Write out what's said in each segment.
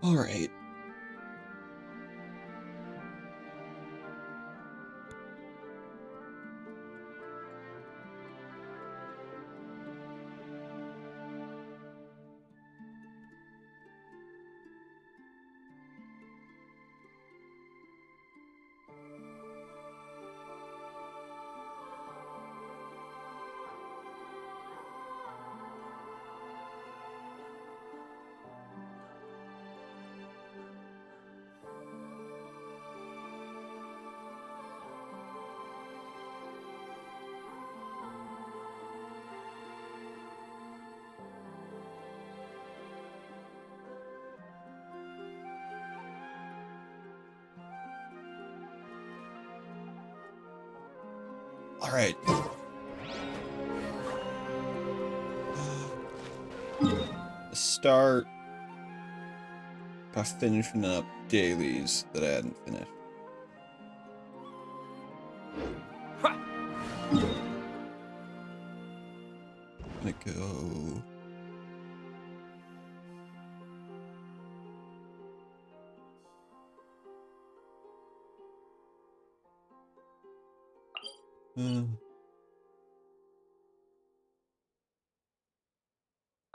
All right. All right. Start by finishing up dailies that I hadn't finished. I'm gonna go.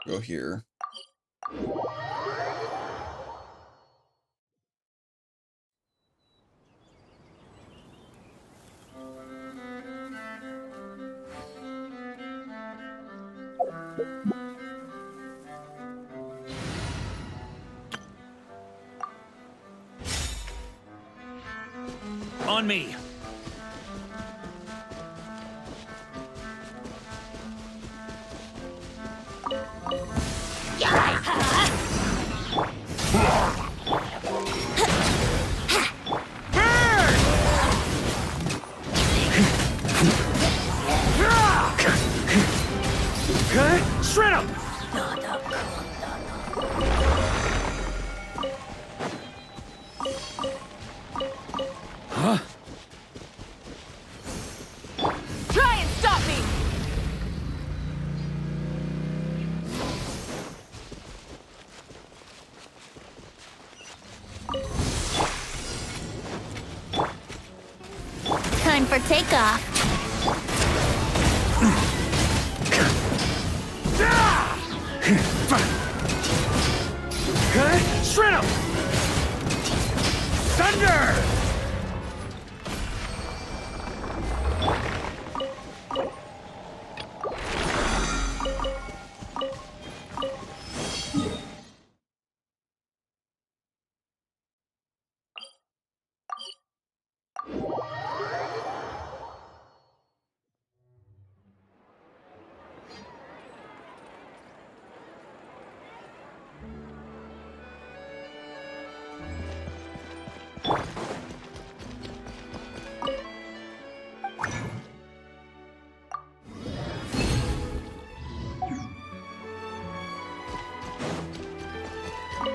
Go here. On me. Shred him! Huh? Try and stop me! Time for takeoff. Shred him! Thunder!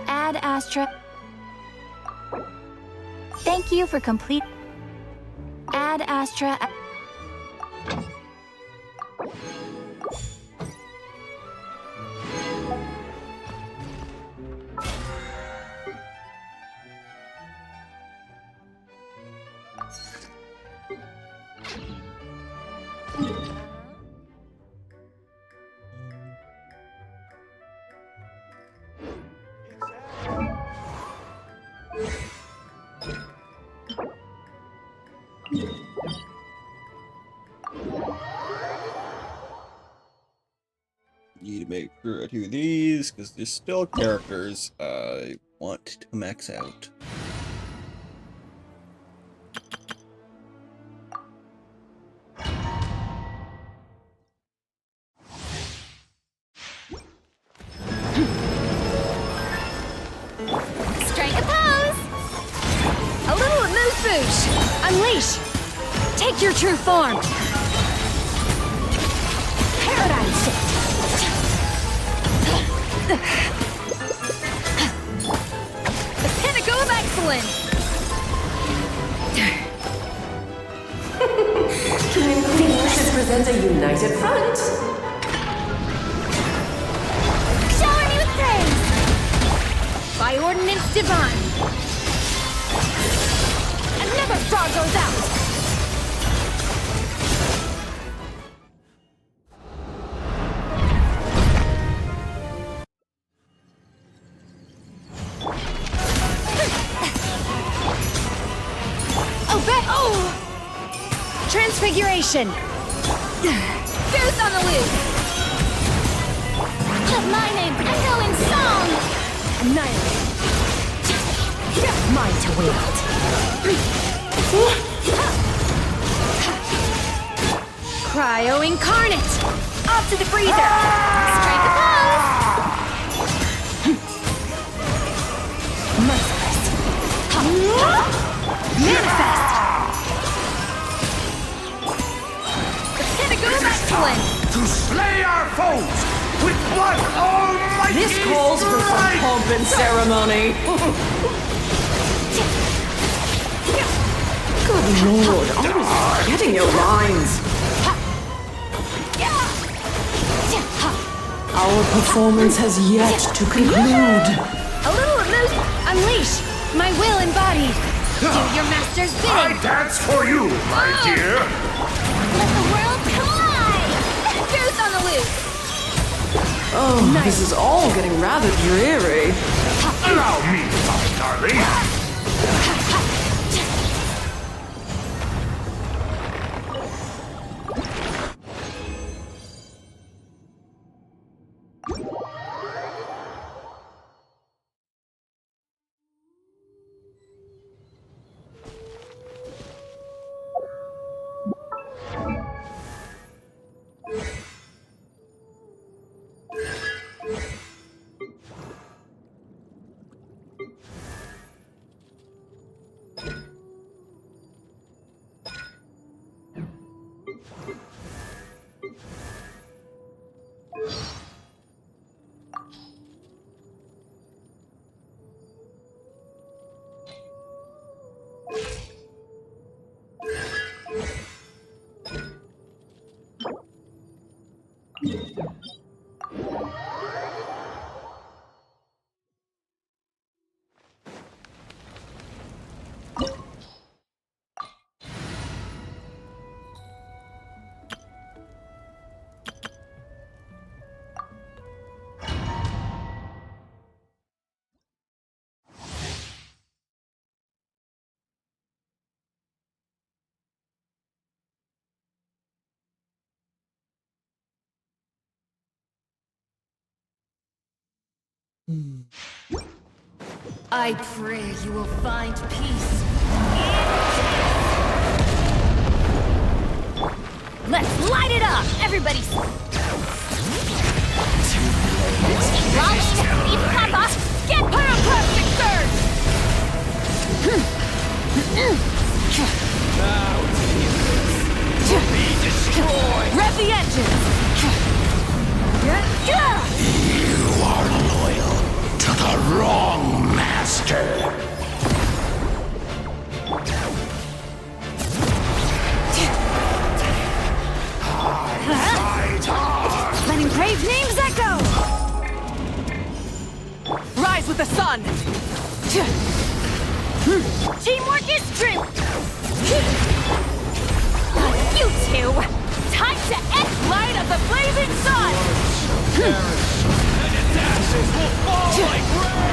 Ad Astra. Thank you for complete. Ad Astra. Need to make sure I do these because there's still characters I want to max out. Strike a pose! A little amuse-bouche! Unleash! Take your true form! Paradigm shift! The pinnacle of excellence! Community wishes present a united front. Shower me with praise! By ordinance divine. Another frog goes out. Oh! Transfiguration! Goose on the loose! My name, echo in song! Annihilate! Mine to wield! Cryo incarnate! Off to the freezer! Strike a pose! Merciless! Manifest! To slay our foes with blood almighty! This calls for some pomp and ceremony. Good lord, I was getting your lines. Our performance has yet to conclude. A little amuse. Unleash my will embodied. Do your master's I bidding. dance for you, my dear! Let the world collide. Goose on the loose. Oh, this is all getting rather dreary. Allow me, my darling! I pray you will find peace. Let's light it up! Everybody! Papa! Get pyroclastic surge! Be destroyed! Rev the engines! You are loyal to the wrong master! Letting brave names echo! Rise with the sun! Teamwork is true! You two! Time to end light of the blazing sun! And its ashes will fall like rain!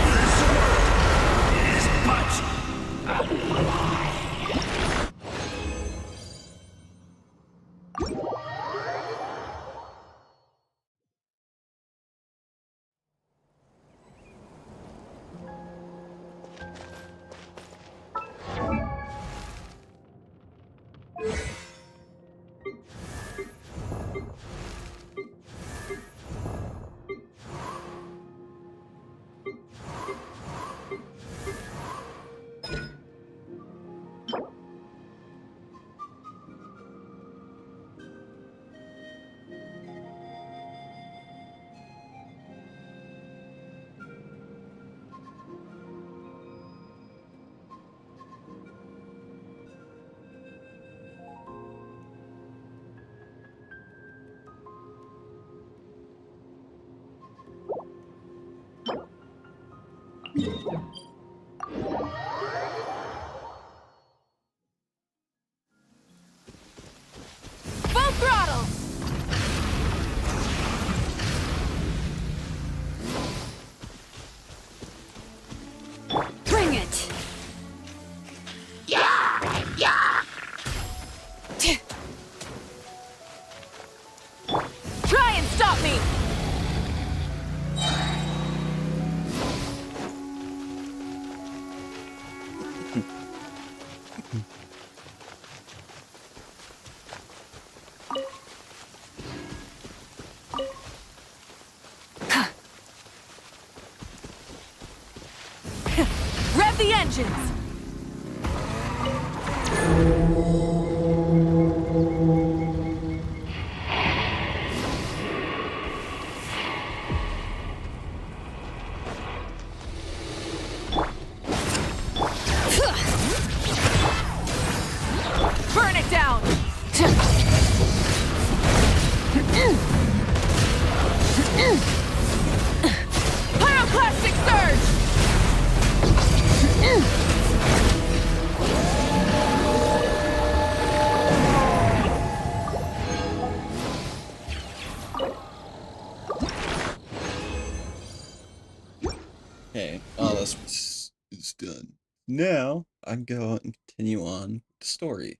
vengeance! Burn it down! Pyroclastic surge! Okay, all this is done. Now I can go and continue on with the story.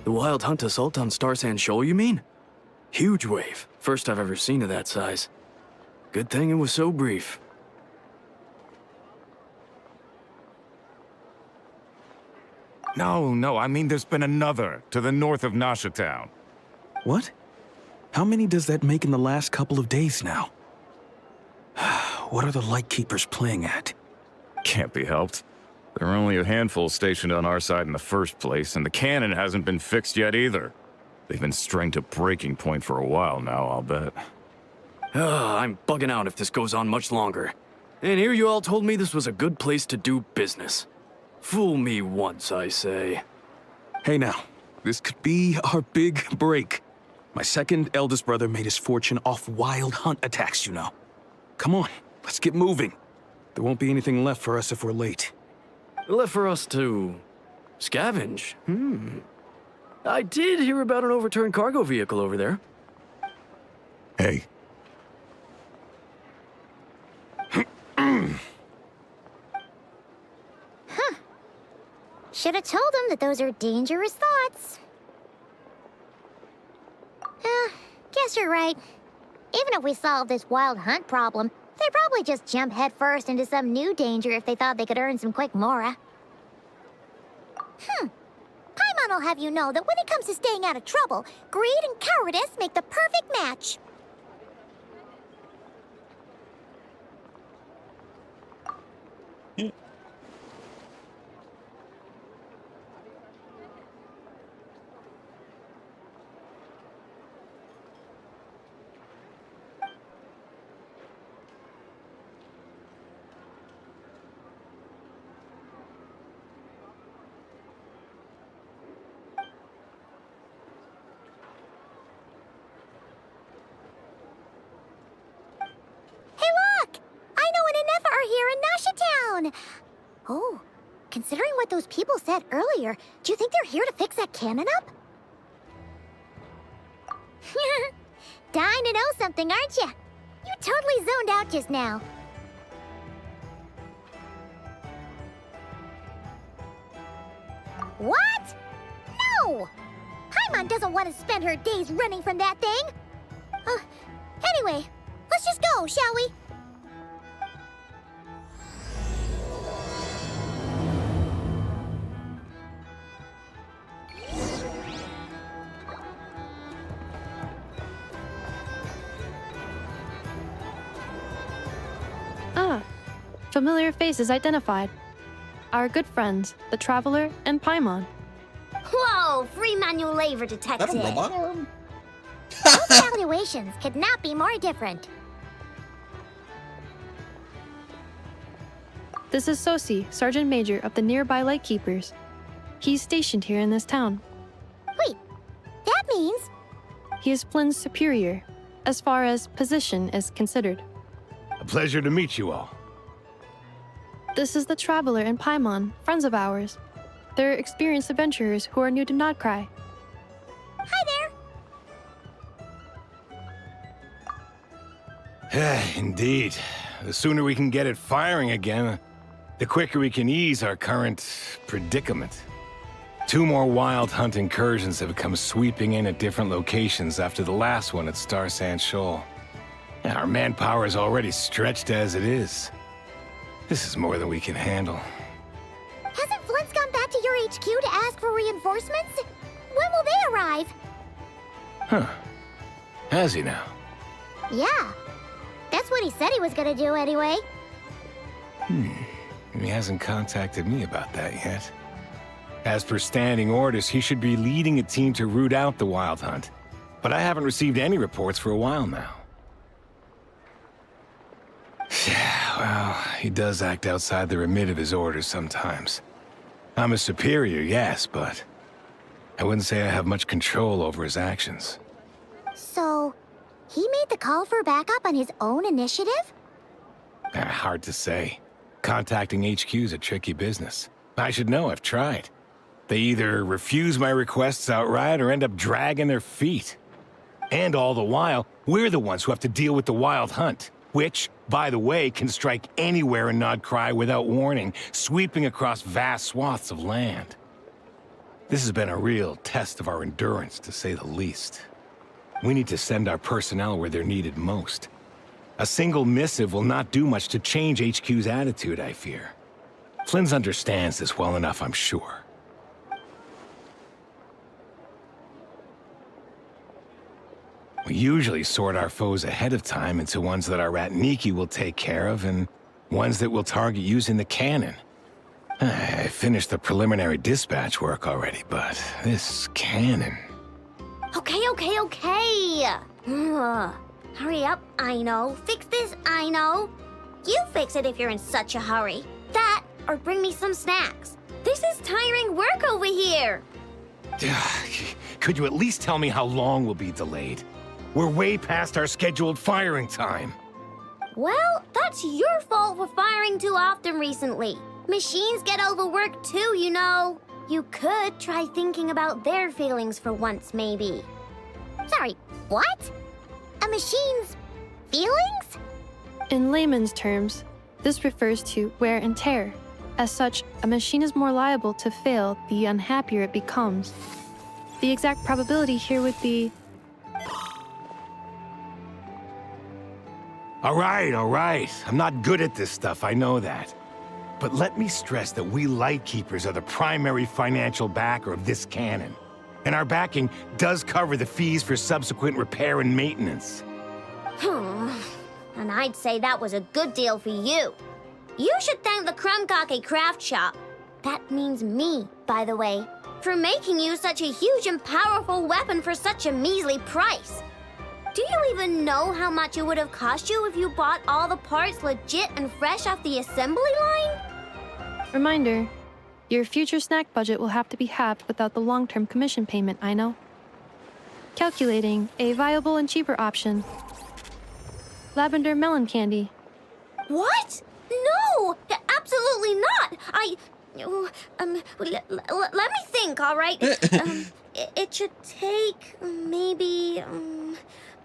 The Wild Hunt assault on Star Sand Shoal, you mean? Huge wave. First I've ever seen of that size. Good thing it was so brief. No, I mean there's been another to the north of Nasha Town. What? How many does that make in the last couple of days now? What are the Lightkeepers playing at? Can't be helped. There are only a handful stationed on our side in the first place, and the cannon hasn't been fixed yet either. They've been strained to breaking point for a while now, I'll bet. I'm bugging out if this goes on much longer. And here you all told me this was a good place to do business. Fool me once, I say. Hey now, this could be our big break. My second eldest brother made his fortune off Wild Hunt attacks, you know. Come on, let's get moving. There won't be anything left for us if we're late. Left for us to scavenge? I did hear about an overturned cargo vehicle over there. Hey. Should have told them that those are dangerous thoughts. Guess you're right. Even if we solve this Wild Hunt problem, they'd probably just jump headfirst into some new danger if they thought they could earn some quick mora. Paimon will have you know that when it comes to staying out of trouble, greed and cowardice make the perfect match. Oh, considering what those people said earlier, do you think they're here to fix that cannon up? Dying to know something, aren't you? You totally zoned out just now. What? No! Paimon doesn't want to spend her days running from that thing. Anyway, let's just go, shall we? Familiar faces identified. Our good friends, the Traveler and Paimon. Whoa, free manual labor Is detected. that a robot arm? Those evaluations could not be more different. This is Sosi, Sergeant Major of the nearby Lightkeepers. He's stationed here in this town. Wait, that means... He is Flynn's superior, as far as position is considered. A pleasure to meet you all. This is the Traveler and Paimon, friends of ours. They're experienced adventurers who are new to Nodcry. Hi there. Indeed. The sooner we can get it firing again, the quicker we can ease our current predicament. 2 more wild hunt incursions have come sweeping in at different locations after the last one at Star Sand Shoal. Our manpower is already stretched as it is. This is more than we can handle. Hasn't Flint's gone back to your HQ to ask for reinforcements? When will they arrive? Huh. Has he now? Yeah. That's what he said he was gonna do anyway. He hasn't contacted me about that yet. As per standing orders, he should be leading a team to root out the wild hunt. But I haven't received any reports for a while now. Well, he does act outside the remit of his orders sometimes. I'm a superior, yes, but I wouldn't say I have much control over his actions. So, he made the call for backup on his own initiative? Hard to say. Contacting HQ's a tricky business. I should know, I've tried. They either refuse my requests outright or end up dragging their feet. And all the while, we're the ones who have to deal with the wild hunt, which, by the way, can strike anywhere in Nodcry without warning, sweeping across vast swaths of land. This has been a real test of our endurance, to say the least. We need to send our personnel where they're needed most. A single missive will not do much to change HQ's attitude, I fear. Flynn's understands this well enough, I'm sure. We usually sort our foes ahead of time into ones that our Ratniki will take care of and ones that we'll target using the cannon. I finished the preliminary dispatch work already, but this cannon... Okay. Ugh. Hurry up, I know. Fix this, I know. You fix it if you're in such a hurry. That, or bring me some snacks. This is tiring work over here. Could you at least tell me how long we'll be delayed? We're way past our scheduled firing time. Well, that's your fault for firing too often recently. Machines get overworked too, you know. You could try thinking about their feelings for once, maybe. Sorry, what? A machine's feelings? In layman's terms, this refers to wear and tear. As such, a machine is more liable to fail the unhappier it becomes. The exact probability here would be... All right. I'm not good at this stuff, I know that. But let me stress that we Lightkeepers are the primary financial backer of this cannon. And our backing does cover the fees for subsequent repair and maintenance. And I'd say that was a good deal for you. You should thank the Krumkake Craft Shop. That means me, by the way, for making you such a huge and powerful weapon for such a measly price. Do you even know how much it would have cost you if you bought all the parts legit and fresh off the assembly line? Reminder, your future snack budget will have to be halved without the long-term commission payment, I know. Calculating a viable and cheaper option. Lavender melon candy. What? No! Absolutely not! Let me think, all right? It should take maybe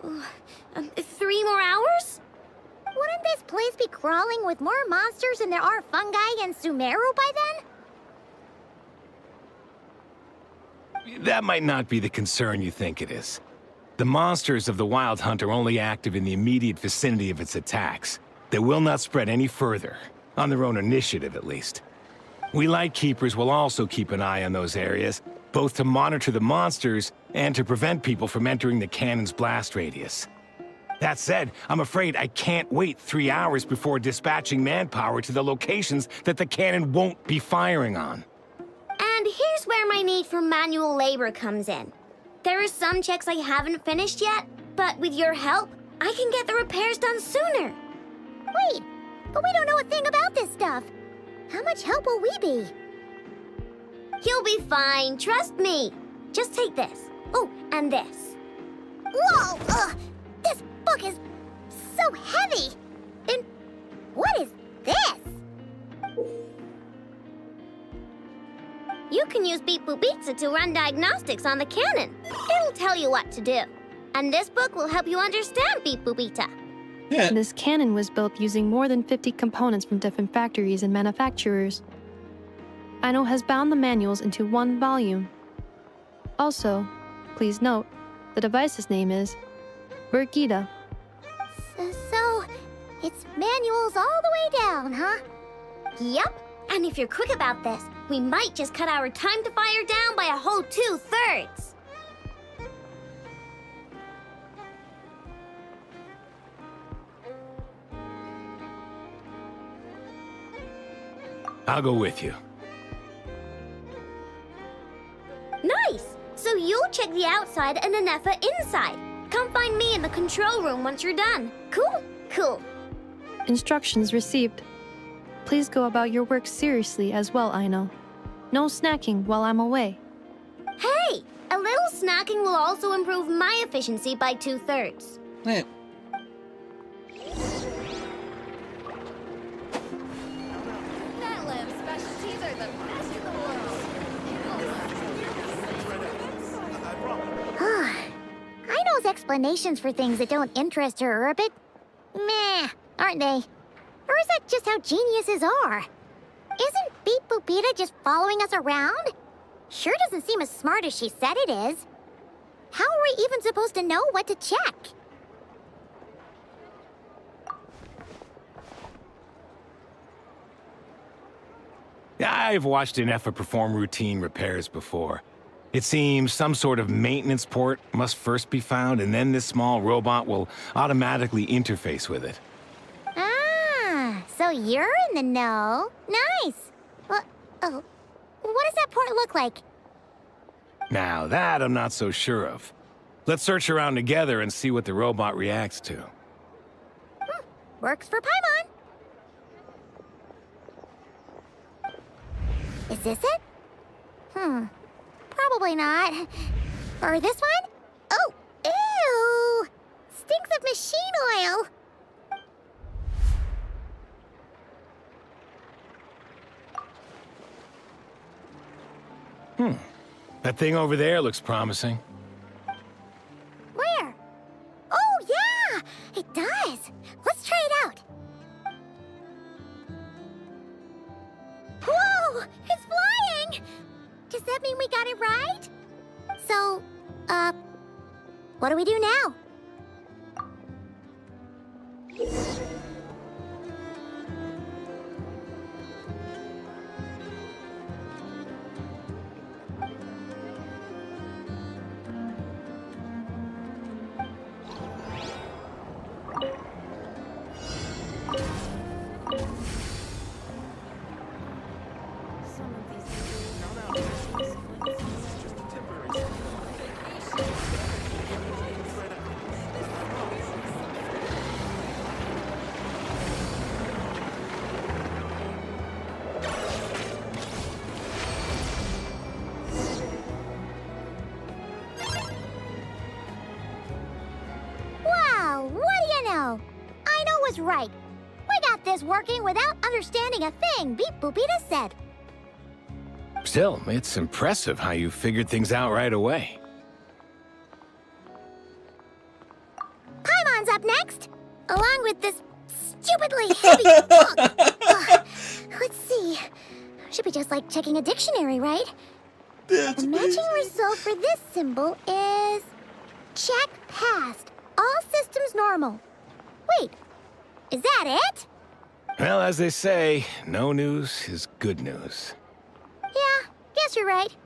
3 more hours? Wouldn't this place be crawling with more monsters than there are fungi and Sumeru by then? That might not be the concern you think it is. The monsters of the Wild Hunt are only active in the immediate vicinity of its attacks. They will not spread any further, on their own initiative at least. We Lightkeepers will also keep an eye on those areas, both to monitor the monsters and to prevent people from entering the cannon's blast radius. That said, I'm afraid I can't wait 3 hours before dispatching manpower to the locations that the cannon won't be firing on. And here's where my need for manual labor comes in. There are some checks I haven't finished yet, but with your help, I can get the repairs done sooner. Wait, but we don't know a thing about this stuff. How much help will we be? You'll be fine, trust me. Just take this. Oh, and this. Whoa! This book is so heavy! And what is this? You can use Beep Boop Pizza to run diagnostics on the cannon. It'll tell you what to do. And this book will help you understand Beep Boop Pizza. Yeah. This cannon was built using more than 50 components from different factories and manufacturers. Aino has bound the manuals into one volume. Also, please note, the device's name is Vergita. So, it's manuals all the way down, huh? Yep. And if you're quick about this, we might just cut our time to fire down by a whole 2/3. I'll go with you. Nice! So you'll check the outside and Anefa inside. Come find me in the control room once you're done. Cool? Cool. Instructions received. Please go about your work seriously as well, Aino. No snacking while I'm away. Hey! A little snacking will also improve my efficiency by 2/3. Yeah. That lamb specialties are the best in the world. Aino's explanations for things that don't interest her are a bit meh, aren't they? Or is that just how geniuses are? Isn't Beep Boopita just following us around? Sure doesn't seem as smart as she said it is. How are we even supposed to know what to check? I've watched Anefa perform routine repairs before. It seems some sort of maintenance port must first be found, and then this small robot will automatically interface with it. Ah, so you're in the know. Nice. Well, oh, what does that port look like? Now, that I'm not so sure of. Let's search around together and see what the robot reacts to. Works for Paimon. Is this it? Probably not. Or this one? Oh, ew! Stinks of machine oil. That thing over there looks promising. Where? Oh, yeah! It does. Let's try it out. Whoa! It's flying! Does that mean we got it right? So, what do we do now? Wow, what do you know? Aino was right. We got this working without understanding a thing Beep Boopita said. Still, it's impressive how you figured things out right away. Paimon's up next, along with this stupidly heavy book. Let's see. Should be just like checking a dictionary, right? That's The matching amazing. result for this symbol is... check passed. All systems normal. Wait, is that it? Well, as they say, no news is good news. Yeah, guess you're right.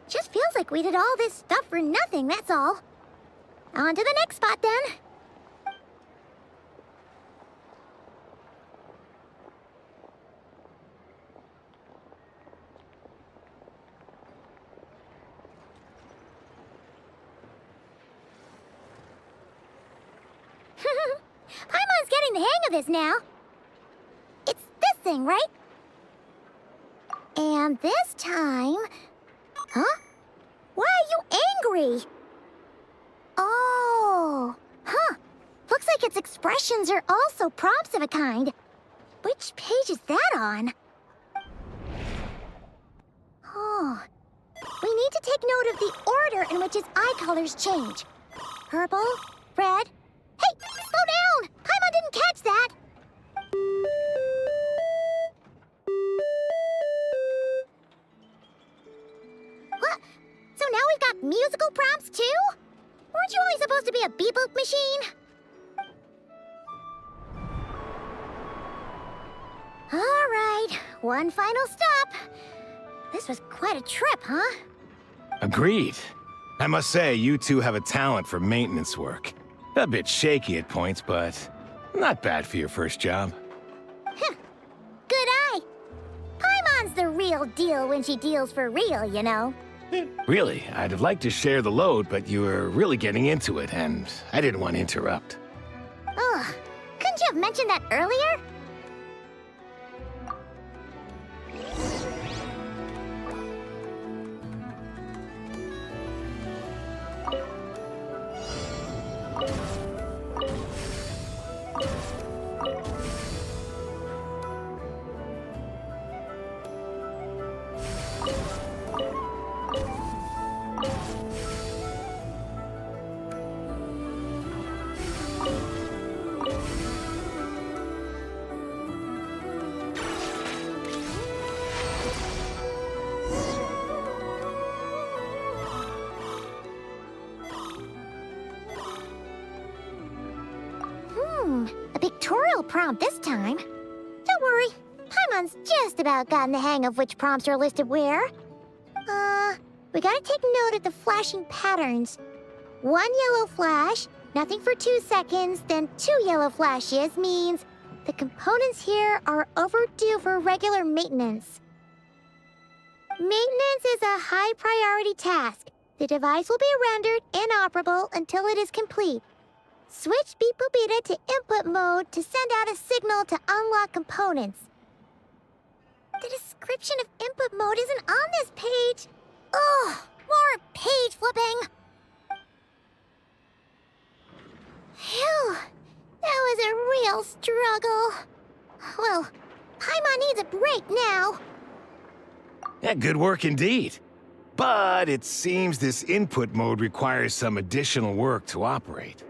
Just feels like we did all this stuff for nothing, that's all. On to the next spot, then. of this now. It's this thing, right? And this time... Huh? Why are you angry? Oh, huh. Looks like its expressions are also prompts of a kind. Which page is that on? Oh. We need to take note of the order in which its eye colors change. Purple, red... Hey, slow down! Paimon didn't catch that! What? So now we've got musical prompts too? Weren't you only supposed to be a beep-boop machine? All right, one final stop. This was quite a trip, huh? Agreed. I must say, you two have a talent for maintenance work. A bit shaky at points, but not bad for your first job. Good eye. Paimon's the real deal when she deals for real, you know. Really, I'd have liked to share the load, but you were really getting into it, and I didn't want to interrupt. Ugh, couldn't you have mentioned that earlier? A pictorial prompt this time. Don't worry, Paimon's just about gotten the hang of which prompts are listed where. We gotta take note of the flashing patterns. 1 yellow flash, nothing for 2 seconds, then 2 yellow flashes means the components here are overdue for regular maintenance. Maintenance is a high priority task. The device will be rendered inoperable until it is complete. Switch Beep Boopita to input mode to send out a signal to unlock components. The description of input mode isn't on this page. Ugh, more page flipping. Phew, that was a real struggle. Well, Paimon needs a break now. Yeah, good work indeed. But it seems this input mode requires some additional work to operate.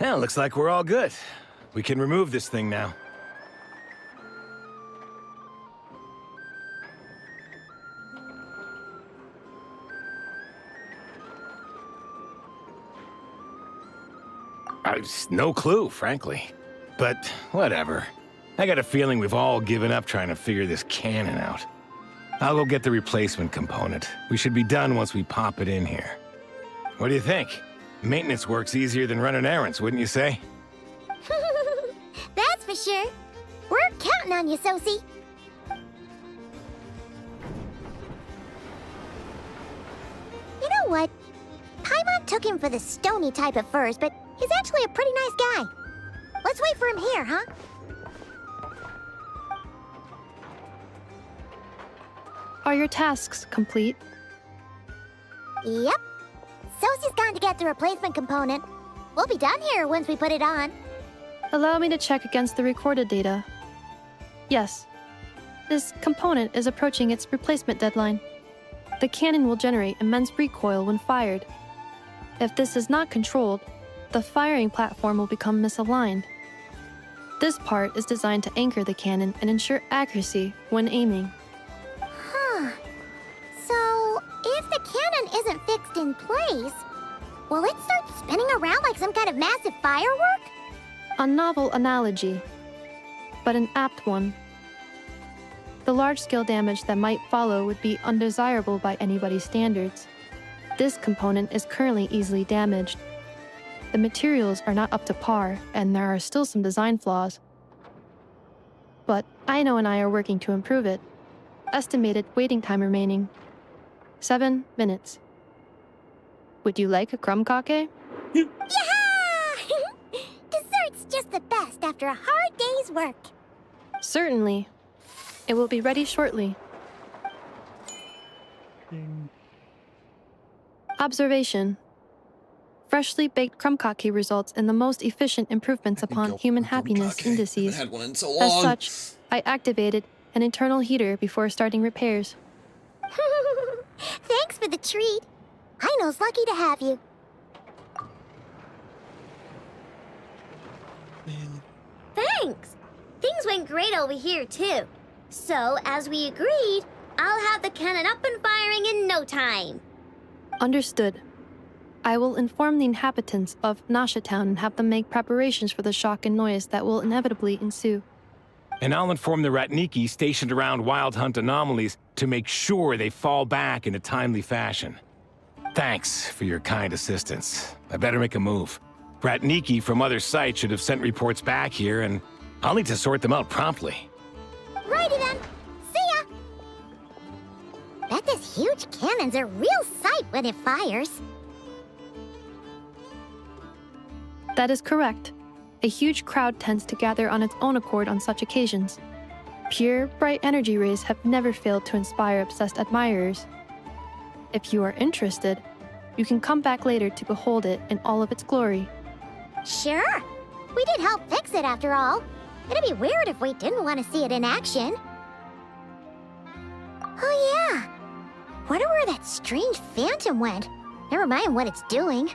Well, looks like we're all good. We can remove this thing now. No clue, frankly. But whatever. I got a feeling we've all given up trying to figure this cannon out. I'll go get the replacement component. We should be done once we pop it in here. What do you think? Maintenance work's easier than running errands, wouldn't you say? That's for sure. We're counting on you, Sosie. You know what? Paimon took him for the stony type at first, but he's actually a pretty nice guy. Let's wait for him here, huh? Are your tasks complete? Yep. Sosie's gone to get the replacement component. We'll be done here once we put it on. Allow me to check against the recorded data. Yes. This component is approaching its replacement deadline. The cannon will generate immense recoil when fired. If this is not controlled, the firing platform will become misaligned. This part is designed to anchor the cannon and ensure accuracy when aiming. Huh. So, if the cannon isn't fixed in place, will it start spinning around like some kind of massive firework? A novel analogy, but an apt one. The large-scale damage that might follow would be undesirable by anybody's standards. This component is currently easily damaged. The materials are not up to par, and there are still some design flaws. But Aino and I are working to improve it. Estimated waiting time remaining: 7 minutes. Would you like a crumb cake? Yeah! Dessert's just the best after a hard day's work. Certainly. It will be ready shortly. Observation. Freshly baked crumb cake results in the most efficient improvements upon human happiness indices. I haven't had one in so As long. such, I activated an internal heater before starting repairs. Thanks for the treat. Aino's lucky to have you. Thanks! Things went great over here, too. So, as we agreed, I'll have the cannon up and firing in no time. Understood. I will inform the inhabitants of Nasha Town and have them make preparations for the shock and noise that will inevitably ensue. And I'll inform the Ratniki stationed around Wild Hunt anomalies to make sure they fall back in a timely fashion. Thanks for your kind assistance. I better make a move. Ratniki from other sites should have sent reports back here, and I'll need to sort them out promptly. Righty then. See ya! Bet this huge cannon's a real sight when it fires. That is correct. A huge crowd tends to gather on its own accord on such occasions. Pure, bright energy rays have never failed to inspire obsessed admirers. If you are interested, you can come back later to behold it in all of its glory. Sure. We did help fix it after all. It'd be weird if we didn't want to see it in action. Oh yeah. Wonder where that strange phantom went. Never mind what it's doing.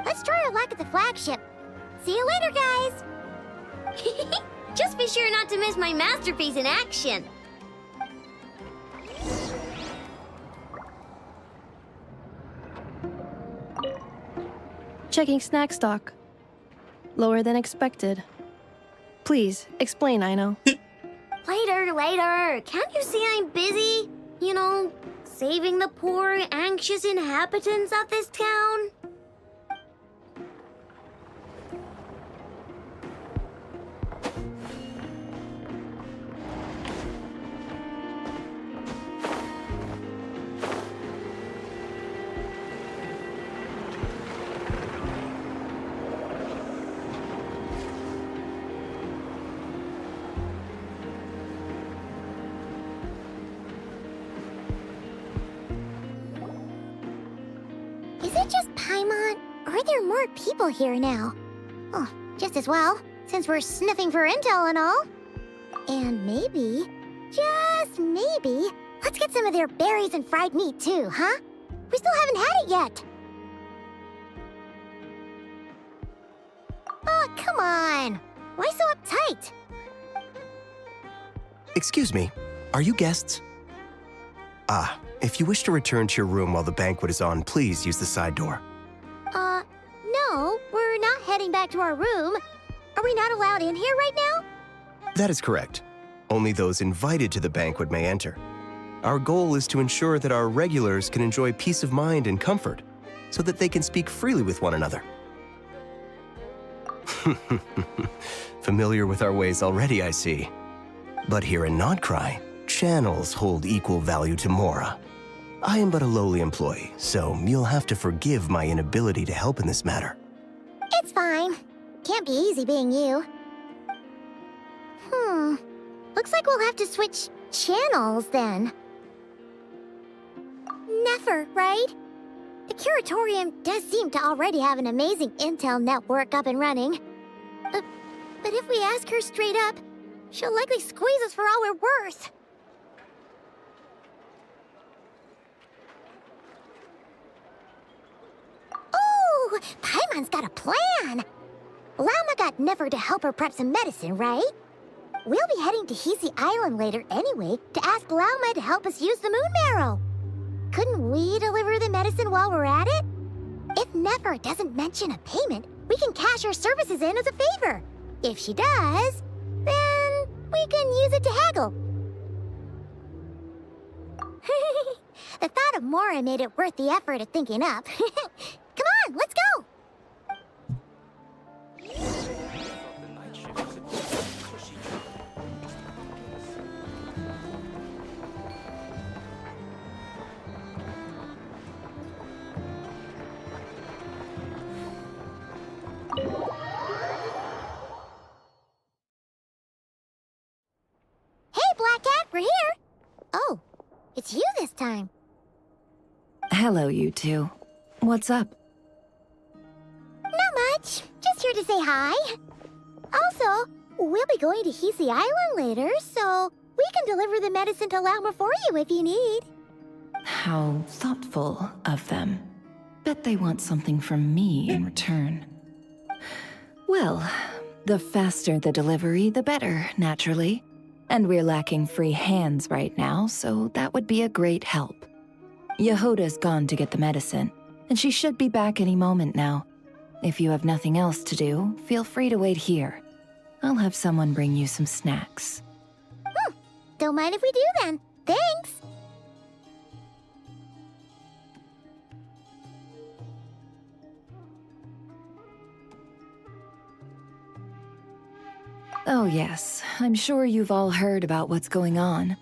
Let's try our luck at the flagship. See you later, guys! Just be sure not to miss my masterpiece in action. Checking snack stock. Lower than expected. Please, explain, Aino. Later. Can't you see I'm busy? You know, saving the poor, anxious inhabitants of this town? Is it just Paimon, or are there more people here now? Oh, just as well, since we're sniffing for intel and all. And maybe, just maybe, let's get some of their berries and fried meat too, huh? We still haven't had it yet. Oh, come on. Why so uptight? Excuse me, are you guests? If you wish to return to your room while the banquet is on, please use the side door. No, we're not heading back to our room. Are we not allowed in here right now? That is correct. Only those invited to the banquet may enter. Our goal is to ensure that our regulars can enjoy peace of mind and comfort, so that they can speak freely with one another. Familiar with our ways already, I see. But here in Nodcry, channels hold equal value to Mora. I am but a lowly employee, so you'll have to forgive my inability to help in this matter. It's fine. Can't be easy being you. Looks like we'll have to switch channels then. Never, right? The Curatorium does seem to already have an amazing intel network up and running. But if we ask her straight up, she'll likely squeeze us for all we're worth. Ooh, Paimon's got a plan! Llama got Never to help her prep some medicine, right? We'll be heading to Hisi Island later anyway to ask Llama to help us use the moon marrow. Couldn't we deliver the medicine while we're at it? If Never doesn't mention a payment, we can cash our services in as a favor. If she does, then we can use it to haggle. The thought of Mora made it worth the effort of thinking up. Come on, let's go! Hey, Black Cat, we're here! Oh, it's you this time. Hello, you two. What's up? Not much. Just here to say hi. Also, we'll be going to Hisi Island later, so we can deliver the medicine to Llama for you if you need. How thoughtful of them. Bet they want something from me in return. Well, the faster the delivery, the better, naturally. And we're lacking free hands right now, so that would be a great help. Yehoda's gone to get the medicine, and she should be back any moment now. If you have nothing else to do, feel free to wait here. I'll have someone bring you some snacks. Don't mind if we do then. Thanks! Oh yes, I'm sure you've all heard about what's going on.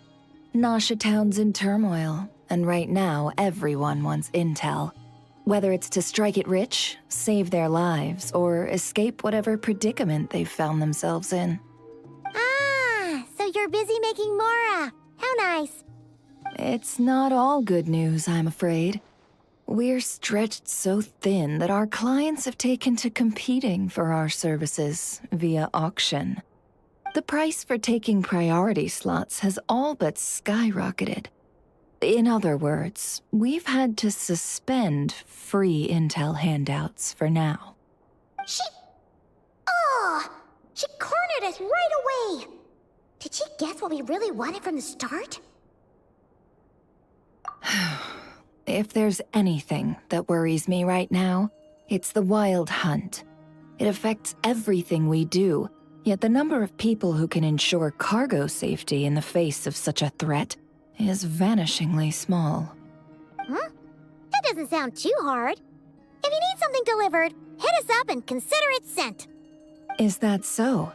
Nasha Town's in turmoil, and right now everyone wants intel. Whether it's to strike it rich, save their lives, or escape whatever predicament they've found themselves in. Ah, so you're busy making Mora. How nice. It's not all good news, I'm afraid. We're stretched so thin that our clients have taken to competing for our services via auction. The price for taking priority slots has all but skyrocketed. In other words, we've had to suspend free intel handouts for now. She cornered us right away! Did she guess what we really wanted from the start? If there's anything that worries me right now, it's the Wild Hunt. It affects everything we do, yet the number of people who can ensure cargo safety in the face of such a threat is vanishingly small. Huh? That doesn't sound too hard. If you need something delivered, hit us up and consider it sent. Is that so?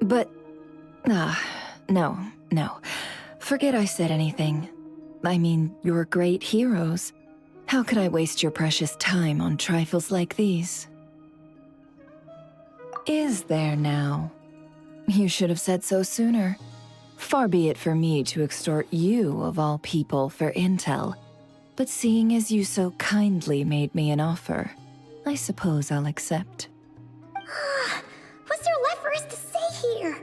But... no. Forget I said anything. I mean, you're great heroes. How could I waste your precious time on trifles like these? Is there now? You should have said so sooner. Far be it for me to extort you, of all people, for intel. But seeing as you so kindly made me an offer, I suppose I'll accept. What's there left for us to say here?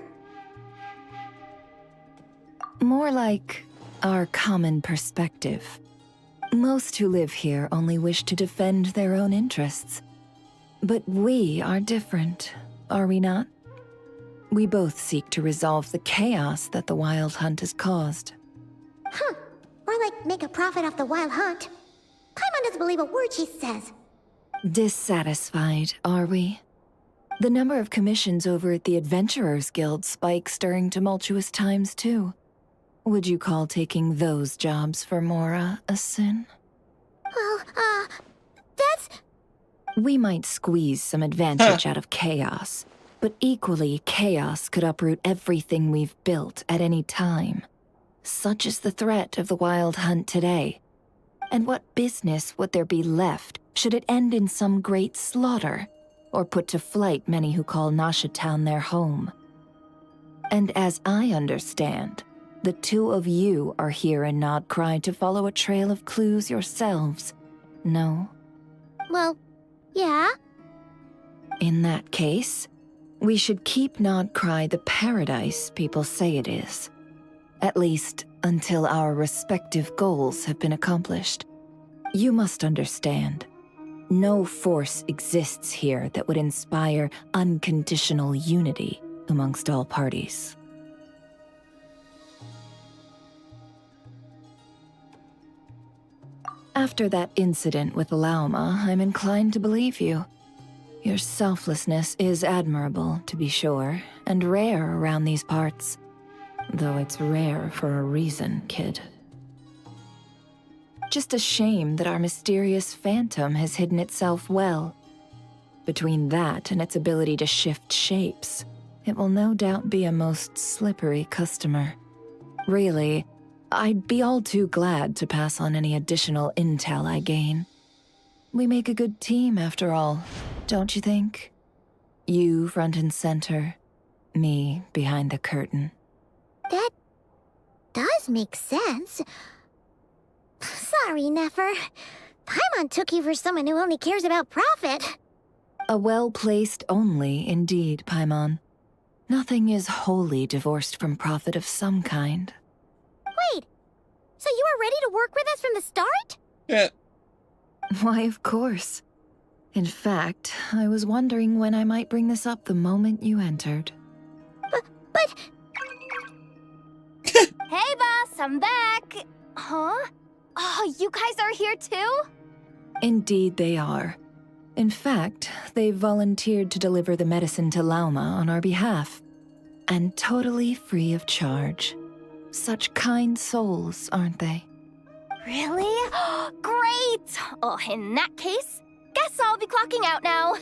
More like our common perspective. Most who live here only wish to defend their own interests. But we are different, are we not? We both seek to resolve the chaos that the Wild Hunt has caused. Or like make a profit off the Wild Hunt. Paimon doesn't believe a word she says. Dissatisfied, are we? The number of commissions over at the Adventurers Guild spikes during tumultuous times, too. Would you call taking those jobs for Mora a sin? Well, that's... We might squeeze some advantage out of chaos, but equally, chaos could uproot everything we've built at any time. Such is the threat of the Wild Hunt today. And what business would there be left should it end in some great slaughter, or put to flight many who call Nasha Town their home? And as I understand, the two of you are here in Nodcry to follow a trail of clues yourselves. No, Well, yeah. In that case, we should keep Nodcry the paradise people say it is. At least until our respective goals have been accomplished. You must understand, no force exists here that would inspire unconditional unity amongst all parties. After that incident with Lauma, I'm inclined to believe you. Your selflessness is admirable, to be sure, and rare around these parts. Though it's rare for a reason, kid. Just a shame that our mysterious phantom has hidden itself well. Between that and its ability to shift shapes, it will no doubt be a most slippery customer. Really, I'd be all too glad to pass on any additional intel I gain. We make a good team, after all, don't you think? You front and center, me behind the curtain. That does make sense. Sorry, Nefer. Paimon took you for someone who only cares about profit. A well-placed only, indeed, Paimon. Nothing is wholly divorced from profit of some kind. Wait, so you were ready to work with us from the start? Yeah. Why, of course. In fact, I was wondering when I might bring this up the moment you entered. But... Hey, boss, I'm back. Huh? Oh, you guys are here too? Indeed they are. In fact, they've volunteered to deliver the medicine to Lauma on our behalf. And totally free of charge. Such kind souls, aren't they? Really? Great! Oh, in that case, guess I'll be clocking out now.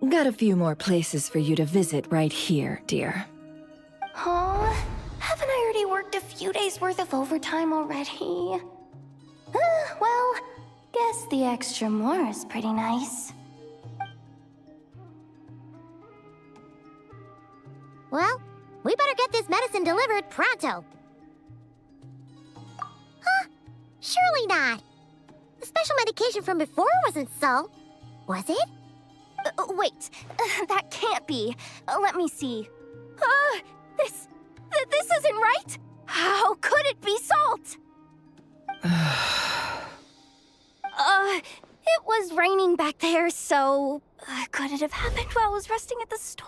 Got a few more places for you to visit right here, dear. Huh? Haven't I already worked a few days worth of overtime already? Well, guess the extra more is pretty nice. Well, we better get this medicine delivered pronto. Huh? Surely not. The special medication from before wasn't so. Was it? Wait, that can't be. Let me see. This isn't right! How could it be salt? It was raining back there, so... could it have happened while I was resting at the store?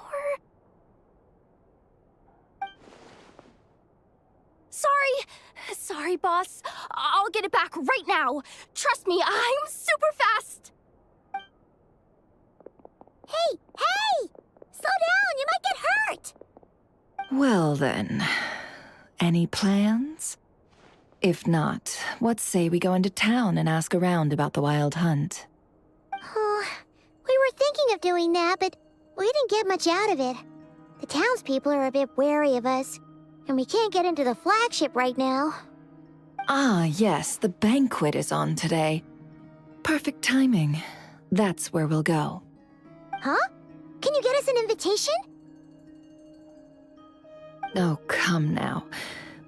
Sorry, boss. I'll get it back right now. Trust me, I'm super fast. Hey! Slow down, you might get hurt! Well then, any plans? If not, what say we go into town and ask around about the wild hunt? Oh, we were thinking of doing that, but we didn't get much out of it. The townspeople are a bit wary of us, and we can't get into the flagship right now. Ah, yes, the banquet is on today. Perfect timing. That's where we'll go. Huh? Can you get us an invitation? Oh, come now.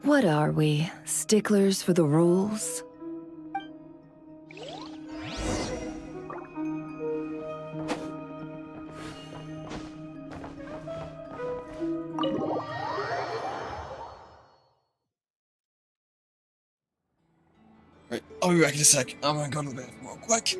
What are we, sticklers for the rules? Right, I'll be back in a sec. I'm gonna go to the bathroom real quick.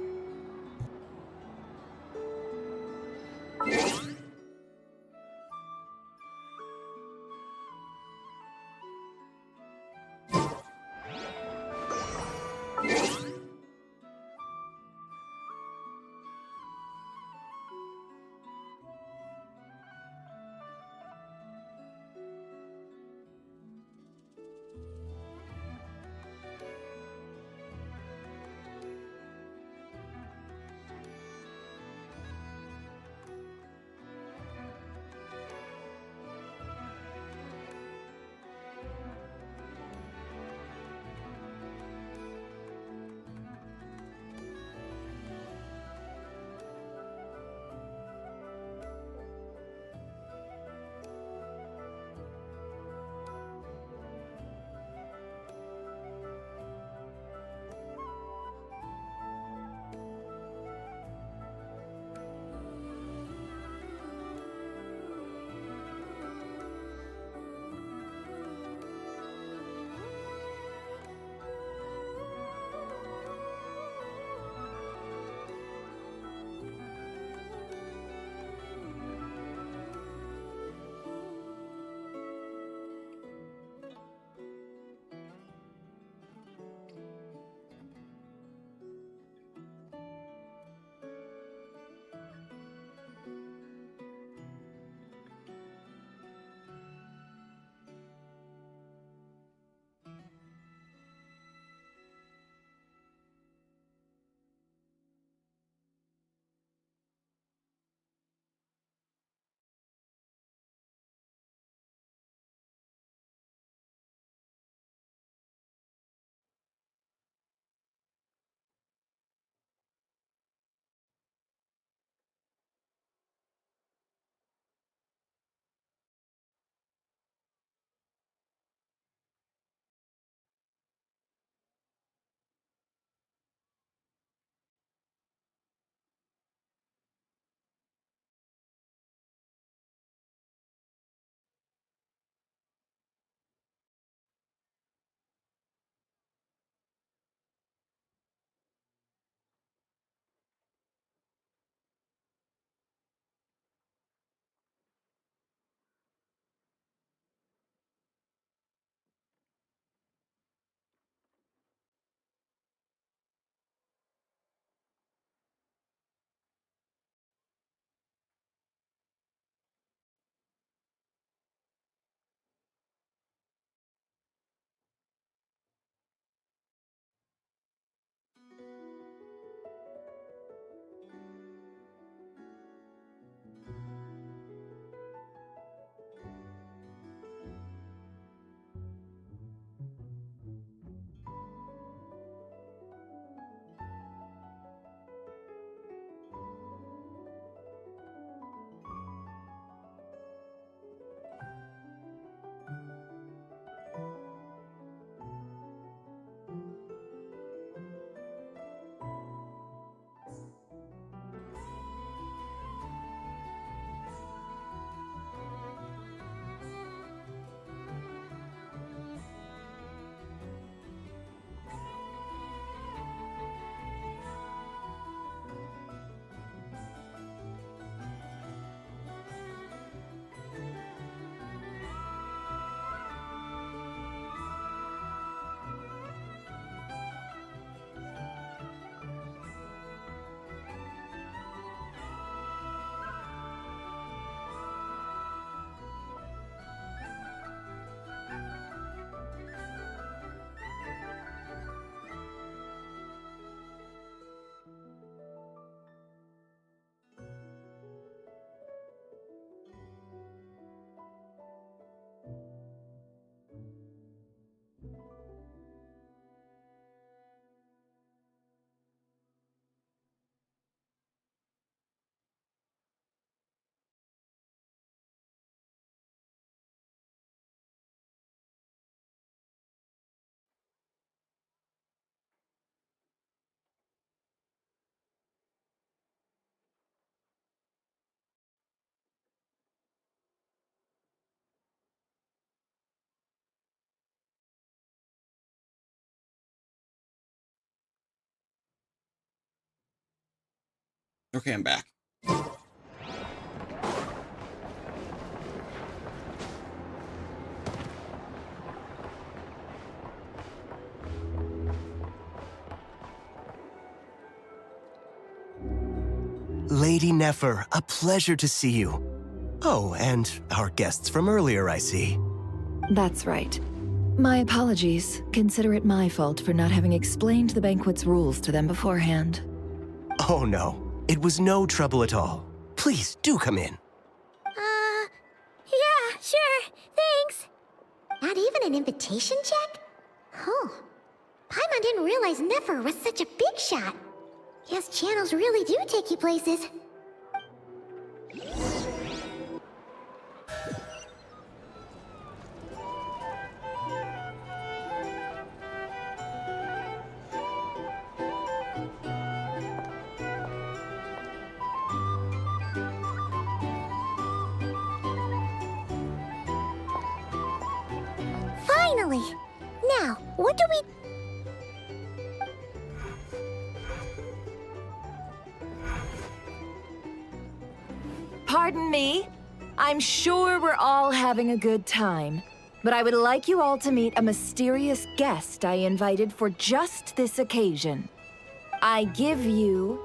Okay, I'm back. Lady Nefer, a pleasure to see you. Oh, and our guests from earlier, I see. That's right. My apologies. Consider it my fault for not having explained the banquet's rules to them beforehand. Oh no, it was no trouble at all. Please, do come in. Yeah, sure. Thanks. Not even an invitation check? Oh. Paimon didn't realize Nefer was such a big shot. Yes, channels really do take you places. Finally! Now, what do we... Pardon me? I'm sure we're all having a good time, but I would like you all to meet a mysterious guest I invited for just this occasion. I give you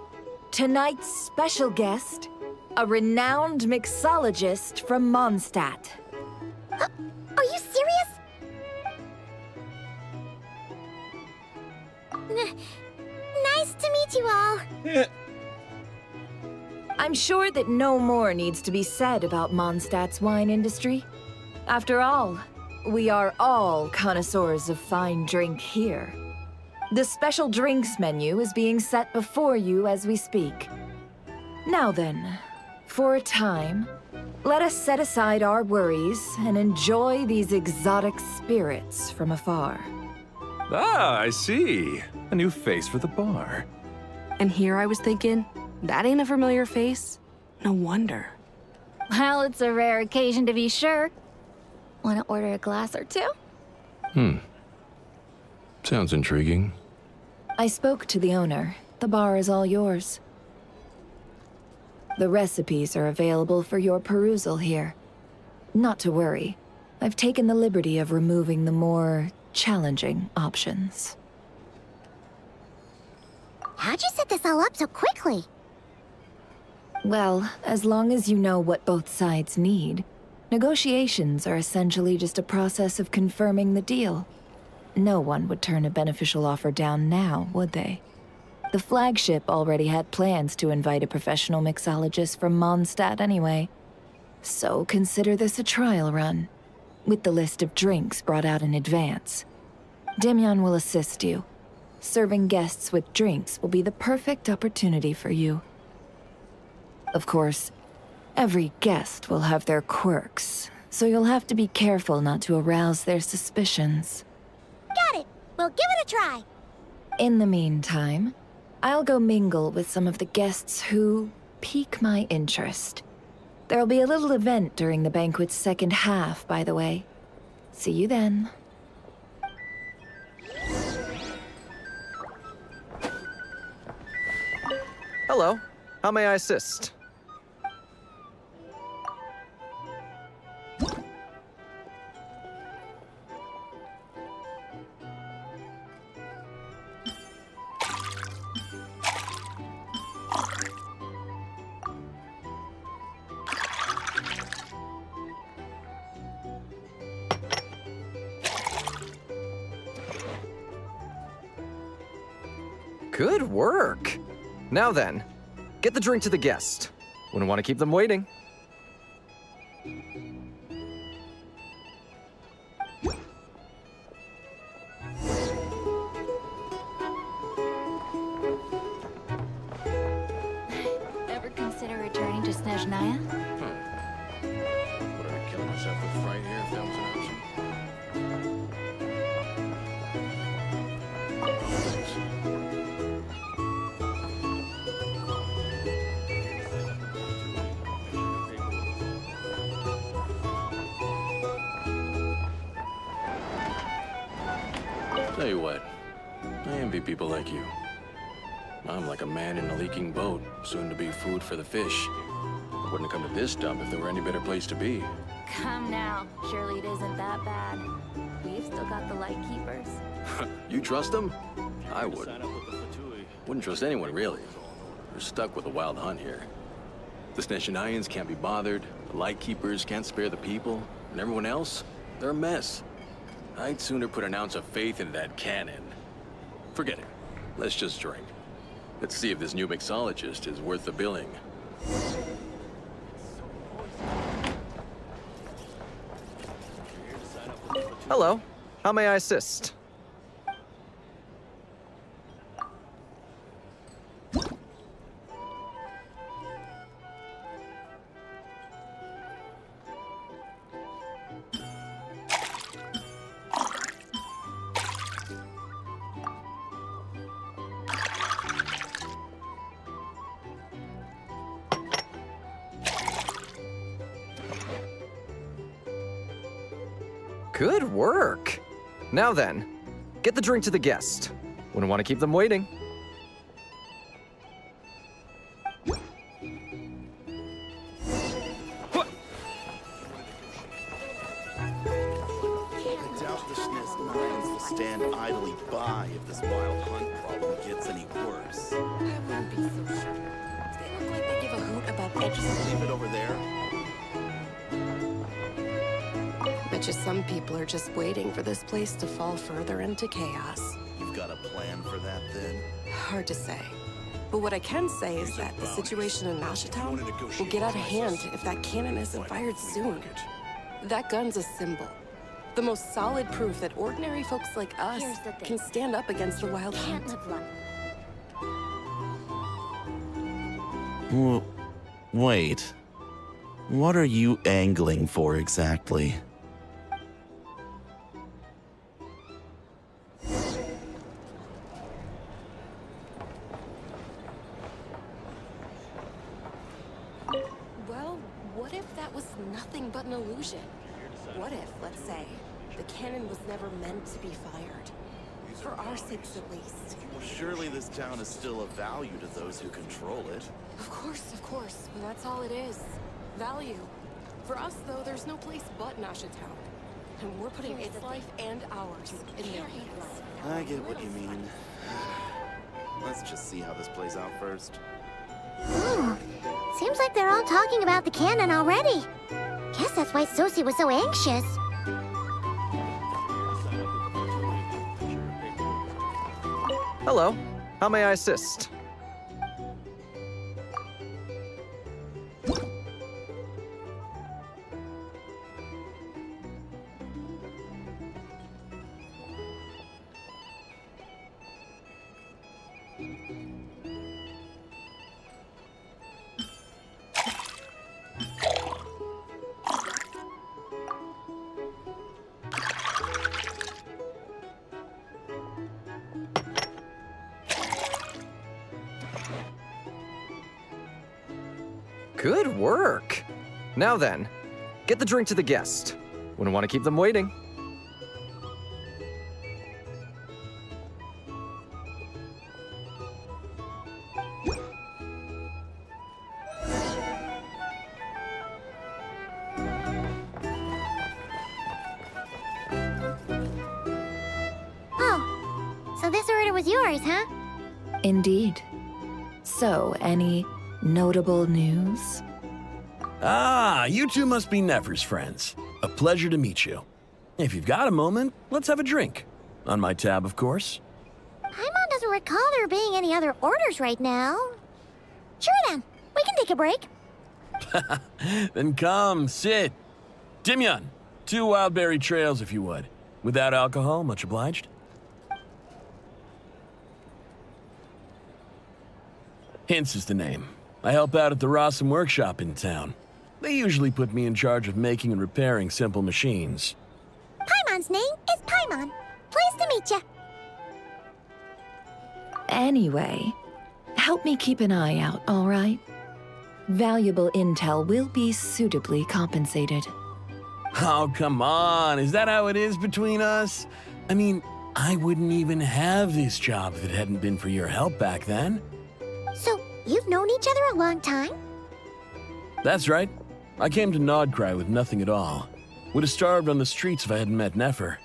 tonight's special guest, a renowned mixologist from Mondstadt. Are you serious? Nice to meet you all. I'm sure that no more needs to be said about Mondstadt's wine industry. After all, we are all connoisseurs of fine drink here. The special drinks menu is being set before you as we speak. Now then, for a time, let us set aside our worries and enjoy these exotic spirits from afar. Ah, I see. A new face for the bar. And here I was thinking, that ain't a familiar face. No wonder. Well, it's a rare occasion to be sure. Want to order a glass or two? Sounds intriguing. I spoke to the owner. The bar is all yours. The recipes are available for your perusal here. Not to worry. I've taken the liberty of removing the more challenging options. How'd you set this all up so quickly? Well, as long as you know what both sides need, negotiations are essentially just a process of confirming the deal. No one would turn a beneficial offer down now, would they? The flagship already had plans to invite a professional mixologist from Mondstadt anyway. So consider this a trial run, with the list of drinks brought out in advance. Demyon will assist you. Serving guests with drinks will be the perfect opportunity for you. Of course, every guest will have their quirks, so you'll have to be careful not to arouse their suspicions. Got it! We'll give it a try! In the meantime, I'll go mingle with some of the guests who pique my interest. There'll be a little event during the banquet's second half, by the way. See you then. Hello. How may I assist? Good work. Now then, get the drink to the guest. Wouldn't want to keep them waiting. Ever consider returning to Snezhnaya? Would I kill myself with fright here if that was an option? Tell you what, I envy people like you. I'm like a man in a leaking boat, soon to be food for the fish. I wouldn't have come to this dump if there were any better place to be. Come now. Surely it isn't that bad. We've still got the light keepers. You trust them? I wouldn't. Wouldn't trust anyone, really. We're stuck with a wild hunt here. The Sneshanians can't be bothered, the Lightkeepers can't spare the people, and everyone else, they're a mess. I'd sooner put an ounce of faith into that cannon. Forget it. Let's just drink. Let's see if this new mixologist is worth the billing. Hello. How may I assist? Good work. Now then, get the drink to the guest. Wouldn't want to keep them waiting. I doubt the Sneshanians will stand idly by if this wild hunt problem gets any worse. I wouldn't be so sure. They look like they give a hoot about edges. Leave it over there. Bet you some people are just waiting for this place to fall further into chaos. You've got a plan for that, then? Hard to say. But what I can say is that the situation in Nashatown will get out of hand if that cannon isn't fired soon. That gun's a symbol. The most solid proof that ordinary folks like us can stand up against a wild hunt. Wait. What are you angling for exactly? Well, what if that was nothing but an illusion? What if, let's say, the cannon was never meant to be fired? For our sakes, at least. Well, surely this town is still of value to those who control it. Of course. Well, that's all it is. Value. For us, though, there's no place but Nashatown. And we're putting its life and ours in their hands. I get what you mean. Let's just see how this plays out first. Seems like they're all talking about the cannon already. Guess that's why Sosie was so anxious. Hello. How may I assist? Good work. Now then, get the drink to the guest. Wouldn't want to keep them waiting. Oh, so this order was yours, huh? Indeed. So, any notable news? Ah, you two must be Nefer's friends. A pleasure to meet you. If you've got a moment, let's have a drink. On my tab, of course. Paimon doesn't recall there being any other orders right now. Sure then, we can take a break. Then come, sit. Dimyon, 2 wildberry trails if you would. Without alcohol, much obliged. Hints is the name. I help out at the Rossum workshop in town. They usually put me in charge of making and repairing simple machines. Paimon's name is Paimon. Pleased to meet you. Anyway, help me keep an eye out, all right? Valuable intel will be suitably compensated. Oh, come on. Is that how it is between us? I mean, I wouldn't even have this job if it hadn't been for your help back then. So, you've known each other a long time? That's right. I came to Nodcry with nothing at all. Would have starved on the streets if I hadn't met Nefer.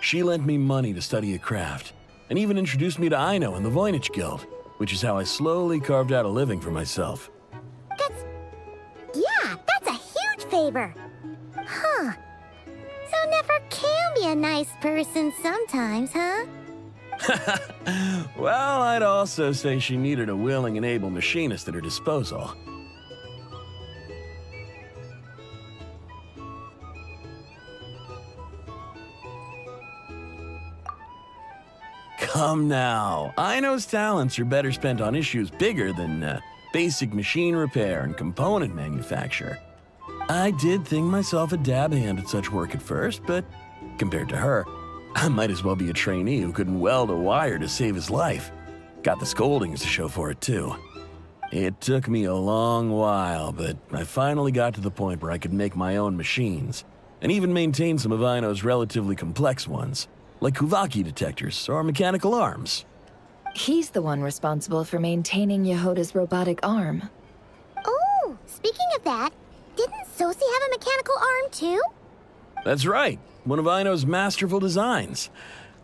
She lent me money to study a craft, and even introduced me to Aino and the Voynich Guild, which is how I slowly carved out a living for myself. That's a huge favor. Huh. So Nefer can be a nice person sometimes, huh? Well, I'd also say she needed a willing and able machinist at her disposal. Come now. Aino's talents are better spent on issues bigger than basic machine repair and component manufacture. I did think myself a dab hand at such work at first, but compared to her, I might as well be a trainee who couldn't weld a wire to save his life. Got the scoldings to show for it, too. It took me a long while, but I finally got to the point where I could make my own machines, and even maintain some of Aino's relatively complex ones, like Kuvaki detectors or mechanical arms. He's the one responsible for maintaining Yehoda's robotic arm. Oh, speaking of that, didn't Sosi have a mechanical arm too? That's right, one of Aino's masterful designs.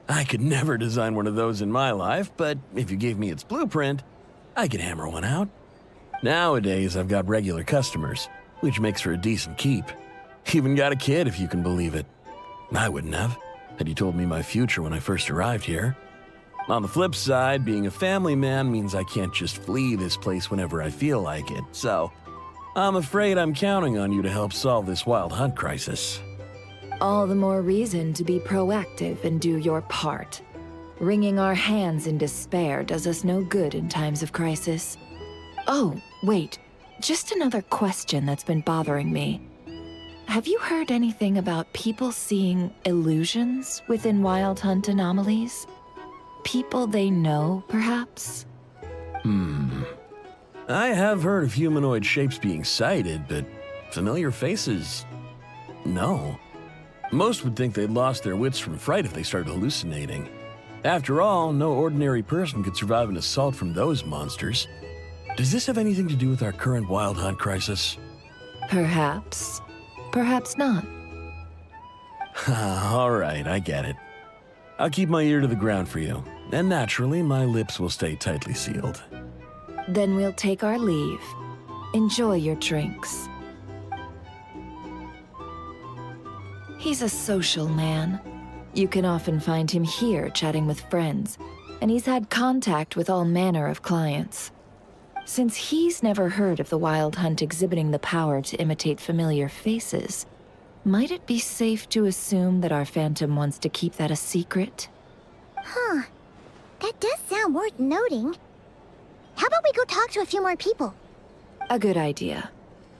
I could never design one of those in my life, but if you gave me its blueprint, I could hammer one out. Nowadays, I've got regular customers, which makes for a decent keep. Even got a kid, if you can believe it. I wouldn't have, had you told me my future when I first arrived here. On the flip side, being a family man means I can't just flee this place whenever I feel like it, so I'm afraid I'm counting on you to help solve this wild hunt crisis. All the more reason to be proactive and do your part. Wringing our hands in despair does us no good in times of crisis. Oh, wait. Just another question that's been bothering me. Have you heard anything about people seeing illusions within Wild Hunt anomalies? People they know, perhaps? I have heard of humanoid shapes being sighted, but familiar faces? No. Most would think they'd lost their wits from fright if they started hallucinating. After all, no ordinary person could survive an assault from those monsters. Does this have anything to do with our current Wild Hunt crisis? Perhaps. Perhaps not. All right, I get it. I'll keep my ear to the ground for you, and naturally, my lips will stay tightly sealed. Then we'll take our leave. Enjoy your drinks. He's a social man. You can often find him here chatting with friends, and he's had contact with all manner of clients. Since he's never heard of the Wild Hunt exhibiting the power to imitate familiar faces, might it be safe to assume that our Phantom wants to keep that a secret? Huh. That does sound worth noting. How about we go talk to a few more people? A good idea.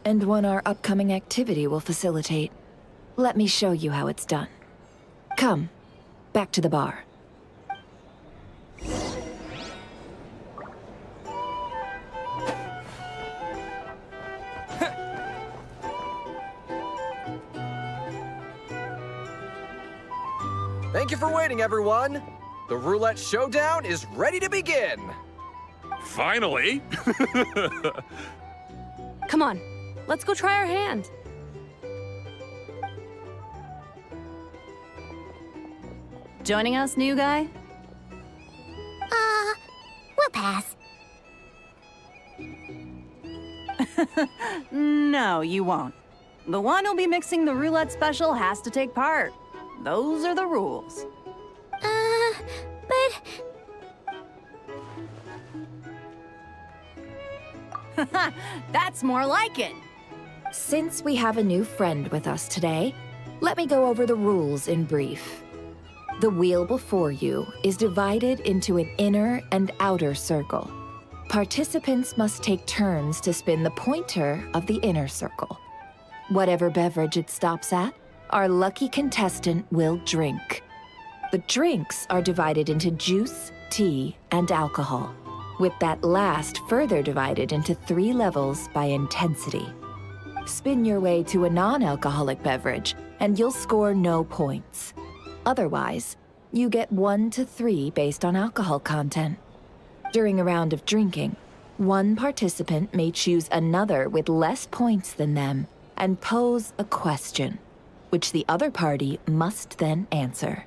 And one our upcoming activity will facilitate. Let me show you how it's done. Come, back to the bar. Thank you for waiting, everyone. The roulette showdown is ready to begin. Finally! Come on, let's go try our hand. Joining us, new guy? We'll pass. No, you won't. The one who'll be mixing the roulette special has to take part. Those are the rules. But... That's more like it. Since we have a new friend with us today, let me go over the rules in brief. The wheel before you is divided into an inner and outer circle. Participants must take turns to spin the pointer of the inner circle. Whatever beverage it stops at, our lucky contestant will drink. The drinks are divided into juice, tea, and alcohol, with that last further divided into 3 levels by intensity. Spin your way to a non-alcoholic beverage, and you'll score no points. Otherwise, you get 1 to 3 based on alcohol content. During a round of drinking, one participant may choose another with less points than them and pose a question, which the other party must then answer.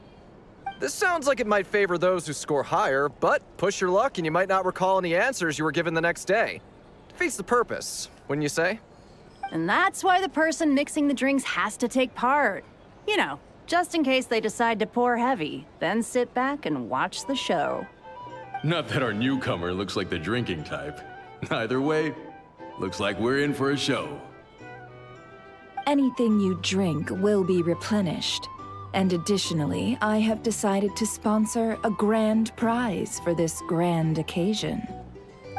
This sounds like it might favor those who score higher, but push your luck and you might not recall any answers you were given the next day. Defeats the purpose, wouldn't you say? And that's why the person mixing the drinks has to take part. You know, just in case they decide to pour heavy, then sit back and watch the show. Not that our newcomer looks like the drinking type. Either way, looks like we're in for a show. Anything you drink will be replenished. And additionally, I have decided to sponsor a grand prize for this grand occasion.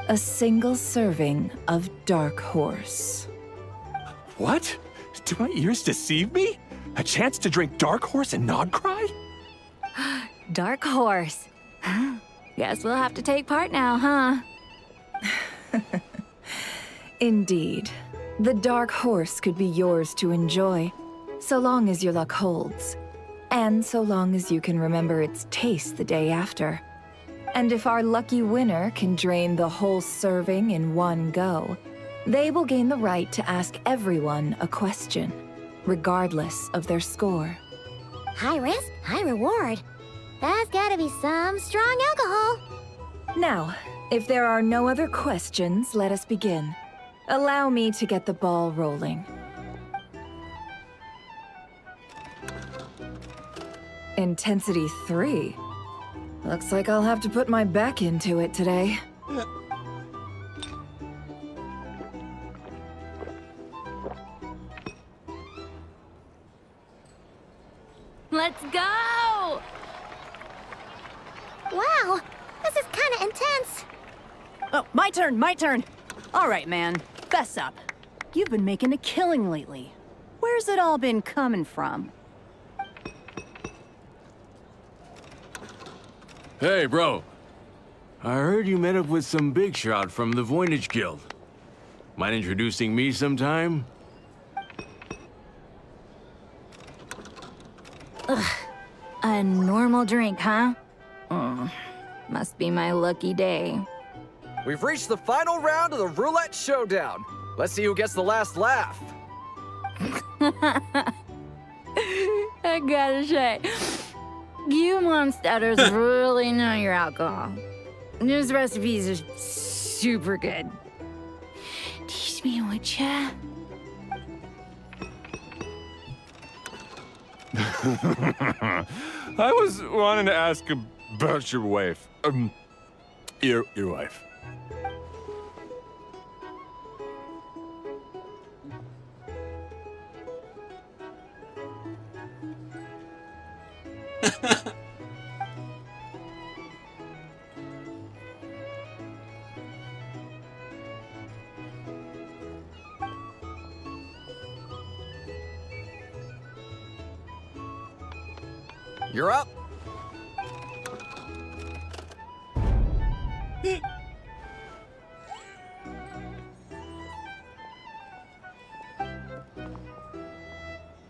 A single serving of Dark Horse. What? Do my ears deceive me? A chance to drink Dark Horse and not cry? Dark Horse. Guess we'll have to take part now, huh? Indeed. The Dark Horse could be yours to enjoy, so long as your luck holds. And so long as you can remember its taste the day after. And if our lucky winner can drain the whole serving in one go, they will gain the right to ask everyone a question, regardless of their score. High risk, high reward. That's gotta be some strong alcohol. Now, if there are no other questions, let us begin. Allow me to get the ball rolling. Intensity 3. Looks like I'll have to put my back into it today. Let's go! Wow, this is kinda intense. Oh, my turn. All right, man, fess up. You've been making a killing lately. Where's it all been coming from? Hey, bro. I heard you met up with some big shot from the Voynich Guild. Mind introducing me sometime? Ugh. A normal drink, huh? Must be my lucky day. We've reached the final round of the roulette showdown. Let's see who gets the last laugh. I gotta say, you monsters really know your alcohol. This recipes are super good. Teach me, would ya? I was wanting to ask about your wife. Your wife. You're up.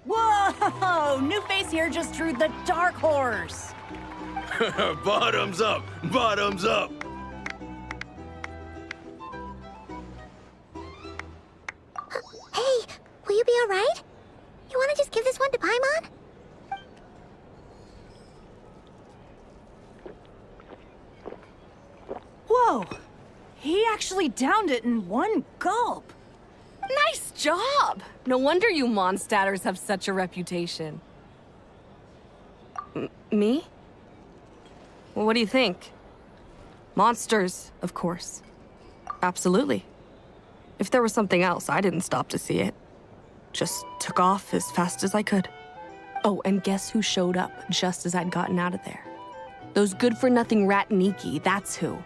Whoa! New face here just drew the Dark Horse. Bottoms up! Bottoms up! Hey, will you be alright? You wanna just give this one to Paimon? Whoa! He actually downed it in one gulp. Nice job! No wonder you Mondstadters have such a reputation. Me? Well, what do you think? Monsters, of course. Absolutely. If there was something else, I didn't stop to see it. Just took off as fast as I could. Oh, and guess who showed up just as I'd gotten out of there? Those good-for-nothing Ratniki, that's who.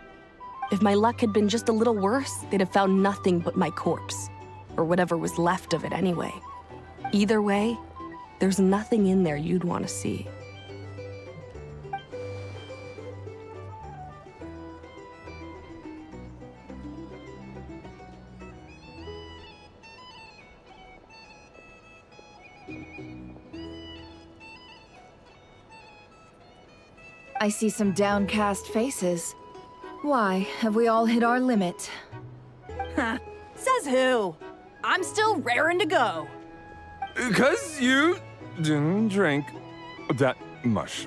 If my luck had been just a little worse, they'd have found nothing but my corpse. Or whatever was left of it anyway. Either way, there's nothing in there you'd want to see. I see some downcast faces. Why, have we all hit our limit? Huh. Says who? I'm still raring to go. 'Cause you didn't drink that much.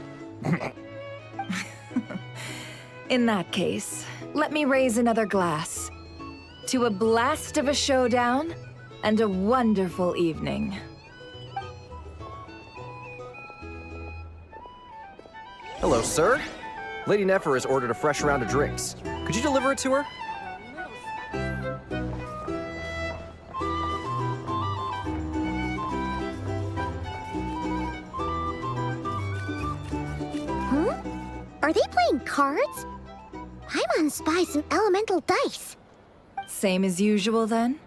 In that case, let me raise another glass. To a blast of a showdown and a wonderful evening. Hello, sir. Lady Nefer has ordered a fresh round of drinks. Could you deliver it to her? Huh? Are they playing cards? Paimon spies some elemental dice. Same as usual then?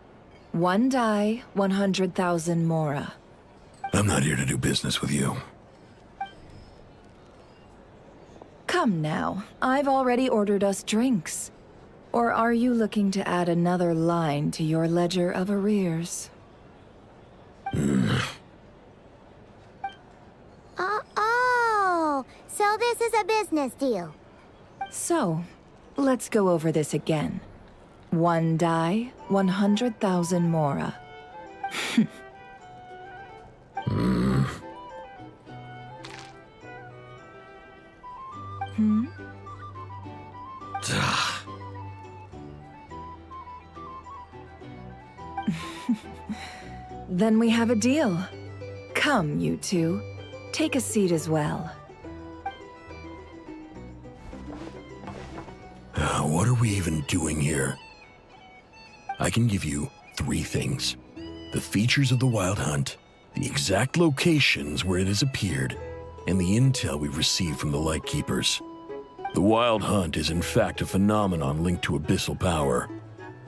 One die, 100,000 mora. I'm not here to do business with you. Come now, I've already ordered us drinks. Or are you looking to add another line to your ledger of arrears? Oh, so this is a business deal. So, let's go over this again. One die, 100,000 mora. Hmm? Then we have a deal. Come, you two. Take a seat as well. What are we even doing here? I can give you 3 things. The features of the Wild Hunt, the exact locations where it has appeared, and the intel we've received from the Lightkeepers. The Wild Hunt is in fact a phenomenon linked to abyssal power.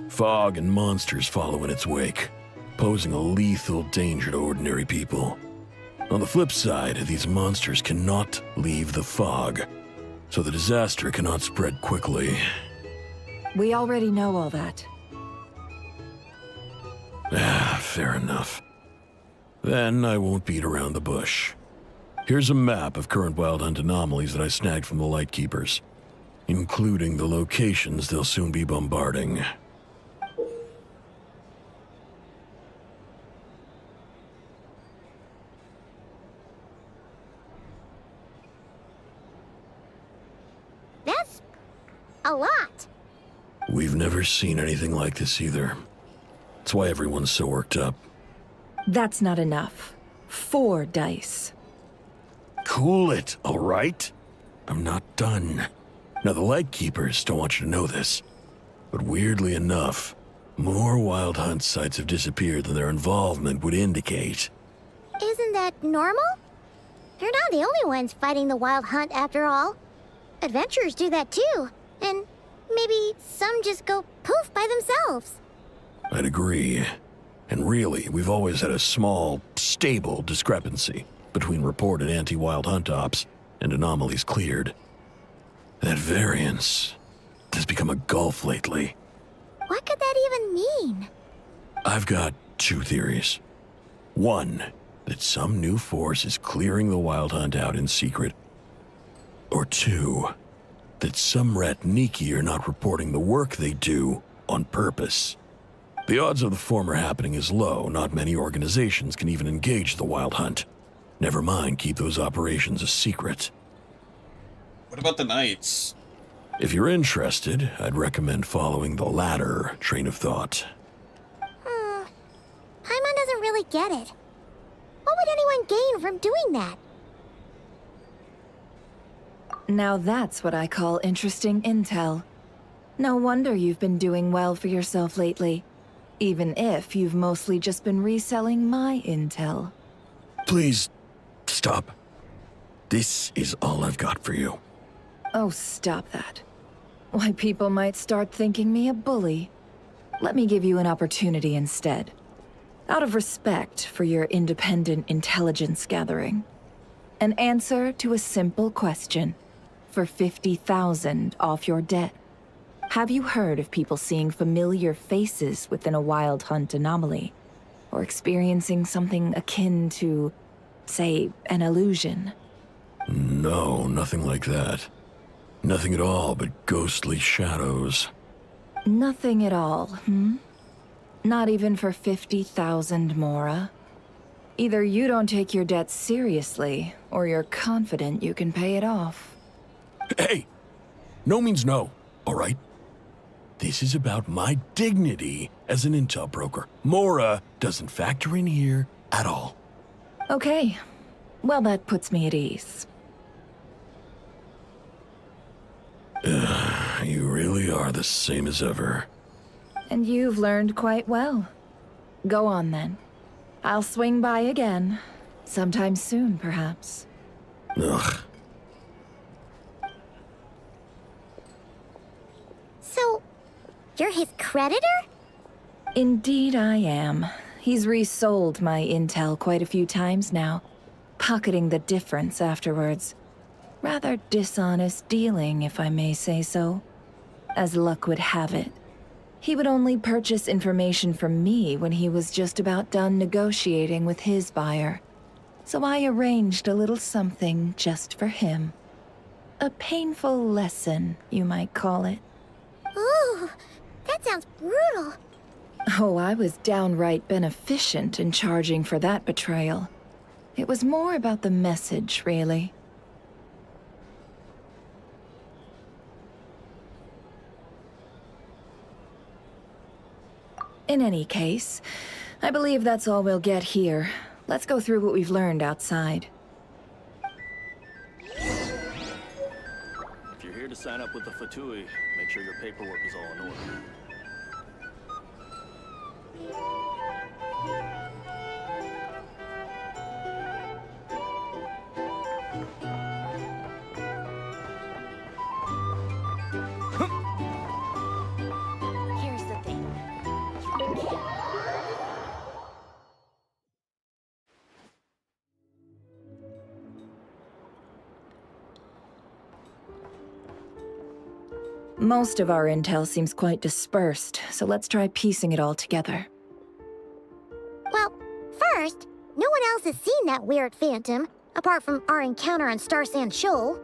Fog and monsters follow in its wake, posing a lethal danger to ordinary people. On the flip side, these monsters cannot leave the fog, so the disaster cannot spread quickly. We already know all that. Fair enough. Then I won't beat around the bush. Here's a map of current Wild Hunt anomalies that I snagged from the Lightkeepers, including the locations they'll soon be bombarding. That's a lot. We've never seen anything like this either. That's why everyone's so worked up. That's not enough. 4 dice. Cool it, all right? I'm not done. Now, the Lightkeepers don't want you to know this, but weirdly enough, more Wild Hunt sites have disappeared than their involvement would indicate. Isn't that normal? They're not the only ones fighting the Wild Hunt after all. Adventurers do that too, and maybe some just go poof by themselves. I'd agree. And really, we've always had a small, stable discrepancy between reported anti-Wild Hunt ops and anomalies cleared. That variance has become a gulf lately. What could that even mean? I've got 2 theories. One, that some new force is clearing the Wild Hunt out in secret. Or 2, that some Ratniki are not reporting the work they do on purpose. The odds of the former happening is low. Not many organizations can even engage the Wild Hunt. Never mind keep those operations a secret. What about the Knights? If you're interested, I'd recommend following the latter train of thought. Paimon doesn't really get it. What would anyone gain from doing that? Now that's what I call interesting intel. No wonder you've been doing well for yourself lately. Even if you've mostly just been reselling my intel. Please, stop. This is all I've got for you. Oh, stop that. Why, people might start thinking me a bully. Let me give you an opportunity instead. Out of respect for your independent intelligence gathering. An answer to a simple question. For 50,000 off your debt. Have you heard of people seeing familiar faces within a Wild Hunt anomaly? Or experiencing something akin to, say, an illusion? No, nothing like that. Nothing at all but ghostly shadows. Nothing at all, hmm? Not even for 50,000 Mora? Either you don't take your debt seriously, or you're confident you can pay it off. Hey! No means no, all right? This is about my dignity as an intel broker. Mora doesn't factor in here at all. Okay. Well, that puts me at ease. You really are the same as ever. And you've learned quite well. Go on, then. I'll swing by again. Sometime soon, perhaps. Ugh. So, you're his creditor? Indeed I am. He's resold my intel quite a few times now, pocketing the difference afterwards. Rather dishonest dealing, if I may say so. As luck would have it, he would only purchase information from me when he was just about done negotiating with his buyer. So I arranged a little something just for him. A painful lesson, you might call it. Ooh, that sounds brutal. Oh, I was downright beneficent in charging for that betrayal. It was more about the message, really. In any case, I believe that's all we'll get here. Let's go through what we've learned outside. If you're here to sign up with the Fatui, make sure your paperwork is all in order. Here's the thing. Most of our intel seems quite dispersed, so let's try piecing it all together. Well, first, no one else has seen that weird phantom, apart from our encounter on Star Sand Shoal.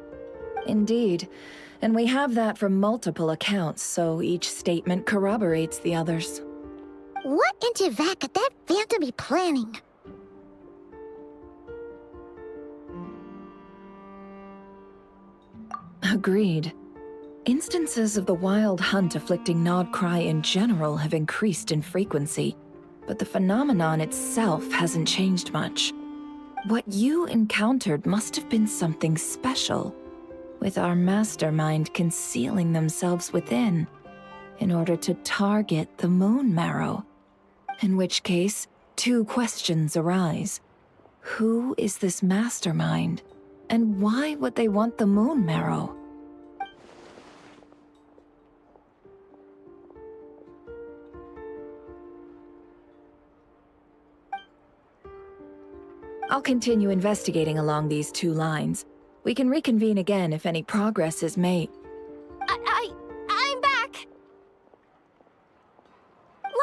Indeed. And we have that from multiple accounts, so each statement corroborates the others. What in Tivak could that phantom be planning? Agreed. Instances of the wild hunt afflicting Nodcry in general have increased in frequency, but the phenomenon itself hasn't changed much. What you encountered must have been something special, with our mastermind concealing themselves within, in order to target the Moon Marrow. In which case, two questions arise. Who is this mastermind, and why would they want the Moon Marrow? I'll continue investigating along these two lines. We can reconvene again if any progress is made. I'm back!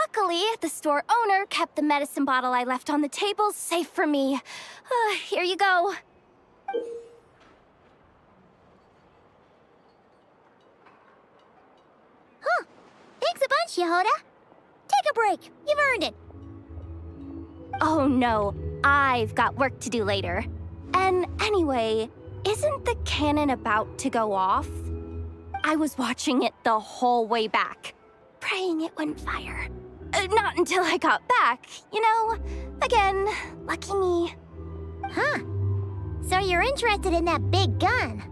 Luckily, the store owner kept the medicine bottle I left on the table safe for me. Here you go. Huh. Thanks a bunch, Yehoda. Take a break. You've earned it. Oh no, I've got work to do later. And anyway, isn't the cannon about to go off? I was watching it the whole way back, praying it wouldn't fire. Not until I got back, you know? Again, lucky me. Huh. So you're interested in that big gun?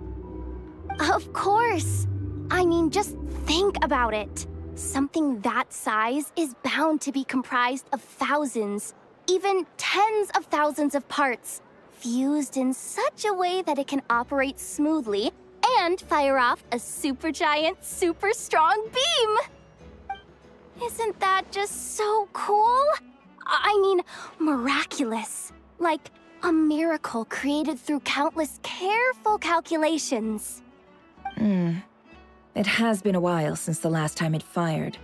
Of course. I mean, just think about it. Something that size is bound to be comprised of thousands, even tens of thousands of parts, fused in such a way that it can operate smoothly and fire off a supergiant, super strong beam! Isn't that just so cool? I mean, miraculous. Like a miracle created through countless careful calculations. It has been a while since the last time it fired.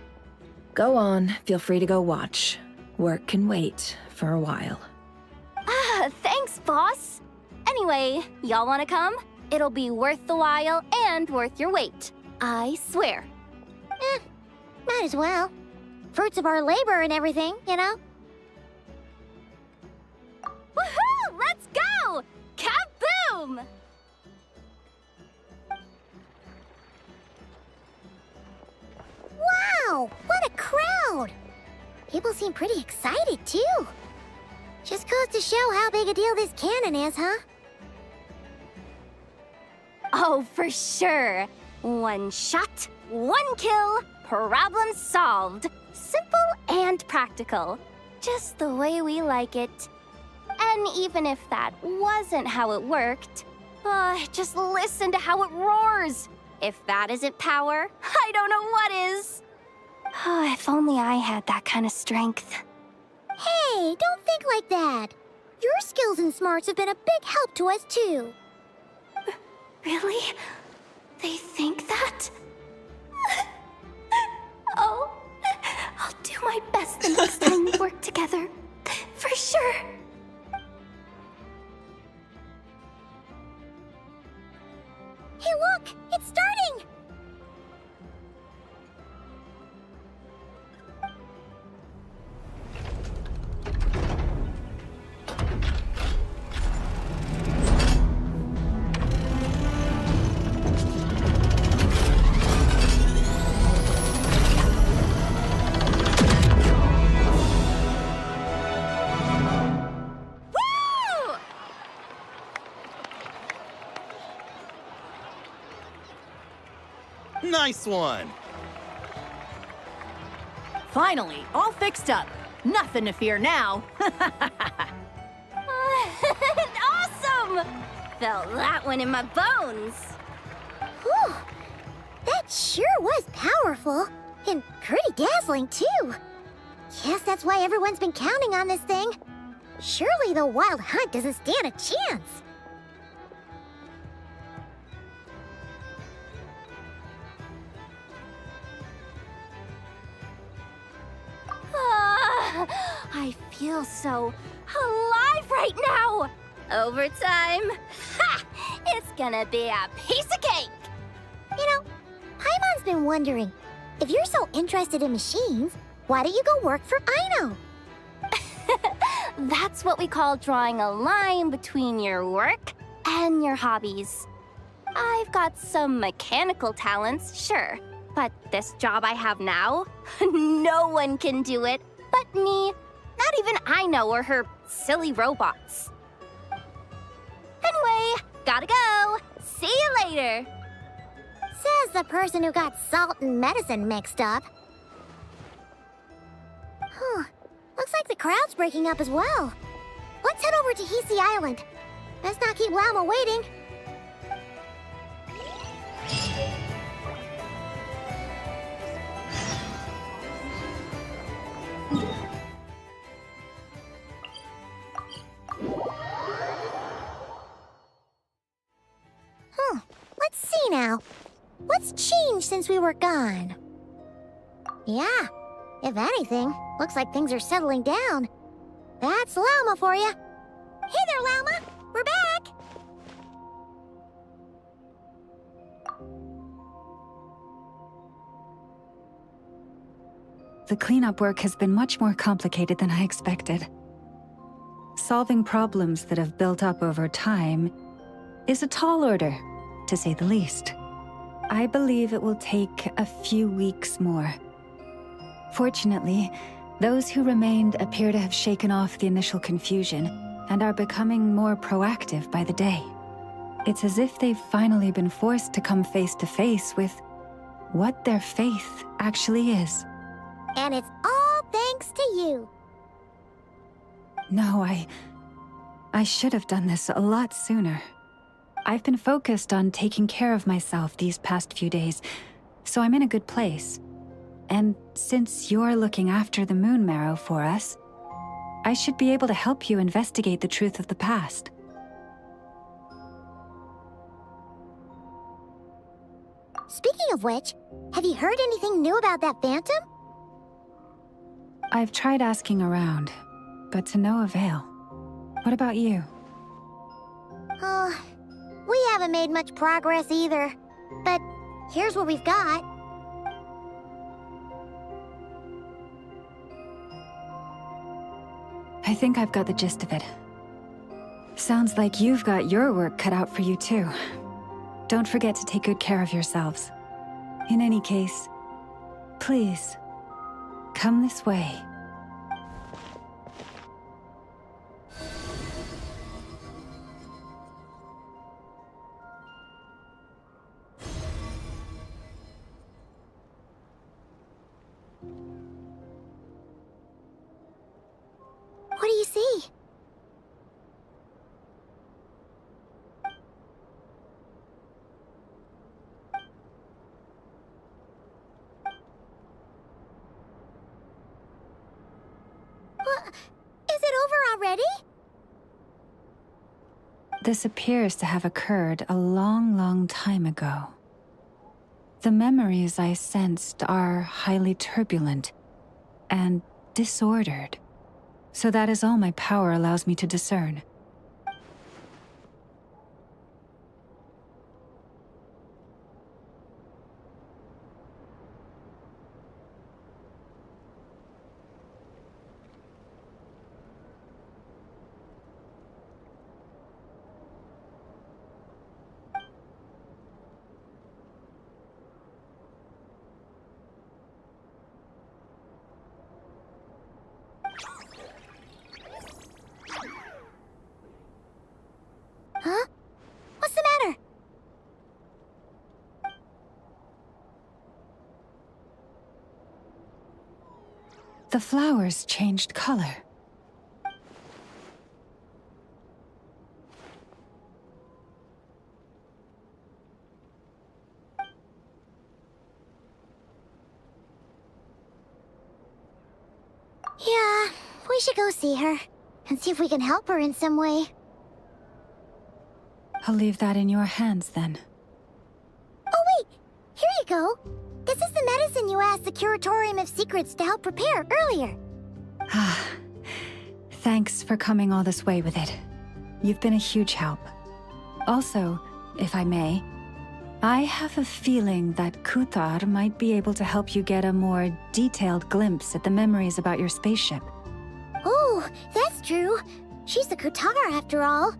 Go on, feel free to go watch. Work can wait for a while. Thanks, boss. Anyway, y'all wanna come? It'll be worth the while and worth your wait. I swear. Might as well. Fruits of our labor and everything, you know? Woohoo! Let's go! Kaboom! Wow! What a crowd! People seem pretty excited, too. Just goes to show how big a deal this cannon is, huh? Oh, for sure. One shot, one kill, problem solved. Simple and practical. Just the way we like it. And even if that wasn't how it worked, just listen to how it roars. If that isn't power, I don't know what is. If only I had that kind of strength. Hey, don't think like that. Your skills and smarts have been a big help to us, too. Really? They think that? Oh, I'll do my best the next time we work together. For sure. Hey, look! It's starting! Nice one! Finally, all fixed up. Nothing to fear now. Awesome! Felt that one in my bones. Whew! That sure was powerful. And pretty dazzling, too. Guess that's why everyone's been counting on this thing. Surely the Wild Hunt doesn't stand a chance. I feel so alive right now! Overtime? Ha! It's gonna be a piece of cake! You know, Paimon's been wondering, if you're so interested in machines, why don't you go work for Aino? That's what we call drawing a line between your work and your hobbies. I've got some mechanical talents, sure, but this job I have now, no one can do it but me. Not even Aino or her silly robots. Anyway, gotta go. See you later. Says the person who got salt and medicine mixed up. Huh. Looks like the crowd's breaking up as well. Let's head over to Hisi Island. Let's not keep Lama waiting. Let's see now. What's changed since we were gone? Yeah, if anything, looks like things are settling down. That's Lama for you. Hey there, Lama. We're back. The cleanup work has been much more complicated than I expected. Solving problems that have built up over time is a tall order, to say the least. I believe it will take a few weeks more. Fortunately, those who remained appear to have shaken off the initial confusion and are becoming more proactive by the day. It's as if they've finally been forced to come face to face with what their faith actually is. And it's all thanks to you. No, I should have done this a lot sooner. I've been focused on taking care of myself these past few days, so I'm in a good place. And since you're looking after the Moon Marrow for us, I should be able to help you investigate the truth of the past. Speaking of which, have you heard anything new about that phantom? I've tried asking around, but to no avail. What about you? Oh, we haven't made much progress either. But here's what we've got. I think I've got the gist of it. Sounds like you've got your work cut out for you too. Don't forget to take good care of yourselves. In any case, please, come this way. What do you see? Is it over already? This appears to have occurred a long, long time ago. The memories I sensed are highly turbulent and disordered. So that is all my power allows me to discern. Huh? What's the matter? The flowers changed color. Yeah, we should go see her and see if we can help her in some way. I'll leave that in your hands then. Oh wait, here you go. This is the medicine you asked the Curatorium of Secrets to help prepare earlier. Ah, thanks for coming all this way with it. You've been a huge help. Also, if I may, I have a feeling that Kuthar might be able to help you get a more detailed glimpse at the memories about your spaceship. Oh, that's true. She's the Kutara after all.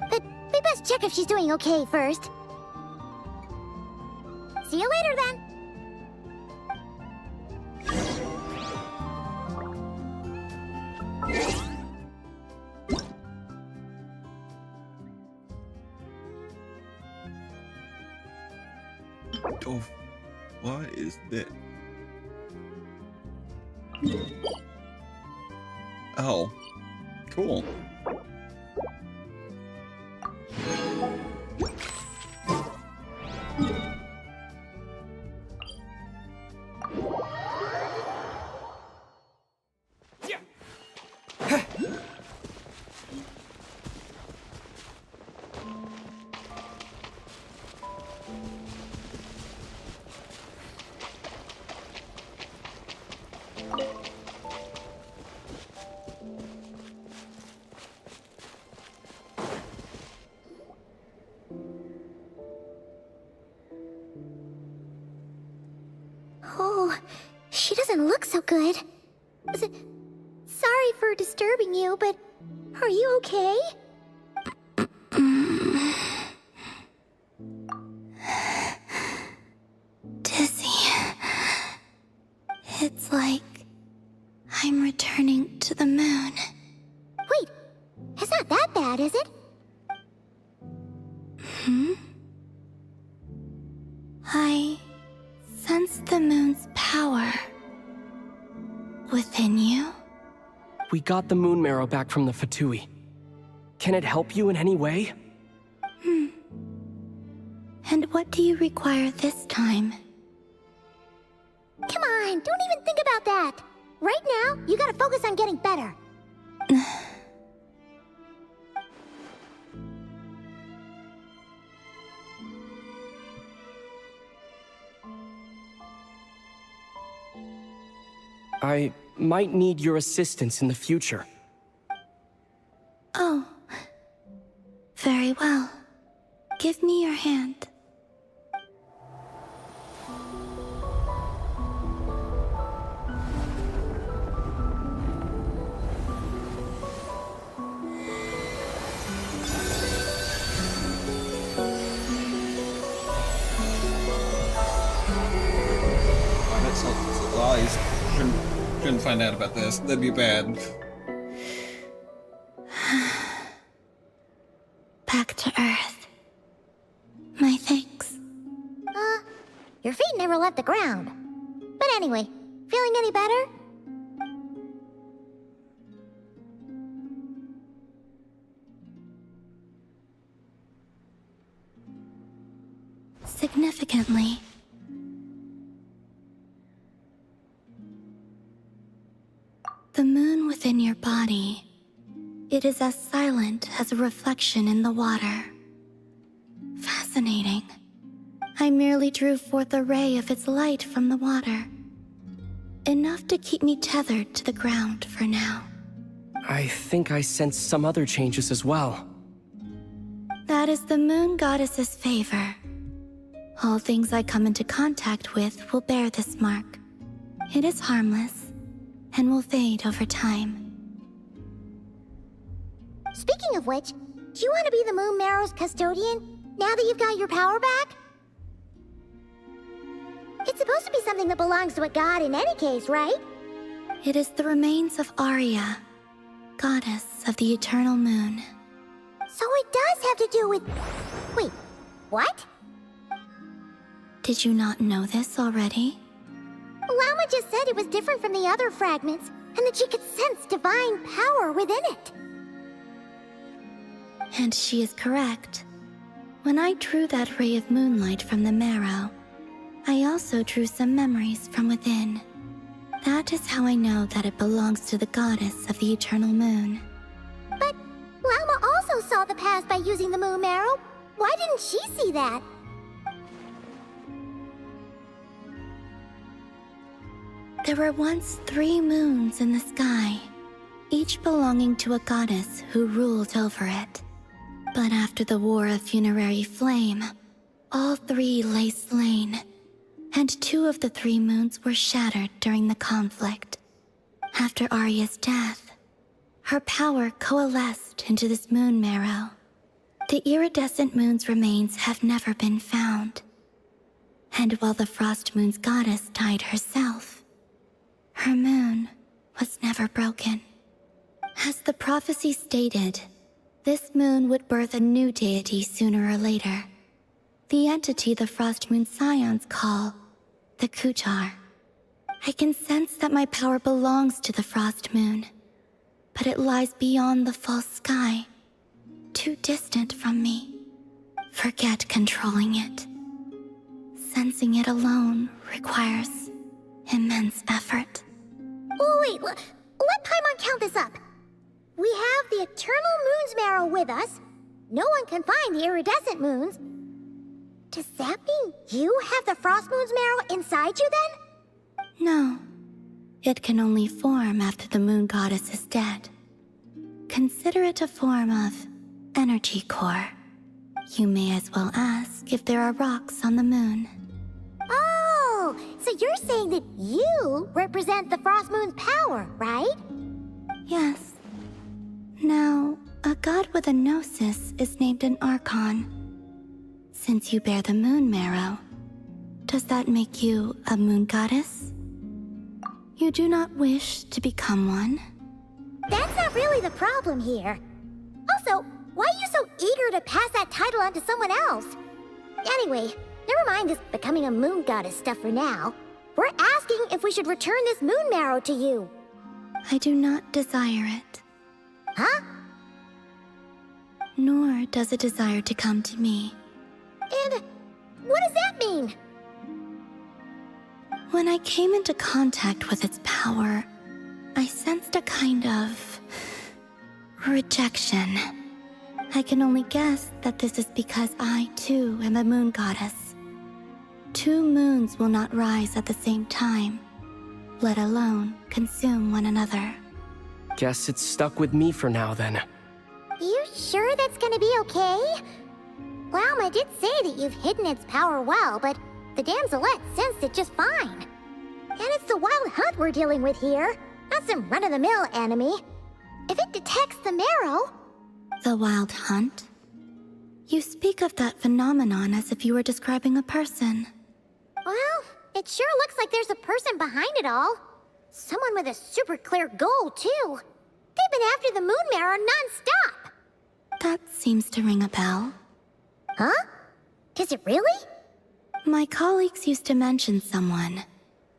But we best check if she's doing okay first. See you later then. Oh, what is that? Oh, cool. Oh, she doesn't look so good. Sorry for disturbing you, but are you okay? Dizzy. It's like I'm returning to the moon. Wait, it's not that bad, is it? I sense the moon's power within you. We got the moon marrow back from the Fatui. Can it help you in any way? And what do you require this time? Come on, don't even think about that. Right now, you gotta focus on getting better. I might need your assistance in the future. Oh. Very well. lies. Shouldn't find out about this. That'd be bad. Back to Earth. My thanks. Your feet never left the ground. But anyway, feeling any better? Significantly. The moon within your body, it is as silent as a reflection in the water. Fascinating. I merely drew forth a ray of its light from the water. Enough to keep me tethered to the ground for now. I think I sense some other changes as well. That is the moon goddess's favor. All things I come into contact with will bear this mark. It is harmless and will fade over time. Speaking of which, do you want to be the Moon Marrow's custodian now that you've got your power back? It's supposed to be something that belongs to a god in any case, right? It is the remains of Arya, goddess of the eternal moon. So it does have to do with... Wait, what? Did you not know this already? Lama just said it was different from the other fragments, and that she could sense divine power within it. And she is correct. When I drew that ray of moonlight from the marrow, I also drew some memories from within. That is how I know that it belongs to the goddess of the eternal moon. But Lama also saw the past by using the moon marrow. Why didn't she see that? There were once 3 moons in the sky, each belonging to a goddess who ruled over it. But after the War of Funerary Flame, all 3 lay slain, and 2 of the 3 moons were shattered during the conflict. After Arya's death, her power coalesced into this moon marrow. The iridescent moon's remains have never been found. And while the Frost Moon's goddess died herself, her moon was never broken. As the prophecy stated, this moon would birth a new deity sooner or later. The entity the Frost Moon Scions call the Kutar. I can sense that my power belongs to the Frost Moon, but it lies beyond the false sky, too distant from me. Forget controlling it. Sensing it alone requires immense effort. Oh wait, let Paimon count this up. We have the Eternal Moon's marrow with us. No one can find the iridescent moons. Does that mean you have the Frost Moon's marrow inside you then? No. It can only form after the moon goddess is dead. Consider it a form of energy core. You may as well ask if there are rocks on the moon. Oh, so you're saying that you represent the Frost Moon's power, right? Yes. Now, a god with a gnosis is named an Archon. Since you bear the moon marrow, does that make you a moon goddess? You do not wish to become one? That's not really the problem here. Also, why are you so eager to pass that title on to someone else? Anyway, never mind this becoming a moon goddess stuff for now. We're asking if we should return this moon marrow to you. I do not desire it. Huh? Nor does it desire to come to me. And what does that mean? When I came into contact with its power, I sensed a kind of rejection. I can only guess that this is because I, too, am a moon goddess. 2 moons will not rise at the same time, let alone consume one another. Guess it's stuck with me for now, then. You sure that's gonna be okay? Lama did say that you've hidden its power well, but the damselette sensed it just fine. And it's the wild hunt we're dealing with here, not some run-of-the-mill enemy. If it detects the marrow... The wild hunt? You speak of that phenomenon as if you were describing a person. Well, It sure looks like there's a person behind it all. Someone with a super clear goal, too. They've been after the moon mirror non-stop. That seems to ring a bell. Huh? Is it really? My colleagues used to mention someone,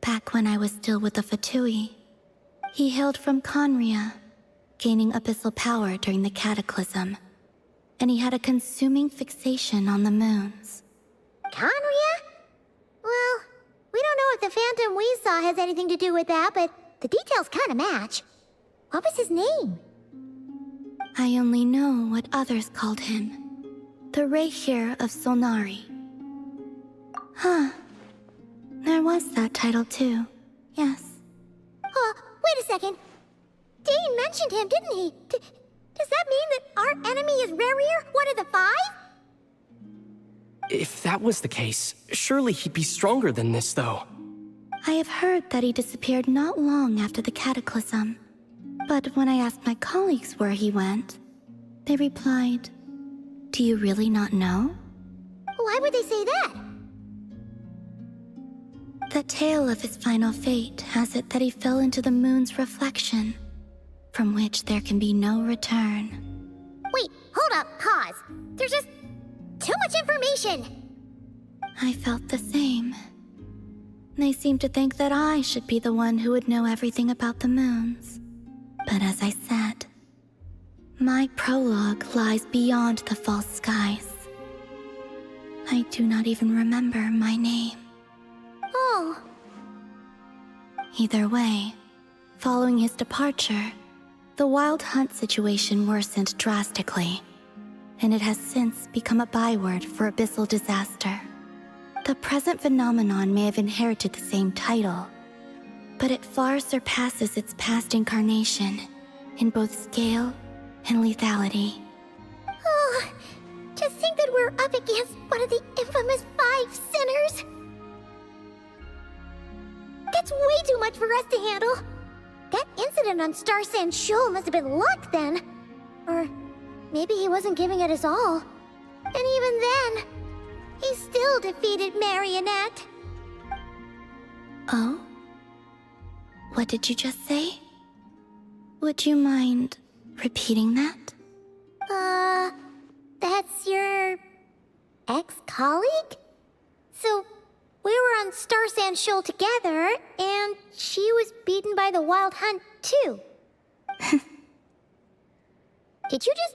back when I was still with the Fatui. He hailed from Conria, gaining abyssal power during the Cataclysm, and he had a consuming fixation on the moons. Conria? Well, we don't know if the phantom we saw has anything to do with that, but the details kind of match. What was his name? I only know what others called him. The Reihir of Solnari. Huh. There was that title too. Yes. Wait a second. Dane mentioned him, didn't he? Does that mean that our enemy is Rerir, one of the 5? If that was the case, surely he'd be stronger than this, though. I have heard that he disappeared not long after the Cataclysm. But when I asked my colleagues where he went, they replied, "Do you really not know?" Why would they say that? The tale of his final fate has it that he fell into the moon's reflection, from which there can be no return. Wait, hold up, pause. There's just too much information. I felt the same. They seemed to think that I should be the one who would know everything about the moons. But as I said, my prologue lies beyond the false skies. I do not even remember my name. Oh. Either way, following his departure, the Wild Hunt situation worsened drastically, and it has since become a byword for abyssal disaster. The present phenomenon may have inherited the same title, but it far surpasses its past incarnation in both scale and lethality. Oh, to think that we're up against one of the infamous 5 sinners. That's way too much for us to handle. That incident on Star Sand Shoal must have been luck then. Or maybe he wasn't giving it his all. And even then, he still defeated Marionette. Oh? What did you just say? Would you mind repeating that? That's your ex-colleague? So, we were on Star Sand Shoal together, and she was beaten by the Wild Hunt, too. Did you just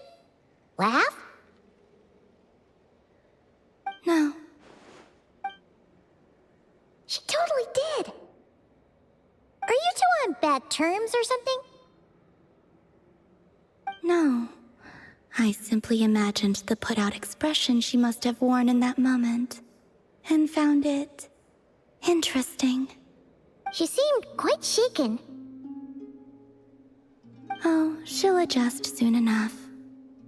laugh? No. She totally did. Are you two on bad terms or something? No. I simply imagined the put-out expression she must have worn in that moment, and found it interesting. She seemed quite shaken. Oh, she'll adjust soon enough.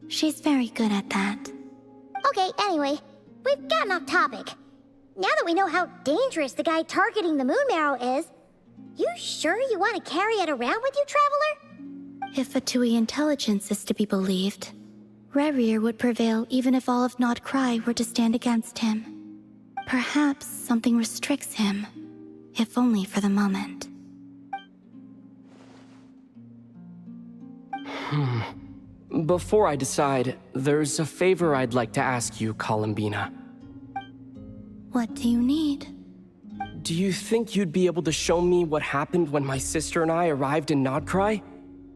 She's very good at that. Okay, anyway, we've gotten off topic. Now that we know how dangerous the guy targeting the moon marrow is, you sure you want to carry it around with you, Traveler? If Fatui intelligence is to be believed, Rerir would prevail even if all of Nod Cry were to stand against him. Perhaps something restricts him, if only for the moment. Before I decide, there's a favor I'd like to ask you, Columbina. What do you need? Do you think you'd be able to show me what happened when my sister and I arrived in Nodcry?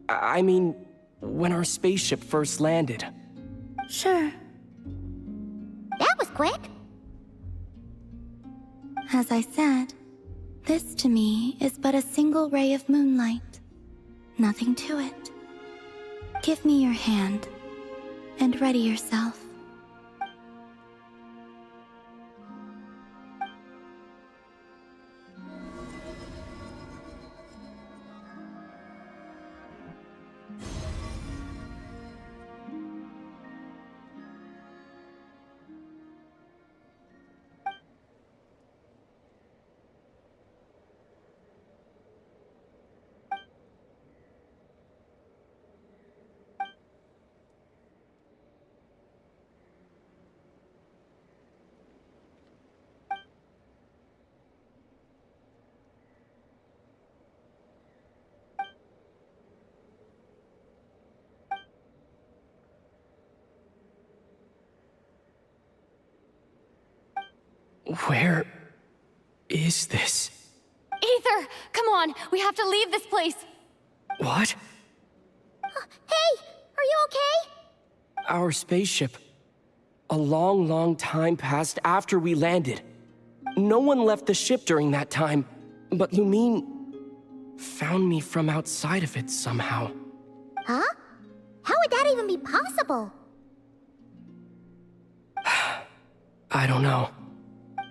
I mean, when our spaceship first landed. Sure. That was quick. As I said, this to me is but a single ray of moonlight. Nothing to it. Give me your hand, and ready yourself. Where is this? Ether, come on, we have to leave this place. What? Hey, are you okay? Our spaceship. A long, long time passed after we landed. No one left the ship during that time, but Lumine found me from outside of it somehow. Huh? How would that even be possible? I don't know.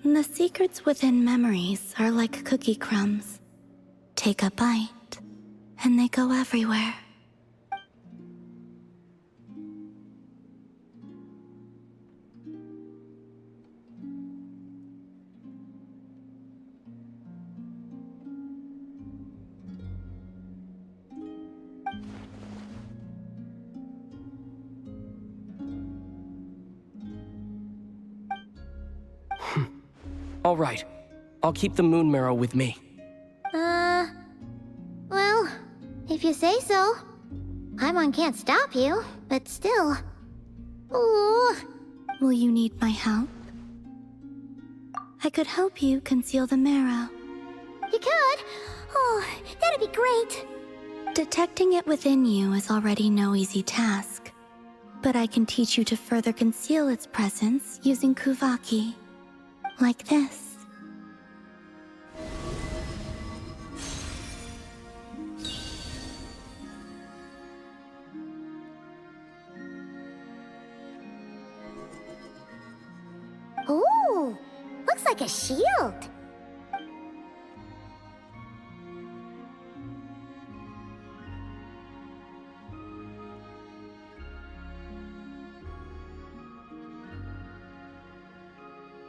The secrets within memories are like cookie crumbs. Take a bite, and they go everywhere. All right. I'll keep the moon marrow with me. Well, if you say so. Paimon can't stop you, but still. Ooh. Will you need my help? I could help you conceal the marrow. You could? Oh, that'd be great. Detecting it within you is already no easy task. But I can teach you to further conceal its presence using Kuvaki. Like this. Ooh, looks like a shield.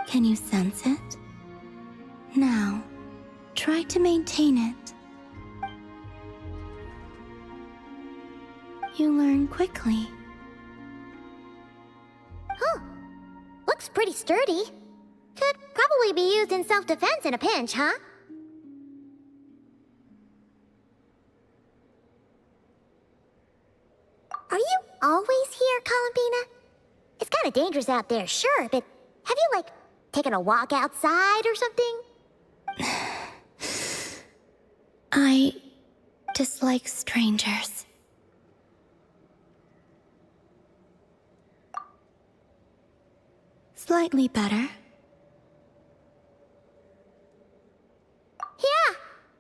Can you sense it? Now, try to maintain it. You learn quickly. Huh. Looks pretty sturdy. Could probably be used in self-defense in a pinch, huh? Are you always here, Columbina? It's kind of dangerous out there, sure, but have you, like, taken a walk outside or something? I dislike strangers. Slightly better. Yeah,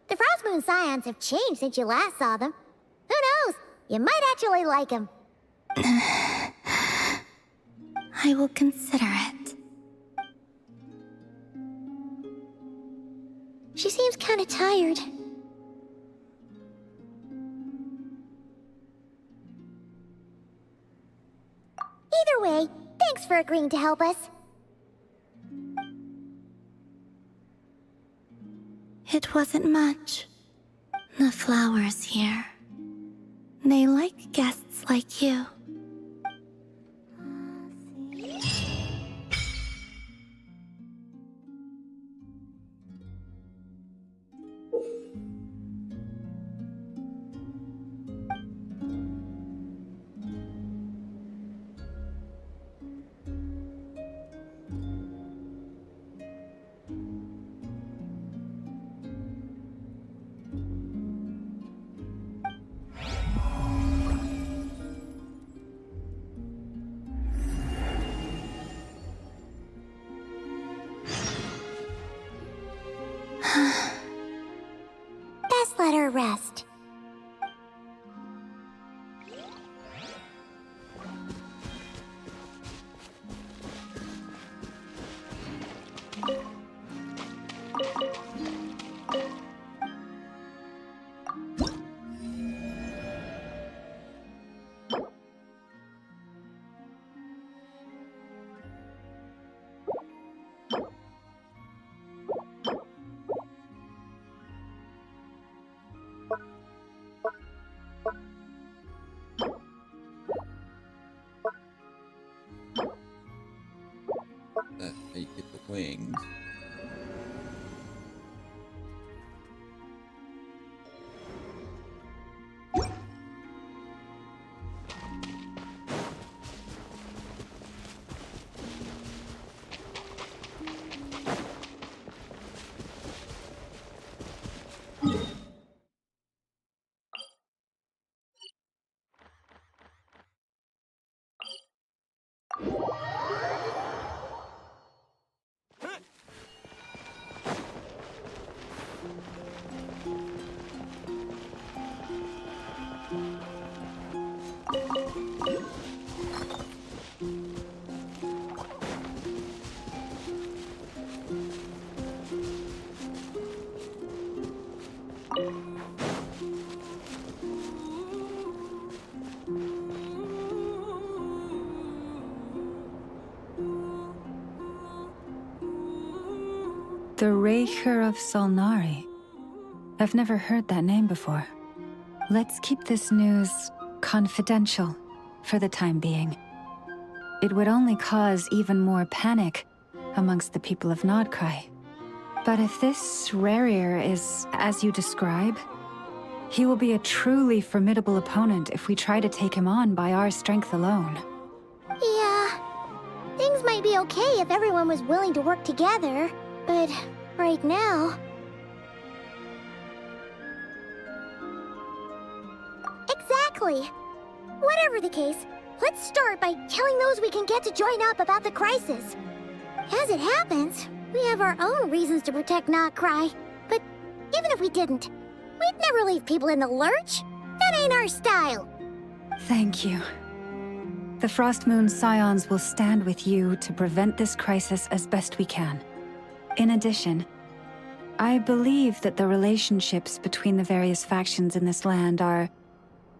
the Frostmoon Scions have changed since you last saw them. Who knows? You might actually like them. I will consider it. She seems kind of tired. Either way, thanks for agreeing to help us. It wasn't much. The flowers here. They like guests like you. Best let her rest. The Raker of Solnari. I've never heard that name before. Let's keep this news confidential for the time being. It would only cause even more panic amongst the people of Nodcry. But if this Rarier is as you describe, he will be a truly formidable opponent if we try to take him on by our strength alone. Yeah, things might be okay if everyone was willing to work together, but right now... Exactly. Whatever the case, let's start by telling those we can get to join up about the crisis. As it happens, we have our own reasons to protect Nodcry, but even if we didn't, we'd never leave people in the lurch. That ain't our style. Thank you. The Frostmoon Scions will stand with you to prevent this crisis as best we can. In addition, I believe that the relationships between the various factions in this land are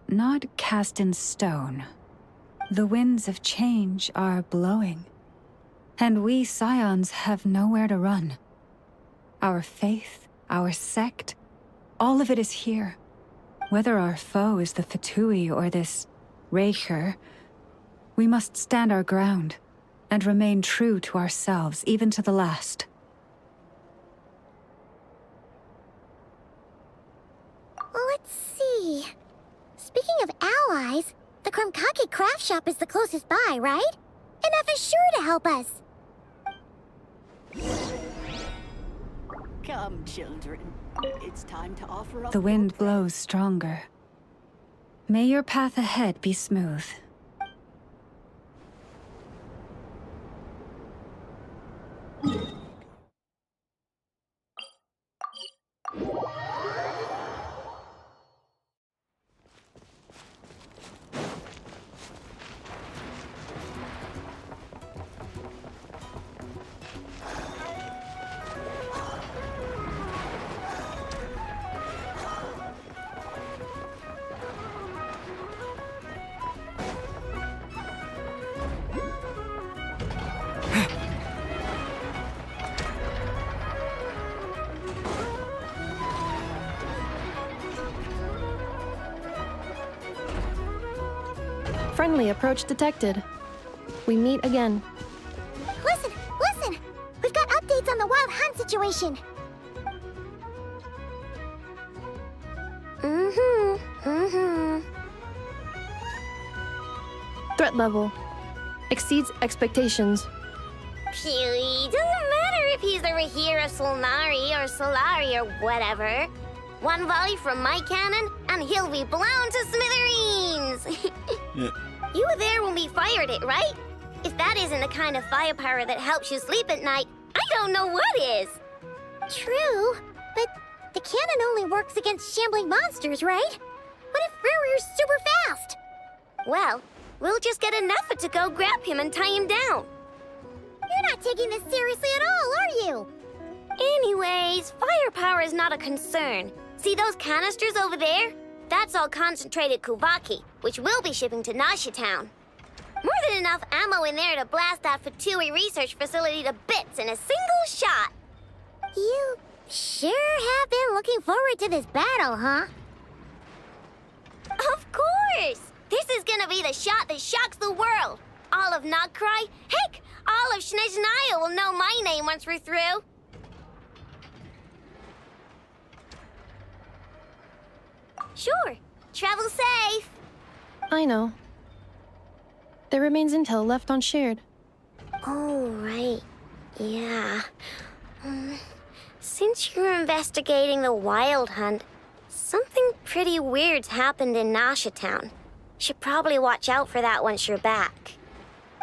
not cast in stone. The winds of change are blowing, and we Scions have nowhere to run. Our faith, our sect, all of it is here. Whether our foe is the Fatui or this Raker, we must stand our ground and remain true to ourselves, even to the last. Let's see. Speaking of allies, the Krumkake craft shop is the closest by, right? Enough is sure to help us. Come, children. It's time to offer up. The wind blows stronger. May your path ahead be smooth. Friendly approach detected. We meet again. Listen, listen! We've got updates on the Wild Hunt situation. Threat level exceeds expectations. Phew, doesn't matter if he's the Rahira Solnari or Solari or whatever. One volley from my cannon, and he'll be blown to smithereens! Yeah. You were there when we fired it, right? If that isn't the kind of firepower that helps you sleep at night, I don't know what is! True, but the cannon only works against shambling monsters, right? What if Rarire's super fast? Well, we'll just get an effort to go grab him and tie him down. You're not taking this seriously at all, are you? Anyways, firepower is not a concern. See those canisters over there? That's all concentrated Kuvaki, which we'll be shipping to Nasha Town. More than enough ammo in there to blast that Fatui research facility to bits in a single shot. You sure have been looking forward to this battle, huh? Of course! This is gonna be the shot that shocks the world. All of Nodcry, heck, all of Snezhnaya will know my name once we're through. Sure. Travel safe. I know. There remains intel left unshared. Oh, right. Yeah. Since you're investigating the Wild Hunt, something pretty weird's happened in Nasha Town. Should probably watch out for that once you're back.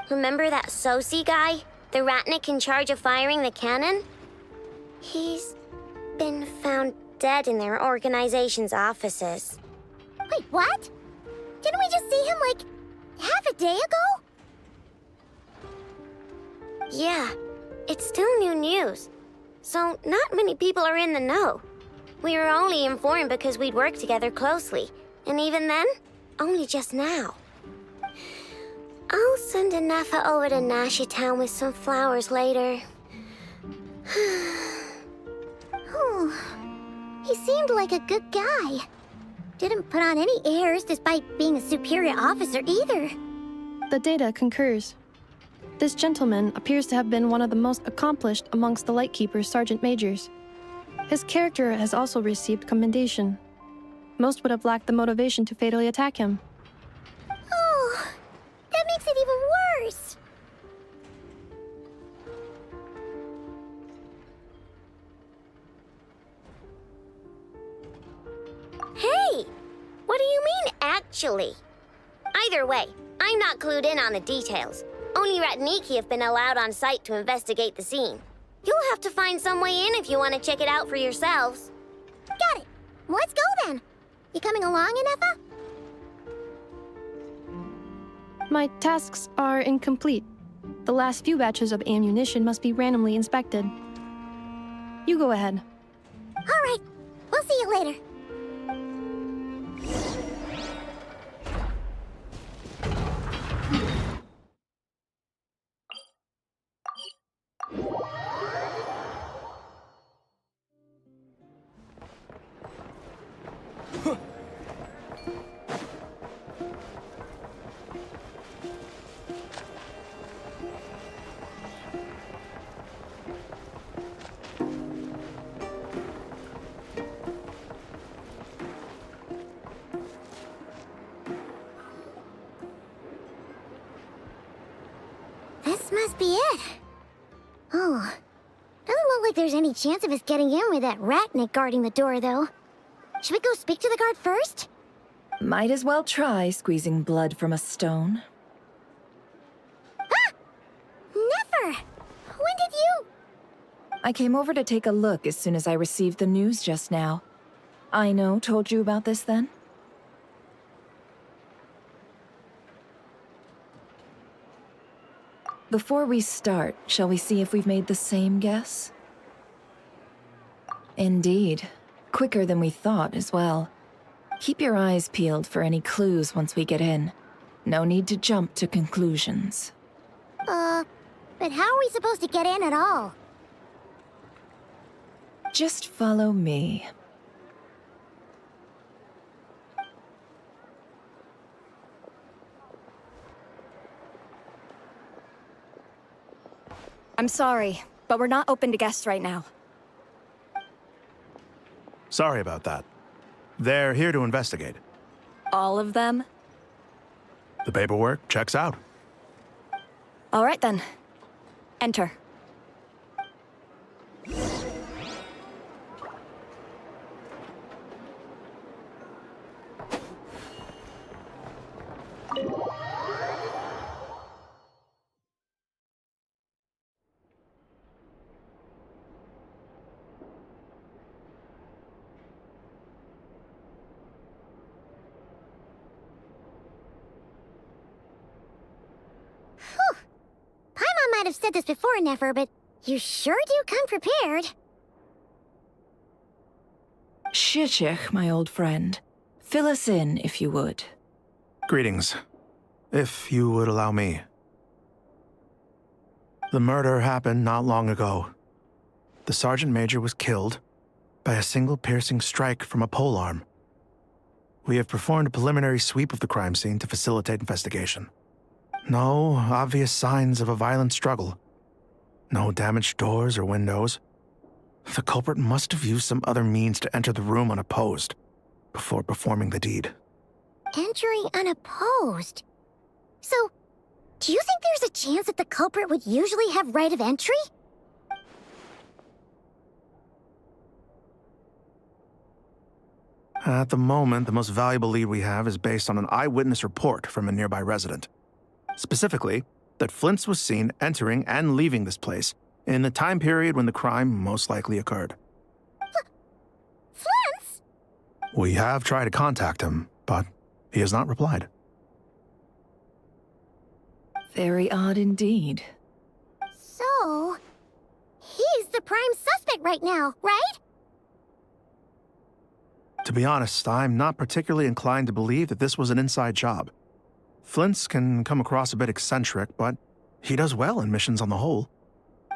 Remember that Sosi guy? The Ratnik in charge of firing the cannon? He's been found dead in their organization's offices. Wait, what? Didn't we just see him, like, half a day ago? Yeah, it's still new news. So not many people are in the know. We were only informed because we'd worked together closely. And even then, only just now. I'll send Anafa over to Nasha Town with some flowers later. He seemed like a good guy. Didn't put on any airs despite being a superior officer either. The data concurs. This gentleman appears to have been one of the most accomplished amongst the Lightkeeper's sergeant majors. His character has also received commendation. Most would have lacked the motivation to fatally attack him. Oh, that makes it even worse. Hey! What do you mean, actually? Either way, I'm not clued in on the details. Only Ratniki have been allowed on site to investigate the scene. You'll have to find some way in if you want to check it out for yourselves. Got it. Let's go then. You coming along, Inefa? My tasks are incomplete. The last few batches of ammunition must be randomly inspected. You go ahead. All right. We'll see you later. This must be it. Oh, doesn't look like there's any chance of us getting in with that Ratnik guarding the door, though. Should we go speak to the guard first? Might as well try squeezing blood from a stone. Ah! Never! When did you... I came over to take a look as soon as I received the news just now. Aino told you about this then? Before we start, shall we see if we've made the same guess? Indeed. Quicker than we thought as well. Keep your eyes peeled for any clues once we get in. No need to jump to conclusions. But how are we supposed to get in at all? Just follow me. I'm sorry, but we're not open to guests right now. Sorry about that. They're here to investigate. All of them? The paperwork checks out. All right then. Enter. Paimon might have said this before, Nefer, but you sure do come prepared. Shishich, my old friend. Fill us in, if you would. Greetings. If you would allow me. The murder happened not long ago. The Sergeant Major was killed by a single piercing strike from a polearm. We have performed a preliminary sweep of the crime scene to facilitate investigation. No obvious signs of a violent struggle. No damaged doors or windows. The culprit must have used some other means to enter the room unopposed before performing the deed. Entering unopposed. So, do you think there's a chance that the culprit would usually have right of entry? At the moment, the most valuable lead we have is based on an eyewitness report from a nearby resident. Specifically, that Flint's was seen entering and leaving this place in the time period when the crime most likely occurred. Flint's? We have tried to contact him, but he has not replied. Very odd indeed. So, he's the prime suspect right now, right? To be honest, I'm not particularly inclined to believe that this was an inside job. Flint's can come across a bit eccentric, but he does well in missions on the whole.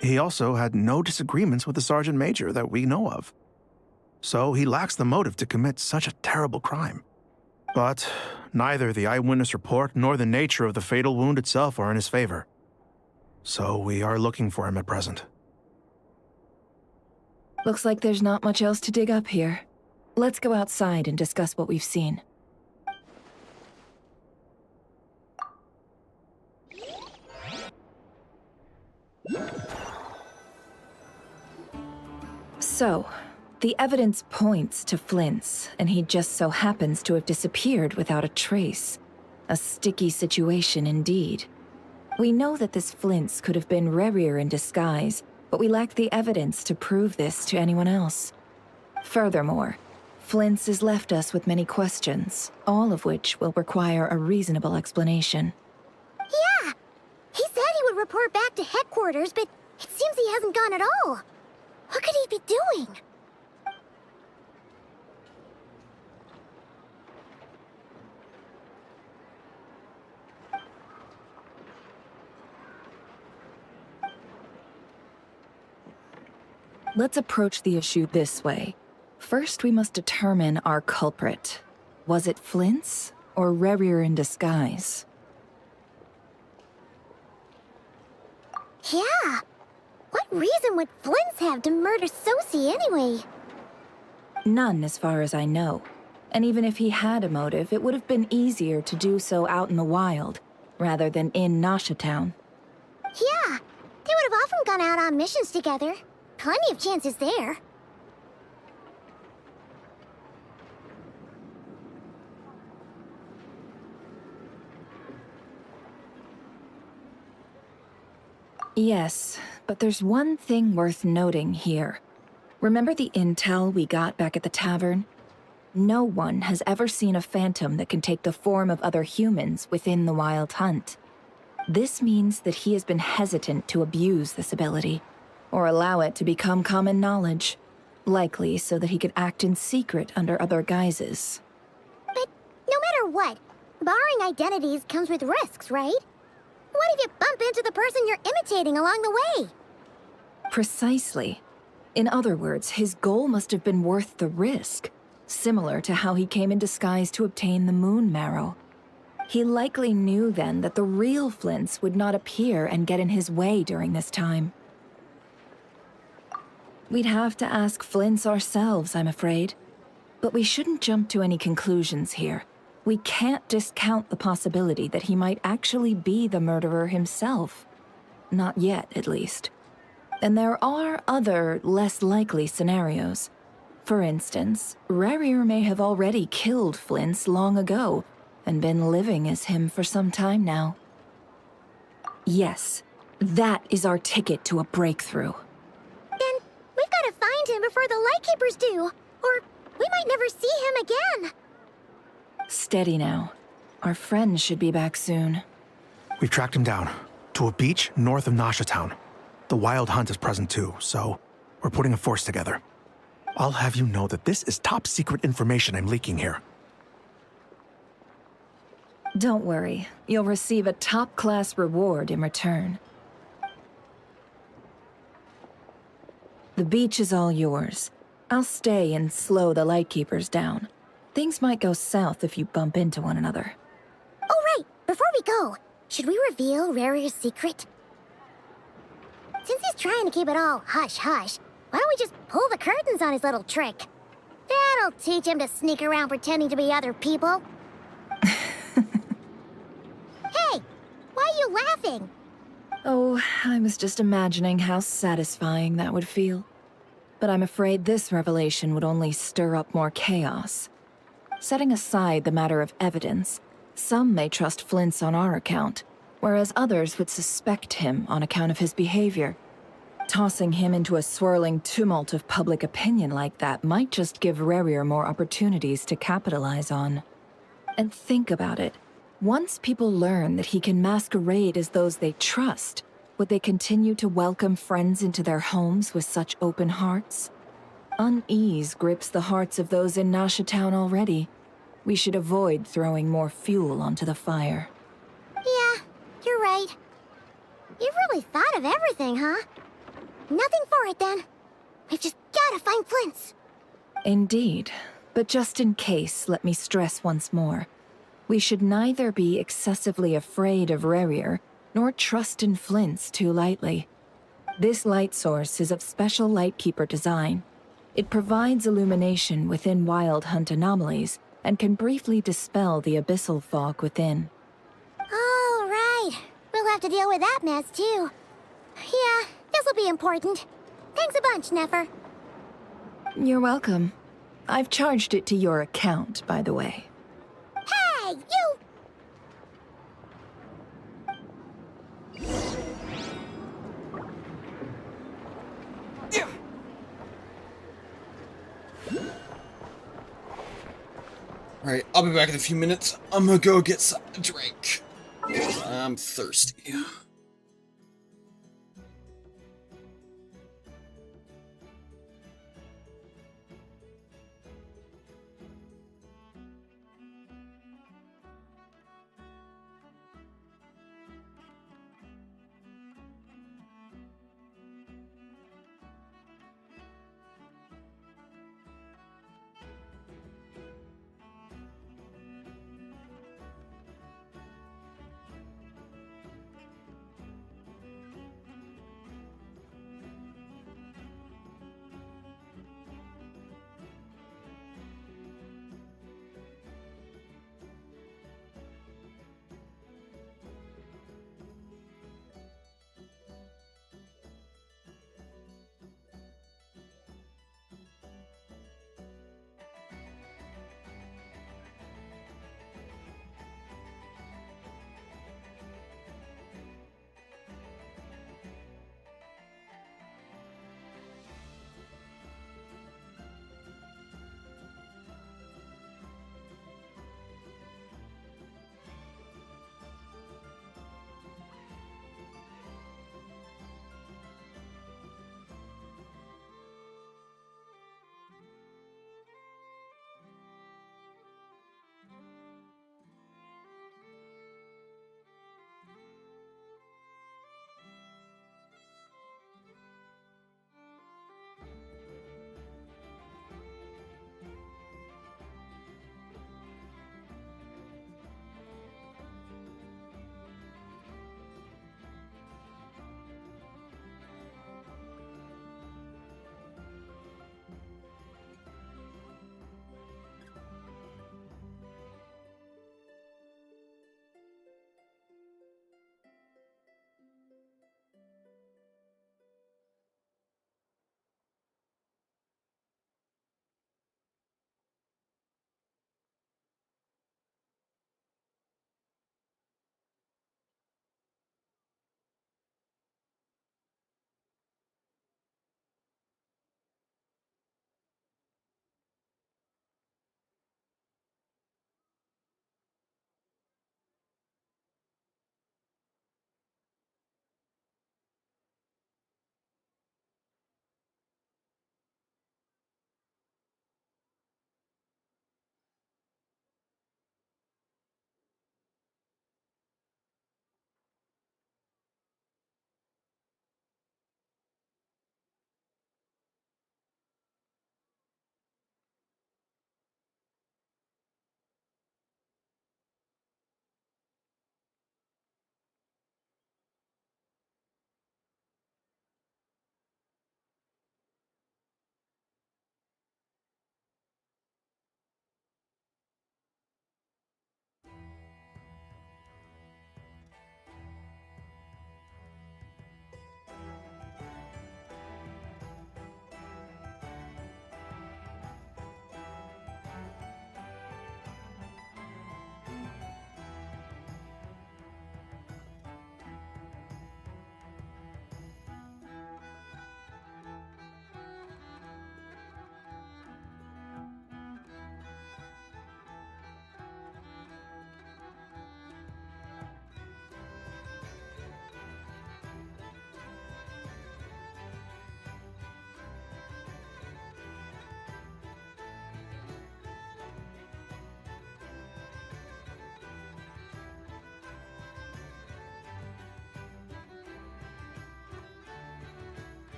He also had no disagreements with the Sergeant Major that we know of. so he lacks the motive to commit such a terrible crime. But neither the eyewitness report nor the nature of the fatal wound itself are in his favor. So we are looking for him at present. Looks like there's not much else to dig up here. Let's go outside and discuss what we've seen. So, the evidence points to Flint's, and he just so happens to have disappeared without a trace. A sticky situation indeed. We know that this Flint's could have been Rerir in disguise, but we lack the evidence to prove this to anyone else. Furthermore, Flint's has left us with many questions, all of which will require a reasonable explanation. Yeah! He said he would report back to headquarters, but it seems he hasn't gone at all. What could he be doing? Let's approach the issue this way. First, we must determine our culprit. Was it Flint's or Rerir in disguise? Yeah! What reason would Flint's have to murder Sosie anyway? None, as far as I know. And even if he had a motive, it would have been easier to do so out in the wild, rather than in Nasha Town. Yeah! They would have often gone out on missions together. Plenty of chances there. Yes, but there's one thing worth noting here. Remember the intel we got back at the tavern? No one has ever seen a phantom that can take the form of other humans within the Wild Hunt. This means that he has been hesitant to abuse this ability, or allow it to become common knowledge, likely so that he could act in secret under other guises. But no matter what, borrowing identities comes with risks, right? What if you bump into the person you're imitating along the way? Precisely. In other words, his goal must have been worth the risk, similar to how he came in disguise to obtain the moon marrow. He likely knew then that the real Flint's would not appear and get in his way during this time. We'd have to ask Flint's ourselves, I'm afraid. But we shouldn't jump to any conclusions here. We can't discount the possibility that he might actually be the murderer himself. Not yet, at least. And there are other, less likely scenarios. For instance, Rerir may have already killed Flint's long ago, and been living as him for some time now. Yes, that is our ticket to a breakthrough. Then we've got to find him before the Lightkeepers do, or we might never see him again. Steady now. Our friend should be back soon. We've tracked him down to a beach north of Nasha Town. The Wild Hunt is present too, so we're putting a force together. I'll have you know that this is top secret information I'm leaking here. Don't worry, you'll receive a top-class reward in return. The beach is all yours. I'll stay and slow the Lightkeepers down. Things might go south if you bump into one another. Oh, right! Before we go, should we reveal Rerir's secret? Since he's trying to keep it all hush-hush, why don't we just pull the curtains on his little trick? That'll teach him to sneak around pretending to be other people. Hey! Why are you laughing? Oh, I was just imagining how satisfying that would feel. But I'm afraid this revelation would only stir up more chaos. Setting aside the matter of evidence, some may trust Flint's on our account, whereas others would suspect him on account of his behavior. Tossing him into a swirling tumult of public opinion like that might just give Rerir more opportunities to capitalize on. And think about it. Once people learn that he can masquerade as those they trust, would they continue to welcome friends into their homes with such open hearts? Unease grips the hearts of those in Nasha Town already. We should avoid throwing more fuel onto the fire. Yeah, you're right. You've really thought of everything, huh? Nothing for it, then. We've just gotta find Flint's. Indeed. But just in case, let me stress once more. We should neither be excessively afraid of Rerir, nor trust in flints too lightly. This light source is of special Lightkeeper design. It provides illumination within Wild Hunt anomalies, and can briefly dispel the abyssal fog within. All right. We'll have to deal with that mess, too. Yeah, this'll be important. Thanks a bunch, Nefer. You're welcome. I've charged it to your account, by the way. Hey, you! Alright, I'll be back in a few minutes. I'm gonna go get something to drink. I'm thirsty.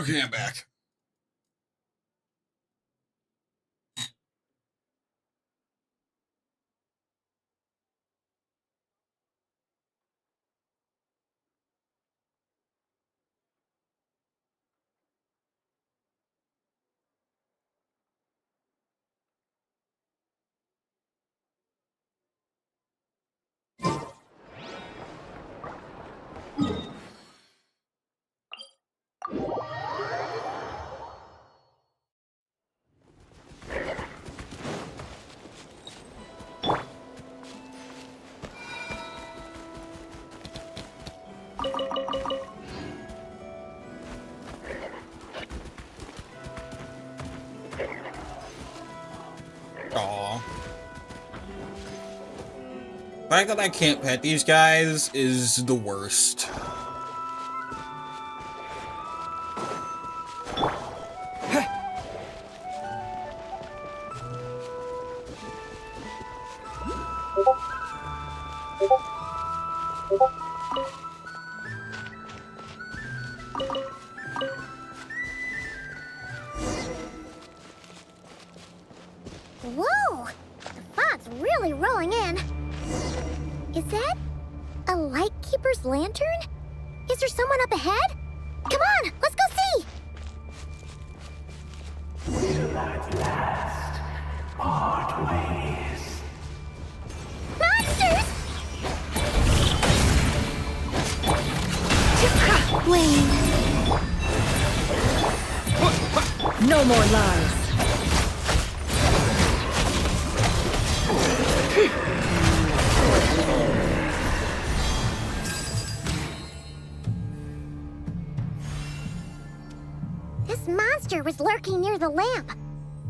Okay, I'm back. Aww. The fact that I can't pet these guys is the worst. Whoa! The fog's really rolling in. Is that a lightkeeper's lantern? Is there someone up ahead? Come on, let's go see! Will at last part ways. Monsters! Wayne. No more lies. This monster was lurking near the lamp.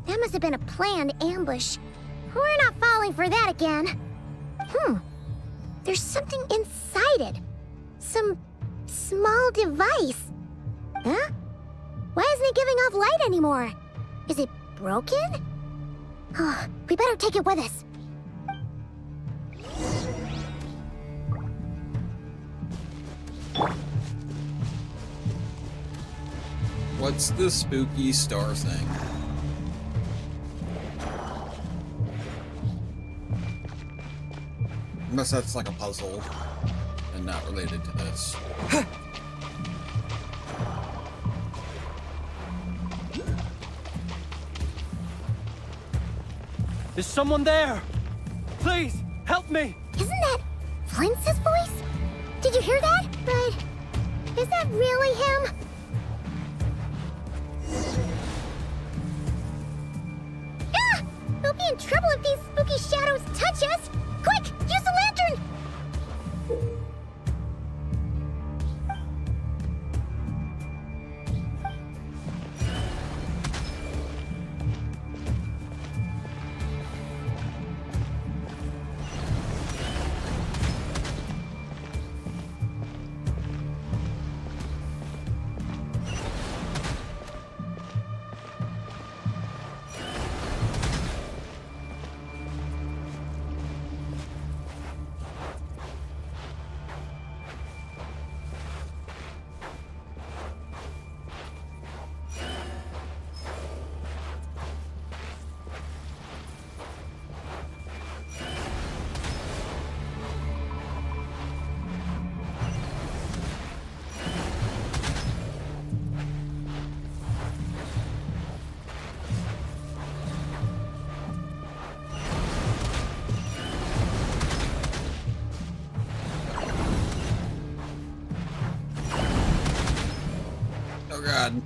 That must have been a planned ambush. We're not falling for that again. There's something inside it. Some small device. Huh? Why isn't it giving off light anymore? Is it broken? Oh, we better take it with us. What's the spooky star thing? Unless that's like a puzzle and not related to this. Is someone there? Please, help me! Isn't that Flint's voice? Did you hear that? But is that really him? Ah! We'll be in trouble if these spooky shadows touch us! Quick, use the lantern! Oh god.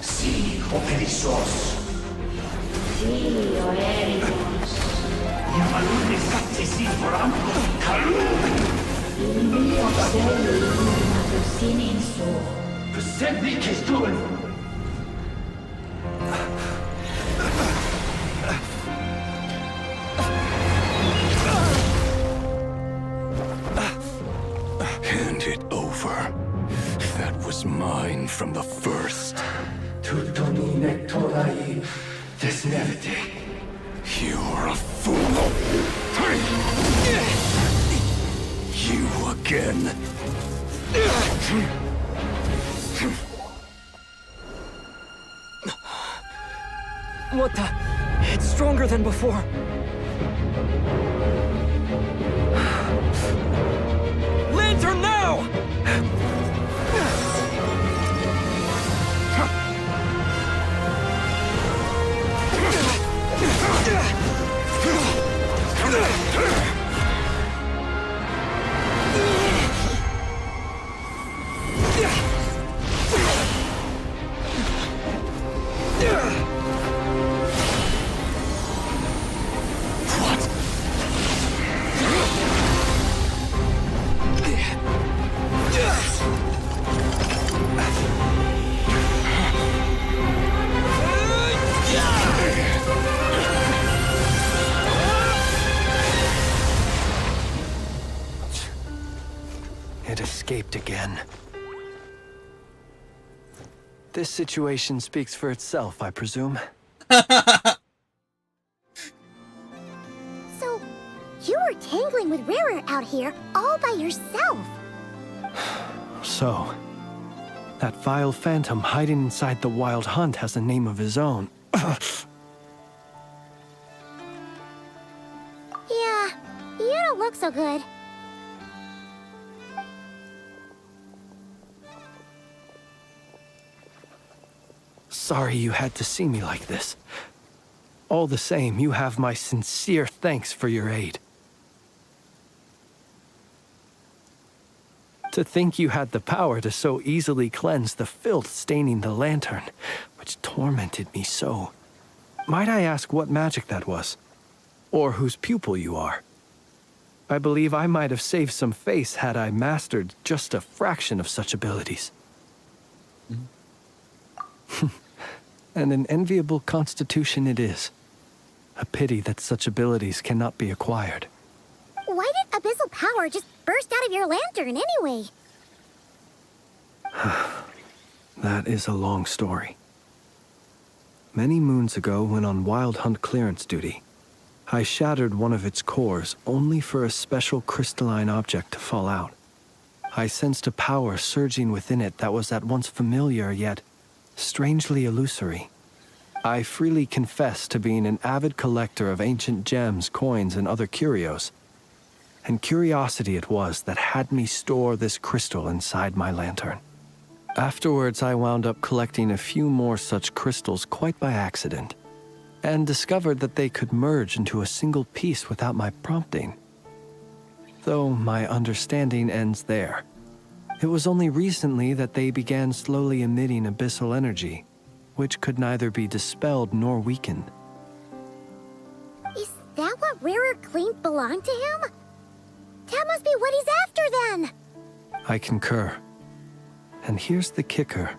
Sí, operizos. Sí, oericos. Yamalune satsisi foramco kalu. Ilmio selu sinin so. Presently kestuen. hand it over. That was mine from the first. Tutto mi nectorai desmerte. You're a fool. You again. What the? It's stronger than before. Lantern now! It escaped again. This situation speaks for itself, I presume. So, you were tangling with Rarer out here all by yourself. So, that vile phantom hiding inside the Wild Hunt has a name of his own. Yeah, you don't look so good. Sorry you had to see me like this. All the same, you have my sincere thanks for your aid. To think you had the power to so easily cleanse the filth staining the lantern, which tormented me so. Might I ask what magic that was? Or whose pupil you are? I believe I might have saved some face had I mastered just a fraction of such abilities. And an enviable constitution it is. A pity that such abilities cannot be acquired. Why did abyssal power just burst out of your lantern anyway? That is a long story. Many moons ago, when on Wild Hunt clearance duty, I shattered one of its cores only for a special crystalline object to fall out. I sensed a power surging within it that was at once familiar yet strangely illusory. I freely confess to being an avid collector of ancient gems, coins, and other curios. And curiosity it was that had me store this crystal inside my lantern. Afterwards, I wound up collecting a few more such crystals quite by accident, and discovered that they could merge into a single piece without my prompting. Though my understanding ends there. It was only recently that they began slowly emitting abyssal energy, which could neither be dispelled nor weakened. Is that what Rarer claimed belonged to him? That must be what he's after then! I concur. And here's the kicker.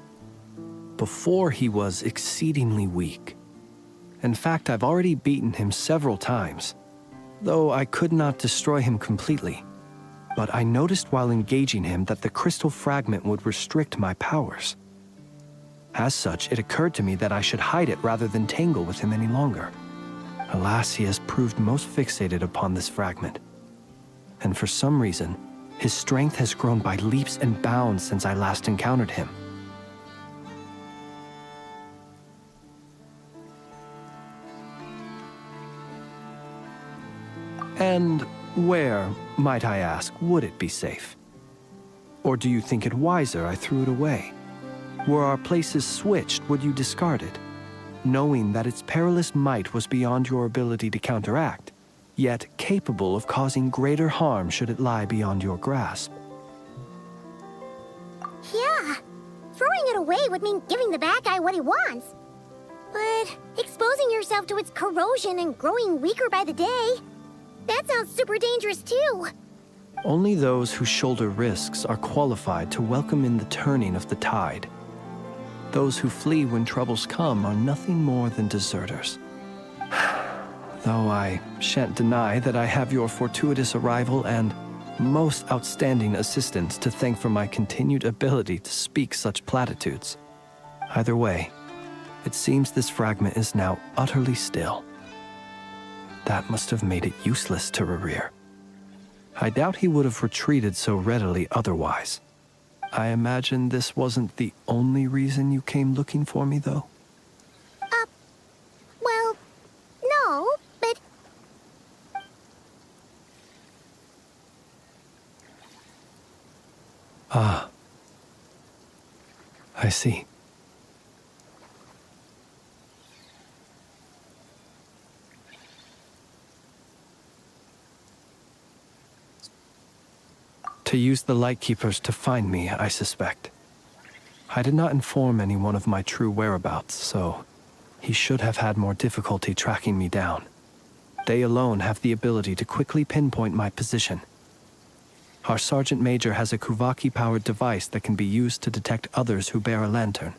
Before he was exceedingly weak. In fact, I've already beaten him several times, though I could not destroy him completely. But I noticed while engaging him that the crystal fragment would restrict my powers. As such, it occurred to me that I should hide it rather than tangle with him any longer. Alas, he has proved most fixated upon this fragment. And for some reason, his strength has grown by leaps and bounds since I last encountered him. And where, might I ask, would it be safe? Or do you think it wiser I threw it away? Were our places switched, would you discard it, knowing that its perilous might was beyond your ability to counteract, yet capable of causing greater harm should it lie beyond your grasp? Yeah, throwing it away would mean giving the bad guy what he wants. But exposing yourself to its corrosion and growing weaker by the day, that sounds super dangerous too. Only those who shoulder risks are qualified to welcome in the turning of the tide. Those who flee when troubles come are nothing more than deserters. Though I shan't deny that I have your fortuitous arrival and most outstanding assistants to thank for my continued ability to speak such platitudes. Either way, it seems this fragment is now utterly still. That must have made it useless to Rerir. I doubt he would have retreated so readily otherwise. I imagine this wasn't the only reason you came looking for me, though? Well, no, but... Ah. I see. To use the Lightkeepers to find me, I suspect. I did not inform anyone of my true whereabouts, so he should have had more difficulty tracking me down. They alone have the ability to quickly pinpoint my position. Our Sergeant Major has a Kuvaki-powered device that can be used to detect others who bear a lantern.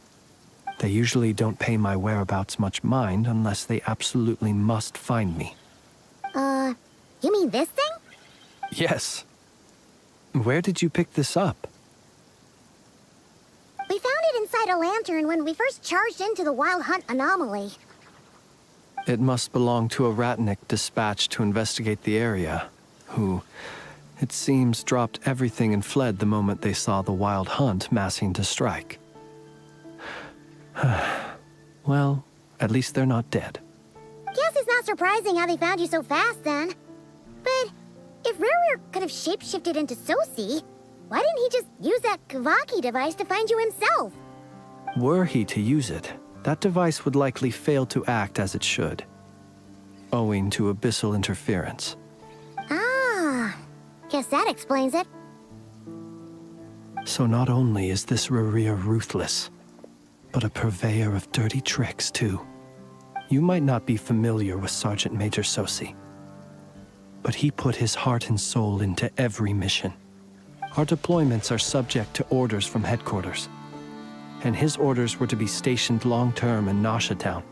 They usually don't pay my whereabouts much mind unless they absolutely must find me. You mean this thing? Yes. Where did you pick this up? We found it inside a lantern when we first charged into the Wild Hunt anomaly. It must belong to a Ratnik dispatched to investigate the area, who, it seems, dropped everything and fled the moment they saw the Wild Hunt massing to strike. Well, at least they're not dead. Guess it's not surprising how they found you so fast, then. But if Rerir could have shapeshifted into Sosi, why didn't he just use that Kuvaki device to find you himself? Were he to use it, that device would likely fail to act as it should, owing to abyssal interference. Ah, guess that explains it. So not only is this Rerir ruthless, but a purveyor of dirty tricks, too. You might not be familiar with Sergeant Major Sosi, but he put his heart and soul into every mission. Our deployments are subject to orders from headquarters, and his orders were to be stationed long-term in Nasha Town.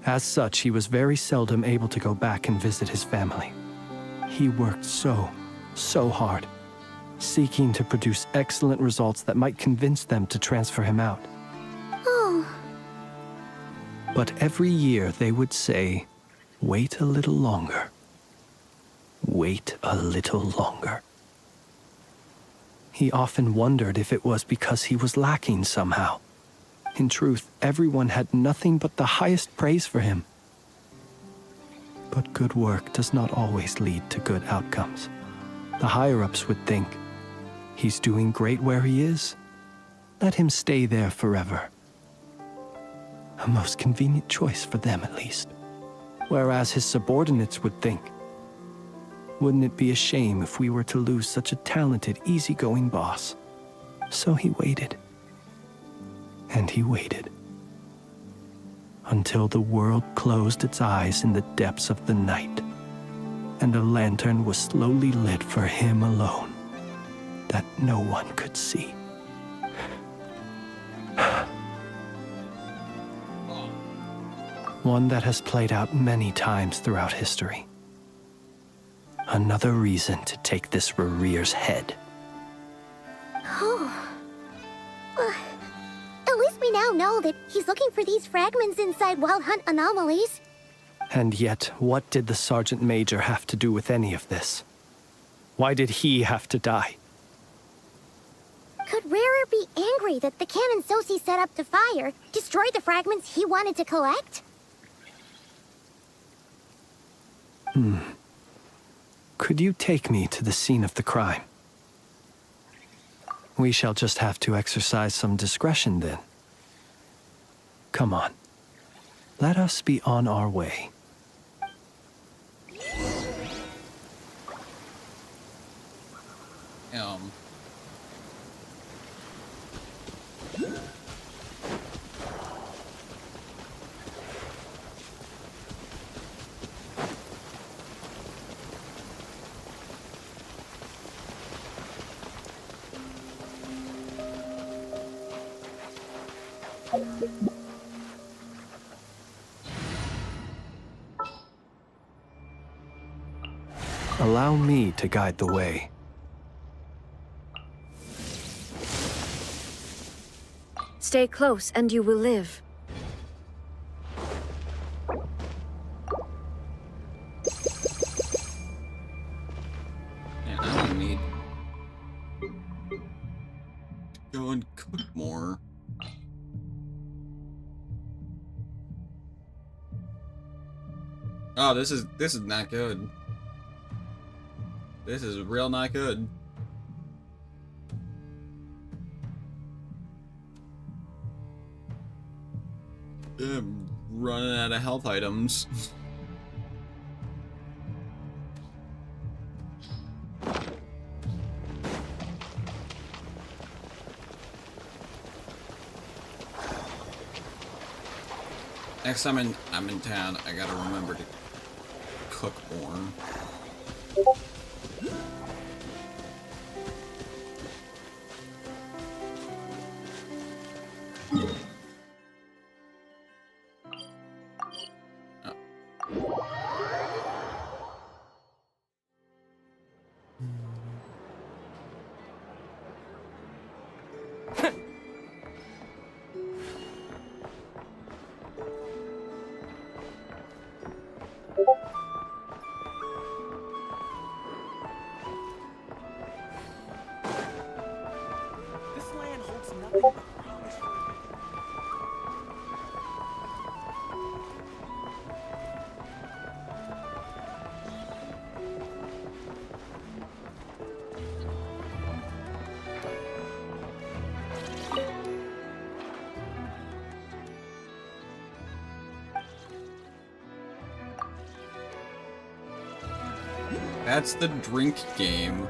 As such, he was very seldom able to go back and visit his family. He worked so hard, seeking to produce excellent results that might convince them to transfer him out. Oh. But every year they would say, "Wait a little longer. Wait a little longer." He often wondered if it was because he was lacking somehow. In truth, everyone had nothing but the highest praise for him. But good work does not always lead to good outcomes. The higher-ups would think, he's doing great where he is. Let him stay there forever. A most convenient choice for them, at least. Whereas his subordinates would think, wouldn't it be a shame if we were to lose such a talented, easygoing boss? So he waited. And he waited. Until the world closed its eyes in the depths of the night, and a lantern was slowly lit for him alone, that no one could see. One that has played out many times throughout history. Another reason to take this Rerir's head. Oh. At least we now know that he's looking for these fragments inside Wild Hunt anomalies. And yet, what did the Sergeant Major have to do with any of this? Why did he have to die? Could Rerir be angry that the cannon Sosi set up to fire destroyed the fragments he wanted to collect? Could you take me to the scene of the crime? We shall just have to exercise some discretion then. Come on. Let us be on our way. Allow me to guide the way. Stay close and you will live. Man, I don't need to go and cook more. Oh, this is not good. This is real not good. I'm running out of health items. Next time I'm in town, I gotta remember to cook more. This land holds nothing but promise. That's the drink game.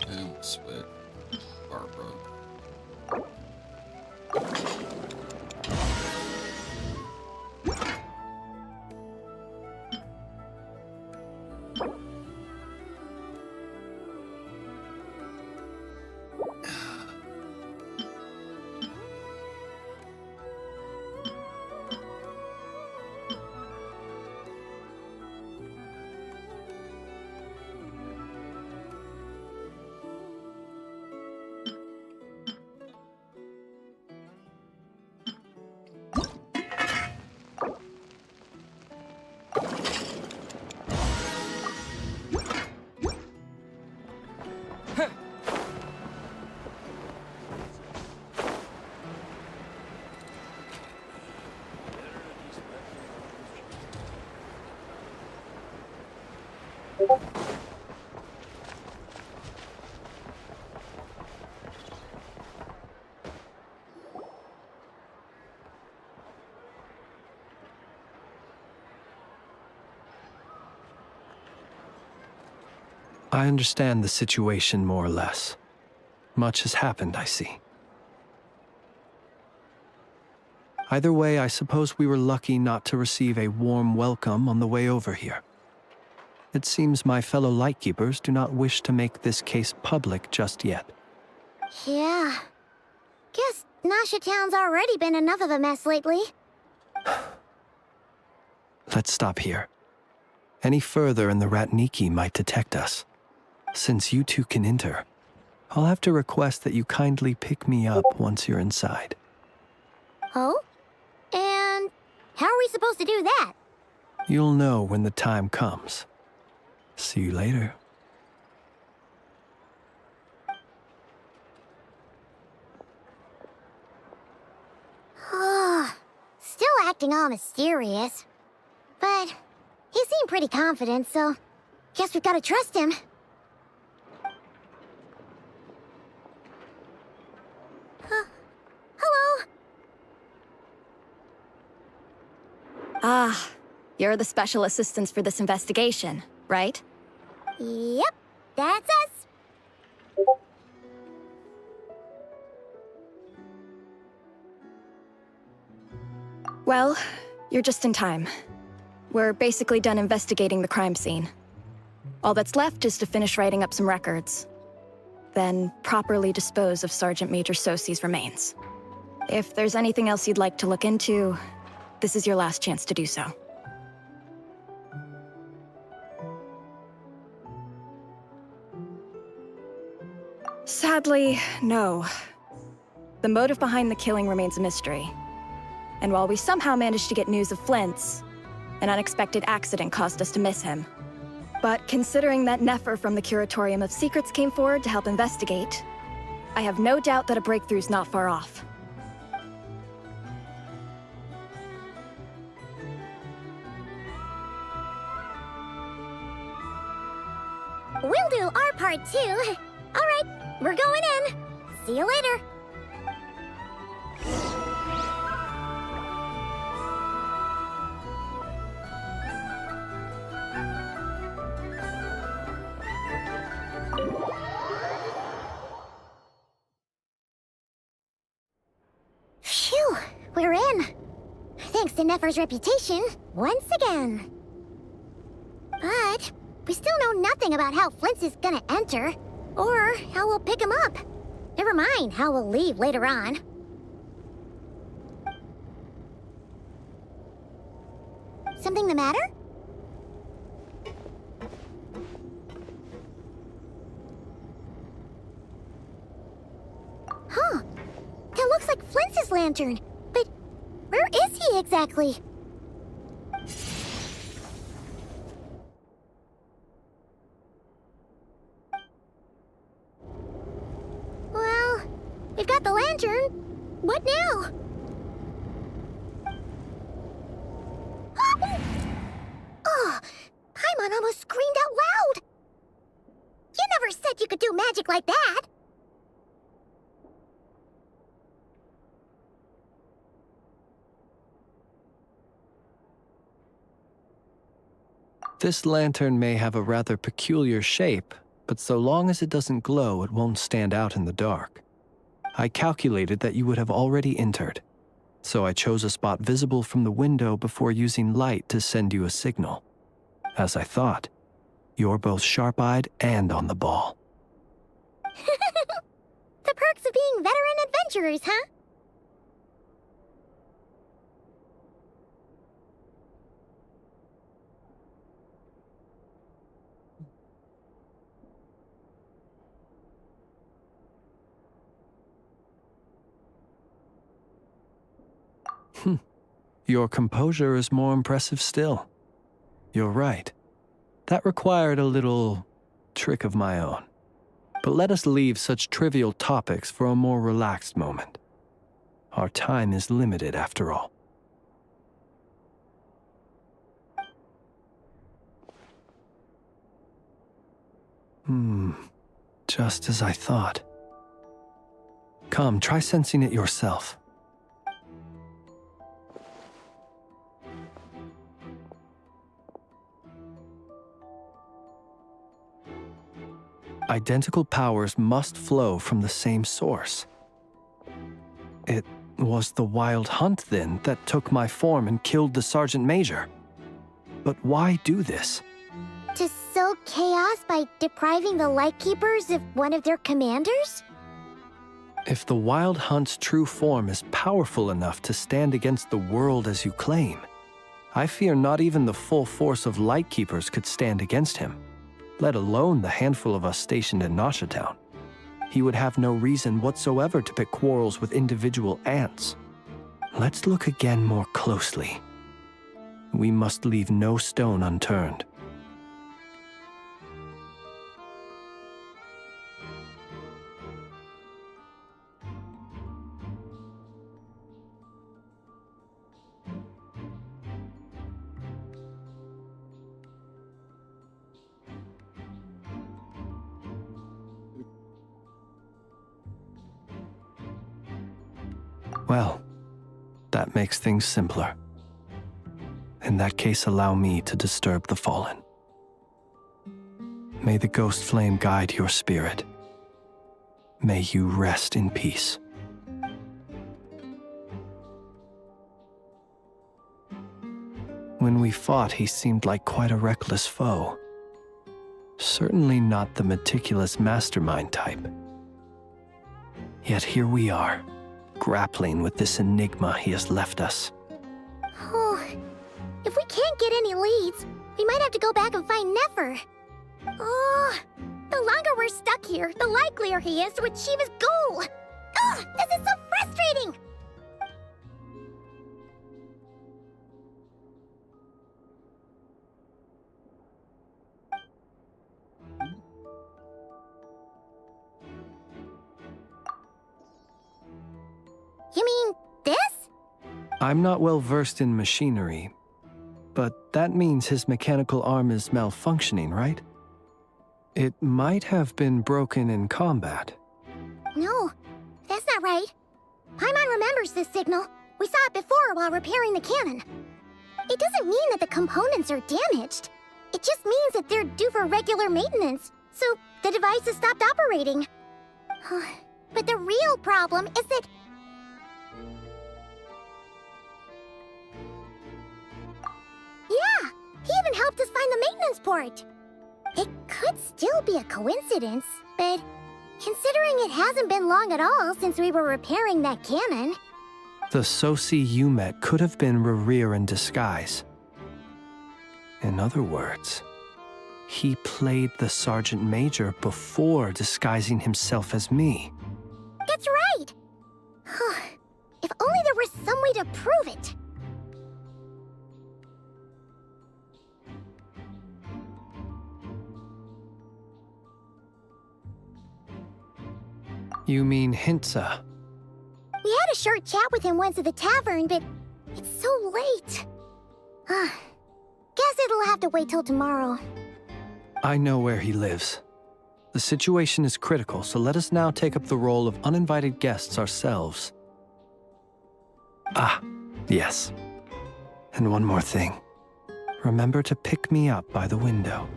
And split Barbara. I understand the situation more or less. Much has happened, I see. Either way, I suppose we were lucky not to receive a warm welcome on the way over here. It seems my fellow Lightkeepers do not wish to make this case public just yet. Yeah. Guess Nasha Town's already been enough of a mess lately. Let's stop here. Any further and the Ratniki might detect us. Since you two can enter, I'll have to request that you kindly pick me up once you're inside. Oh? And how are we supposed to do that? You'll know when the time comes. See you later. Still acting all mysterious. But he seemed pretty confident, so guess we've got to trust him. Hello? Ah, you're the special assistants for this investigation, right? Yep, that's us. Well, you're just in time. We're basically done investigating the crime scene. All that's left is to finish writing up some records. Then properly dispose of Sergeant Major Sosi's remains. If there's anything else you'd like to look into, this is your last chance to do so. Sadly, no. The motive behind the killing remains a mystery. And while we somehow managed to get news of Flint's, an unexpected accident caused us to miss him. But considering that Nefer from the Curatorium of Secrets came forward to help investigate, I have no doubt that a breakthrough's not far off. We'll do our part too. All right, we're going in. See you later. Phew, we're in. Thanks to Nefer's reputation, once again. But we still know nothing about how Flint's is gonna enter, or how we'll pick him up. Never mind how we'll leave later on. Something the matter? Huh. That looks like Flint's lantern. But where is he exactly? Well, we've got the lantern. What now? Oh, Paimon almost screamed out loud. You never said you could do magic like that. This lantern may have a rather peculiar shape, but so long as it doesn't glow, it won't stand out in the dark. I calculated that you would have already entered, so I chose a spot visible from the window before using light to send you a signal. As I thought, you're both sharp-eyed and on the ball. The perks of being veteran adventurers, huh? Your composure is more impressive still. You're right. That required a little trick of my own. But let us leave such trivial topics for a more relaxed moment. Our time is limited after all. Just as I thought. Come, try sensing it yourself. Identical powers must flow from the same source. It was the Wild Hunt, then, that took my form and killed the Sergeant Major. But why do this? To sow chaos by depriving the Lightkeepers of one of their commanders? If the Wild Hunt's true form is powerful enough to stand against the world as you claim, I fear not even the full force of Lightkeepers could stand against him, let alone the handful of us stationed in Nasha Town. He would have no reason whatsoever to pick quarrels with individual ants. Let's look again more closely. We must leave no stone unturned. Well, that makes things simpler. In that case, allow me to disturb the fallen. May the ghost flame guide your spirit. May you rest in peace. When we fought, he seemed like quite a reckless foe. Certainly not the meticulous mastermind type. Yet here we are, grappling with this enigma he has left us. Oh, if we can't get any leads, we might have to go back and find Nefer. Oh, The longer we're stuck here, the likelier he is to achieve his goal. Ugh, this is so frustrating! You mean this? I'm not well versed in machinery, but that means his mechanical arm is malfunctioning, right? It might have been broken in combat. No, that's not right. Paimon remembers this signal. We saw it before while repairing the cannon. It doesn't mean that the components are damaged. It just means that they're due for regular maintenance, so the device has stopped operating. But the real problem is that... Yeah, he even helped us find the maintenance port. It could still be a coincidence, but considering it hasn't been long at all since we were repairing that cannon... The Sosi you met could have been Rerir in disguise. In other words, he played the Sergeant Major before disguising himself as me. That's right! If only there was some way to prove it. You mean Hintsa? We had a short chat with him once at the tavern, but it's so late. Guess it'll have to wait till tomorrow. I know where he lives. The situation is critical, so let us now take up the role of uninvited guests ourselves. Ah, yes. And one more thing. Remember to pick me up by the window.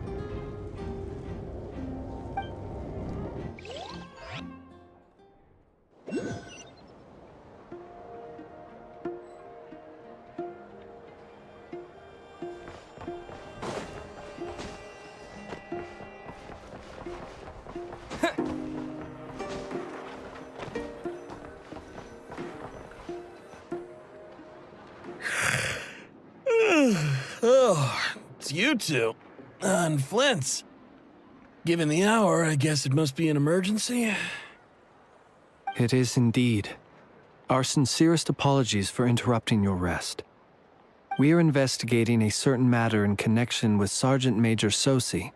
Oh, it's you two. And Flint's. Given the hour, I guess it must be an emergency. It is indeed. Our sincerest apologies for interrupting your rest. We are investigating a certain matter in connection with Sergeant Major Sosi.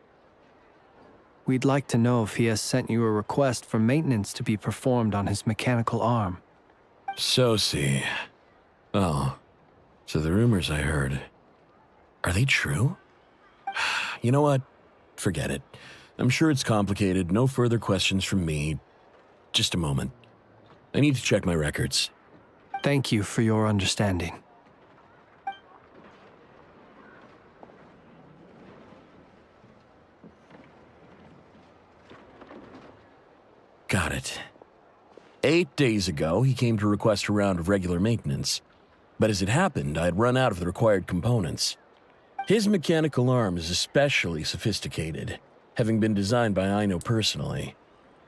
We'd like to know if he has sent you a request for maintenance to be performed on his mechanical arm. Sosi. Oh, so the rumors I heard, are they true? You know what? Forget it. I'm sure it's complicated. No further questions from me. Just a moment. I need to check my records. Thank you for your understanding. Got it. 8 days ago, he came to request a round of regular maintenance. But as it happened, I had run out of the required components. His mechanical arm is especially sophisticated, having been designed by Aino personally.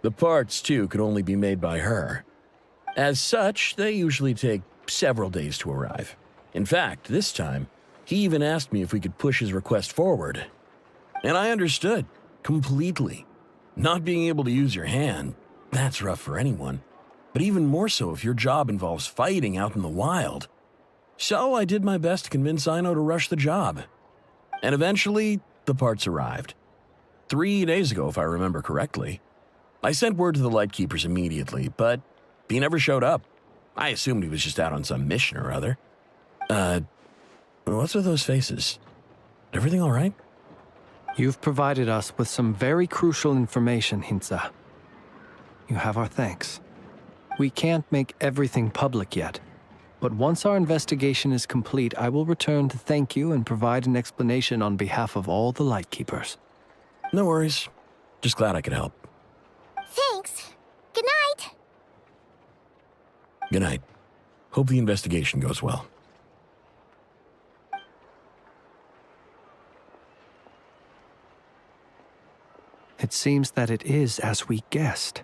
The parts, too, could only be made by her. As such, they usually take several days to arrive. In fact, this time, he even asked me if we could push his request forward. And I understood, completely. Not being able to use your hand, that's rough for anyone. But even more so if your job involves fighting out in the wild. So I did my best to convince Aino to rush the job. And eventually, the parts arrived. 3 days ago, if I remember correctly. I sent word to the Lightkeepers immediately, but he never showed up. I assumed he was just out on some mission or other. What's with those faces? Everything all right? You've provided us with some very crucial information, Hintsa. You have our thanks. We can't make everything public yet, but once our investigation is complete, I will return to thank you and provide an explanation on behalf of all the Lightkeepers. No worries. Just glad I could help. Thanks. Good night. Good night. Hope the investigation goes well. It seems that it is as we guessed.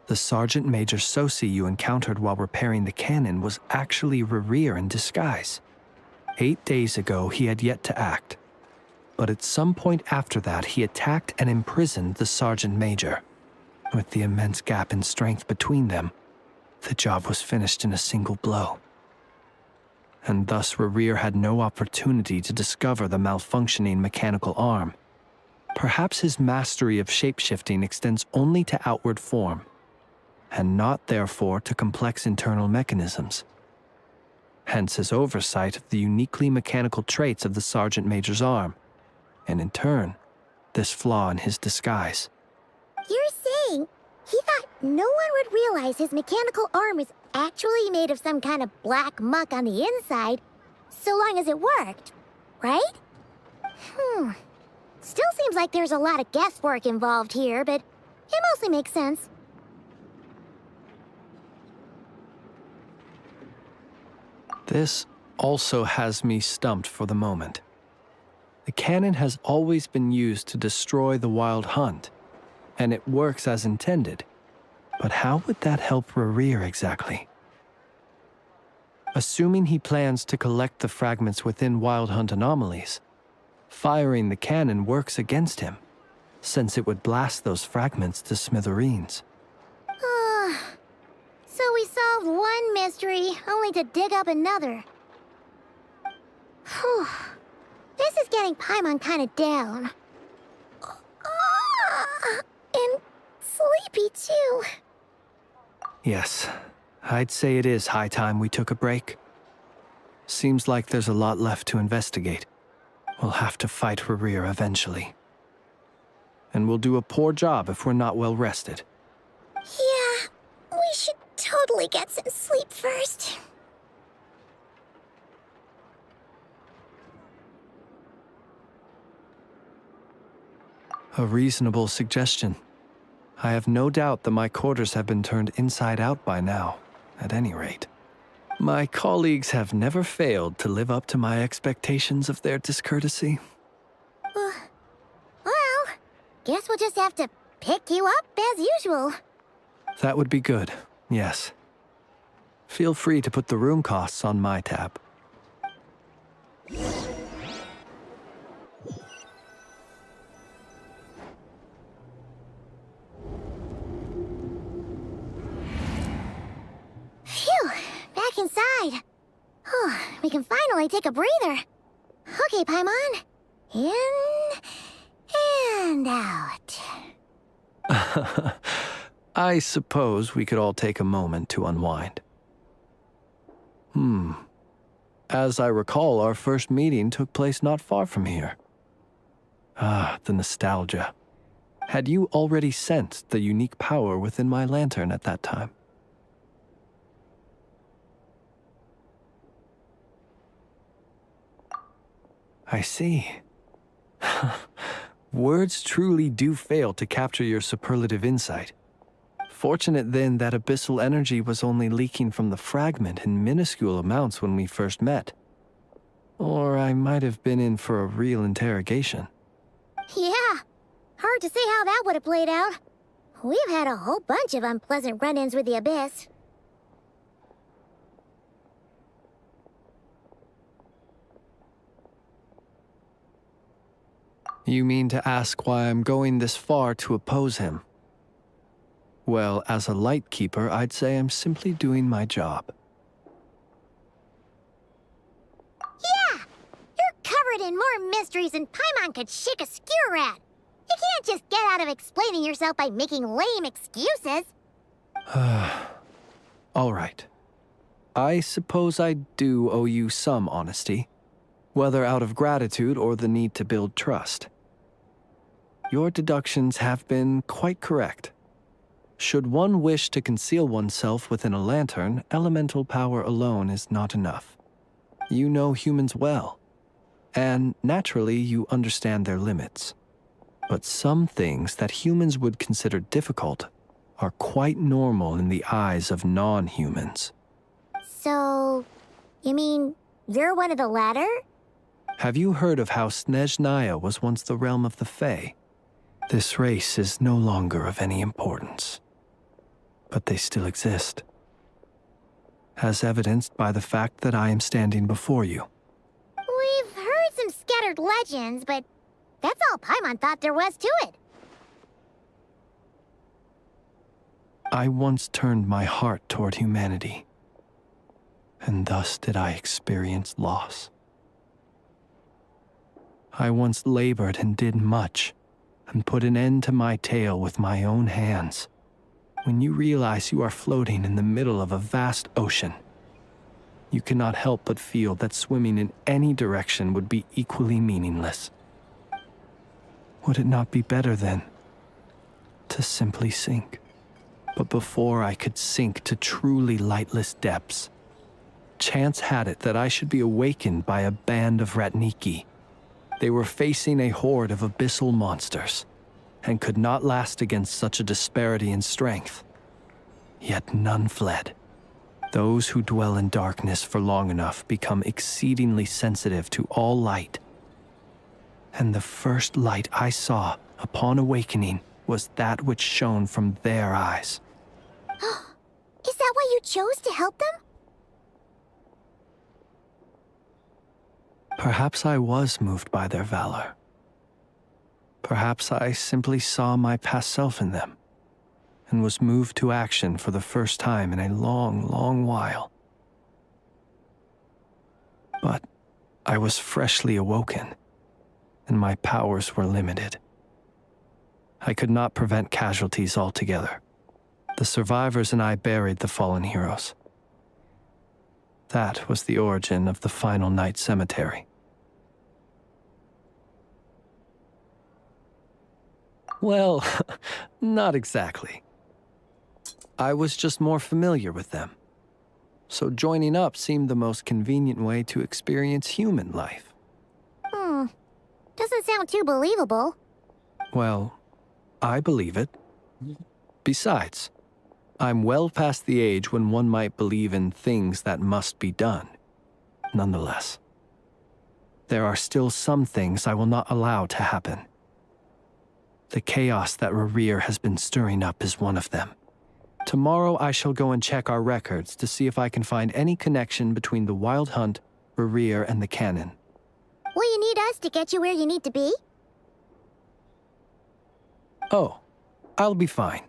The Sergeant Major Sosi you encountered while repairing the cannon was actually Rerir in disguise. 8 days ago, he had yet to act. but at some point after that, he attacked and imprisoned the Sergeant Major. With the immense gap in strength between them, the job was finished in a single blow. And thus Rerir had no opportunity to discover the malfunctioning mechanical arm. Perhaps his mastery of shapeshifting extends only to outward form, and not therefore to complex internal mechanisms. Hence his oversight of the uniquely mechanical traits of the Sergeant Major's arm, and in turn, this flaw in his disguise. You're saying he thought no one would realize his mechanical arm is actually made of some kind of black muck on the inside, so long as it worked, right? Still seems like there's a lot of guesswork involved here, but it mostly makes sense. This also has me stumped for the moment. The cannon has always been used to destroy the Wild Hunt, and it works as intended. But how would that help Rerir exactly? Assuming he plans to collect the fragments within Wild Hunt anomalies, firing the cannon works against him, since it would blast those fragments to smithereens. So we solved one mystery, only to dig up another. Whew. This is getting Paimon kind of down. And sleepy, too. Yes, I'd say it is high time we took a break. Seems like there's a lot left to investigate. We'll have to fight Rerir eventually. And we'll do a poor job if we're not well rested. Yeah, we should totally get some sleep first. A reasonable suggestion. I have no doubt that my quarters have been turned inside out by now, at any rate. My colleagues have never failed to live up to my expectations of their discourtesy. Well, guess we'll just have to pick you up as usual. That would be good, yes. Feel free to put the room costs on my tab. Phew, back inside. We can finally take a breather. Okay, Paimon. In and out. I suppose we could all take a moment to unwind. As I recall, our first meeting took place not far from here. Ah, the nostalgia. Had you already sensed the unique power within my lantern at that time? I see. Words truly do fail to capture your superlative insight. Fortunate then that abyssal energy was only leaking from the fragment in minuscule amounts when we first met. Or I might have been in for a real interrogation. Yeah, hard to say how that would have played out. We've had a whole bunch of unpleasant run-ins with the Abyss. You mean to ask why I'm going this far to oppose him? Well, as a Lightkeeper, I'd say I'm simply doing my job. Yeah! You're covered in more mysteries than Paimon could shake a skewer at. You can't just get out of explaining yourself by making lame excuses. All right. I suppose I do owe you some honesty, whether out of gratitude or the need to build trust. Your deductions have been quite correct. Should one wish to conceal oneself within a lantern, elemental power alone is not enough. You know humans well, and naturally you understand their limits. But some things that humans would consider difficult are quite normal in the eyes of non-humans. So, you mean you're one of the latter? Have you heard of how Snezhnaya was once the realm of the Fae? This race is no longer of any importance, but they still exist, as evidenced by the fact that I am standing before you. We've heard some scattered legends, but That's all Paimon thought there was to it. I once turned my heart toward humanity, and thus did I experience loss. I once labored and did much, and put an end to my tale with my own hands. When you realize you are floating in the middle of a vast ocean, you cannot help but feel that swimming in any direction would be equally meaningless. Would it not be better, then, to simply sink? But before I could sink to truly lightless depths, chance had it that I should be awakened by a band of Ratniki. They were facing a horde of abyssal monsters, and could not last against such a disparity in strength. Yet none fled. Those who dwell in darkness for long enough become exceedingly sensitive to all light. And the first light I saw upon awakening was that which shone from their eyes. Is that why you chose to help them? Perhaps I was moved by their valor. Perhaps I simply saw my past self in them, and was moved to action for the first time in a long, long while. But I was freshly awoken, and my powers were limited. I could not prevent casualties altogether. The survivors and I buried the fallen heroes. That was the origin of the final night cemetery. Well, not exactly. I was just more familiar with them. So joining up seemed the most convenient way to experience human life. Doesn't sound too believable. Well, I believe it. Besides, I'm well past the age when one might believe in things that must be done. Nonetheless, there are still some things I will not allow to happen. The chaos that Rerir has been stirring up is one of them. Tomorrow I shall go and check our records to see if I can find any connection between the Wild Hunt, Rerir, and the Canon. Will you need us to get you where you need to be? Oh, I'll be fine.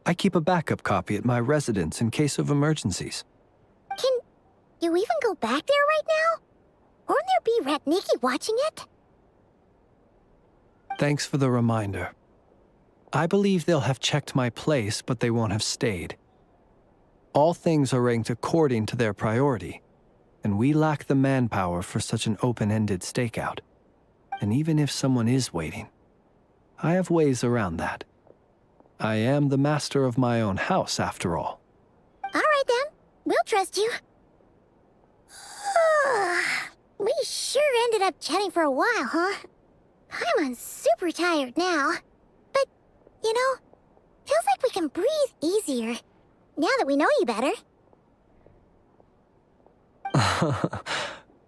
I keep a backup copy at my residence in case of emergencies. Can you even go back there right now? Won't there be Ratniki watching it? Thanks for the reminder. I believe they'll have checked my place, but they won't have stayed. All things are ranked according to their priority, and we lack the manpower for such an open-ended stakeout. And even if someone is waiting, I have ways around that. I am the master of my own house, after all. All right, then. We'll trust you. We sure ended up chatting for a while, huh? I'm super tired now. But, you know, feels like we can breathe easier, now that we know you better.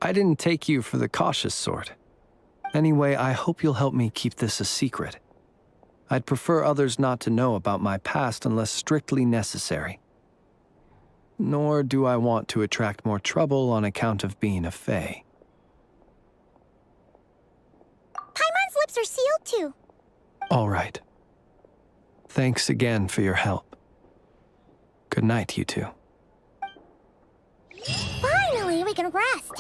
I didn't take you for the cautious sort. Anyway, I hope you'll help me keep this a secret. I'd prefer others not to know about my past unless strictly necessary. Nor do I want to attract more trouble on account of being a fae. Paimon's lips are sealed too. All right. Thanks again for your help. Good night, you two. Finally, we can rest.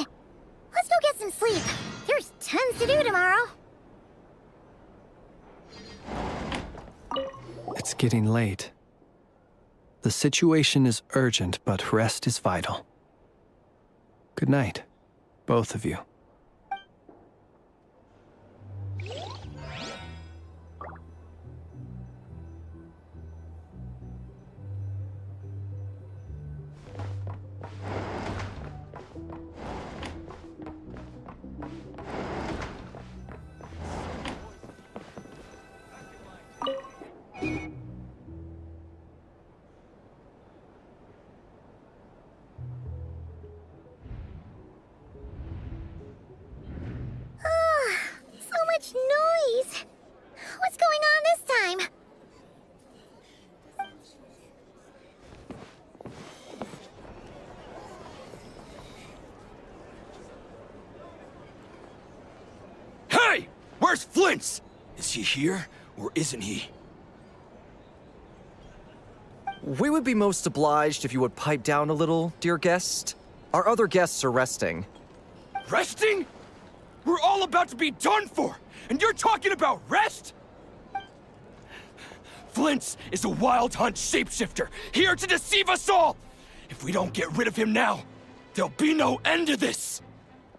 Let's go get some sleep. There's tons to do tomorrow. It's getting late. The situation is urgent, but rest is vital. Good night, both of you. Where's Flint's? Is he here, or isn't he? We would be most obliged if you would pipe down a little, dear guest. Our other guests are resting. Resting? We're all about to be done for, and you're talking about rest? Flint's is a wild hunt shapeshifter, here to deceive us all! If we don't get rid of him now, there'll be no end to this!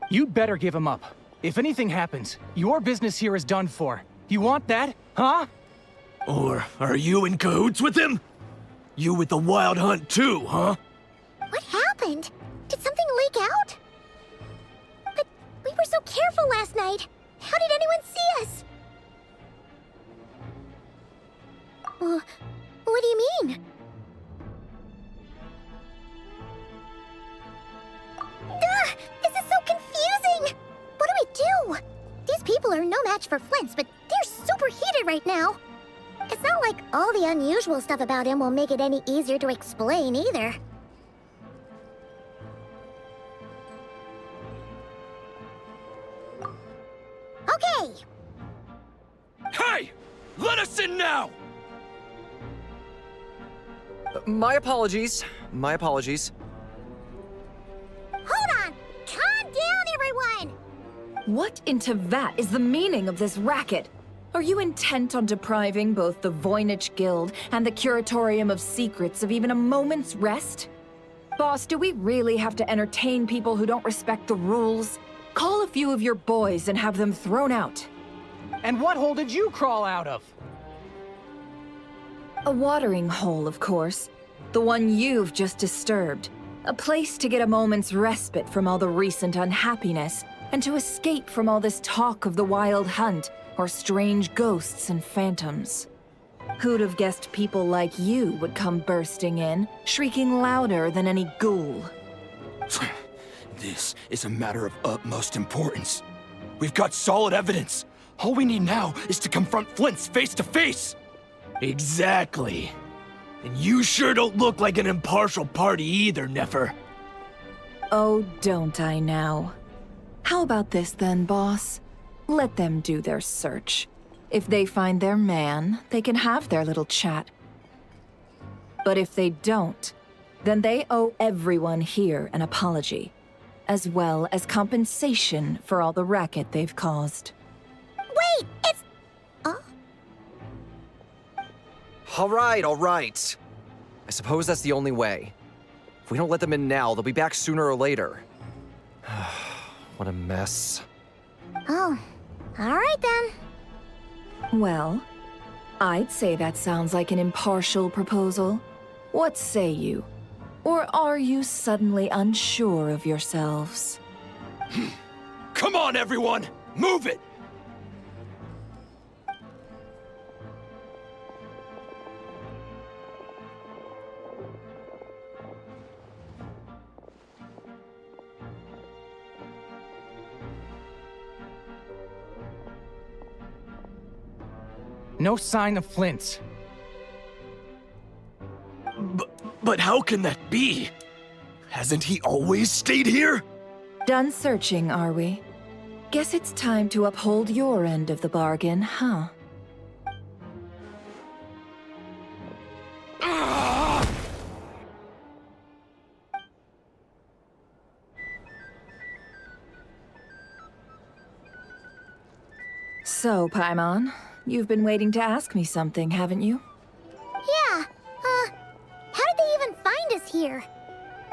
You'd better give him up. If anything happens, your business here is done for. You want that, huh? Or are you in cahoots with him? You with the wild hunt too, huh? What happened? Did something leak out? But we were so careful last night. How did anyone see us? What do you mean? This is so confusing! What do we do? These people are no match for Flint's, but they're super heated right now. It's not like all the unusual stuff about him will make it any easier to explain either. Okay! Hey! Let us in now! My apologies. My apologies. Hold on! Calm down, everyone! What in Tevat is the meaning of this racket? Are you intent on depriving both the Voynich Guild and the Curatorium of Secrets of even a moment's rest? Boss, do we really have to entertain people who don't respect the rules? Call a few of your boys and have them thrown out. And what hole did you crawl out of? A watering hole, of course. The one you've just disturbed. A place to get a moment's respite from all the recent unhappiness, and to escape from all this talk of the wild hunt, or strange ghosts and phantoms. Who'd have guessed people like you would come bursting in, shrieking louder than any ghoul? This is a matter of utmost importance. We've got solid evidence. All we need now is to confront Flint's face to face. Exactly. And you sure don't look like an impartial party either, Nefer. Oh, don't I now? How about this then, boss? Let them do their search. If they find their man, they can have their little chat. But if they don't, then they owe everyone here an apology, as well as compensation for all the racket they've caused. Wait, it's... All right. I suppose that's the only way. If we don't let them in now, they'll be back sooner or later. What a mess. Oh, all right then. Well, I'd say that sounds like an impartial proposal. What say you? Or are you suddenly unsure of yourselves? Come on, everyone! Move it! No sign of Flint's. But how can that be? Hasn't he always stayed here? Done searching, are we? Guess it's time to uphold your end of the bargain, huh? So, Paimon, you've been waiting to ask me something, haven't you? Yeah, how did they even find us here?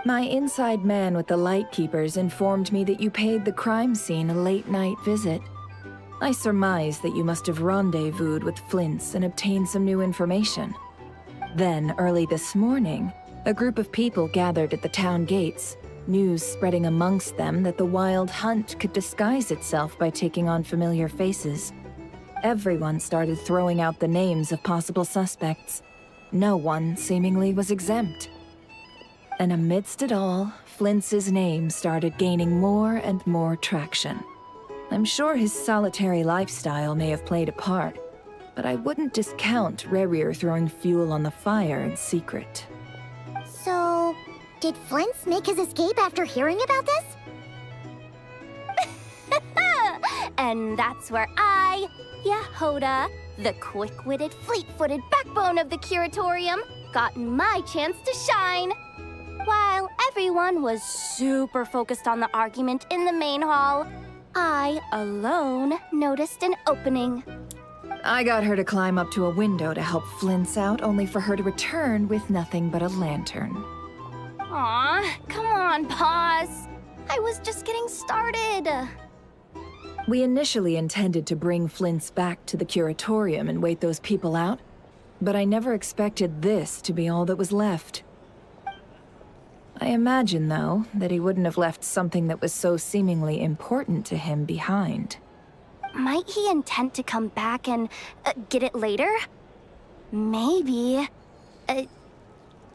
My inside man with the Lightkeepers informed me that you paid the crime scene a late-night visit. I surmise that you must have rendezvoused with Flint's and obtained some new information. Then, early this morning, a group of people gathered at the town gates, news spreading amongst them that the wild hunt could disguise itself by taking on familiar faces. Everyone started throwing out the names of possible suspects. No one, seemingly, was exempt. And amidst it all, Flint's name started gaining more and more traction. I'm sure his solitary lifestyle may have played a part, but I wouldn't discount Rerir throwing fuel on the fire in secret. So, did Flint's make his escape after hearing about this? And that's where I, Yehoda, the quick-witted, fleet-footed backbone of the Curatorium, got my chance to shine. While everyone was super focused on the argument in the main hall, I alone noticed an opening. I got her to climb up to a window to help Flint's out, only for her to return with nothing but a lantern. Aw, come on, pause. I was just getting started. We initially intended to bring Flint's back to the Curatorium and wait those people out, but I never expected this to be all that was left. I imagine, though, that he wouldn't have left something that was so seemingly important to him behind. Might he intend to come back and get it later? Maybe.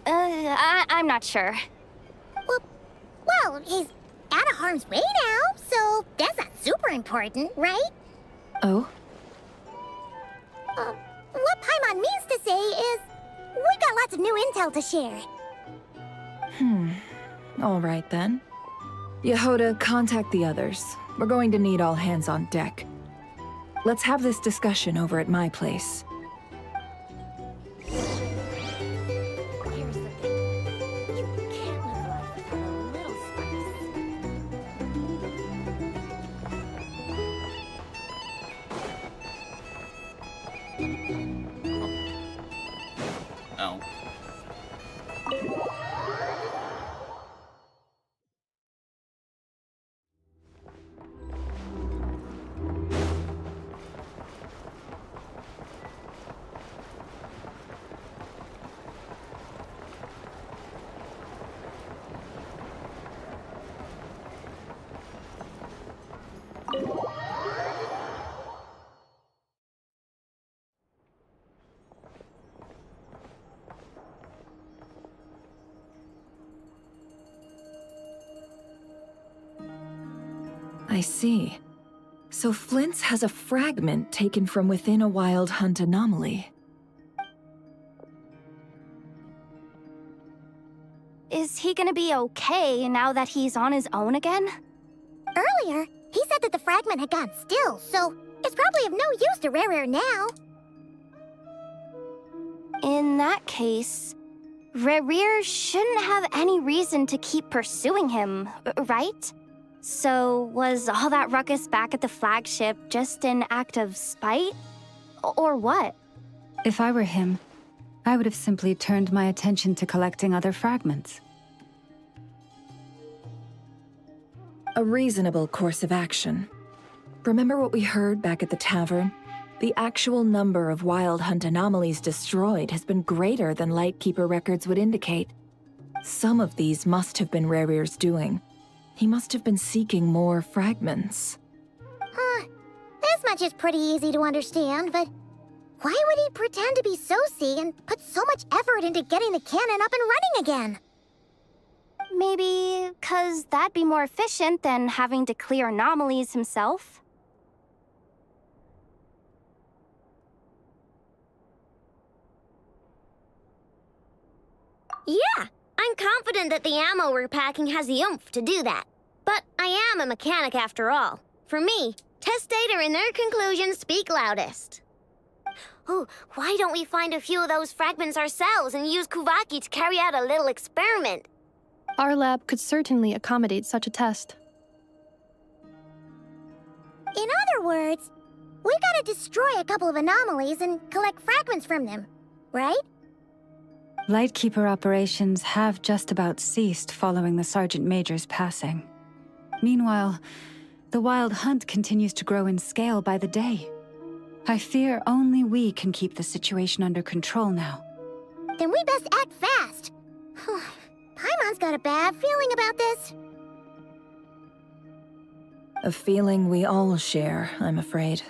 I'm not sure. Well, he's out of harm's way now, so that's not super important, right? Oh? What Paimon means to say is, we got lots of new intel to share. All right then. Yehoda, contact the others. We're going to need all hands on deck. Let's have this discussion over at my place. Oh. I see. So Flint's has a fragment taken from within a wild hunt anomaly. Is he gonna be okay now that he's on his own again? Earlier, he said that the fragment had gone still, so it's probably of no use to Rare now. In that case, Rare shouldn't have any reason to keep pursuing him, right? So was all that ruckus back at the flagship just an act of spite? Or what? If I were him, I would have simply turned my attention to collecting other fragments. A reasonable course of action. Remember what we heard back at the tavern? The actual number of wild hunt anomalies destroyed has been greater than Lightkeeper records would indicate. Some of these must have been Rare's doing. He must have been seeking more fragments. This much is pretty easy to understand, but why would he pretend to be Sosi and put so much effort into getting the cannon up and running again? Maybe 'cause that'd be more efficient than having to clear anomalies himself? Yeah, I'm confident that the ammo we're packing has the oomph to do that. But I am a mechanic after all. For me, test data and their conclusions speak loudest. Ooh, why don't we find a few of those fragments ourselves and use Kuvaki to carry out a little experiment? Our lab could certainly accommodate such a test. In other words, we gotta destroy a couple of anomalies and collect fragments from them, right? Lightkeeper operations have just about ceased following the Sergeant Major's passing. Meanwhile, the Wild Hunt continues to grow in scale by the day. I fear only we can keep the situation under control now. Then we best act fast. Paimon's got a bad feeling about this. A feeling we all share, I'm afraid.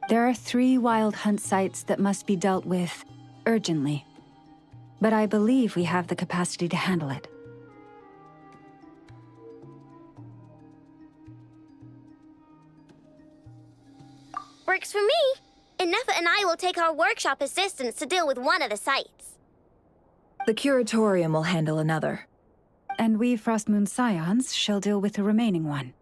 There are 3 Wild Hunt sites that must be dealt with urgently. but I believe we have the capacity to handle it. Works for me. Ineffa and I will take our workshop assistants to deal with one of the sites. The curatorium will handle another. And we Frostmoon Scions shall deal with the remaining one.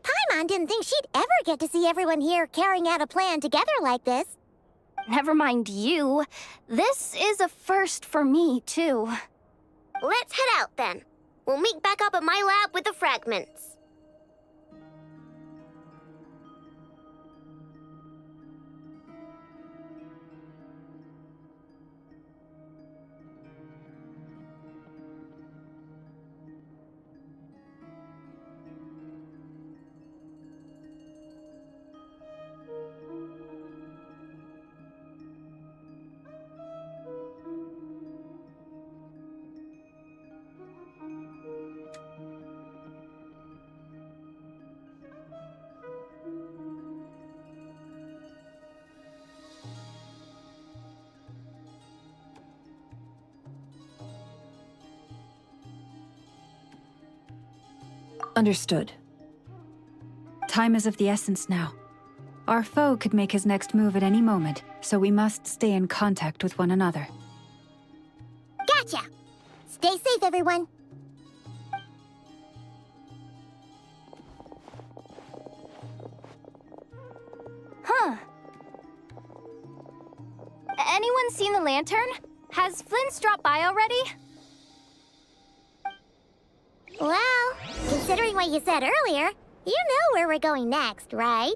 Paimon didn't think she'd ever get to see everyone here carrying out a plan together like this. Never mind you. This is a first for me, too. Let's head out then. We'll meet back up at my lab with the fragments. Understood. Time is of the essence now. Our foe could make his next move at any moment, so we must stay in contact with one another. Gotcha! Stay safe, everyone. Huh. Anyone seen the lantern? Has Flint's dropped by already? Well, considering what you said earlier, you know where we're going next, right?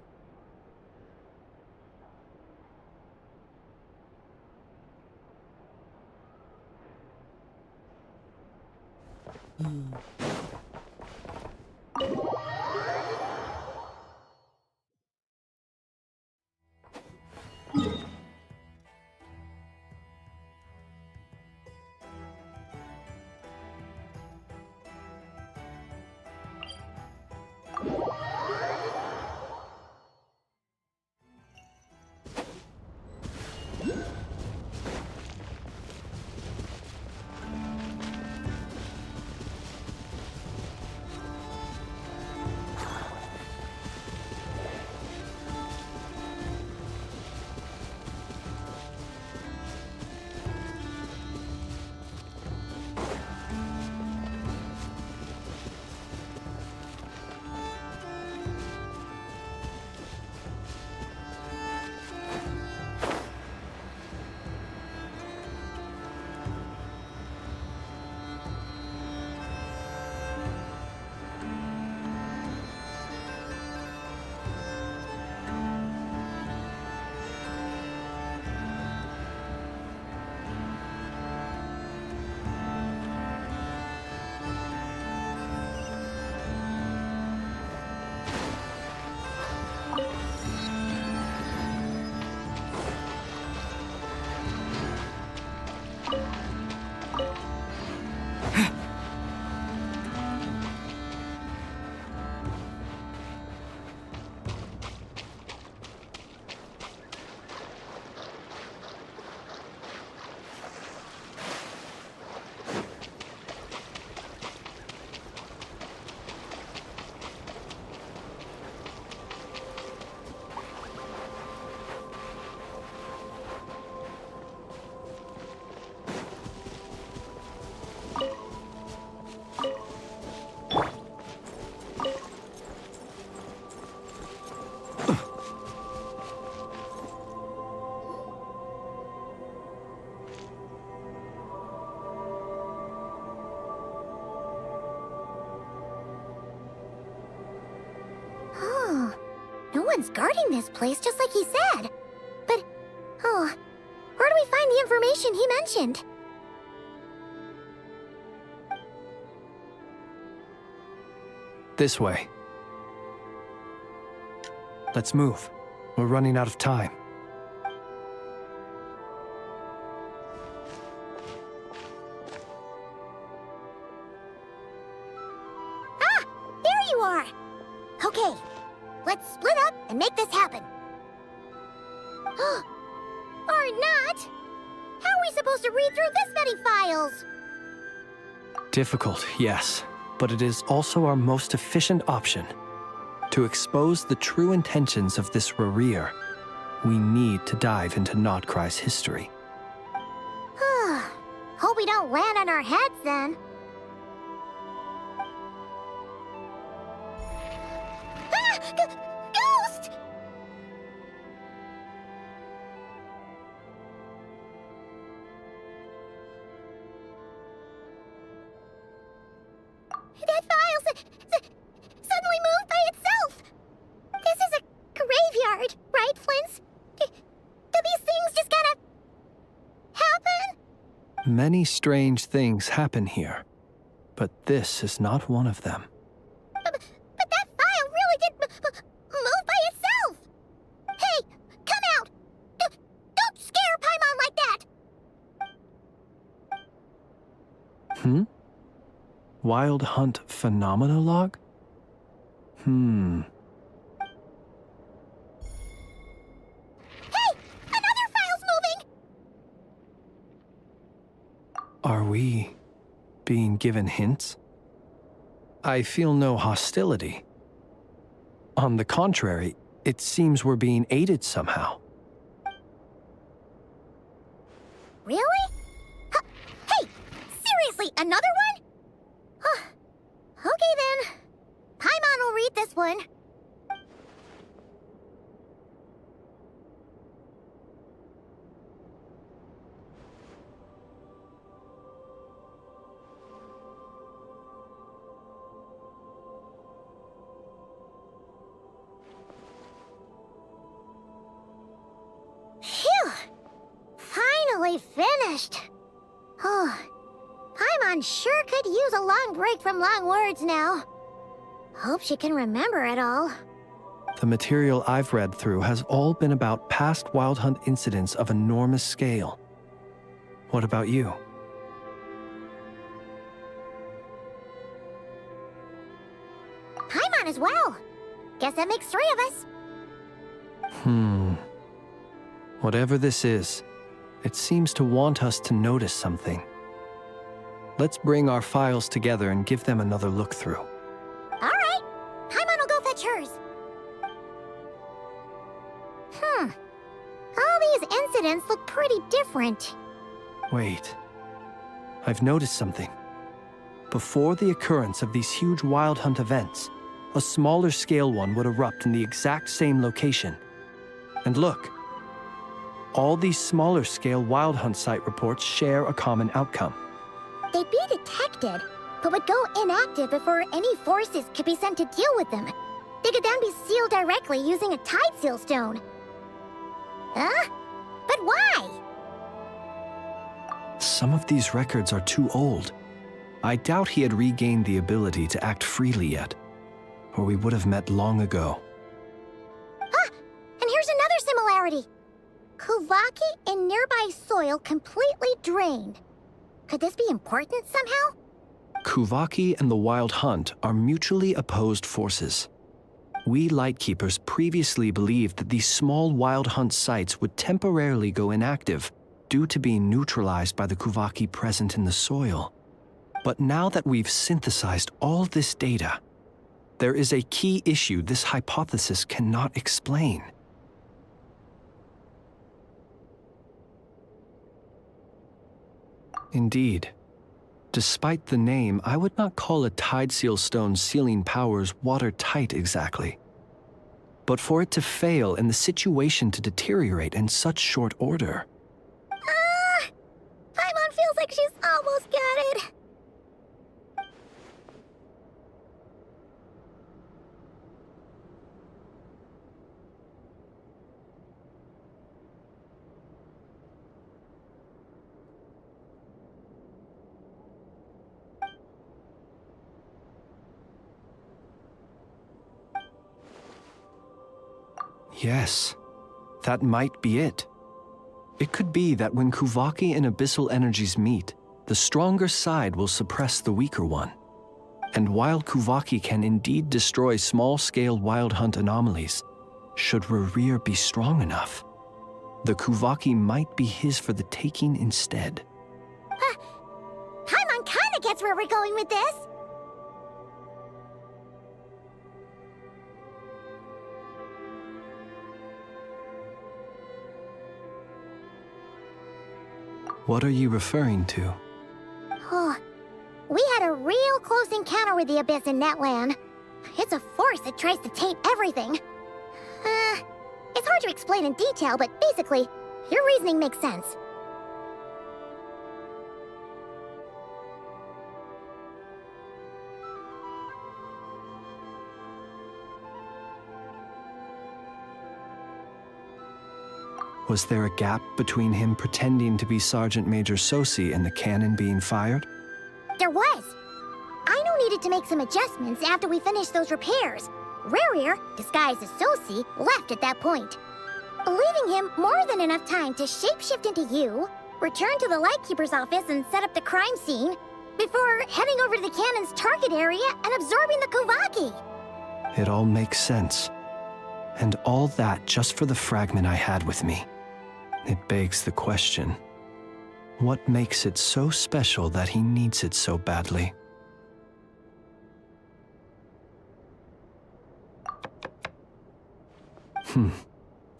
No one's guarding this place, just like he said. But, where do we find the information he mentioned? This way. Let's move. We're running out of time. Ah! There there you are! Okay, let's split up and make this happen. Or not! How are we supposed to read through this many files? Difficult, yes, but it is also our most efficient option. To expose the true intentions of this Rereer, we need to dive into Notcry's history. Hope we don't land on our heads then. Ah! Ghost! That file suddenly moved by itself. This is a graveyard, right, Flint's? Do these things just kind of happen? Many strange things happen here, but this is not one of them. But that file really did move by itself! Hey, come out! Don't scare Paimon like that! Wild Hunt Phenomenologue? Hey! Another file's moving! Are we being given hints? I feel no hostility. On the contrary, it seems we're being aided somehow. Really? Hey! Seriously, another one? Okay then. Paimon will read this one. Phew! Finally finished. Oh, Paimon sure could use a long break from long words now. Hope she can remember it all. The material I've read through has all been about past Wild Hunt incidents of enormous scale. What about you? Paimon as well. Guess that makes 3 of us. Whatever this is, it seems to want us to notice something. Let's bring our files together and give them another look through. All right. Paimon will go fetch hers. All these incidents look pretty different. Wait. I've noticed something. Before the occurrence of these huge Wild Hunt events, a smaller scale one would erupt in the exact same location. And look. All these smaller scale Wild Hunt site reports share a common outcome. They'd be detected, but would go inactive before any forces could be sent to deal with them. They could then be sealed directly using a tide seal stone. Huh? But why? Some of these records are too old. I doubt he had regained the ability to act freely yet, or we would have met long ago. Ah! And here's another similarity. Kuvaki in nearby soil completely drained. Could this be important somehow? Kuvaki and the Wild Hunt are mutually opposed forces. We Lightkeepers previously believed that these small Wild Hunt sites would temporarily go inactive due to being neutralized by the Kuvaki present in the soil. But now that we've synthesized all this data, there is a key issue this hypothesis cannot explain. Indeed. Despite the name, I would not call a tide seal stone's sealing powers watertight exactly. But for it to fail and the situation to deteriorate in such short order. Paimon feels like she's almost got it. Yes, that might be it. It could be that when Kuvaki and abyssal energies meet, the stronger side will suppress the weaker one. And while Kuvaki can indeed destroy small-scale wild hunt anomalies, should Rerir be strong enough, the Kuvaki might be his for the taking instead. Paimon kinda gets where we're going with this. What are you referring to? Oh, we had a real close encounter with the Abyss in Netland. It's a force that tries to taint everything. It's hard to explain in detail, but basically, your reasoning makes sense. Was there a gap between him pretending to be Sergeant Major Sosi and the cannon being fired? There was. Aino needed to make some adjustments after we finished those repairs. Rerir, disguised as Sosi, left at that point, leaving him more than enough time to shapeshift into you, return to the Lightkeeper's office and set up the crime scene, before heading over to the cannon's target area and absorbing the Kuvaki. It all makes sense. And all that just for the fragment I had with me. It begs the question, what makes it so special that he needs it so badly?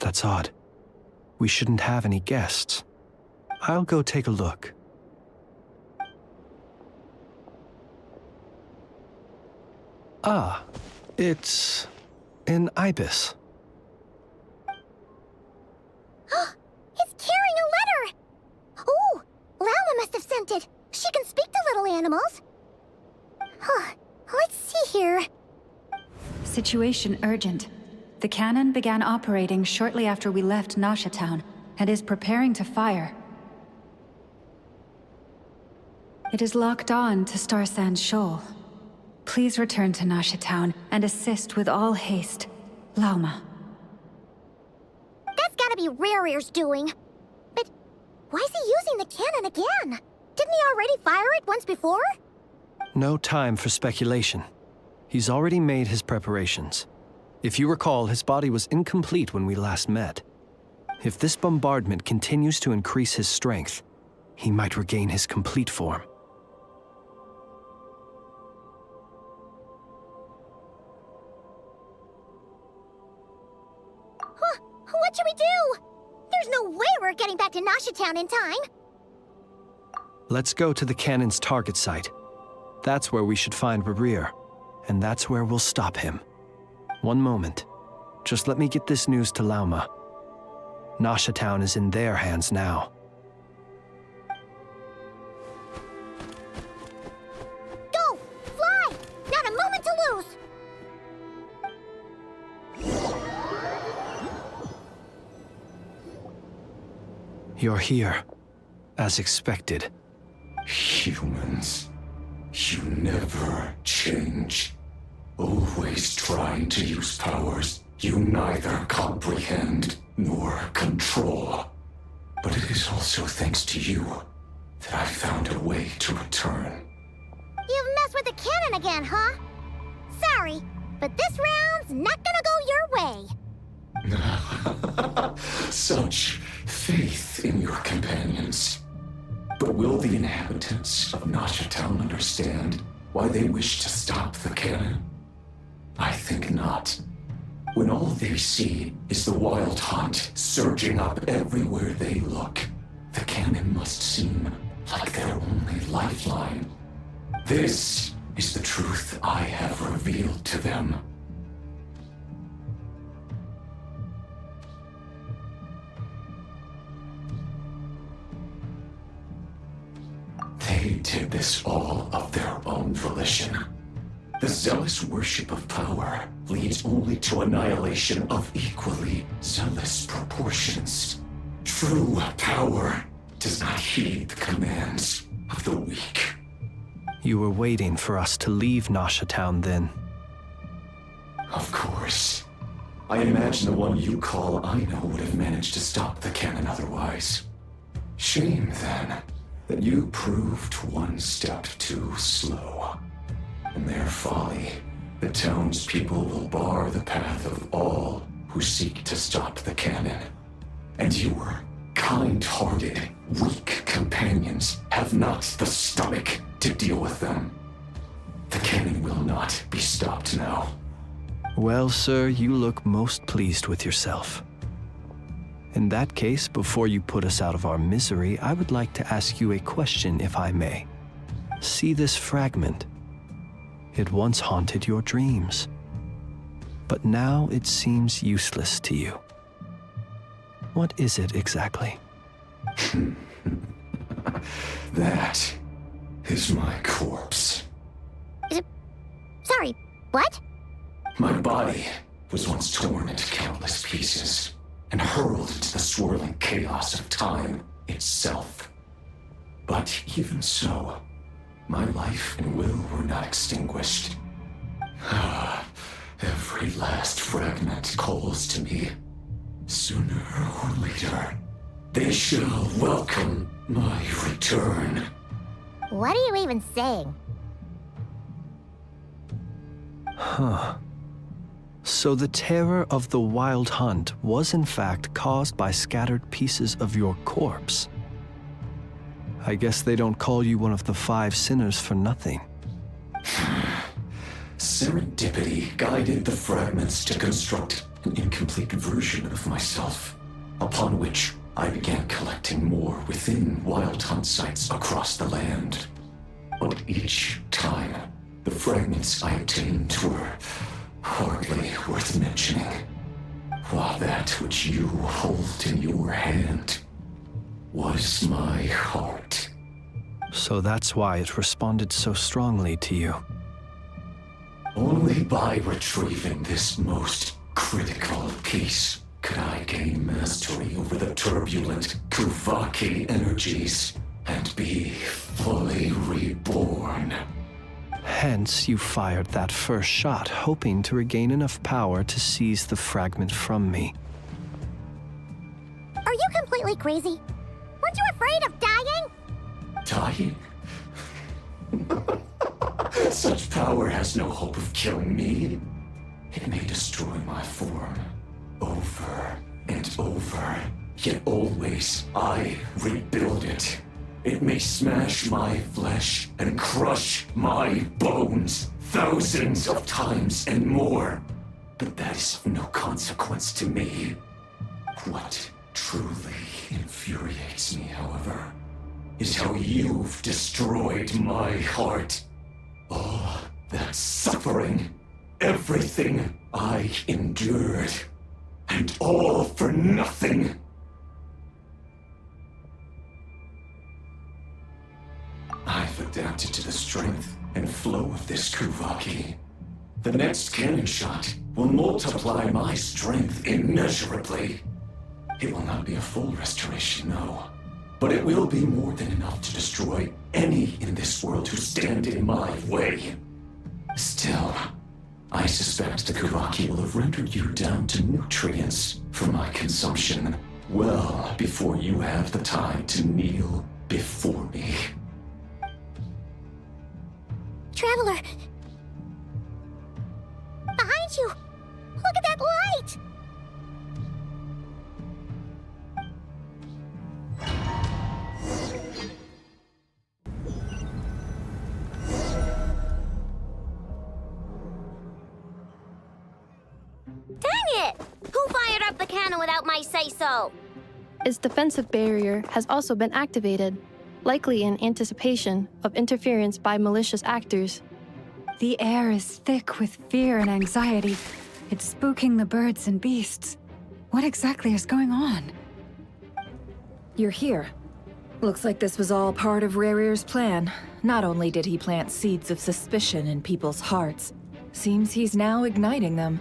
That's odd. We shouldn't have any guests. I'll go take a look. Ah, it's an ibis. It's carrying a letter! Ooh, Lala must have sent it. She can speak to little animals. Let's see here. Situation urgent. The cannon began operating shortly after we left Nasha Town and is preparing to fire. It is locked on to Star Sand Shoal. Please return to Nasha Town and assist with all haste. Lauma. That's gotta be Rerir's doing. But why is he using the cannon again? Didn't he already fire it once before? No time for speculation. He's already made his preparations. If you recall, his body was incomplete when we last met. If this bombardment continues to increase his strength, he might regain his complete form. What should we do? There's no way we're getting back to Nasha Town in time. Let's go to the cannon's target site. That's where we should find Rerir, and that's where we'll stop him. One moment. Just let me get this news to Lauma. Nasha Town is in their hands now. Go! Fly! Not a moment to lose! You're here, as expected. Humans, you never change. Always trying to use powers you neither comprehend nor control. But it is also thanks to you that I found a way to return. You've messed with the cannon again, huh? Sorry, but this round's not gonna go your way. Such faith in your companions. But will the inhabitants of Nasha Town understand why they wish to stop the cannon? I think not. When all they see is the wild hunt surging up everywhere they look, the cannon must seem like their only lifeline. This is the truth I have revealed to them. They did this all of their own volition. The zealous worship of power leads only to annihilation of equally zealous proportions. True power does not heed the commands of the weak. You were waiting for us to leave Nasha Town then. Of course. I imagine the one you call Aino would have managed to stop the cannon otherwise. Shame, then, that you proved one step too slow. In their folly, the townspeople will bar the path of all who seek to stop the cannon. And your kind-hearted, weak companions have not the stomach to deal with them. The cannon will not be stopped now. Well, sir, you look most pleased with yourself. In that case, before you put us out of our misery, I would like to ask you a question, if I may. See this fragment? It once haunted your dreams, but now it seems useless to you. What is it exactly? That is my corpse. Sorry, what? My body was once torn into countless pieces and hurled into the swirling chaos of time itself. But even so, my life and will were not extinguished. Every last fragment calls to me. Sooner or later, they shall welcome my return. What are you even saying? Huh. So the terror of the Wild Hunt was in fact caused by scattered pieces of your corpse. I guess they don't call you one of the 5 sinners for nothing. Serendipity guided the fragments to construct an incomplete version of myself, upon which I began collecting more within Wild Hunt sites across the land. But each time, the fragments I obtained were hardly worth mentioning, while that which you hold in your hand was my heart. So that's why it responded so strongly to you. Only by retrieving this most critical piece could I gain mastery over the turbulent Kuvaki energies and be fully reborn. Hence, you fired that first shot, hoping to regain enough power to seize the fragment from me. Are you completely crazy? Weren't you afraid of dying? Dying? Such power has no hope of killing me. It may destroy my form over and over, yet always I rebuild it. It may smash my flesh and crush my bones thousands of times and more, but that is of no consequence to me. What truly infuriates me, however, is how you've destroyed my heart. All that suffering, everything I endured, and all for nothing. I've adapted to the strength and flow of this Kuvaki. The next cannon shot will multiply my strength immeasurably. It will not be a full restoration, no. But it will be more than enough to destroy any in this world who stand in my way. Still, I suspect the Kuvaki will have rendered you down to nutrients for my consumption well before you have the time to kneel before me. Traveler! Behind you! Look at that light! Dang it! Who fired up the cannon without my say-so? Its defensive barrier has also been activated, likely in anticipation of interference by malicious actors. The air is thick with fear and anxiety. It's spooking the birds and beasts. What exactly is going on? You're here. Looks like this was all part of Rarir's plan. Not only did he plant seeds of suspicion in people's hearts, seems he's now igniting them.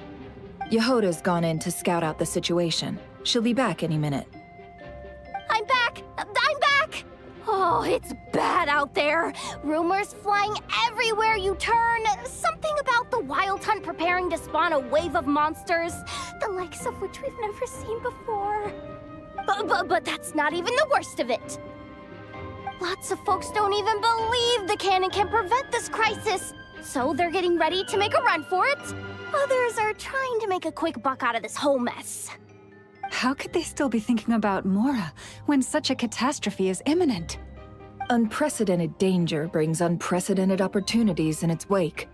Yehoda's gone in to scout out the situation. She'll be back any minute. I'm back! I'm back! Oh, it's bad out there. Rumors flying everywhere you turn. Something about the Wild Hunt preparing to spawn a wave of monsters, the likes of which we've never seen before. But that's not even the worst of it. Lots of folks don't even believe the cannon can prevent this crisis. so they're getting ready to make a run for it. Others are trying to make a quick buck out of this whole mess. How could they still be thinking about Mora when such a catastrophe is imminent? Unprecedented danger brings unprecedented opportunities in its wake.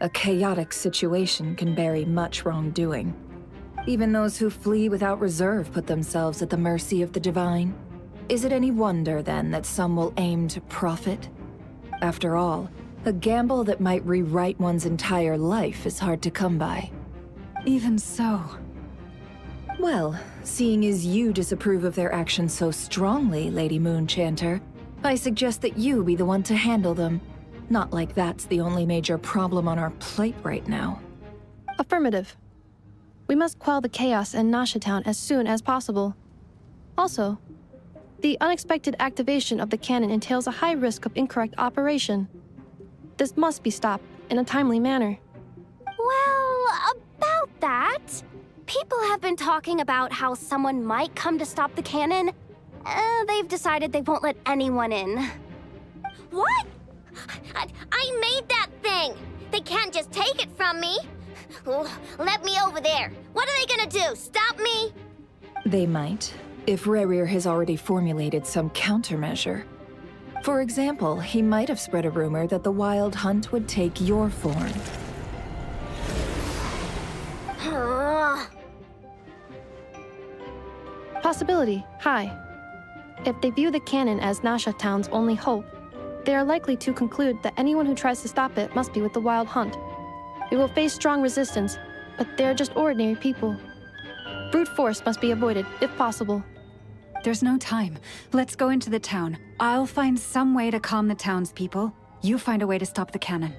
A chaotic situation can bury much wrongdoing. Even those who flee without reserve put themselves at the mercy of the divine. Is it any wonder, then, that some will aim to profit? After all, a gamble that might rewrite one's entire life is hard to come by. Even so. Well, seeing as you disapprove of their actions so strongly, Lady Moonchanter, I suggest that you be the one to handle them. Not like that's the only major problem on our plate right now. Affirmative. We must quell the chaos in Nasha Town as soon as possible. Also, the unexpected activation of the cannon entails a high risk of incorrect operation. This must be stopped in a timely manner. Well, about that, people have been talking about how someone might come to stop the cannon. They've decided they won't let anyone in. What? I made that thing! They can't just take it from me! Oh, let me over there! What are they gonna do? Stop me? They might, if Rerir has already formulated some countermeasure. For example, he might have spread a rumor that the Wild Hunt would take your form. Possibility, high. If they view the cannon as Nasha Town's only hope, they are likely to conclude that anyone who tries to stop it must be with the Wild Hunt. We will face strong resistance, but they are just ordinary people. Brute force must be avoided, if possible. There's no time. Let's go into the town. I'll find some way to calm the townspeople. You find a way to stop the cannon.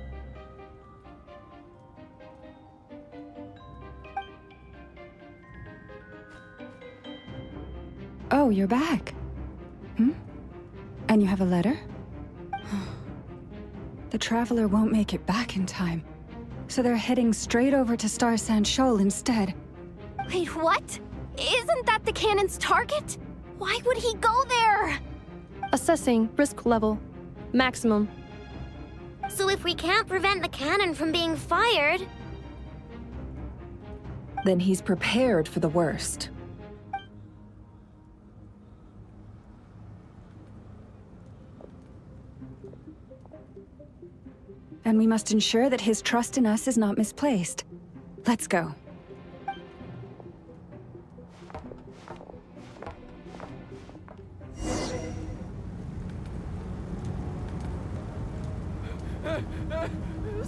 Oh, you're back. And you have a letter? The Traveler won't make it back in time. So they're heading straight over to Star Sand Shoal instead. Wait, what? Isn't that the cannon's target? Why would he go there? Assessing risk level. Maximum. So if we can't prevent the cannon from being fired... Then he's prepared for the worst. And we must ensure that his trust in us is not misplaced. Let's go.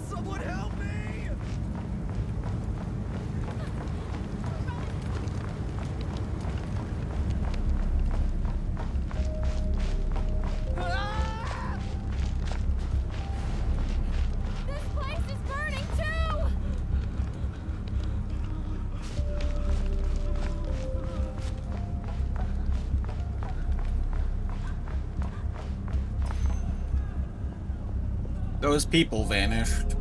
Someone help me! Those people vanished.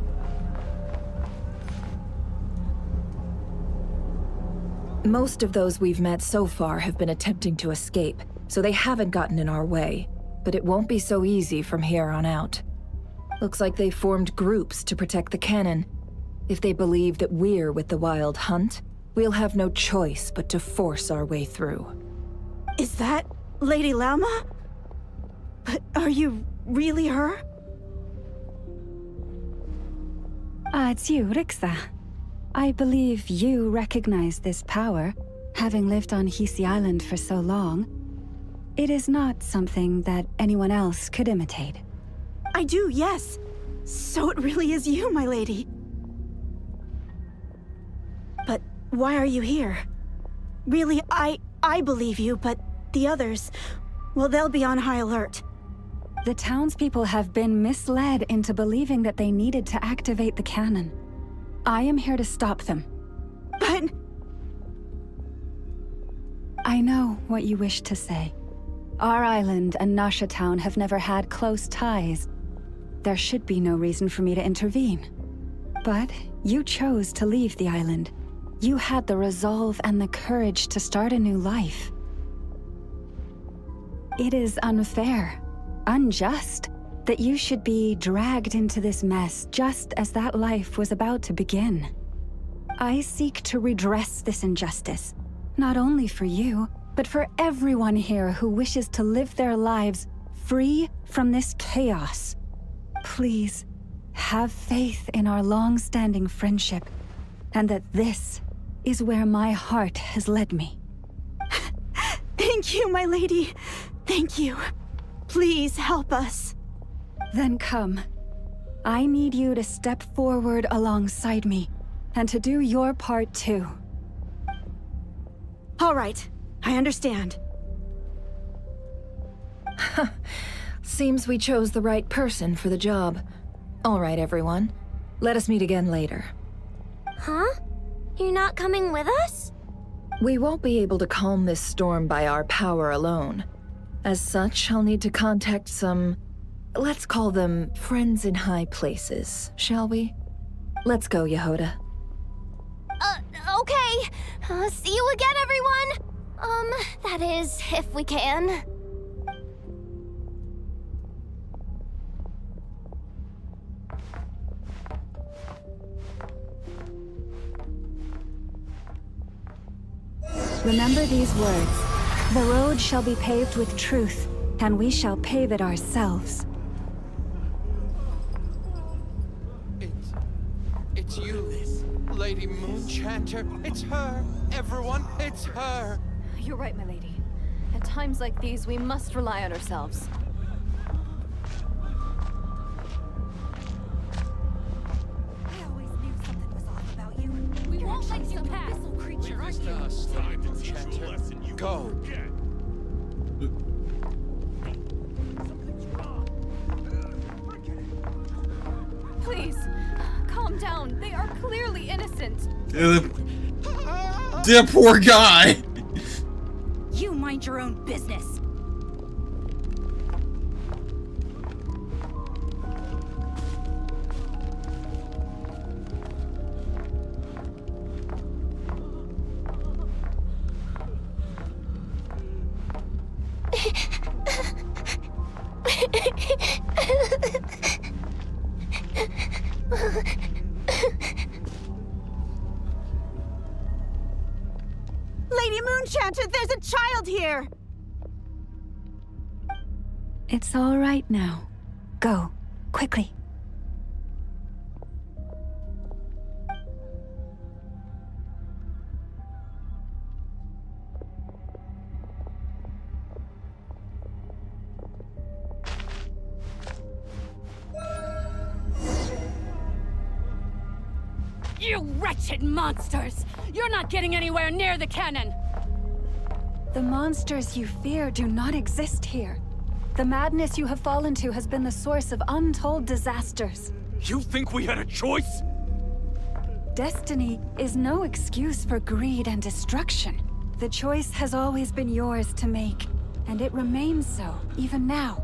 Most of those we've met so far have been attempting to escape, so they haven't gotten in our way. But it won't be so easy from here on out. Looks like they formed groups to protect the cannon. If they believe that we're with the Wild Hunt, we'll have no choice but to force our way through. Is that Lady Lauma? But are you really her? It's you, Rixa. I believe you recognize this power, having lived on Hisi Island for so long. It is not something that anyone else could imitate. I do, yes. So it really is you, my lady. But why are you here? Really, I believe you, but the others, well, they'll be on high alert. The townspeople have been misled into believing that they needed to activate the cannon. I am here to stop them. But... I know what you wish to say. Our island and Nasha Town have never had close ties. There should be no reason for me to intervene. But you chose to leave the island. You had the resolve and the courage to start a new life. It is unfair, unjust, that you should be dragged into this mess just as that life was about to begin. I seek to redress this injustice, not only for you, but for everyone here who wishes to live their lives free from this chaos. Please, have faith in our long-standing friendship, and that this is where my heart has led me. Thank you, my lady. Thank you. Please help us. Then come. I need you to step forward alongside me, and to do your part too. All right, I understand. Seems we chose the right person for the job. All right, everyone. Let us meet again later. Huh? You're not coming with us? We won't be able to calm this storm by our power alone. As such, I'll need to contact some... let's call them friends in high places, shall we? Let's go, Yehoda. Okay. See you again, everyone. That is, if we can. Remember these words. The road shall be paved with truth, and we shall pave it ourselves. It's you, Lady Moonchanter. It's her. Everyone, it's her. You're right, my lady. At times like these, we must rely on ourselves. I always knew something was off about you. We won't let you pass. Creature, aren't you? Lady Moonchanter. Go. Please, calm down. They are clearly innocent. The poor guy. You mind your own business. Lady Moonchanter, there's a child here! It's all right now. Go, quickly. You wretched monsters! You're not getting anywhere near the cannon! The monsters you fear do not exist here. The madness you have fallen to has been the source of untold disasters. You think we had a choice? Destiny is no excuse for greed and destruction. The choice has always been yours to make, and it remains so, even now.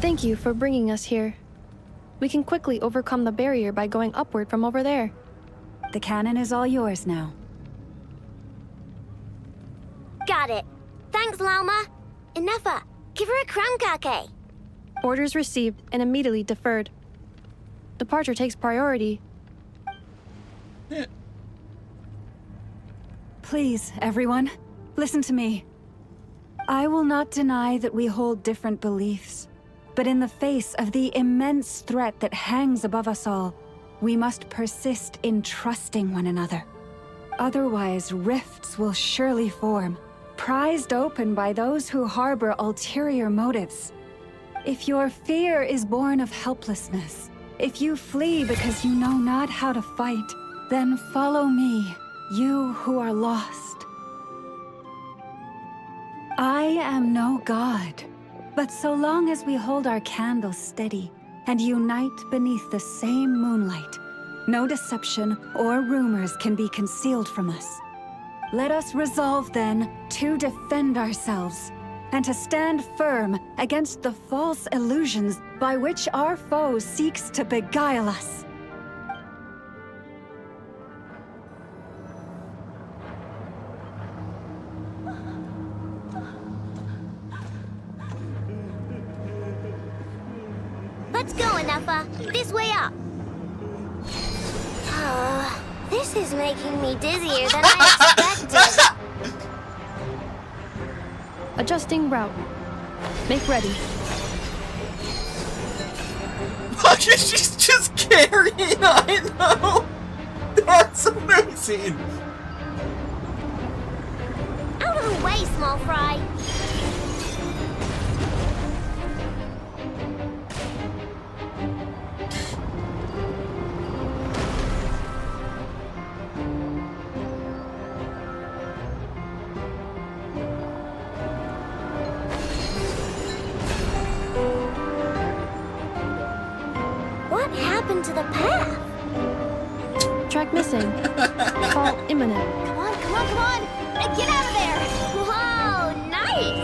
Thank you for bringing us here. We can quickly overcome the barrier by going upward from over there. The cannon is all yours now. Got it. Thanks, Lauma. Enougha, give her a crumb. Orders received and immediately deferred. Departure takes priority. Please, everyone, listen to me. I will not deny that we hold different beliefs. But in the face of the immense threat that hangs above us all, we must persist in trusting one another. Otherwise, rifts will surely form, prized open by those who harbor ulterior motives. If your fear is born of helplessness, if you flee because you know not how to fight, then follow me, you who are lost. I am no god. But so long as we hold our candles steady and unite beneath the same moonlight, no deception or rumors can be concealed from us. Let us resolve then to defend ourselves, and to stand firm against the false illusions by which our foe seeks to beguile us. Let's go, Anafa. This way up. This is making me dizzier than I expected. Adjusting route. Make ready. Fuck, she's just carrying, I know! That's amazing! Out of the way, small fry. What happened to the path? Track missing. Fall imminent. Come on, come on, come on! Get out of there! Whoa, nice!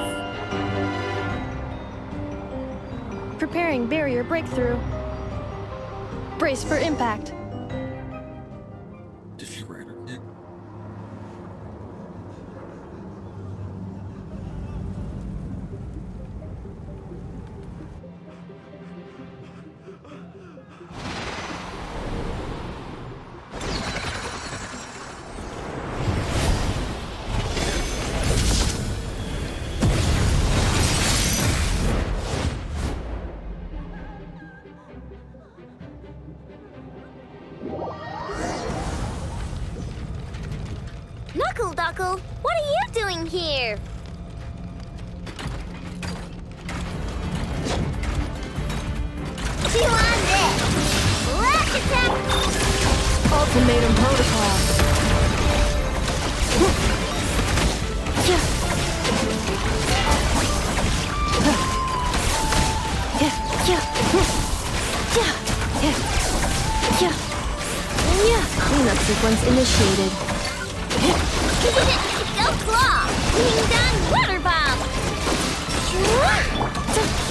Preparing barrier breakthrough. Brace for impact. Defibrillator kick. Knuckle Duckle, what are you doing here? You on this? Let's attack! Ultimatum protocol. Cleanup sequence initiated. Go claw! Bring down water bomb!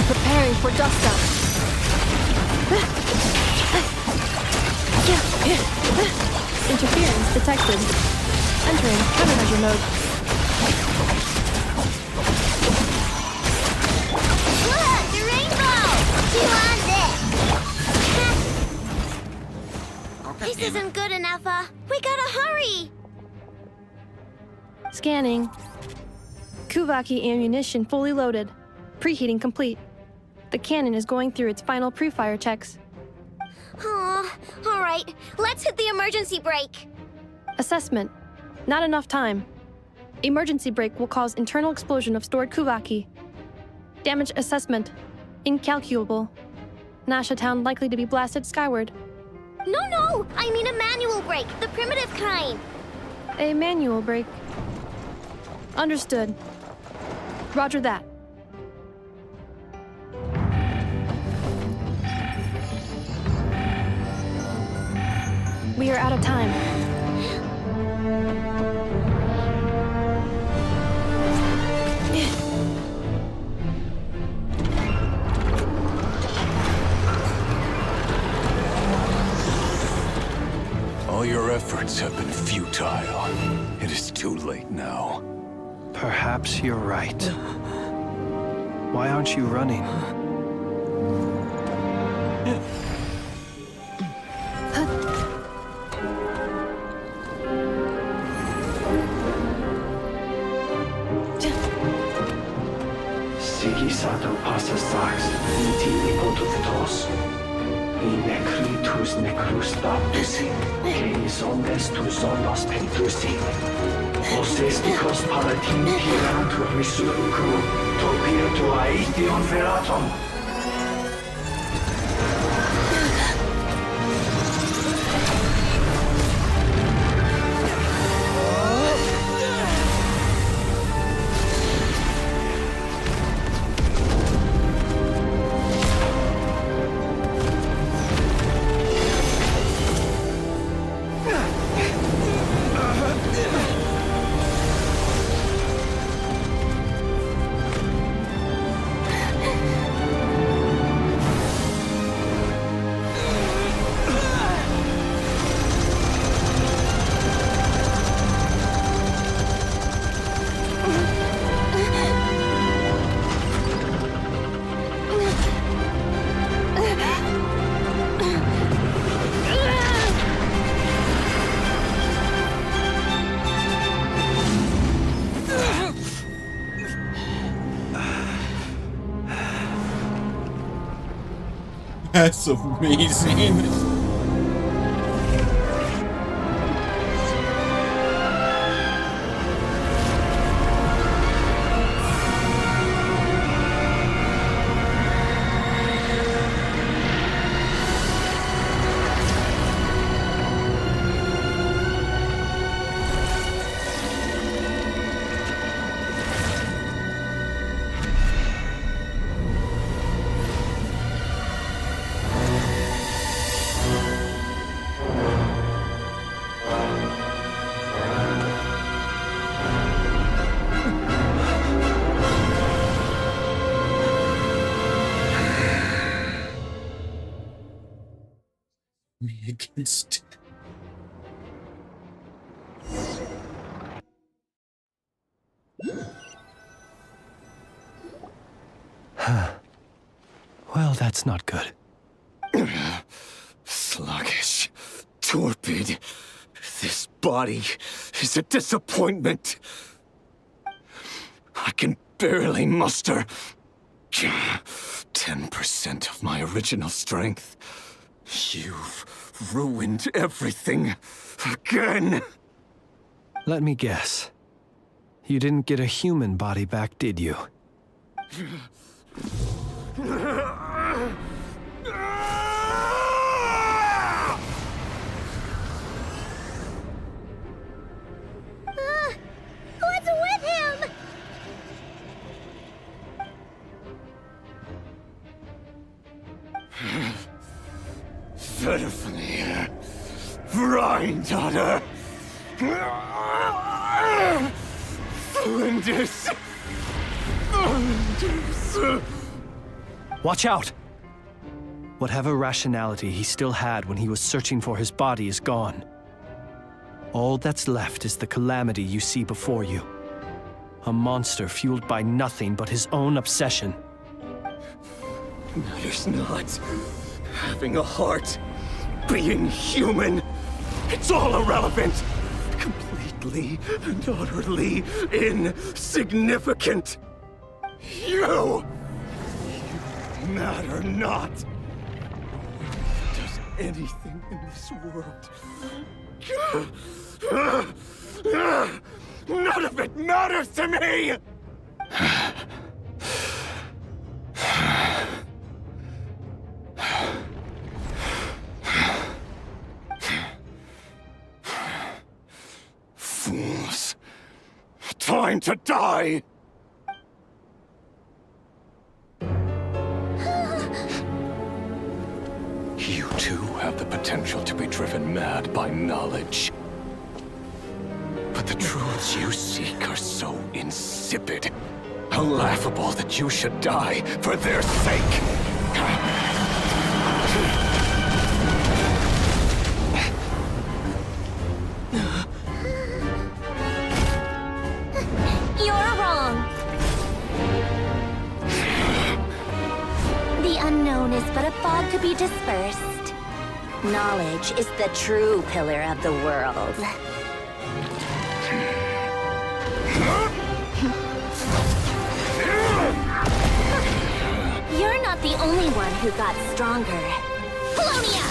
Preparing for dust up. Interference detected. Entering countermeasure mode. Look, the rainbow! You on this? This isn't good enough, we gotta hurry! Scanning. Kuvaki ammunition fully loaded. Preheating complete. The cannon is going through its final pre-fire checks. Aw, alright, let's hit the emergency brake. Assessment. Not enough time. Emergency brake will cause internal explosion of stored Kuvaki. Damage assessment. Incalculable. Nasha Town likely to be blasted skyward. No, I mean a manual brake, the primitive kind. A manual brake. Understood. Roger that. We are out of time. All your efforts have been futile. It is too late now. Perhaps you're right. Why aren't you running? Sigisato passa sax, intili potutos. In necritus necrus baptisi, canis omnes tu zonos pentusi. Osesticos palatin pirantur resurrucru, topirtu aetion veratum. That's amazing. Me against. Well, that's not good. Sluggish. Torpid. This body is a disappointment. I can barely muster 10% of my original strength. You've ruined everything again. Let me guess. You didn't get a human body back, did you? What's with him? Verfnir. Rheindaughter. Flinders. Watch out! Whatever rationality he still had when he was searching for his body is gone. All that's left is the calamity you see before you. A monster fueled by nothing but his own obsession. Matters not. Having a heart. Being human. It's all irrelevant. Completely and utterly insignificant. You matter not. Does anything in this world. None of it matters to me! Fools. Time to die! You too have the potential to be driven mad by knowledge. But the truths you seek are so insipid, laughable that you should die for their sake. You're wrong. The unknown is but a fog to be dispersed. Knowledge is the true pillar of the world. You're not the only one who got stronger. Polonia!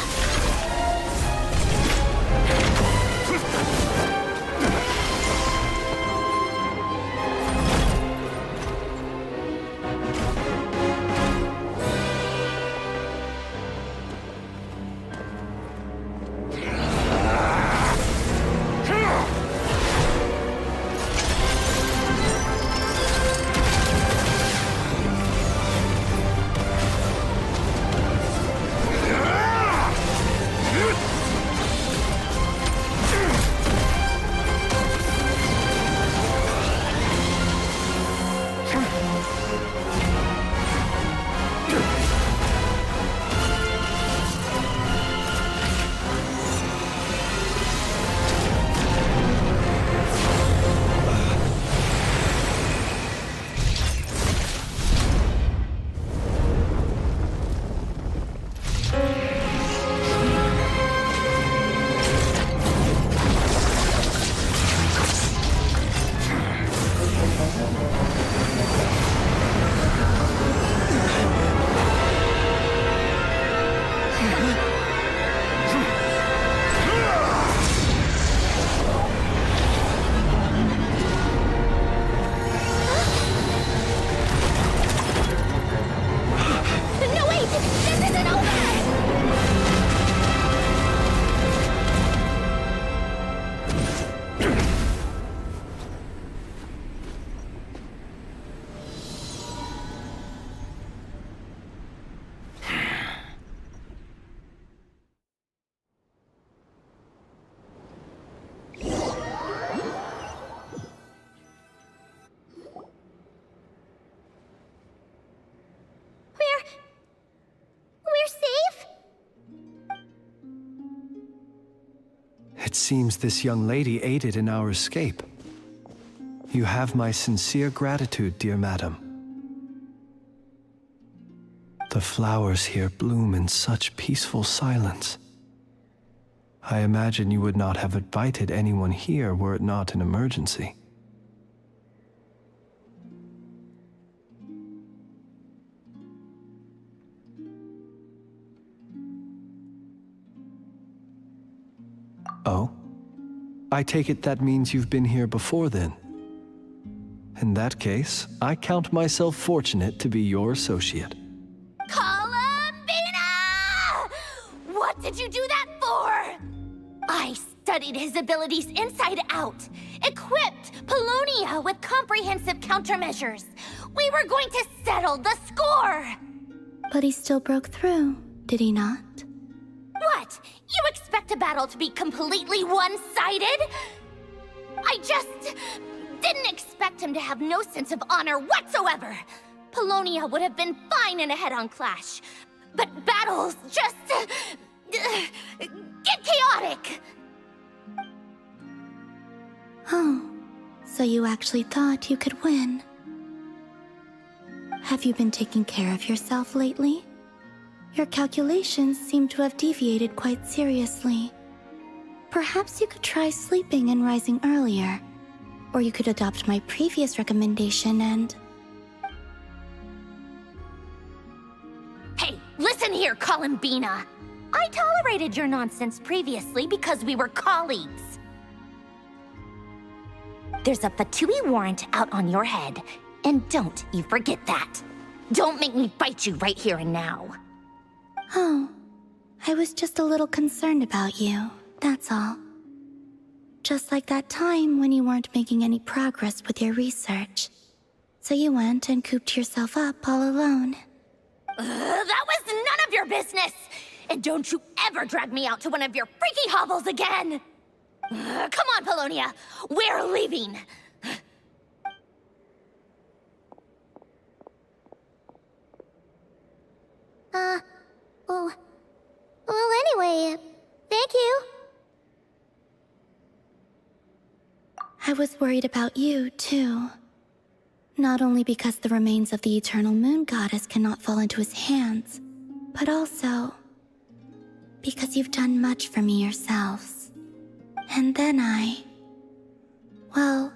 It seems this young lady aided in our escape. You have my sincere gratitude, dear madam. The flowers here bloom in such peaceful silence. I imagine you would not have invited anyone here were it not an emergency. Oh? I take it that means you've been here before then. In that case, I count myself fortunate to be your associate. Columbina! What did you do that for? I studied his abilities inside out, equipped Polonia with comprehensive countermeasures. We were going to settle the score! But he still broke through, did he not? What? You expect a battle to be completely one-sided? I just didn't expect him to have no sense of honor whatsoever. Polonia would have been fine in a head-on clash, but battles just get chaotic. Oh, so you actually thought you could win. Have you been taking care of yourself lately? Your calculations seem to have deviated quite seriously. Perhaps you could try sleeping and rising earlier. Or you could adopt my previous recommendation and... Hey, listen here, Columbina. I tolerated your nonsense previously because we were colleagues. There's a Fatui warrant out on your head, and don't you forget that. Don't make me fight you right here and now. Oh, I was just a little concerned about you, that's all. Just like that time when you weren't making any progress with your research. So you went and cooped yourself up all alone. That was none of your business! And don't you ever drag me out to one of your freaky hovels again! Come on, Polonia! We're leaving! Well, anyway, thank you. I was worried about you, too. Not only because the remains of the Eternal Moon Goddess cannot fall into his hands, but also because you've done much for me yourselves. And then well,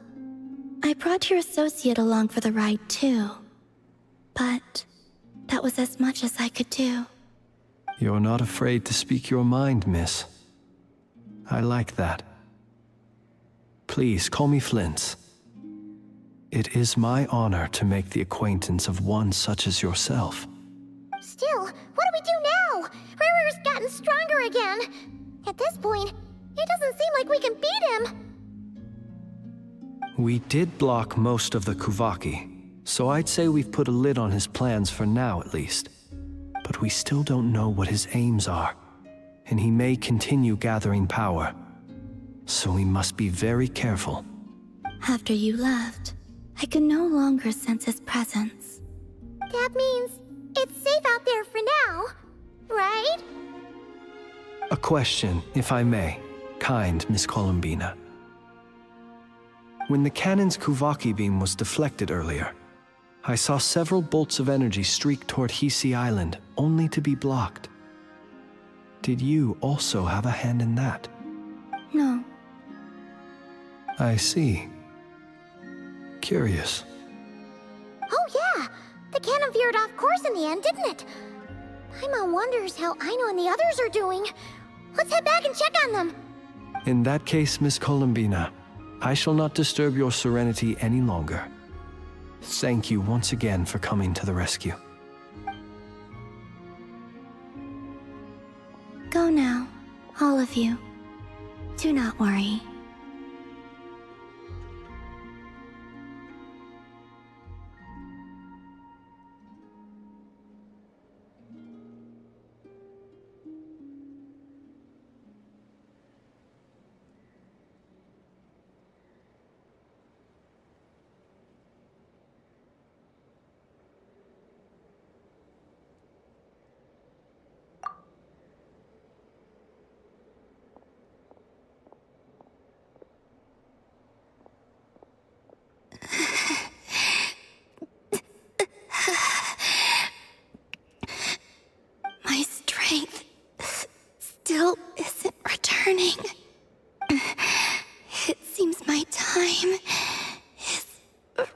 I brought your associate along for the ride, too. But that was as much as I could do. You're not afraid to speak your mind, miss. I like that. Please, call me Flint. It is my honor to make the acquaintance of one such as yourself. Still, what do we do now? Riri's gotten stronger again. At this point, it doesn't seem like we can beat him. We did block most of the Kuvaki, so I'd say we've put a lid on his plans for now at least. But we still don't know what his aims are, and he may continue gathering power. So we must be very careful. After you left, I could no longer sense his presence. That means it's safe out there for now, right? A question, if I may, kind Miss Columbina. When the cannon's Kuvaki beam was deflected earlier, I saw several bolts of energy streak toward Hisi Island, only to be blocked. Did you also have a hand in that? No. I see. Curious. Oh yeah, the cannon veered off course in the end, didn't it? Paimon wonders how Aino and the others are doing. Let's head back and check on them. In that case, Miss Columbina, I shall not disturb your serenity any longer. Thank you once again for coming to the rescue. Go now, all of you. Do not worry.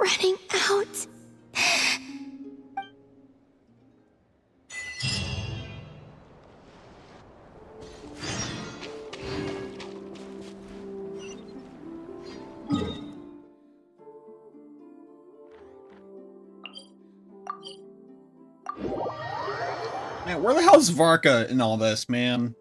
running out. Man, where the hell's Varka in all this, man?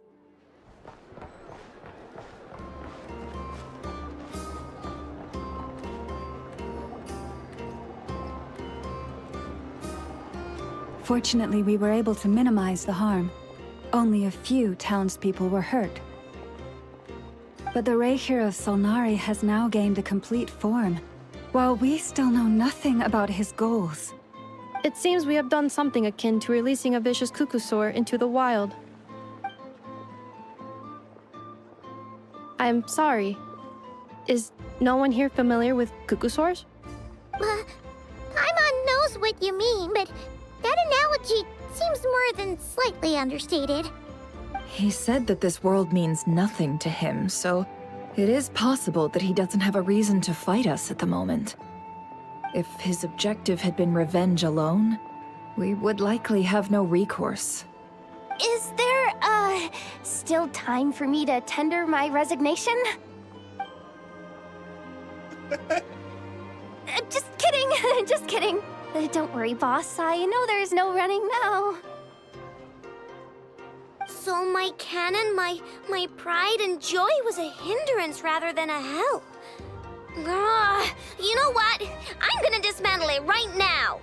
Fortunately, we were able to minimize the harm. Only a few townspeople were hurt. But the Reikir of Solnari has now gained a complete form, while we still know nothing about his goals. It seems we have done something akin to releasing a vicious Kukusaur into the wild. I'm sorry. Is no one here familiar with Kukusaurs? Paimon knows what you mean, but that analogy seems more than slightly understated. He said that this world means nothing to him, so it is possible that he doesn't have a reason to fight us at the moment. If his objective had been revenge alone, we would likely have no recourse. Is there, still time for me to tender my resignation? Just kidding, just kidding. Don't worry, boss. I know there's no running now. So my cannon, my pride and joy was a hindrance rather than a help. You know what? I'm gonna dismantle it right now.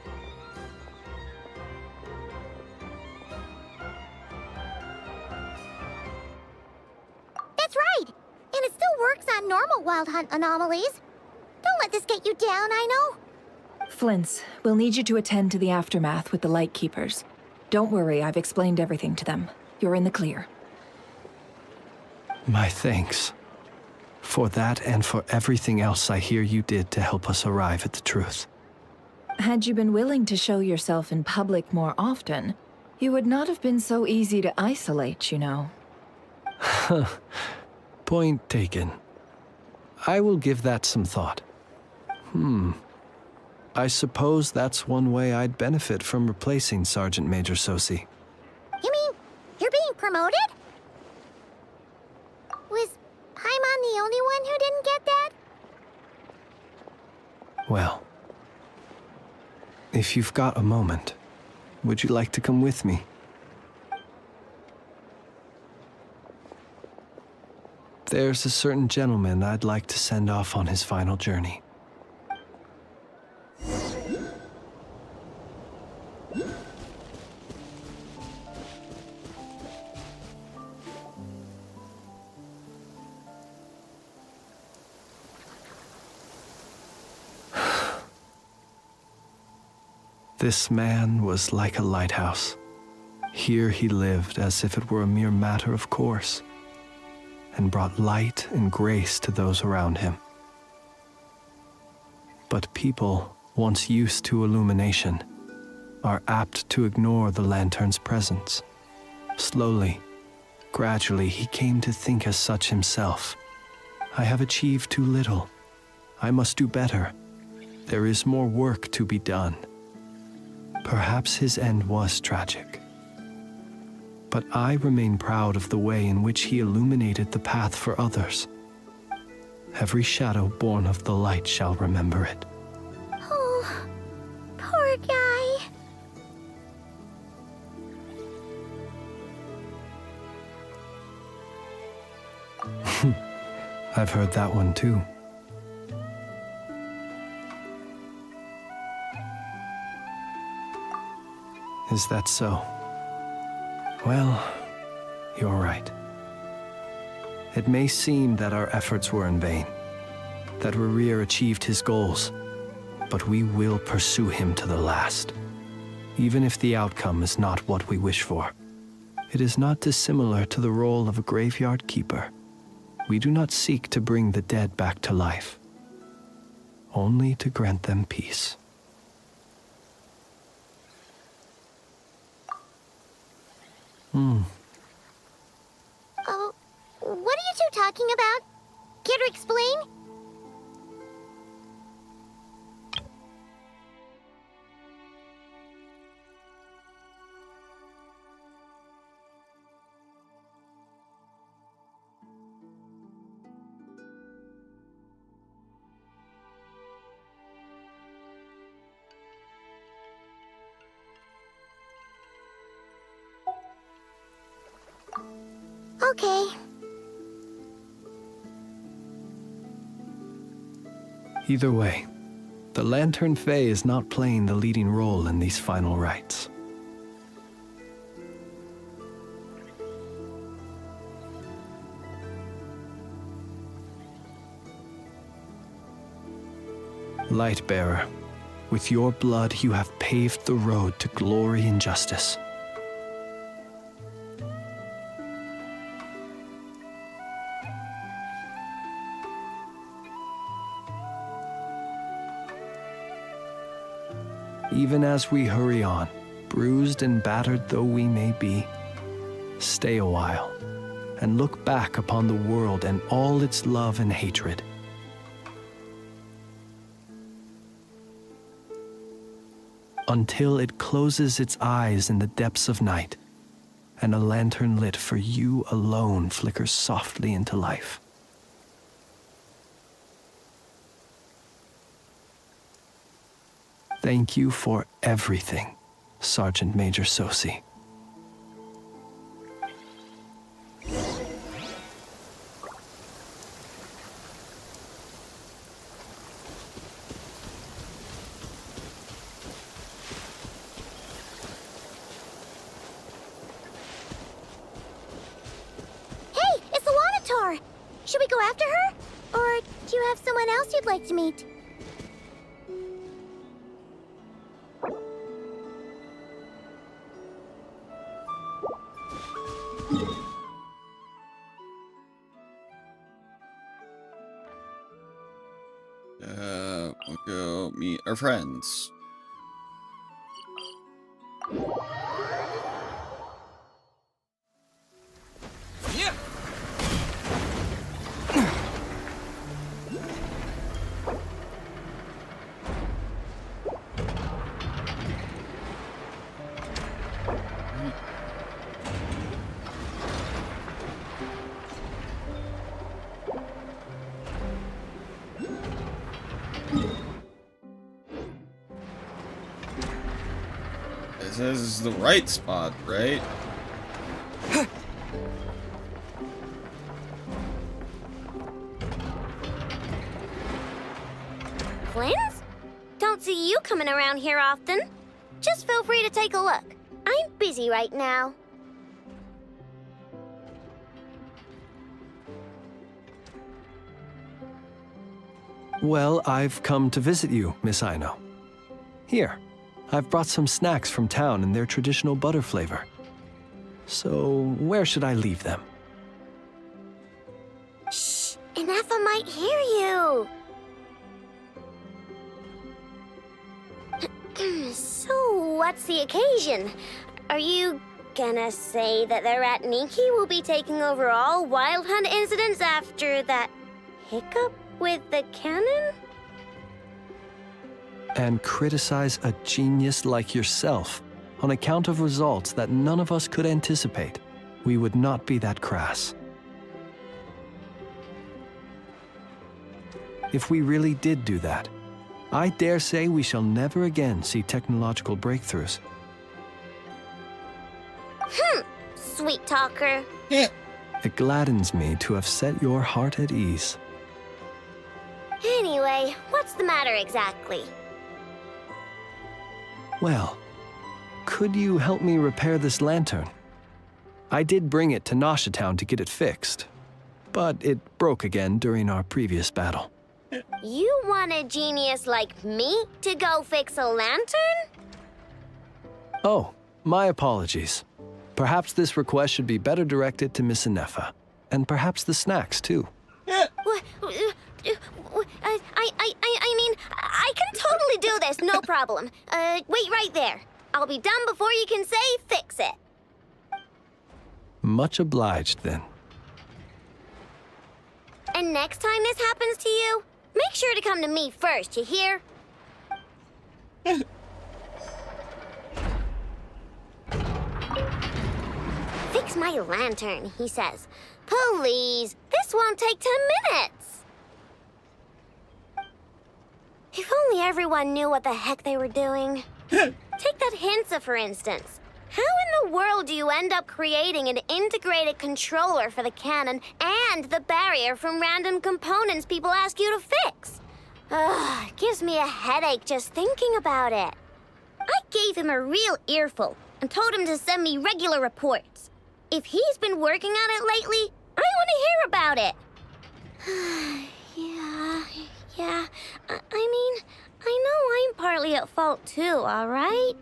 That's right! And it still works on normal Wild Hunt anomalies. Don't let this get you down, I know. Flint's, we'll need you to attend to the aftermath with the Lightkeepers. Don't worry, I've explained everything to them. You're in the clear. My thanks. For that and for everything else I hear you did to help us arrive at the truth. Had you been willing to show yourself in public more often, you would not have been so easy to isolate, you know. Point taken. I will give that some thought. I suppose that's one way I'd benefit from replacing Sergeant Major Sosi. You mean you're being promoted? Was Paimon the only one who didn't get that? Well, if you've got a moment, would you like to come with me? There's a certain gentleman I'd like to send off on his final journey. This man was like a lighthouse. Here he lived as if it were a mere matter of course, and brought light and grace to those around him. But people, once used to illumination, are apt to ignore the lantern's presence. Slowly, gradually, he came to think as such himself. I have achieved too little. I must do better. There is more work to be done. Perhaps his end was tragic. But I remain proud of the way in which he illuminated the path for others. Every shadow born of the light shall remember it. Oh, poor guy. I've heard that one too. Is that so? Well, you're right. It may seem that our efforts were in vain, that Rerir achieved his goals, but we will pursue him to the last, even if the outcome is not what we wish for. It is not dissimilar to the role of a graveyard keeper. We do not seek to bring the dead back to life, only to grant them peace. Oh, what are you two talking about? Care to explain? Okay. Either way, the Lantern Fae is not playing the leading role in these final rites. Lightbearer, with your blood you have paved the road to glory and justice. Even as we hurry on, bruised and battered though we may be, stay a while and look back upon the world and all its love and hatred. Until it closes its eyes in the depths of night, and a lantern lit for you alone flickers softly into life. Thank you for everything, Sergeant Major Sosi. Should we go after her? Or do you have someone else you'd like to meet? We'll go meet our friends. This is the right spot, right? Twins? Don't see you coming around here often. Just feel free to take a look. I'm busy right now. Well, I've come to visit you, Miss Aino. Here, I've brought some snacks from town in their traditional butter flavor. So, where should I leave them? Shh! Ineffa might hear you! So, what's the occasion? Are you gonna say that the Rat Niki will be taking over all Wild Hunt incidents after that hiccup with the cannon? And criticize a genius like yourself on account of results that none of us could anticipate. We would not be that crass. If we really did do that, I dare say we shall never again see technological breakthroughs. Sweet talker. It gladdens me to have set your heart at ease. Anyway, what's the matter exactly? Well, could you help me repair this lantern? I did bring it to Nasha Town to get it fixed, but it broke again during our previous battle. You want a genius like me to go fix a lantern? Oh, my apologies. Perhaps this request should be better directed to Miss Ineffa, and perhaps the snacks too. I mean, I can totally do this, no problem. Wait right there. I'll be done before you can say fix it. Much obliged, then. And next time this happens to you, make sure to come to me first, you hear? Fix my lantern, he says. Please, this won't take 10 minutes. If only everyone knew what the heck they were doing. Take that Hinsa, for instance. How in the world do you end up creating an integrated controller for the cannon and the barrier from random components people ask you to fix? Ugh, it gives me a headache just thinking about it. I gave him a real earful and told him to send me regular reports. If he's been working on it lately, I want to hear about it. Yeah. I mean, I know I'm partly at fault too, all right?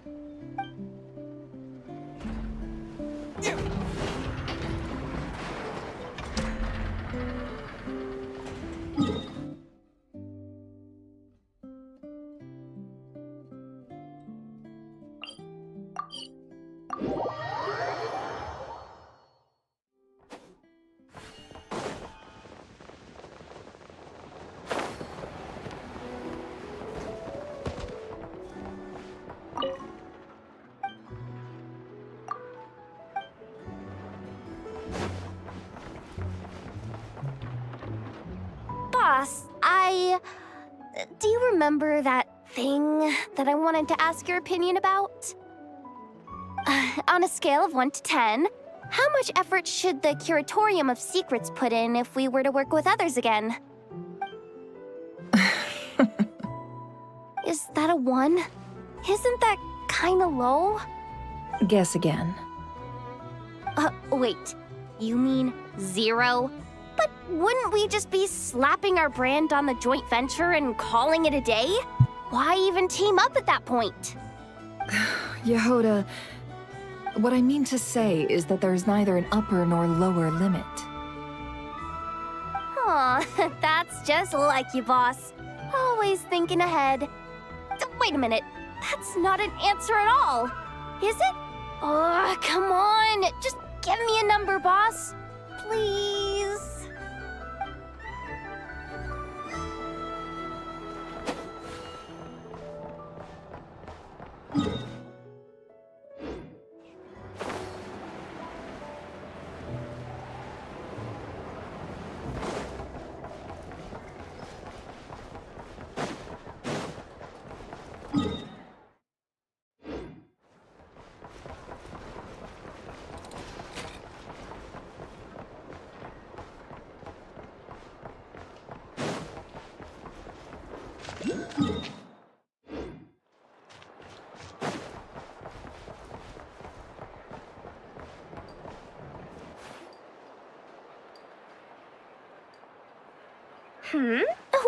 Boss, do you remember that thing that I wanted to ask your opinion about? On a scale of 1 to 10, how much effort should the Curatorium of Secrets put in if we were to work with others again? Is that a 1? Isn't that kinda low? Guess again. Wait. You mean 0? But wouldn't we just be slapping our brand on the joint venture and calling it a day? Why even team up at that point? Yehoda, what I mean to say is that there's neither an upper nor lower limit. Aw, that's just like you, boss. Always thinking ahead. Wait a minute. That's not an answer at all. Is it? Oh, come on. Just give me a number, boss. Please.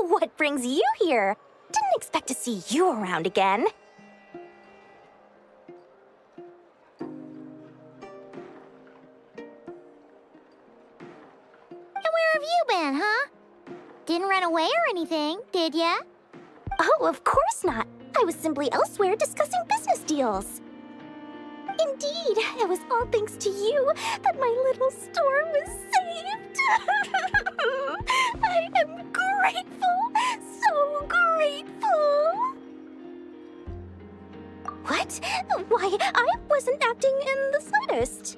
What brings you here? Didn't expect to see you around again. And where have you been, huh? Didn't run away or anything, did ya? Oh, of course not. I was simply elsewhere discussing business deals. Indeed, it was all thanks to you that my little store was saved. I am grateful, so grateful. What? Why, I wasn't acting in the slightest.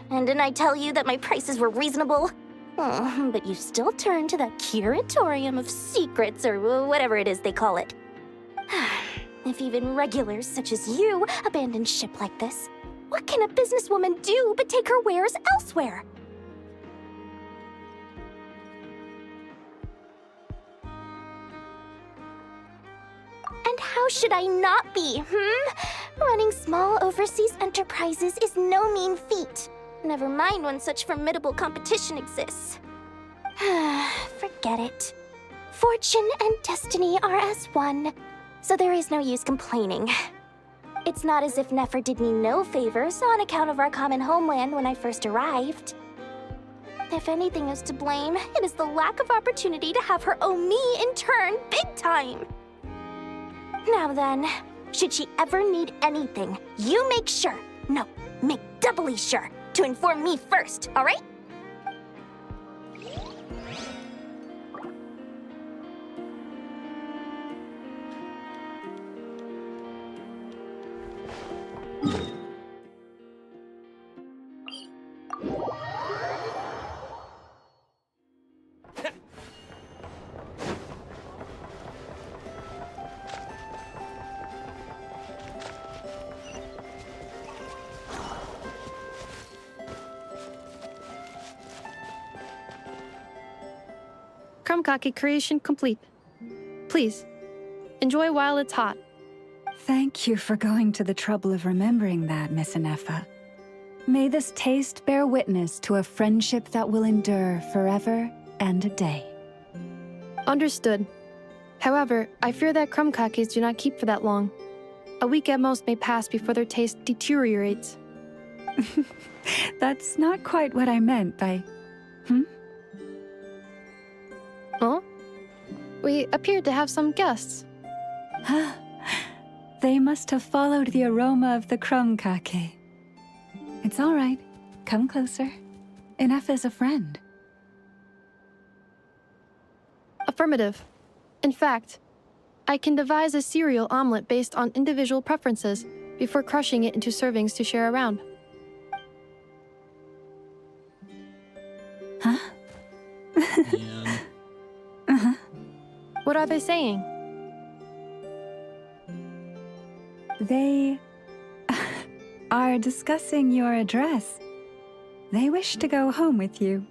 And didn't I tell you that my prices were reasonable? Oh, but you still turn to the Curatorium of Secrets, or whatever it is they call it. If even regulars such as you abandon ship like this, what can a businesswoman do but take her wares elsewhere? And how should I not be, Running small overseas enterprises is no mean feat. Never mind when such formidable competition exists. Forget it. Fortune and destiny are as one, so there is no use complaining. It's not as if Nefer did me no favors on account of our common homeland when I first arrived. If anything is to blame, it is the lack of opportunity to have her owe me in turn big time. Now then, should she ever need anything, you make sure, no, make doubly sure, to inform me first, all right? Krumkake creation complete. Please, enjoy while it's hot. Thank you for going to the trouble of remembering that, Miss Anefa. May this taste bear witness to a friendship that will endure forever and a day. Understood. However, I fear that Krumkakes do not keep for that long. A week at most may pass before their taste deteriorates. That's not quite what I meant by... Huh? We appeared to have some guests. They must have followed the aroma of the Krumkake. It's all right. Come closer. Anefa's a friend. Affirmative. In fact, I can devise a cereal omelet based on individual preferences before crushing it into servings to share around. Huh? What are they saying? They are discussing your address. They wish to go home with you.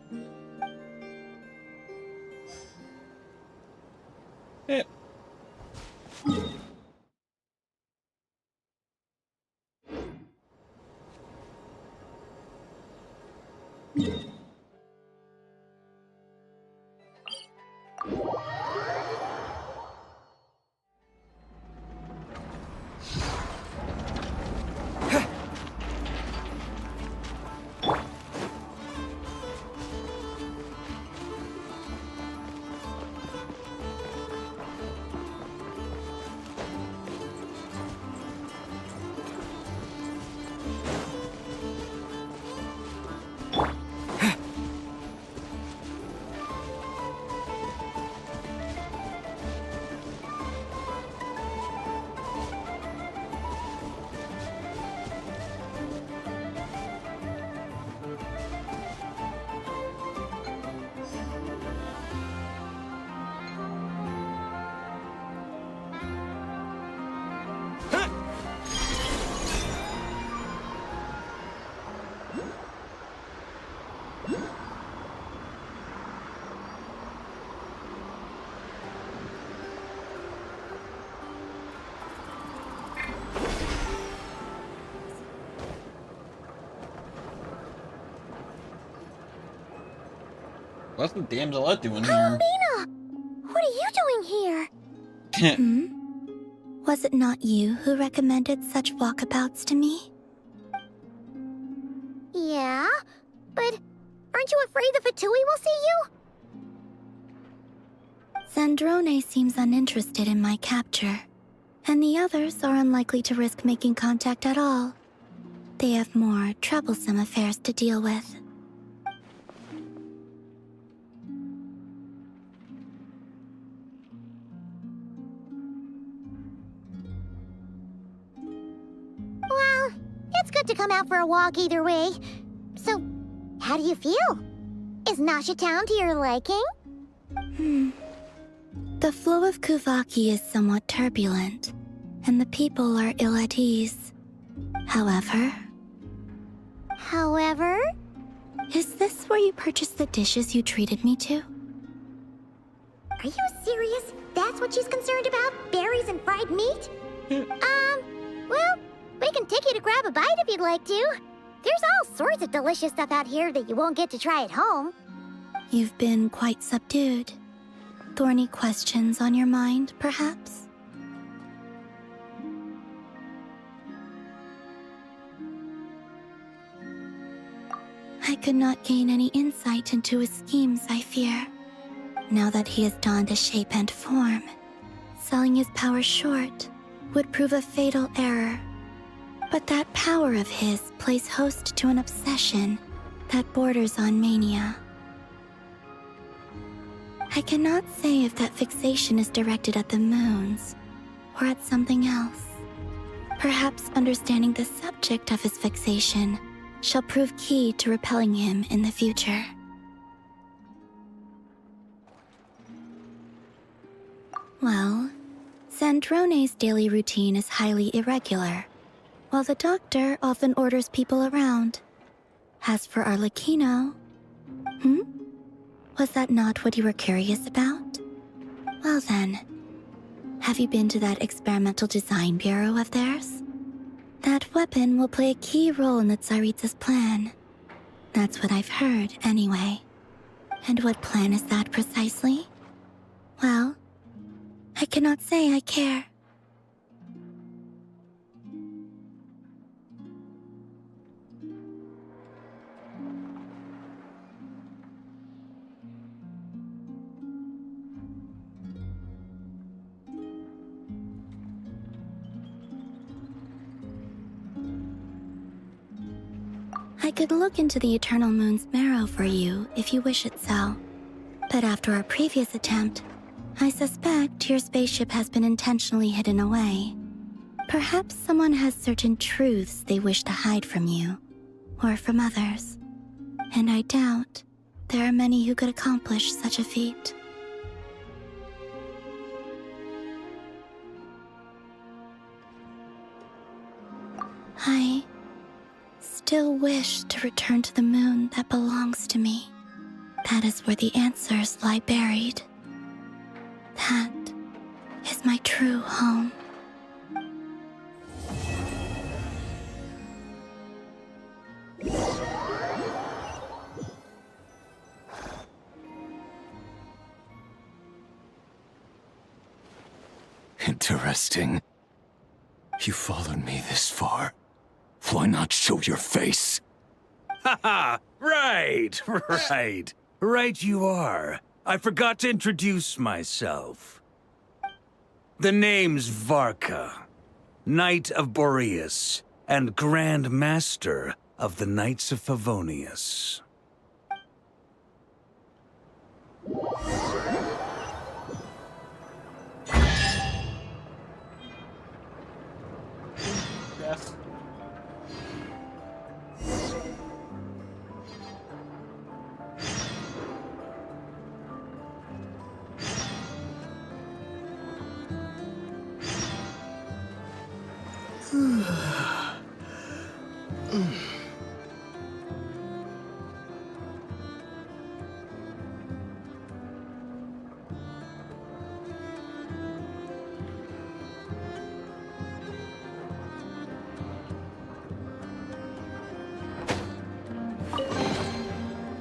What's the damselette doing here? Mina! What are you doing here? Was it not you who recommended such walkabouts to me? Yeah, but aren't you afraid the Fatui will see you? Zandrone seems uninterested in my capture, and the others are unlikely to risk making contact at all. They have more troublesome affairs to deal with. Well, it's good to come out for a walk either way. So, how do you feel? Is Nasha Town to your liking? The flow of Kuvaki is somewhat turbulent, and the people are ill at ease. However... Is this where you purchased the dishes you treated me to? Are you serious? That's what she's concerned about? Berries and fried meat? Well, we can take you to grab a bite if you'd like to. There's all sorts of delicious stuff out here that you won't get to try at home. You've been quite subdued. Thorny questions on your mind, perhaps? I could not gain any insight into his schemes, I fear. Now that he has donned a shape and form, selling his power short would prove a fatal error. But that power of his plays host to an obsession that borders on mania. I cannot say if that fixation is directed at the moons or at something else. Perhaps understanding the subject of his fixation shall prove key to repelling him in the future. Well, Zandrone's daily routine is highly irregular, while the doctor often orders people around. As for Arlecchino... Was that not what you were curious about? Well then, have you been to that experimental design bureau of theirs? That weapon will play a key role in the Tsaritsa's plan. That's what I've heard, anyway. And what plan is that precisely? Well, I cannot say I care. I could look into the Eternal Moon's marrow for you if you wish it so. But after our previous attempt, I suspect your spaceship has been intentionally hidden away. Perhaps someone has certain truths they wish to hide from you, or from others. And I doubt there are many who could accomplish such a feat. I still wish to return to the moon that belongs to me. That is where the answers lie buried. That is my true home. Interesting. You followed me this far. Why not show your face? Haha! Right! Right you are. I forgot to introduce myself. The name's Varka, Knight of Boreas, and Grand Master of the Knights of Favonius. Yes.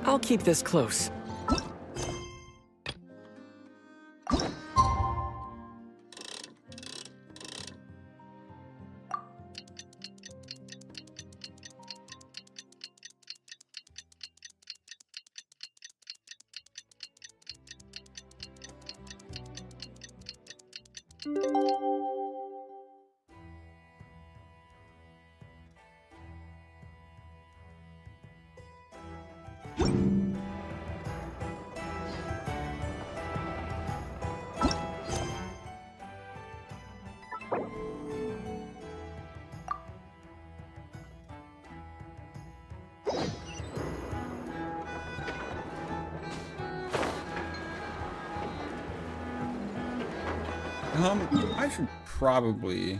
I'll keep this close. I should probably...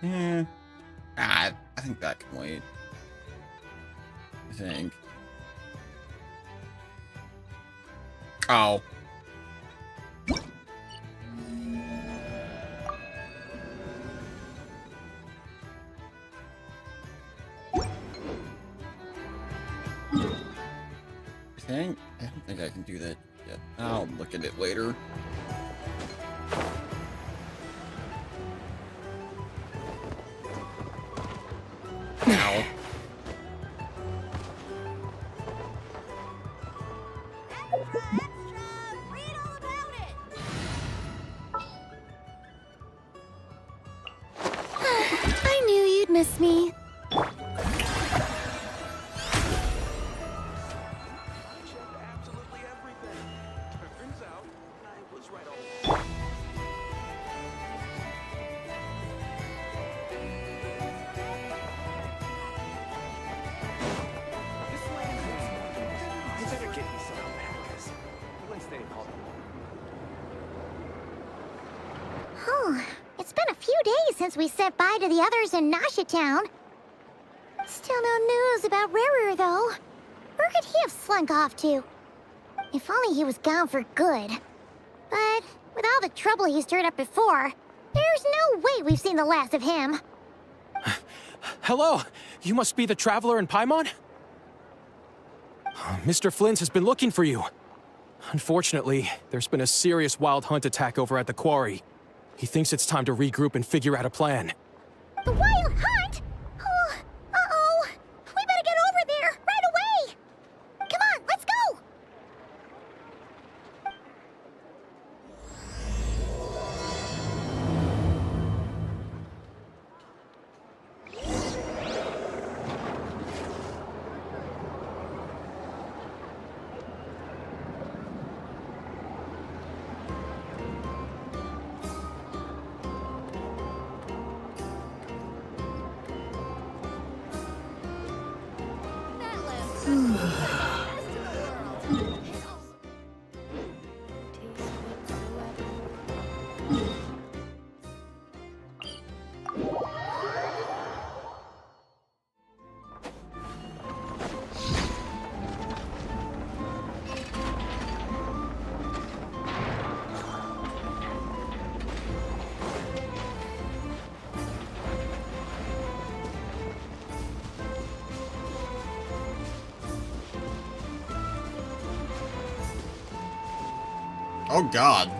I think that can wait. I think. Oh. I don't think I can do that yet. I'll look at it later. Ow. I knew you'd miss me. Oh, it's been a few days since we said bye to the others in Nasha Town. Still no news about Rarer, though. Where could he have slunk off to? If only he was gone for good. But with all the trouble he stirred up before, there's no way we've seen the last of him. Hello? You must be the traveler in Paimon? Mr. Flynn has been looking for you. Unfortunately, there's been a serious wild hunt attack over at the quarry. He thinks it's time to regroup and figure out a plan. The wild hunt? Oh, uh-oh. We better get over there, right away! Come on, let's go! Oh god.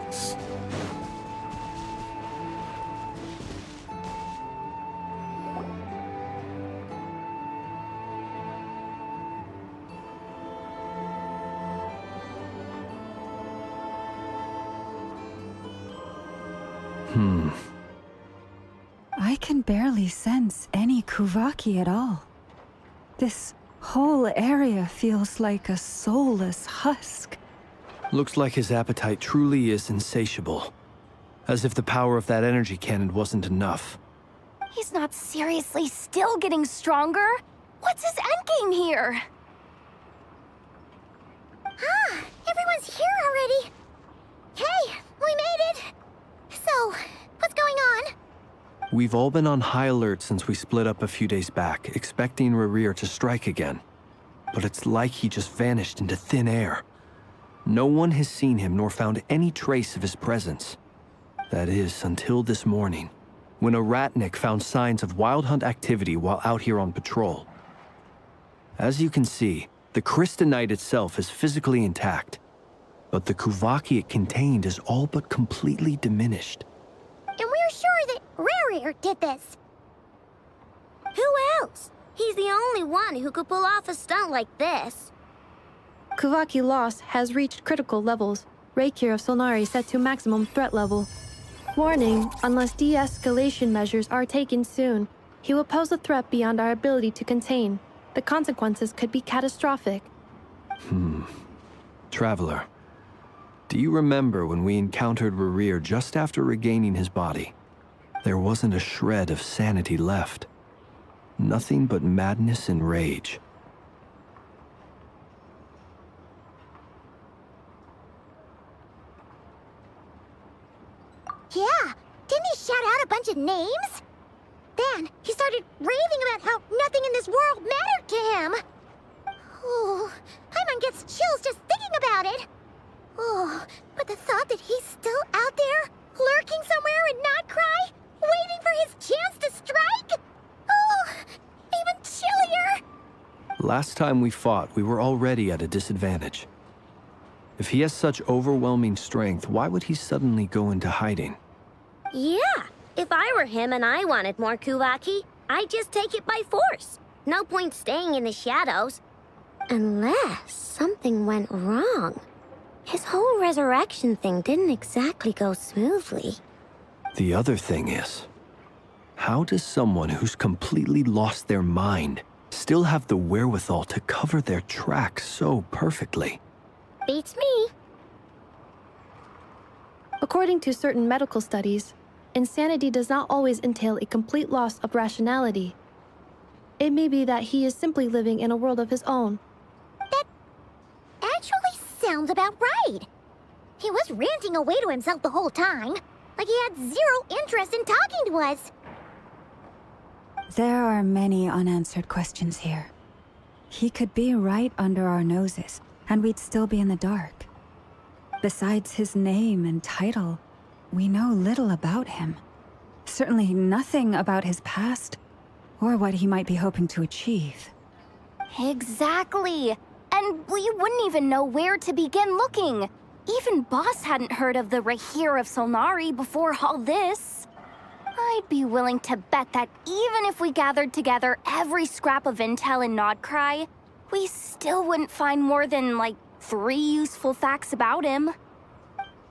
I can barely sense any Kuvaki at all. This whole area feels like a soulless husk. Looks like his appetite truly is insatiable. As if the power of that energy cannon wasn't enough. He's not seriously still getting stronger? What's his endgame here? Ah, everyone's here already. Hey, we made it. So, what's going on? We've all been on high alert since we split up a few days back, expecting Rerir to strike again. But it's like he just vanished into thin air. No one has seen him nor found any trace of his presence. That is, until this morning, when a ratnik found signs of wild hunt activity while out here on patrol. As you can see, the Crystonite itself is physically intact, but the Kuvaki it contained is all but completely diminished. And we're sure that Rerir did this. Who else? He's the only one who could pull off a stunt like this. Kuvaki loss has reached critical levels. Reikir of Solnari set to maximum threat level. Warning, unless de-escalation measures are taken soon, he will pose a threat beyond our ability to contain. The consequences could be catastrophic. Traveler, do you remember when we encountered Rerir just after regaining his body? There wasn't a shred of sanity left. Nothing but madness and rage. Yeah, didn't he shout out a bunch of names? Then he started raving about how nothing in this world mattered to him. Oh, Paimon gets chills just thinking about it. Oh, but the thought that he's still out there, lurking somewhere and not cry, waiting for his chance to strike? Oh, even chillier. Last time we fought, we were already at a disadvantage. If he has such overwhelming strength, why would he suddenly go into hiding? Yeah, if I were him and I wanted more Kuvaki, I'd just take it by force. No point staying in the shadows. Unless something went wrong. His whole resurrection thing didn't exactly go smoothly. The other thing is, how does someone who's completely lost their mind still have the wherewithal to cover their tracks so perfectly? Beats me. According to certain medical studies, insanity does not always entail a complete loss of rationality. It may be that he is simply living in a world of his own. That actually sounds about right. He was ranting away to himself the whole time, like he had zero interest in talking to us. There are many unanswered questions here. He could be right under our noses, and we'd still be in the dark. Besides his name and title, we know little about him. Certainly nothing about his past, or what he might be hoping to achieve. Exactly. And we wouldn't even know where to begin looking. Even Boss hadn't heard of the Rahir of Solnari before all this. I'd be willing to bet that even if we gathered together every scrap of intel in Nodcry, we still wouldn't find more than, like, 3 useful facts about him.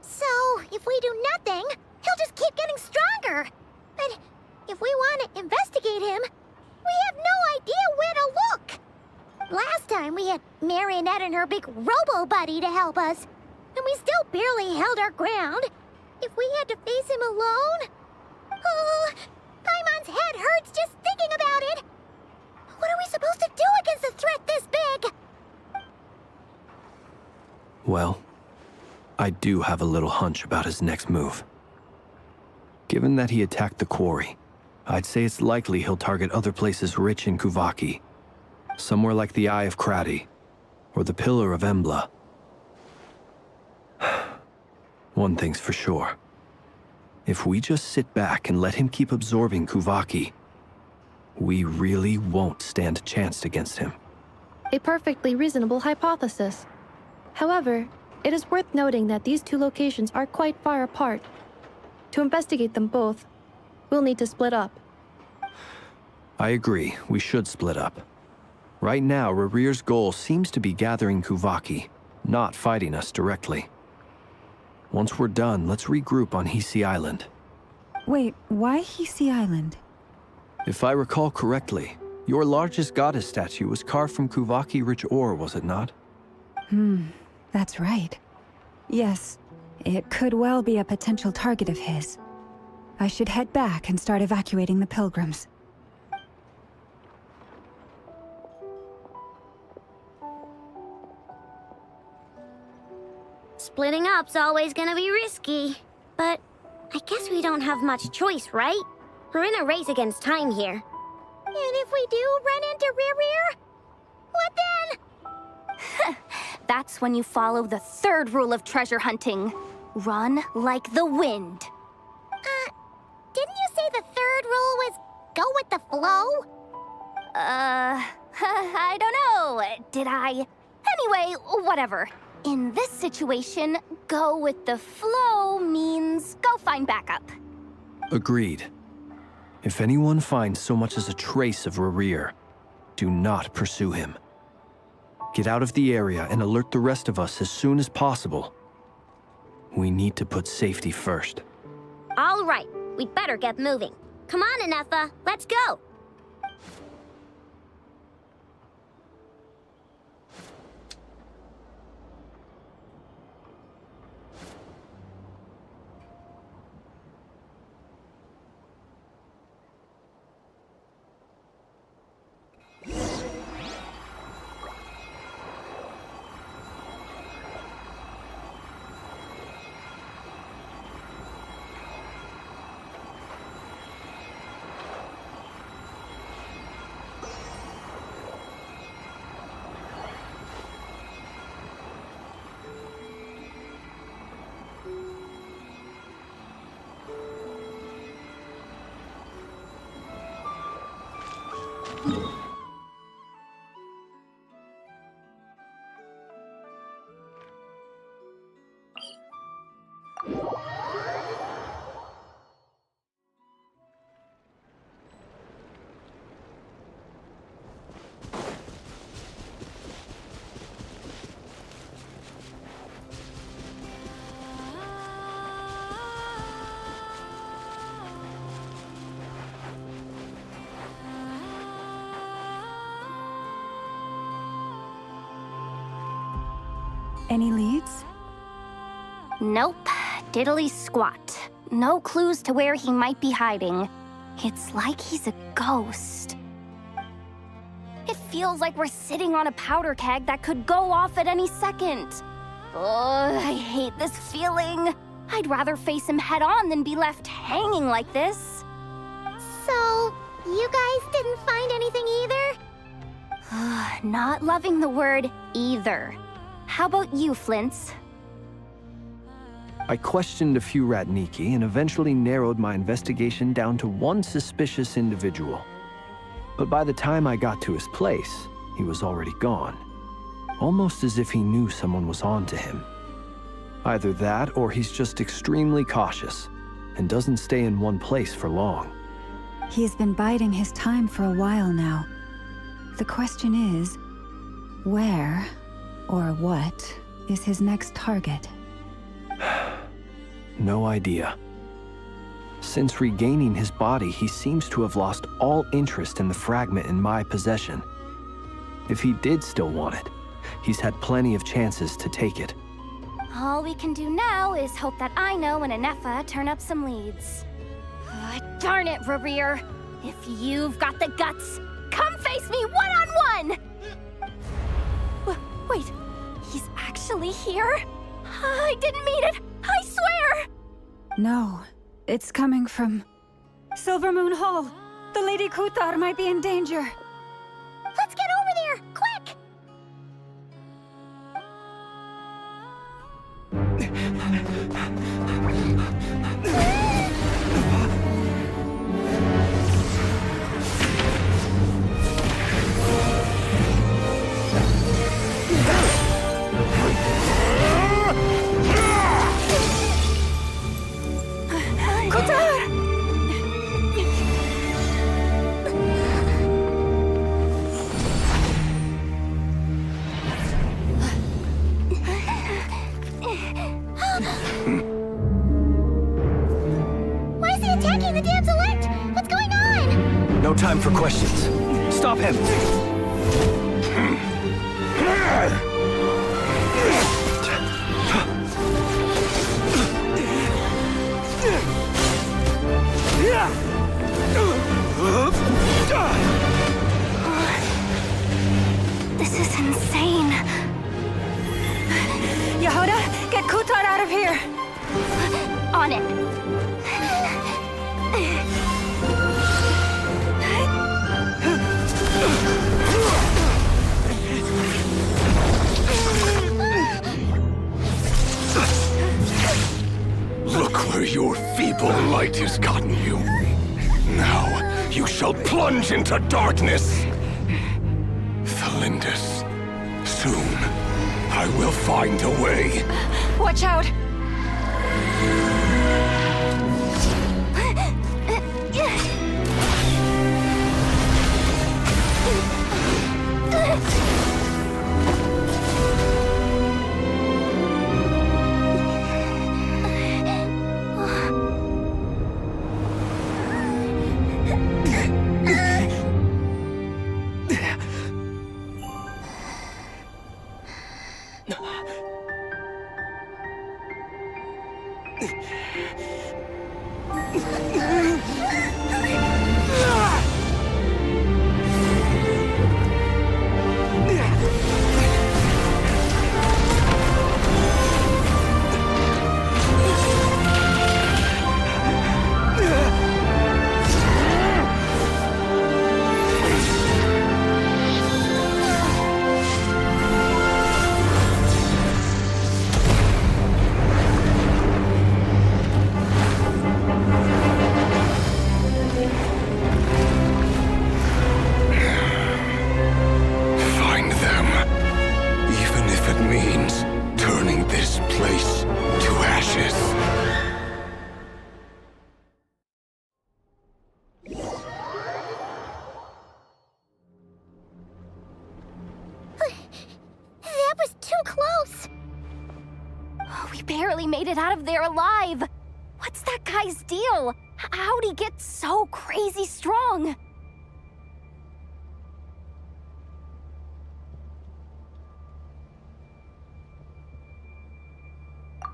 So, if we do nothing, he'll just keep getting stronger. But if we want to investigate him, we have no idea where to look. Last time we had Marionette and her big robo-buddy to help us, and we still barely held our ground. If we had to face him alone... Oh, Paimon's head hurts just thinking about it. What are we supposed to do against a threat this big? Well, I do have a little hunch about his next move. Given that he attacked the quarry, I'd say it's likely he'll target other places rich in Kuvaki. Somewhere like the Eye of Krati, or the Pillar of Embla. One thing's for sure. If we just sit back and let him keep absorbing Kuvaki, we really won't stand a chance against him. A perfectly reasonable hypothesis. However, it is worth noting that these two locations are quite far apart. To investigate them both, we'll need to split up. I agree, we should split up. Right now, Rarir's goal seems to be gathering Kuvaki, not fighting us directly. Once we're done, let's regroup on Hisi Island. Wait, why Hisi Island? If I recall correctly, your largest goddess statue was carved from Kuvaki-rich ore, was it not? That's right. Yes, it could well be a potential target of his. I should head back and start evacuating the pilgrims. Splitting up's always gonna be risky. But I guess we don't have much choice, right? We're in a race against time here. And if we do run into Rarir, what then? That's when you follow the 3rd rule of treasure hunting. Run like the wind. Didn't you say the 3rd rule was go with the flow? I don't know. Did I? Anyway, whatever. In this situation, go with the flow means go find backup. Agreed. If anyone finds so much as a trace of Rarir, do not pursue him. Get out of the area and alert the rest of us as soon as possible. We need to put safety first. All right, we'd better get moving. Come on, Anefa, let's go. Any leads? Nope. Diddly squat. No clues to where he might be hiding. It's like he's a ghost. It feels like we're sitting on a powder keg that could go off at any second. Ugh, I hate this feeling. I'd rather face him head on than be left hanging like this. So, you guys didn't find anything either? Not loving the word either. How about you, Flints? I questioned a few Ratniki and eventually narrowed my investigation down to one suspicious individual. But by the time I got to his place, he was already gone. Almost as if he knew someone was on to him. Either that, or he's just extremely cautious and doesn't stay in one place for long. He's been biding his time for a while now. The question is, where or what is his next target? No idea. Since regaining his body, he seems to have lost all interest in the fragment in my possession. If he did still want it, he's had plenty of chances to take it. All we can do now is hope that Aino and Anefa turn up some leads. Darn it, Rerir! If you've got the guts, come face me one-on-one! Wait, he's actually here? I didn't mean it! I swear! No, it's coming from Silver Moon Hall. The Lady Kutar might be in danger. Let's get over there, quick! Why is he attacking the damselette? What's going on? No time for questions. Stop him! This is insane. Yehuda, get Kutar out of here! On it. Look where your feeble light has gotten you. Now you shall plunge into darkness. Thalindus, soon I will find a way. Watch out! Barely made it out of there alive. What's that guy's deal? How'd he get so crazy strong?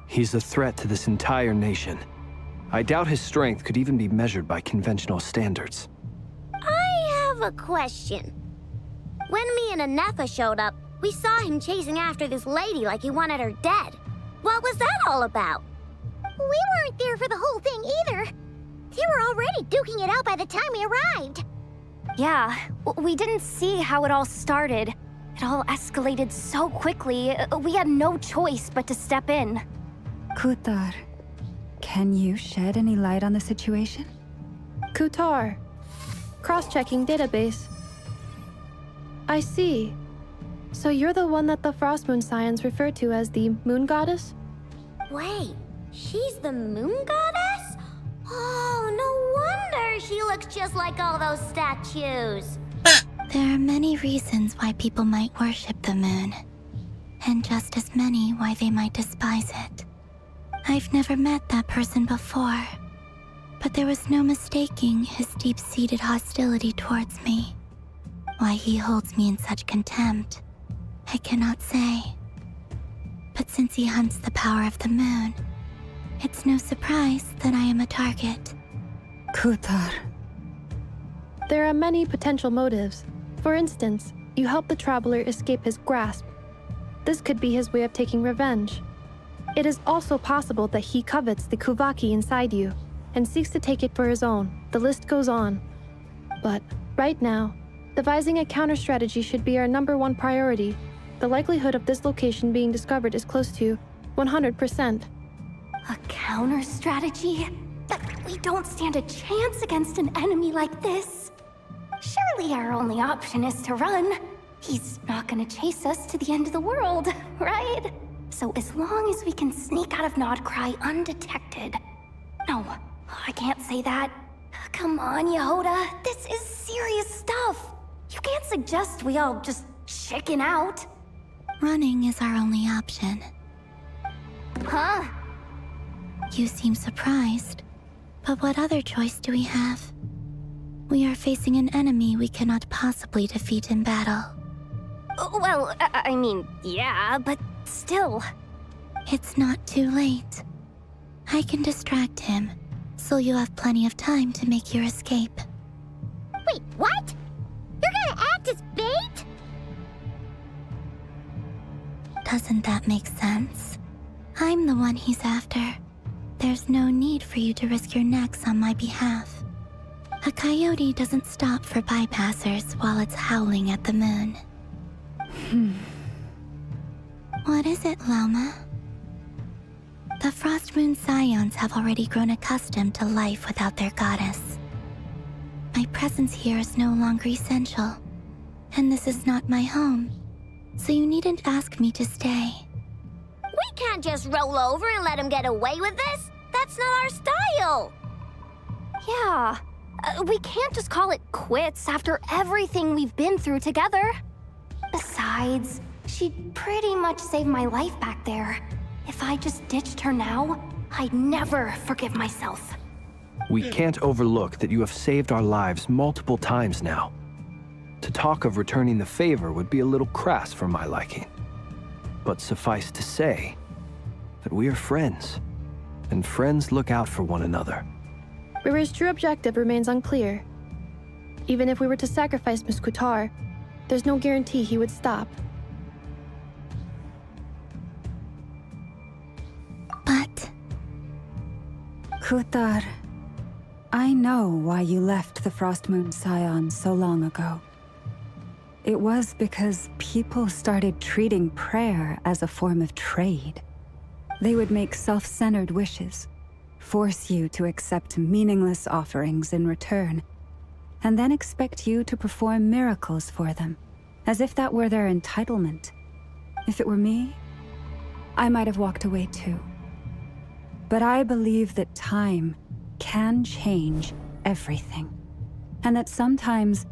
He's a threat to this entire nation. I doubt his strength could even be measured by conventional standards. I have a question. When me and Anefa showed up, we saw him chasing after this lady like he wanted her dead. What was that all about? We weren't there for the whole thing either. They were already duking it out by the time we arrived. Yeah, we didn't see how it all started. It all escalated so quickly, we had no choice but to step in. Kutar, Can you shed any light on the situation? Kutar. Cross-checking database. I see. So you're the one that the Frost Moon Scions refer to as the Moon Goddess? Wait, she's the moon goddess? Oh, no wonder she looks just like all those statues. There are many reasons why people might worship the moon, and just as many why they might despise it. I've never met that person before, but there was no mistaking his deep-seated hostility towards me. Why he holds me in such contempt, I cannot say. But since he hunts the power of the moon, it's no surprise that I am a target. Kutar. There are many potential motives. For instance, you help the Traveler escape his grasp. This could be his way of taking revenge. It is also possible that he covets the Kuvaki inside you and seeks to take it for his own. The list goes on. But right now, devising a counter-strategy should be our #1 priority. The likelihood of this location being discovered is close to 100%. A counter-strategy? But we don't stand a chance against an enemy like this. Surely our only option is to run. He's not gonna chase us to the end of the world, right? So as long as we can sneak out of Nodcry undetected... No, I can't say that. Come on, Yehoda, this is serious stuff. You can't suggest we all just chicken out. Running is our only option. Huh? You seem surprised, but what other choice do we have? We are facing an enemy we cannot possibly defeat in battle. Well, I mean, yeah, but still. It's not too late. I can distract him, so you'll have plenty of time to make your escape. Wait, what? You're gonna act as bait? Doesn't that make sense? I'm the one he's after. There's no need for you to risk your necks on my behalf. A coyote doesn't stop for bypassers while it's howling at the moon. What is it, Loma? The Frost Moon Scions have already grown accustomed to life without their goddess. My presence here is no longer essential, and this is not my home, so you needn't ask me to stay. We can't just roll over and let him get away with this. That's not our style. Yeah, we can't just call it quits after everything we've been through together. Besides, she'd pretty much saved my life back there. If I just ditched her now, I'd never forgive myself. We can't overlook that you have saved our lives multiple times now. To talk of returning the favor would be a little crass for my liking. But suffice to say that we are friends, and friends look out for one another. Rira's true objective remains unclear. Even if we were to sacrifice Miss Kutar, there's no guarantee he would stop. But... Kutar, I know why you left the Frost Moon Scions so long ago. It was because people started treating prayer as a form of trade. They would make self-centered wishes, force you to accept meaningless offerings in return, and then expect you to perform miracles for them, as if that were their entitlement. If it were me, I might have walked away too. But I believe that time can change everything, and that sometimes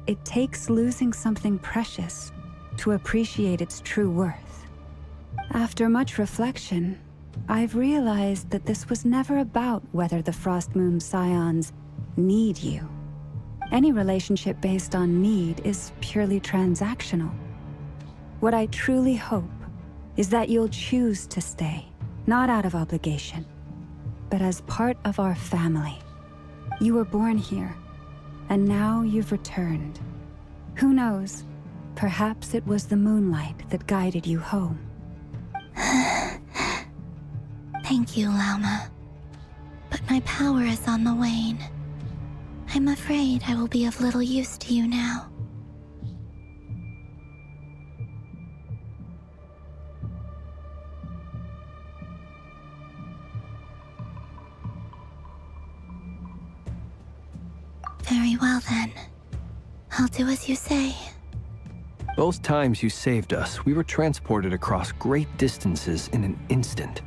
it takes losing something precious to appreciate its true worth. After much reflection, I've realized that this was never about whether the Frost Moon Scions need you. Any relationship based on need is purely transactional. What I truly hope is that you'll choose to stay, not out of obligation, but as part of our family. You were born here, and now you've returned. Who knows? Perhaps it was the moonlight that guided you home. Thank you, Lauma. But my power is on the wane. I'm afraid I will be of little use to you now. Very well then. I'll do as you say. Both times you saved us, we were transported across great distances in an instant.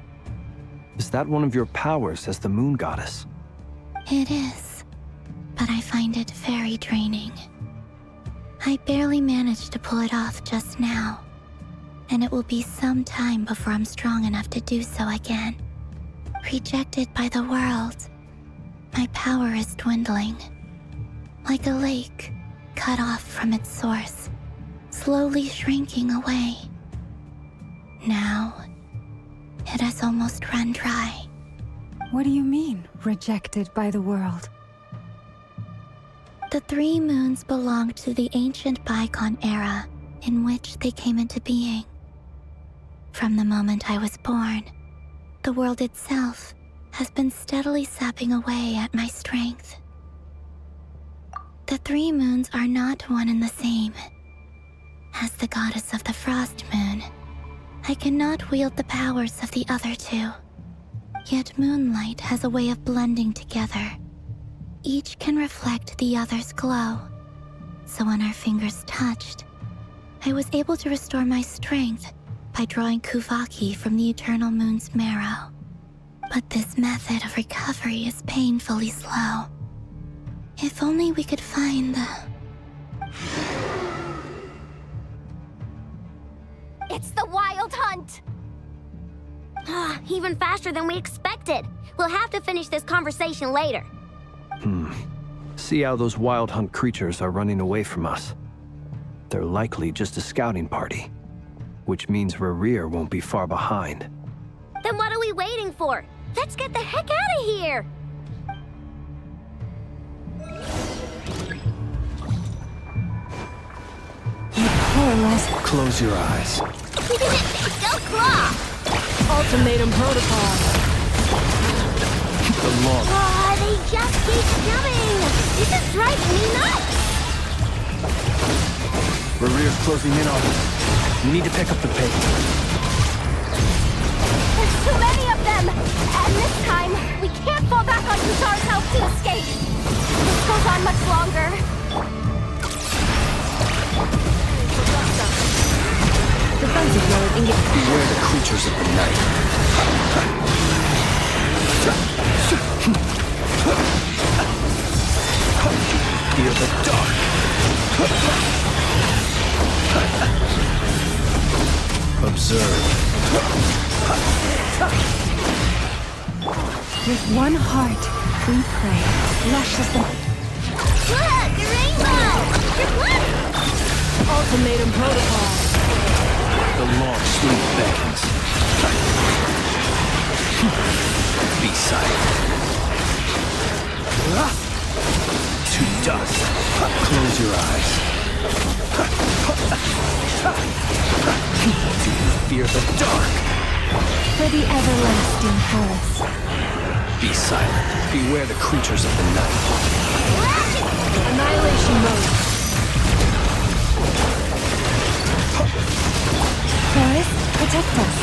Is that one of your powers as the moon goddess? It is, but I find it very draining. I barely managed to pull it off just now, and it will be some time before I'm strong enough to do so again. Rejected by the world, my power is dwindling. Like a lake, cut off from its source, slowly shrinking away. Now, it has almost run dry. What do you mean, rejected by the world? The 3 moons belonged to the ancient bygone era in which they came into being. From the moment I was born, the world itself has been steadily sapping away at my strength. The 3 moons are not one and the same. As the goddess of the Frost Moon, I cannot wield the powers of the other 2. Yet moonlight has a way of blending together. Each can reflect the other's glow. So when our fingers touched, I was able to restore my strength by drawing Kuvaki from the eternal moon's marrow. But this method of recovery is painfully slow. If only we could find the... It's the Wild Hunt! Even faster than we expected. We'll have to finish this conversation later. See how those Wild Hunt creatures are running away from us. They're likely just a scouting party, which means Rerir won't be far behind. Then what are we waiting for? Let's get the heck out of here! Close your eyes. Go Claw! Ultimatum protocol. The law. They just keep coming! This is driving me nuts! Rerir's closing in on us. We need to pick up the pace. There's too many of them! And this time, we can't fall back on Kuzar's help to escape! This goes on much longer. Defensive mode engaged. Beware the creatures of the night. Fear the dark. Observe. With one heart, we pray. Luscious the... Look! Rainbow! Your blood! Ultimatum protocol. The long sleep beckons. Be silent. To dust. Close your eyes. Do you fear the dark? For the everlasting forest. Be silent. Beware the creatures of the night. Annihilation mode. Forest, protect us.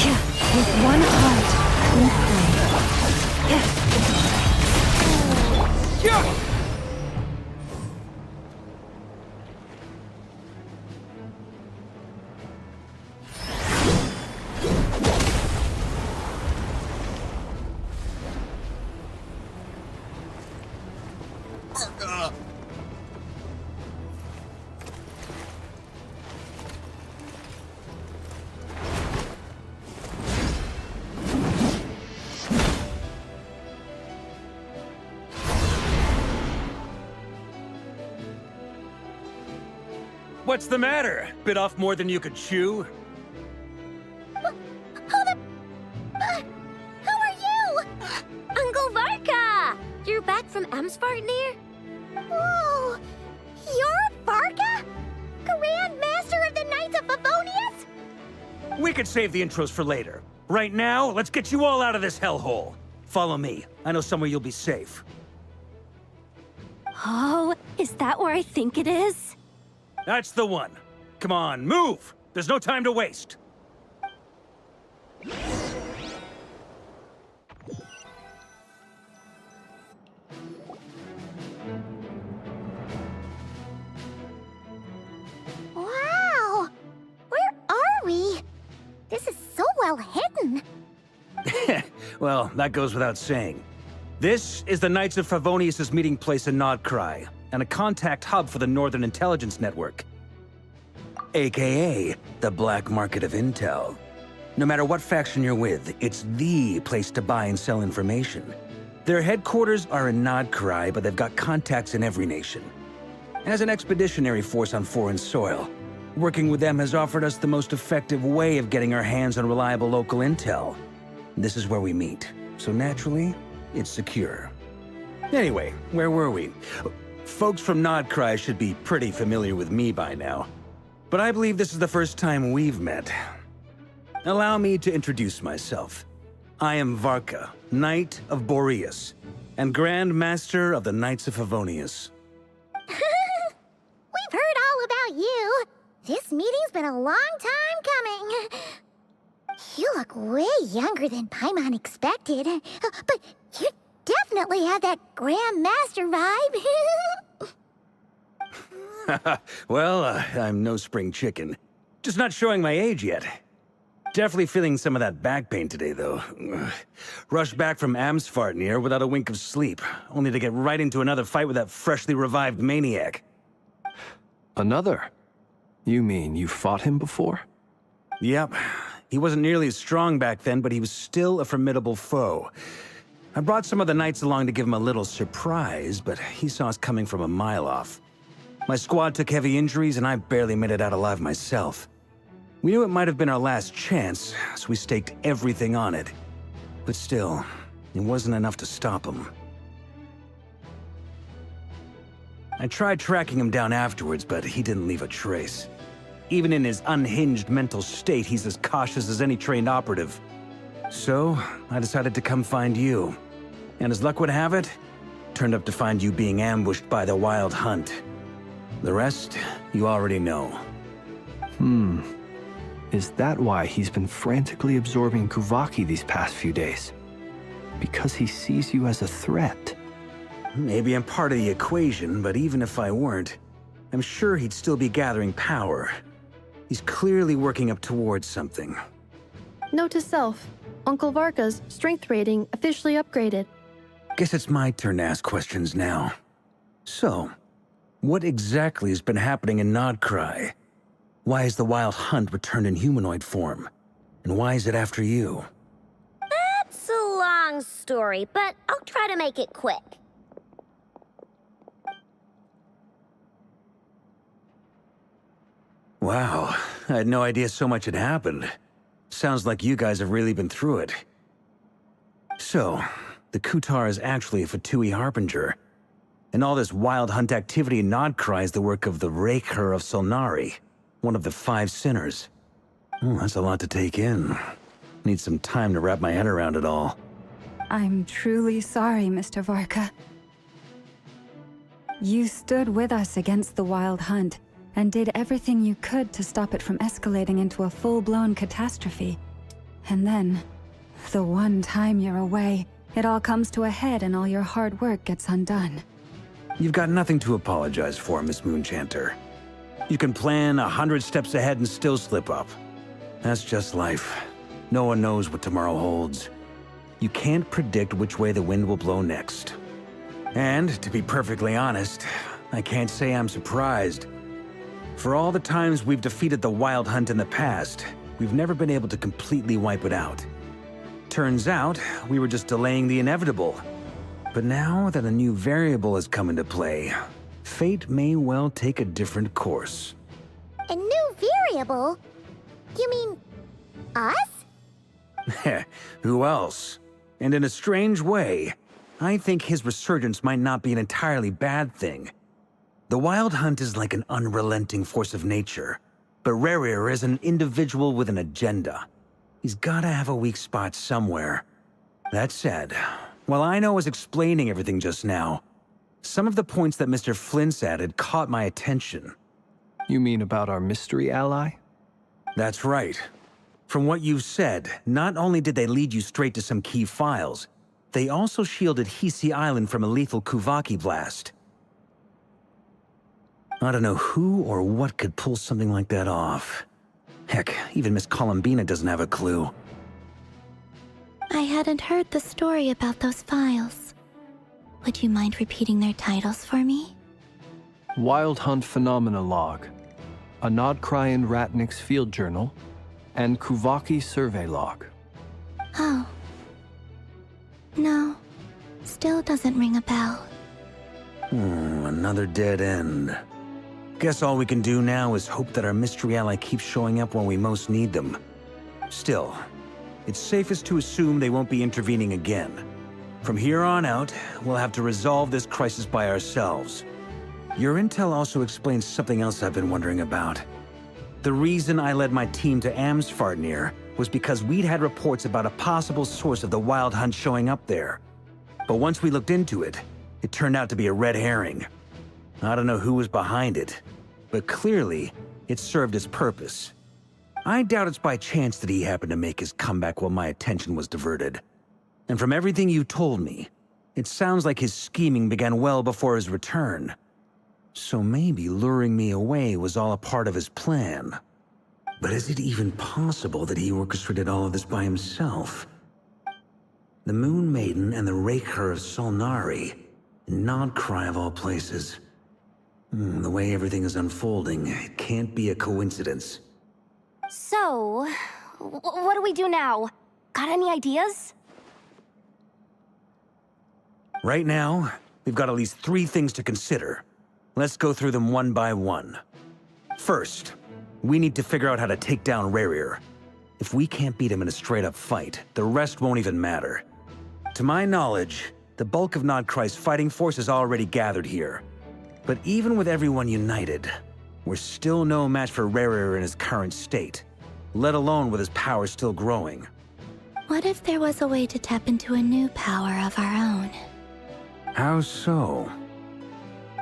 Here, with one heart, we pray. Yeah. What's the matter? Bit off more than you could chew? Who are you? Uncle Varka! You're back from Amsvartnir? Whoa! You're Varka? Grand Master of the Knights of Favonius? We could save the intros for later. Right now, let's get you all out of this hellhole. Follow me. I know somewhere you'll be safe. Oh, is that where I think it is? That's the one. Come on, move! There's no time to waste. Well, that goes without saying. This is the Knights of Favonius' meeting place in Nodcry, and a contact hub for the Northern Intelligence Network. AKA, the black market of intel. No matter what faction you're with, it's the place to buy and sell information. Their headquarters are in Nodcry, but they've got contacts in every nation. As an expeditionary force on foreign soil, working with them has offered us the most effective way of getting our hands on reliable local intel. This is where we meet, so naturally, it's secure. Anyway, where were we? Folks from Nodcry should be pretty familiar with me by now, but I believe this is the first time we've met. Allow me to introduce myself. I am Varka, Knight of Boreas, and Grand Master of the Knights of Favonius. We've heard all about you. This meeting's been a long time coming. You look way younger than Paimon expected, but you definitely have that Grand Master vibe. Well, I'm no spring chicken. Just not showing my age yet. Definitely feeling some of that back pain today, though. Rushed back from Amsfartnir without a wink of sleep, only to get right into another fight with that freshly revived maniac. Another? You mean you fought him before? Yep. He wasn't nearly as strong back then, but he was still a formidable foe. I brought some of the knights along to give him a little surprise, but he saw us coming from a mile off. My squad took heavy injuries, and I barely made it out alive myself. We knew it might have been our last chance, so we staked everything on it. But still, it wasn't enough to stop him. I tried tracking him down afterwards, but he didn't leave a trace. Even in his unhinged mental state, he's as cautious as any trained operative. So, I decided to come find you. And as luck would have it, turned up to find you being ambushed by the Wild Hunt. The rest, you already know. Is that why he's been frantically absorbing Kuvaki these past few days? Because he sees you as a threat? Maybe I'm part of the equation, but even if I weren't, I'm sure he'd still be gathering power. He's clearly working up towards something. Note to self, Uncle Varka's strength rating officially upgraded. Guess it's my turn to ask questions now. So, what exactly has been happening in Nodcry? Why is the Wild Hunt returned in humanoid form? And why is it after you? That's a long story, but I'll try to make it quick. Wow, I had no idea so much had happened. Sounds like you guys have really been through it. So, the Kutar is actually a Fatui Harbinger. And all this Wild Hunt activity in Nodcry is the work of the Raker of Solnari, one of the 5 sinners. That's a lot to take in. Need some time to wrap my head around it all. I'm truly sorry, Mr. Varka. You stood with us against the Wild Hunt, and did everything you could to stop it from escalating into a full-blown catastrophe. And then, the one time you're away, it all comes to a head and all your hard work gets undone. You've got nothing to apologize for, Miss Moonchanter. You can plan 100 steps ahead and still slip up. That's just life. No one knows what tomorrow holds. You can't predict which way the wind will blow next. And, to be perfectly honest, I can't say I'm surprised. For all the times we've defeated the Wild Hunt in the past, we've never been able to completely wipe it out. Turns out, we were just delaying the inevitable. But now that a new variable has come into play, fate may well take a different course. A new variable? You mean us? Who else? And in a strange way, I think his resurgence might not be an entirely bad thing. The Wild Hunt is like an unrelenting force of nature, but Rerir is an individual with an agenda. He's gotta have a weak spot somewhere. That said, while Aino was explaining everything just now, some of the points that Mr. Flint's added caught my attention. You mean about our mystery ally? That's right. From what you've said, not only did they lead you straight to some key files, they also shielded Hisi Island from a lethal Kuvaki blast. I don't know who or what could pull something like that off. Heck, even Miss Columbina doesn't have a clue. I hadn't heard the story about those files. Would you mind repeating their titles for me? Wild Hunt Phenomena Log, a Nodcrian Ratnik's Field Journal, and Kuvaki Survey Log. Oh. No. Still doesn't ring a bell. Another dead end. Guess all we can do now is hope that our mystery ally keeps showing up when we most need them. Still, it's safest to assume they won't be intervening again. From here on out, we'll have to resolve this crisis by ourselves. Your intel also explains something else I've been wondering about. The reason I led my team to Amsfarnir was because we'd had reports about a possible source of the Wild Hunt showing up there. But once we looked into it, it turned out to be a red herring. I don't know who was behind it, but clearly, it served its purpose. I doubt it's by chance that he happened to make his comeback while my attention was diverted. And from everything you told me, it sounds like his scheming began well before his return. So maybe luring me away was all a part of his plan. But is it even possible that he orchestrated all of this by himself? The Moon Maiden and the Raker of Solnari, Nodcry of all places. The way everything is unfolding, it can't be a coincidence. So, what do we do now? Got any ideas? Right now, we've got at least 3 things to consider. Let's go through them one by one. First, we need to figure out how to take down Rerir. If we can't beat him in a straight-up fight, the rest won't even matter. To my knowledge, the bulk of Nodcry's fighting force is already gathered here. But even with everyone united, we're still no match for Rerir in his current state, let alone with his power still growing. What if there was a way to tap into a new power of our own? How so?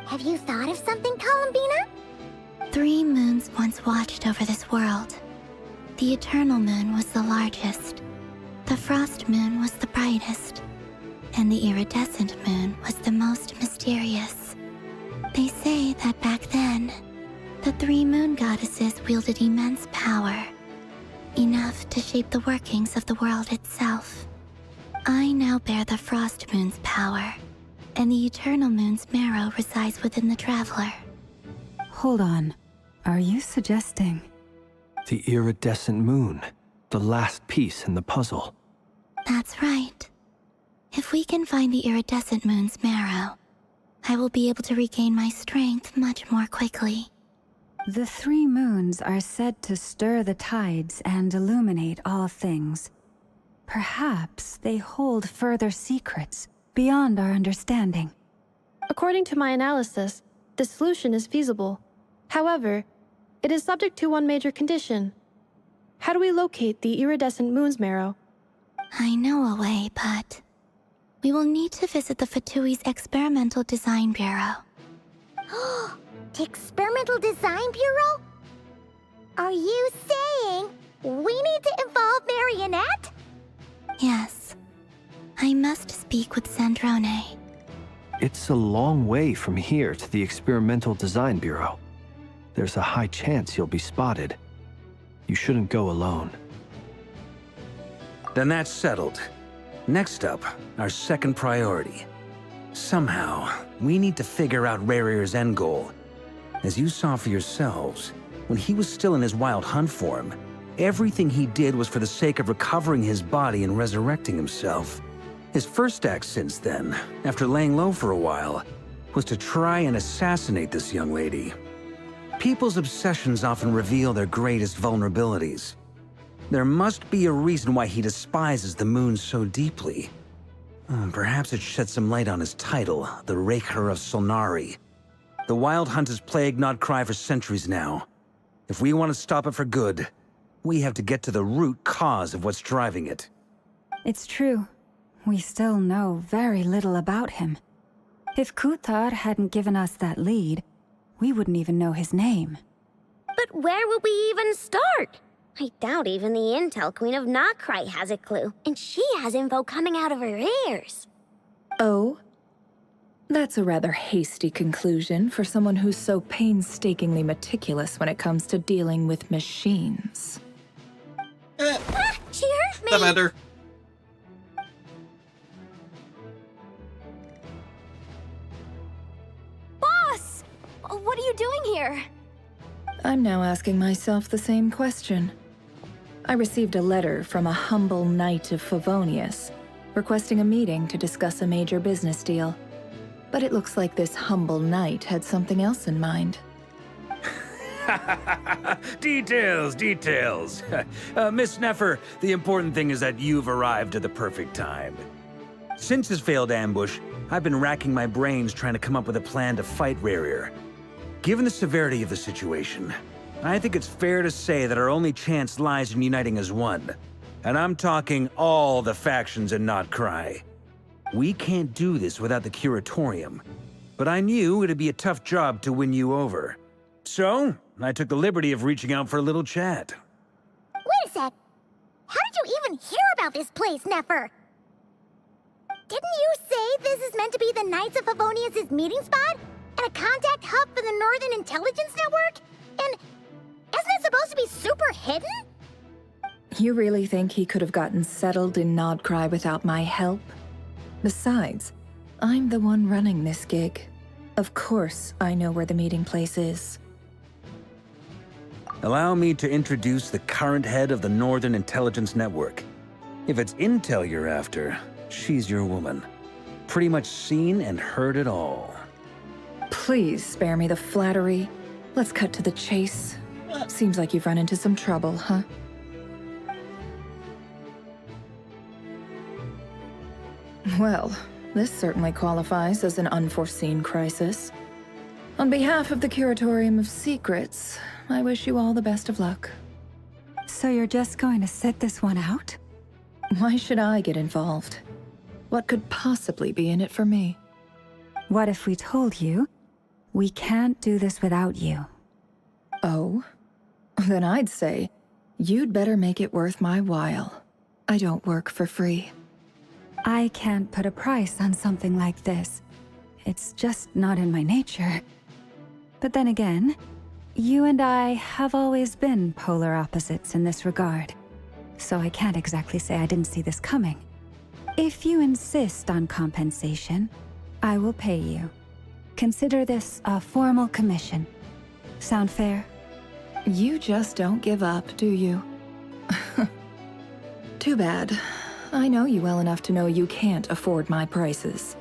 Have you thought of something, Columbina? 3 moons once watched over this world. The Eternal Moon was the largest. The Frost Moon was the brightest. And the Iridescent Moon was the most mysterious. They say that back then, the 3 moon goddesses wielded immense power. Enough to shape the workings of the world itself. I now bear the Frost Moon's power, and the Eternal Moon's marrow resides within the Traveler. Hold on. Are you suggesting? The Iridescent Moon, the last piece in the puzzle. That's right. If we can find the Iridescent Moon's marrow, I will be able to regain my strength much more quickly. The 3 moons are said to stir the tides and illuminate all things. Perhaps they hold further secrets beyond our understanding. According to my analysis, the solution is feasible. However, it is subject to one major condition. How do we locate the Iridescent Moon's marrow? I know a way, but we will need to visit the Fatui's Experimental Design Bureau. The Experimental Design Bureau? Are you saying we need to involve Marionette? Yes. I must speak with Sandrone. It's a long way from here to the Experimental Design Bureau. There's a high chance you'll be spotted. You shouldn't go alone. Then that's settled. Next up, our second priority. Somehow, we need to figure out Rerir's end goal. As you saw for yourselves, when he was still in his Wild Hunt form, everything he did was for the sake of recovering his body and resurrecting himself. His first act since then, after laying low for a while, was to try and assassinate this young lady. People's obsessions often reveal their greatest vulnerabilities. There must be a reason why he despises the moon so deeply. Perhaps it sheds some light on his title, the Raker of Solnari. The Wild Hunt has plagued Nodcry for centuries now. If we want to stop it for good, we have to get to the root cause of what's driving it. It's true. We still know very little about him. If Kuthar hadn't given us that lead, we wouldn't even know his name. But where would we even start? I doubt even the Intel Queen of Nodcry has a clue, and she has info coming out of her ears. Oh? That's a rather hasty conclusion for someone who's so painstakingly meticulous when it comes to dealing with machines. She hurt me! That matter. What are you doing here? I'm now asking myself the same question. I received a letter from a humble knight of Favonius, requesting a meeting to discuss a major business deal. But it looks like this humble knight had something else in mind. Details, details. Miss Neffer, the important thing is that you've arrived at the perfect time. Since his failed ambush, I've been racking my brains trying to come up with a plan to fight Rarier. Given the severity of the situation, I think it's fair to say that our only chance lies in uniting as one. And I'm talking all the factions in Notcry. We can't do this without the Curatorium, but I knew it'd be a tough job to win you over. So, I took the liberty of reaching out for a little chat. Wait a sec. How did you even hear about this place, Neffer? Didn't you say this is meant to be the Knights of Favonius' meeting spot? And a contact hub for the Northern Intelligence Network? And isn't it supposed to be super hidden? You really think he could have gotten settled in Nodcry without my help? Besides, I'm the one running this gig. Of course I know where the meeting place is. Allow me to introduce the current head of the Northern Intelligence Network. If it's intel you're after, she's your woman. Pretty much seen and heard it all. Please spare me the flattery. Let's cut to the chase. Seems like you've run into some trouble, huh? Well, this certainly qualifies as an unforeseen crisis. On behalf of the Curatorium of Secrets, I wish you all the best of luck. So you're just going to sit this one out? Why should I get involved? What could possibly be in it for me? What if we told you we can't do this without you? Oh? Then I'd say you'd better make it worth my while. I don't work for free. I can't put a price on something like this. It's just not in my nature. But then again, you and I have always been polar opposites in this regard. So I can't exactly say I didn't see this coming. If you insist on compensation, I will pay you. Consider this a formal commission. Sound fair? You just don't give up, do you? Too bad. I know you well enough to know you can't afford my prices.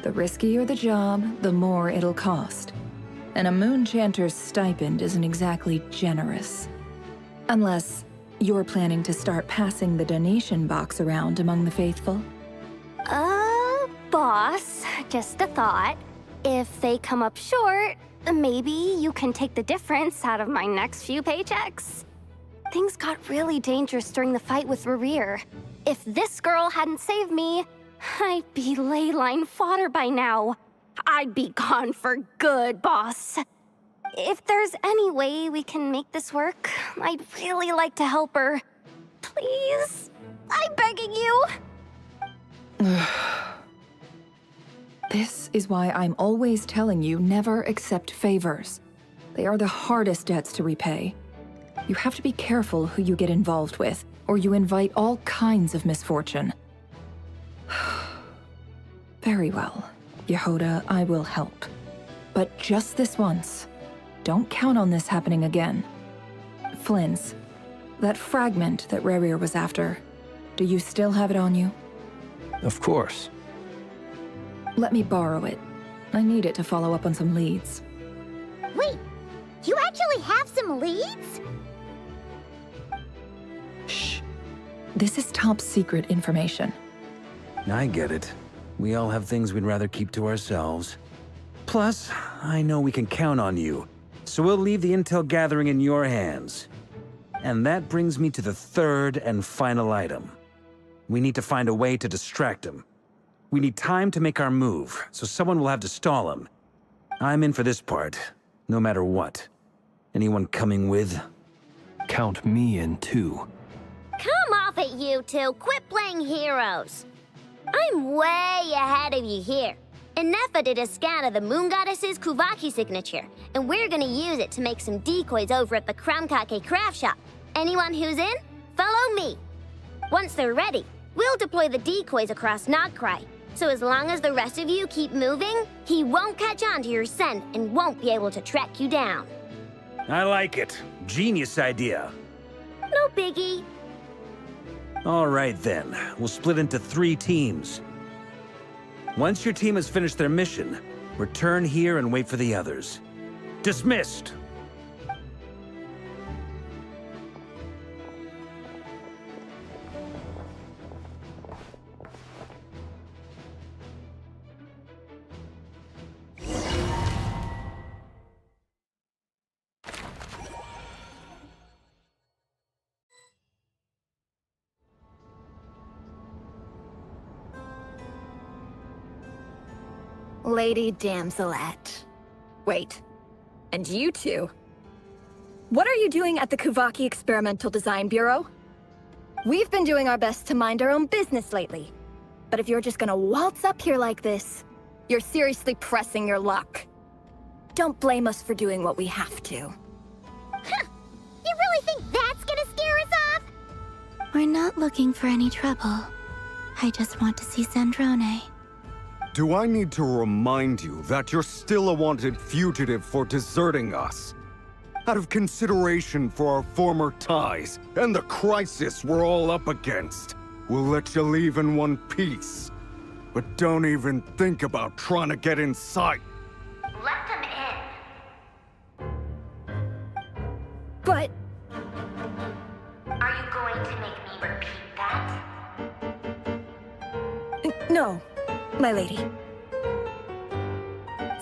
The riskier the job, the more it'll cost. And a Moonchanter's stipend isn't exactly generous. Unless you're planning to start passing the donation box around among the faithful. Boss, just a thought. If they come up short, maybe you can take the difference out of my next few paychecks. Things got really dangerous during the fight with Rarier. If this girl hadn't saved me, I'd be ley line fodder by now. I'd be gone for good, boss. If there's any way we can make this work, I'd really like to help her. Please, I'm begging you. This is why I'm always telling you never accept favors. They are the hardest debts to repay. You have to be careful who you get involved with, or you invite all kinds of misfortune. Very well, Yehoda, I will help. But just this once. Don't count on this happening again. Flynn's, that fragment that Rarier was after, do you still have it on you? Of course. Let me borrow it. I need it to follow up on some leads. Wait, you actually have some leads? Shh. This is top secret information. I get it. We all have things we'd rather keep to ourselves. Plus, I know we can count on you, so we'll leave the intel gathering in your hands. And that brings me to the third and final item. We need to find a way to distract him. We need time to make our move, so someone will have to stall him. I'm in for this part, no matter what. Anyone coming with? Count me in too. Come off it, you two. Quit playing heroes. I'm way ahead of you here. Nefa did a scan of the Moon Goddess's Kuvaki signature, and we're gonna use it to make some decoys over at the Krumkake craft shop. Anyone who's in, follow me. Once they're ready, we'll deploy the decoys across Nogcry. So as long as the rest of you keep moving, he won't catch on to your scent and won't be able to track you down. I like it. Genius idea. No biggie. All right then, we'll split into 3 teams. Once your team has finished their mission, return here and wait for the others. Dismissed! Lady Damselette. Wait, and you two? What are you doing at the Kuvaki Experimental Design Bureau? We've been doing our best to mind our own business lately. But if you're just gonna waltz up here like this, you're seriously pressing your luck. Don't blame us for doing what we have to. Huh! You really think that's gonna scare us off? We're not looking for any trouble. I just want to see Zandrone. Do I need to remind you that you're still a wanted fugitive for deserting us? Out of consideration for our former ties and the crisis we're all up against, we'll let you leave in one piece. But don't even think about trying to get inside. Let them in. But... Are you going to make me repeat that? No, my lady.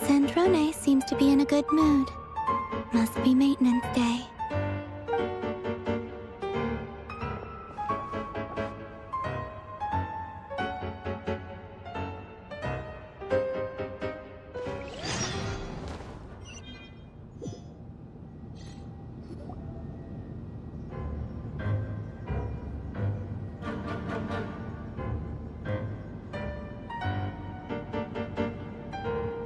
Zandrone seems to be in a good mood. Must be maintenance day.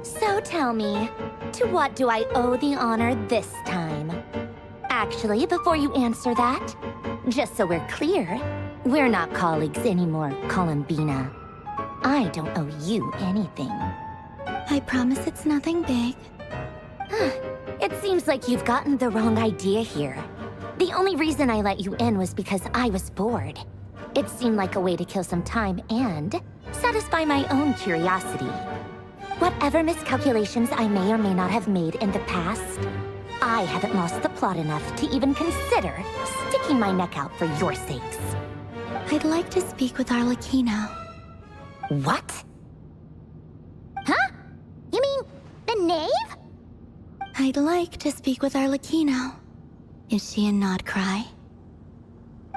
So tell me, to what do I owe the honor this time? Actually, before you answer that, just so we're clear, we're not colleagues anymore, Columbina. I don't owe you anything. I promise it's nothing big. It seems like you've gotten the wrong idea here. The only reason I let you in was because I was bored. It seemed like a way to kill some time and satisfy my own curiosity. Whatever miscalculations I may or may not have made in the past, I haven't lost the plot enough to even consider sticking my neck out for your sakes. I'd like to speak with Arlecchino. What? Huh? You mean the knave? I'd like to speak with Arlecchino. Is she in Nodcry?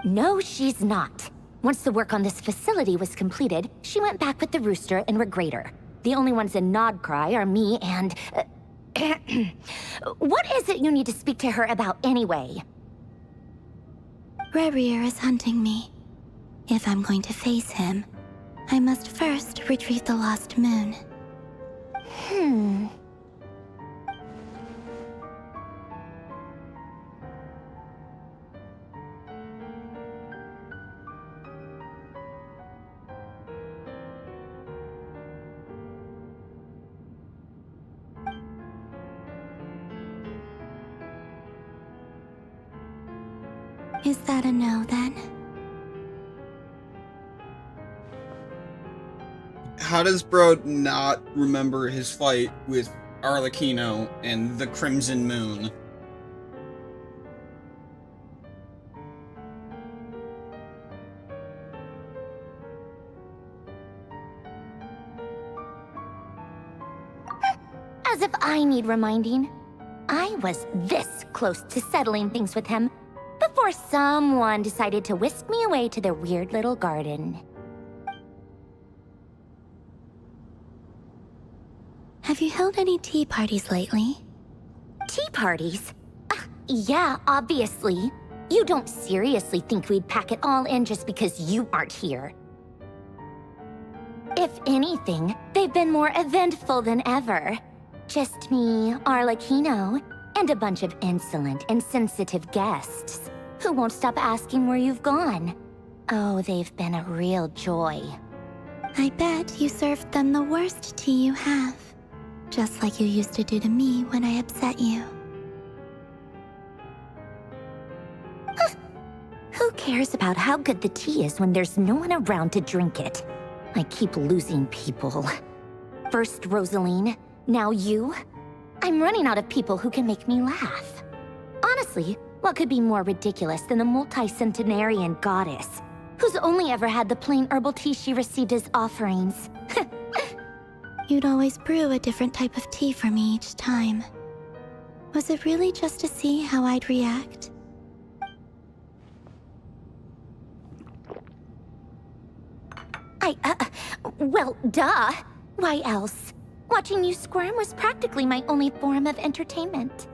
No, she's not. Once the work on this facility was completed, she went back with the Rooster and Regrator. The only ones in Nodcry are me and... What is it you need to speak to her about anyway? Rerir is hunting me. If I'm going to face him, I must first retrieve the lost moon. Is that a no, then? How does Bro not remember his fight with Arlecchino and the Crimson Moon? As if I need reminding. I was this close to settling things with him before someone decided to whisk me away to their weird little garden. Have you held any tea parties lately? Tea parties? Yeah, obviously. You don't seriously think we'd pack it all in just because you aren't here. If anything, they've been more eventful than ever. Just me, Arlecchino, and a bunch of insolent and sensitive guests who won't stop asking where you've gone. Oh, they've been a real joy. I bet you served them the worst tea you have. Just like you used to do to me when I upset you. Who cares about how good the tea is when there's no one around to drink it? I keep losing people. First Rosaline, now you. I'm running out of people who can make me laugh. Honestly, what could be more ridiculous than the multi-centenarian goddess, who's only ever had the plain herbal tea she received as offerings? You'd always brew a different type of tea for me each time. Was it really just to see how I'd react? Well, duh. Why else? Watching you squirm was practically my only form of entertainment.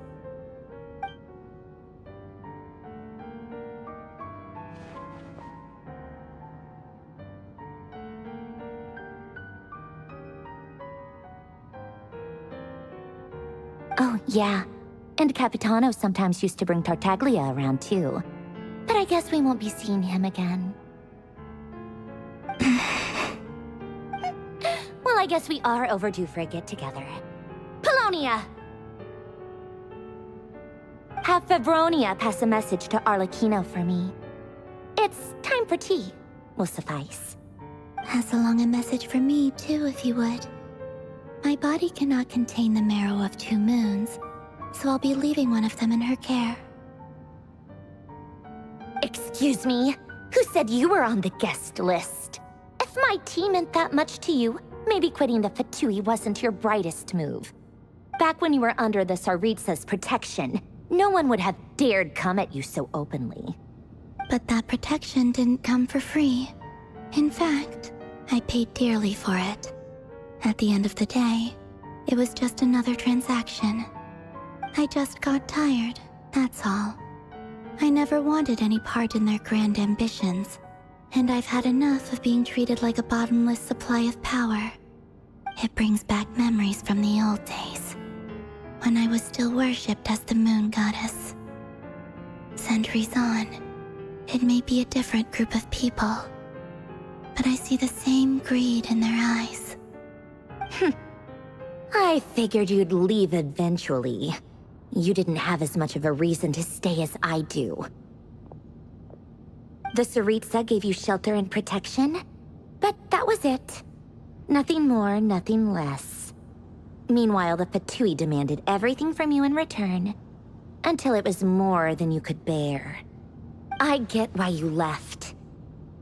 Oh, yeah. And Capitano sometimes used to bring Tartaglia around, too. But I guess we won't be seeing him again. Well, I guess we are overdue for a get-together. Polonia! Have Febronia pass a message to Arlecchino for me. It's time for tea. Will suffice. Pass along a message for me, too, if you would. My body cannot contain the marrow of 2 moons, so I'll be leaving one of them in her care. Excuse me? Who said you were on the guest list? If my tea meant that much to you, maybe quitting the Fatui wasn't your brightest move. Back when you were under the Tsaritsa's protection, no one would have dared come at you so openly. But that protection didn't come for free. In fact, I paid dearly for it. At the end of the day, it was just another transaction. I just got tired, that's all. I never wanted any part in their grand ambitions, and I've had enough of being treated like a bottomless supply of power. It brings back memories from the old days, when I was still worshipped as the moon goddess. Centuries on, it may be a different group of people, but I see the same greed in their eyes. I figured you'd leave eventually. You didn't have as much of a reason to stay as I do. The Tsaritsa gave you shelter and protection, but that was it. Nothing more, nothing less. Meanwhile, the Fatui demanded everything from you in return, until it was more than you could bear. I get why you left.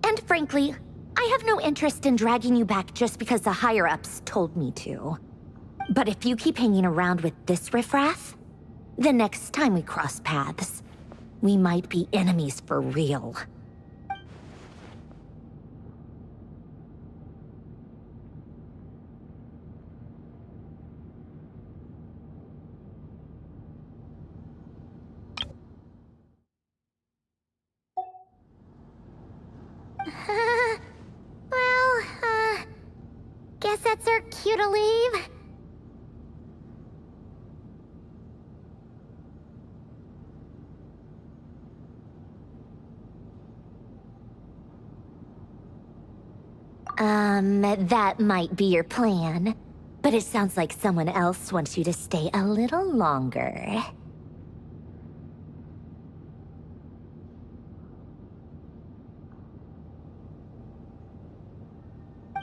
And frankly, I have no interest in dragging you back just because the higher-ups told me to. But if you keep hanging around with this riffraff, the next time we cross paths, we might be enemies for real. Guess that's our cue to leave. That might be your plan, but it sounds like someone else wants you to stay a little longer.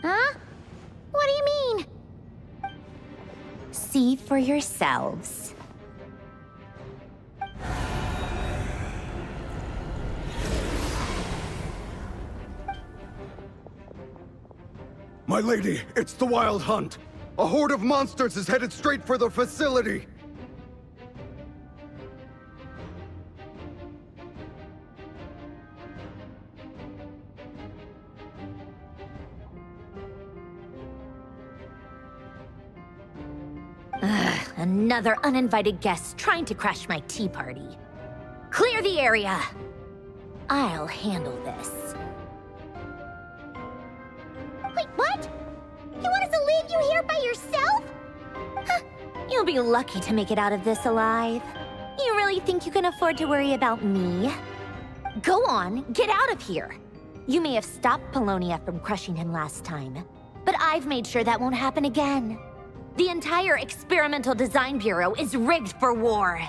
Huh? What do you mean? See for yourselves. My lady, it's the Wild Hunt. A horde of monsters is headed straight for the facility. Another uninvited guest trying to crash my tea party. Clear the area! I'll handle this. Wait, what? You want us to leave you here by yourself? Huh, you'll be lucky to make it out of this alive. You really think you can afford to worry about me? Go on, get out of here. You may have stopped Polonia from crushing him last time, but I've made sure that won't happen again. The entire Experimental Design Bureau is rigged for war.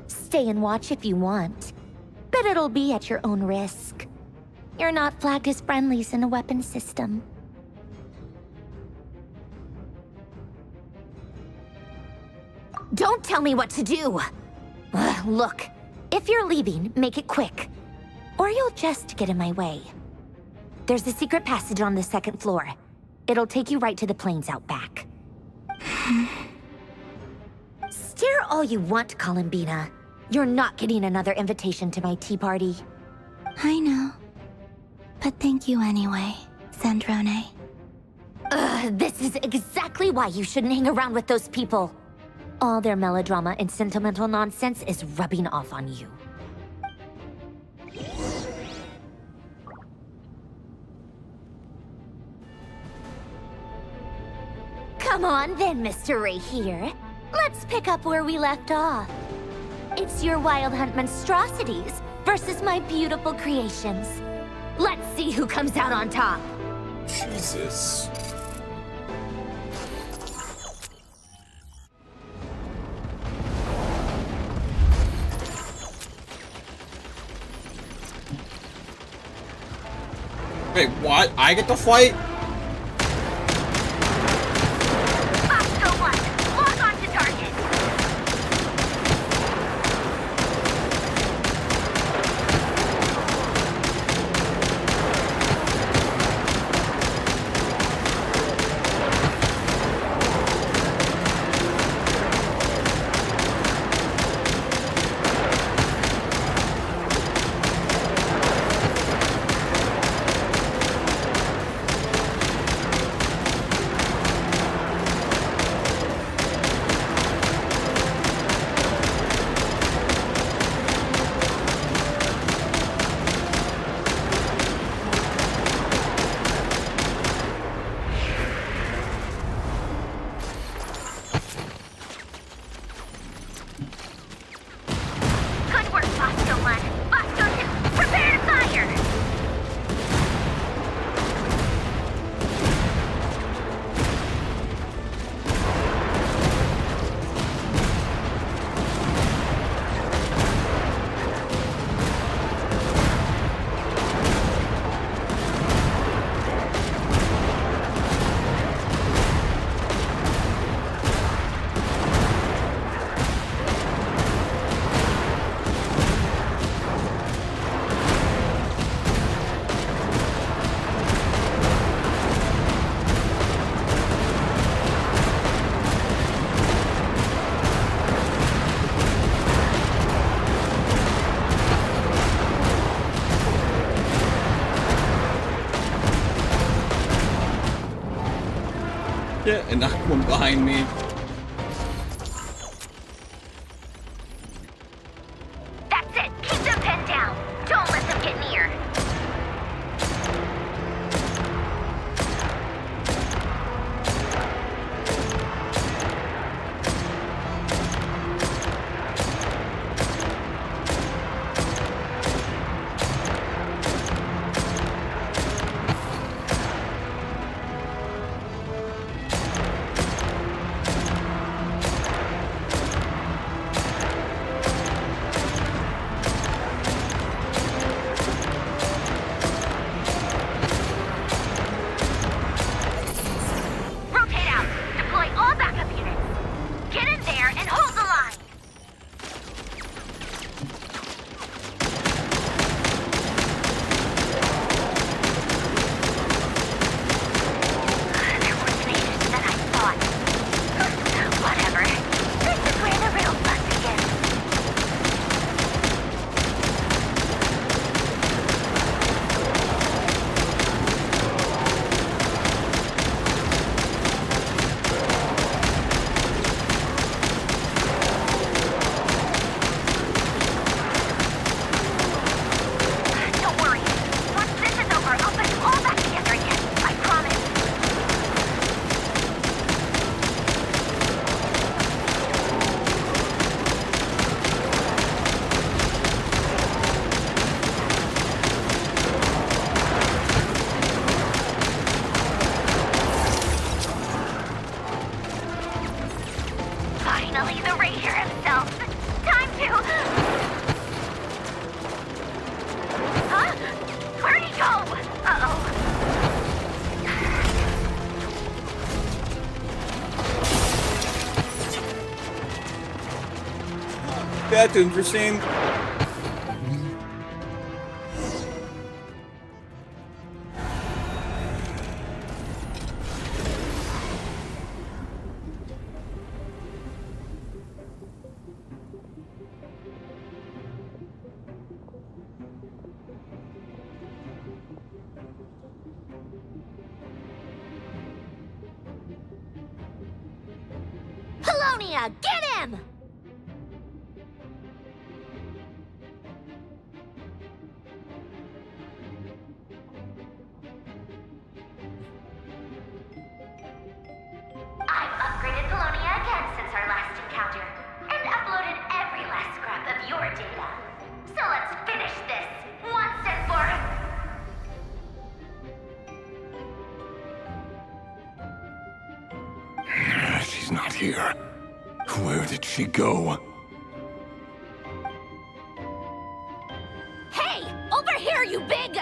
Stay and watch if you want, but it'll be at your own risk. You're not flagged as friendlies in a weapons system. Don't tell me what to do! Look, if you're leaving, make it quick. Or you'll just get in my way. There's a secret passage on the second floor. It'll take you right to the plains out back. Stare all you want, Columbina. You're not getting another invitation to my tea party. I know. But thank you anyway, Sandrone. This is exactly why you shouldn't hang around with those people. All their melodrama and sentimental nonsense is rubbing off on you. Come on then, Mr. Ray here. Let's pick up where we left off. It's your Wild Hunt monstrosities versus my beautiful creations. Let's see who comes out on top. Jesus. Wait, what? I get to fight? Yeah, and not one behind me. That's it! Keep them pinned down! Don't let them get near! Finally, the Ranger himself. Time to... Huh? Where'd he go? Uh-oh. That's interesting. Polonia, get him! I've upgraded Polonia again since our last encounter, and uploaded every last scrap of your data. So let's finish this, once and for... She's not here. Where did she go? Hey! Over here, you big...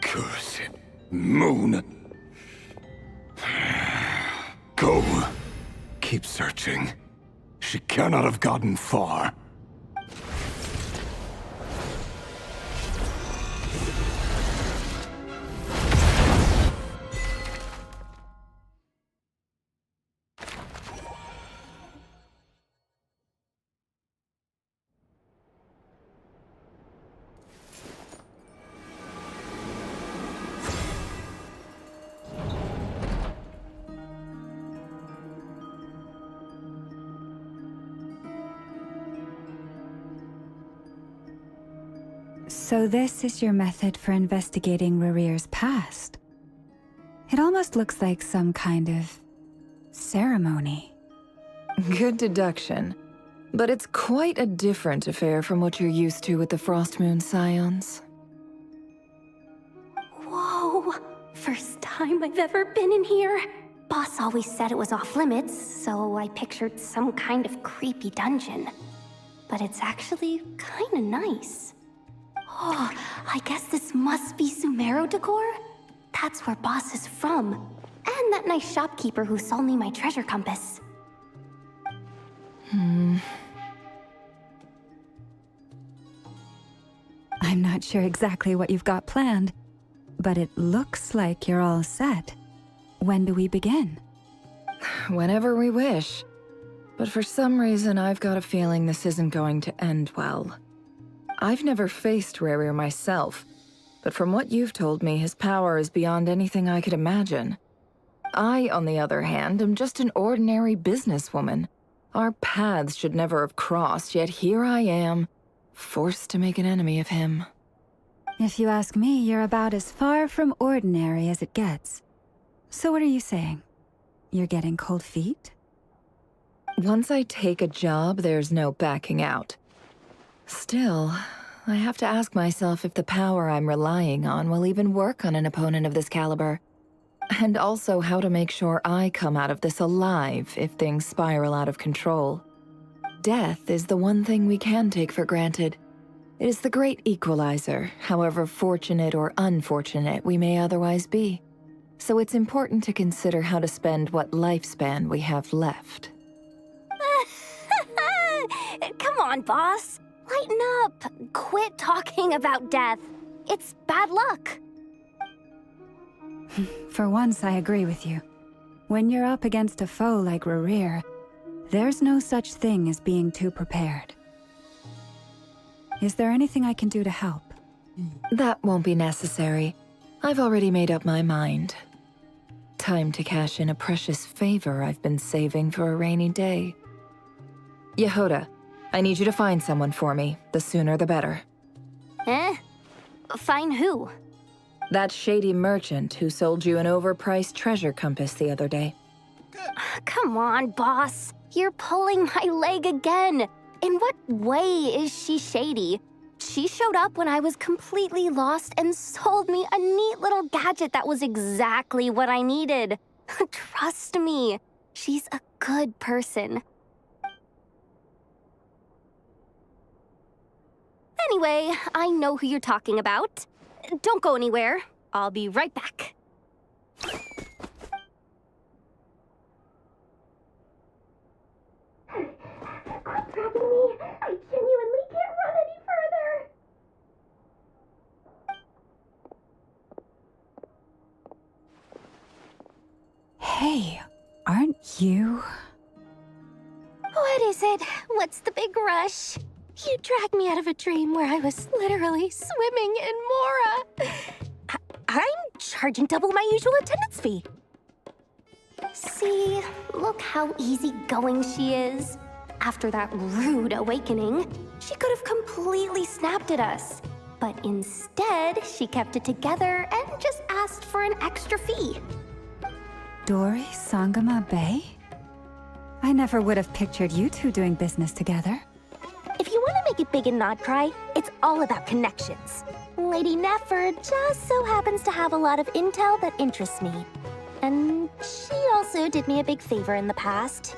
Curse it. Moon. Go. Keep searching. She cannot have gotten far. So this is your method for investigating Rarir's past? It almost looks like some kind of ceremony. Good deduction. But it's quite a different affair from what you're used to with the Frost Moon Scions. Whoa! First time I've ever been in here. Boss always said it was off limits, so I pictured some kind of creepy dungeon. But it's actually kinda nice. Oh, I guess this must be Sumero decor? That's where Boss is from. And that nice shopkeeper who sold me my treasure compass. I'm not sure exactly what you've got planned, but it looks like you're all set. When do we begin? Whenever we wish. But for some reason, I've got a feeling this isn't going to end well. I've never faced Rarir myself, but from what you've told me, his power is beyond anything I could imagine. I, on the other hand, am just an ordinary businesswoman. Our paths should never have crossed, yet here I am, forced to make an enemy of him. If you ask me, you're about as far from ordinary as it gets. So what are you saying? You're getting cold feet? Once I take a job, there's no backing out. Still, I have to ask myself if the power I'm relying on will even work on an opponent of this caliber. And also how to make sure I come out of this alive if things spiral out of control. Death is the one thing we can take for granted. It is the great equalizer, however fortunate or unfortunate we may otherwise be. So it's important to consider how to spend what lifespan we have left. Come on, boss. Lighten up. Quit talking about death. It's bad luck. For once, I agree with you. When you're up against a foe like Rarir, there's no such thing as being too prepared. Is there anything I can do to help? That won't be necessary. I've already made up my mind. Time to cash in a precious favor I've been saving for a rainy day. Yehoda, I need you to find someone for me. The sooner the better. Eh? Find who? That shady merchant who sold you an overpriced treasure compass the other day. Come on, boss. You're pulling my leg again. In what way is she shady? She showed up when I was completely lost and sold me a neat little gadget that was exactly what I needed. Trust me, she's a good person. Anyway, I know who you're talking about. Don't go anywhere. I'll be right back. Quit grabbing me. I genuinely can't run any further. Hey, aren't you? What is it? What's the big rush? You dragged me out of a dream where I was literally swimming in Mora. I'm charging double my usual attendance fee. See, look how easygoing she is. After that rude awakening, she could have completely snapped at us. But instead, she kept it together and just asked for an extra fee. Dori Sangama Bay? I never would have pictured you two doing business together. If you want to make it big and not cry, it's all about connections. Lady Nefer just so happens to have a lot of intel that interests me. And she also did me a big favor in the past.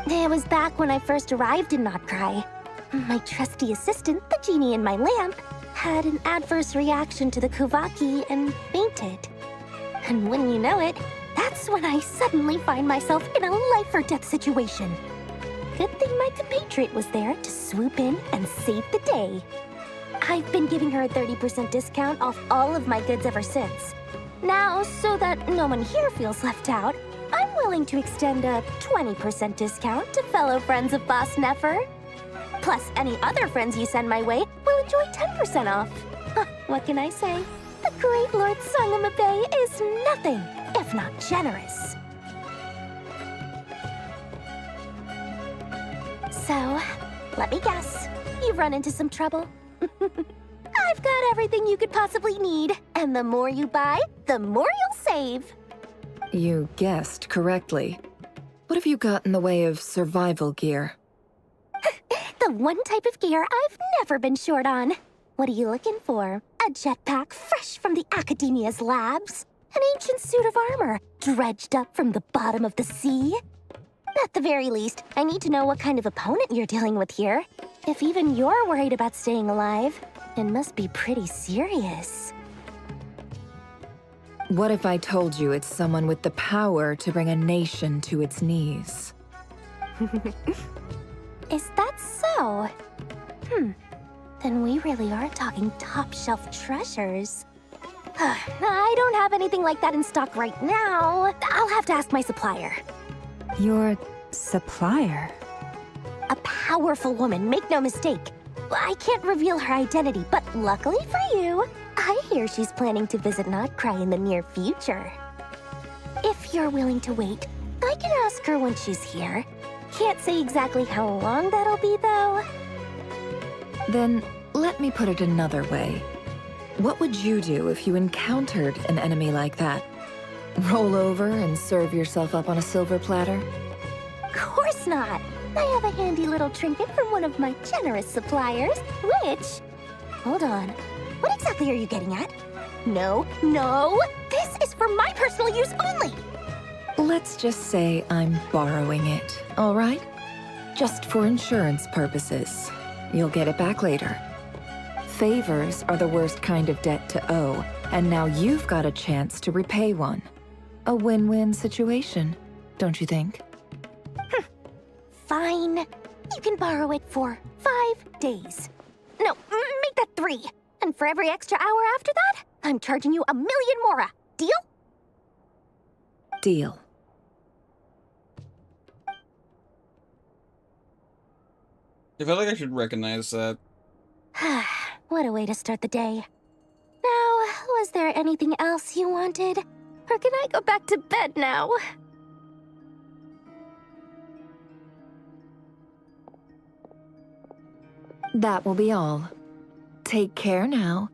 It was back when I first arrived in Notcry. My trusty assistant, the genie in my lamp, had an adverse reaction to the Kuvaki and fainted. And wouldn't you know it, that's when I suddenly find myself in a life-or-death situation. Good thing my compatriot was there to swoop in and save the day. I've been giving her a 30% discount off all of my goods ever since. Now, so that no one here feels left out, I'm willing to extend a 20% discount to fellow friends of Boss Nefer. Plus, any other friends you send my way will enjoy 10% off. What can I say? The great Lord Sangama Bay is nothing if not generous. So, let me guess. You've run into some trouble? I've got everything you could possibly need. And the more you buy, the more you'll save. You guessed correctly. What have you got in the way of survival gear? The one type of gear I've never been short on. What are you looking for? A jetpack fresh from the Academia's labs? An ancient suit of armor dredged up from the bottom of the sea? At the very least, I need to know what kind of opponent you're dealing with here. If even you're worried about staying alive, it must be pretty serious. What if I told you it's someone with the power to bring a nation to its knees? Is that so? Then we really are talking top-shelf treasures. I don't have anything like that in stock right now. I'll have to ask my supplier. Your supplier? A powerful woman, make no mistake. I can't reveal her identity, but luckily for you, I hear she's planning to visit Notcry in the near future. If you're willing to wait, I can ask her when she's here. Can't say exactly how long that'll be, though. Then, let me put it another way. What would you do if you encountered an enemy like that? Roll over and serve yourself up on a silver platter? Of course not! I have a handy little trinket from one of my generous suppliers, which... Hold on. What exactly are you getting at? No, no! This is for my personal use only! Let's just say I'm borrowing it, all right? Just for insurance purposes. You'll get it back later. Favors are the worst kind of debt to owe, and now you've got a chance to repay one. A win-win situation, don't you think? Fine. You can borrow it for 5 days. No, make that 3. And for every extra hour after that, I'm charging you 1 million mora. Deal? Deal. I feel like I should recognize that. What a way to start the day. Now, was there anything else you wanted? Or can I go back to bed now? That will be all. Take care now.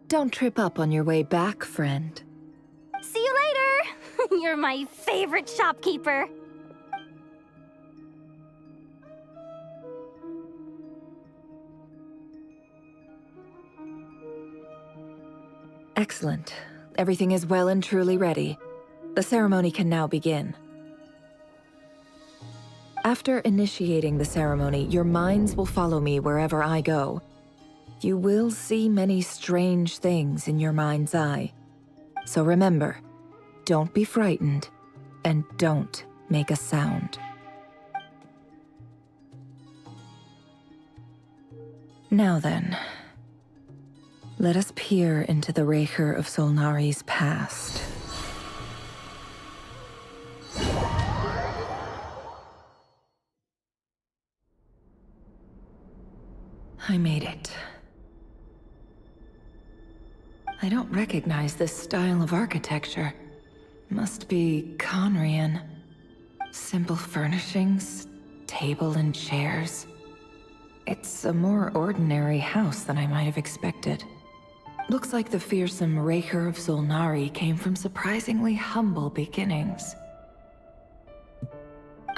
Don't trip up on your way back, friend. See you later! You're my favorite shopkeeper. Excellent. Everything is well and truly ready. The ceremony can now begin. After initiating the ceremony, your minds will follow me wherever I go. You will see many strange things in your mind's eye. So remember, don't be frightened, and don't make a sound. Now then, let us peer into the Raker of Solnari's past. I made it. I don't recognize this style of architecture. Must be Conrian. Simple furnishings, table and chairs. It's a more ordinary house than I might have expected. Looks like the fearsome Raker of Solnari came from surprisingly humble beginnings.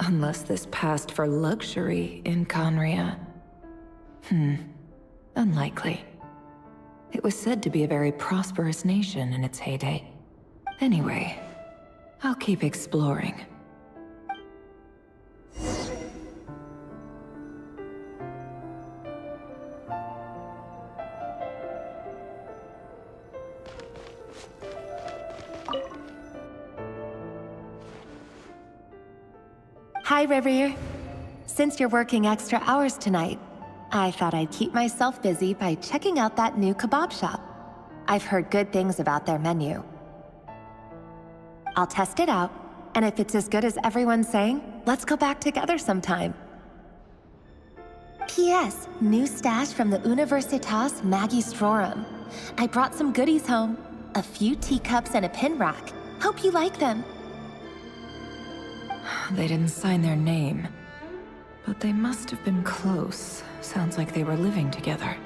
Unless this passed for luxury in Conria. Unlikely. It was said to be a very prosperous nation in its heyday. Anyway, I'll keep exploring. Hi, Rivier. Since you're working extra hours tonight, I thought I'd keep myself busy by checking out that new kebab shop. I've heard good things about their menu. I'll test it out, and if it's as good as everyone's saying, let's go back together sometime. P.S. New stash from the Universitas Magistrorum. I brought some goodies home. A few teacups and a pin rack. Hope you like them. They didn't sign their name, but they must have been close. Sounds like they were living together.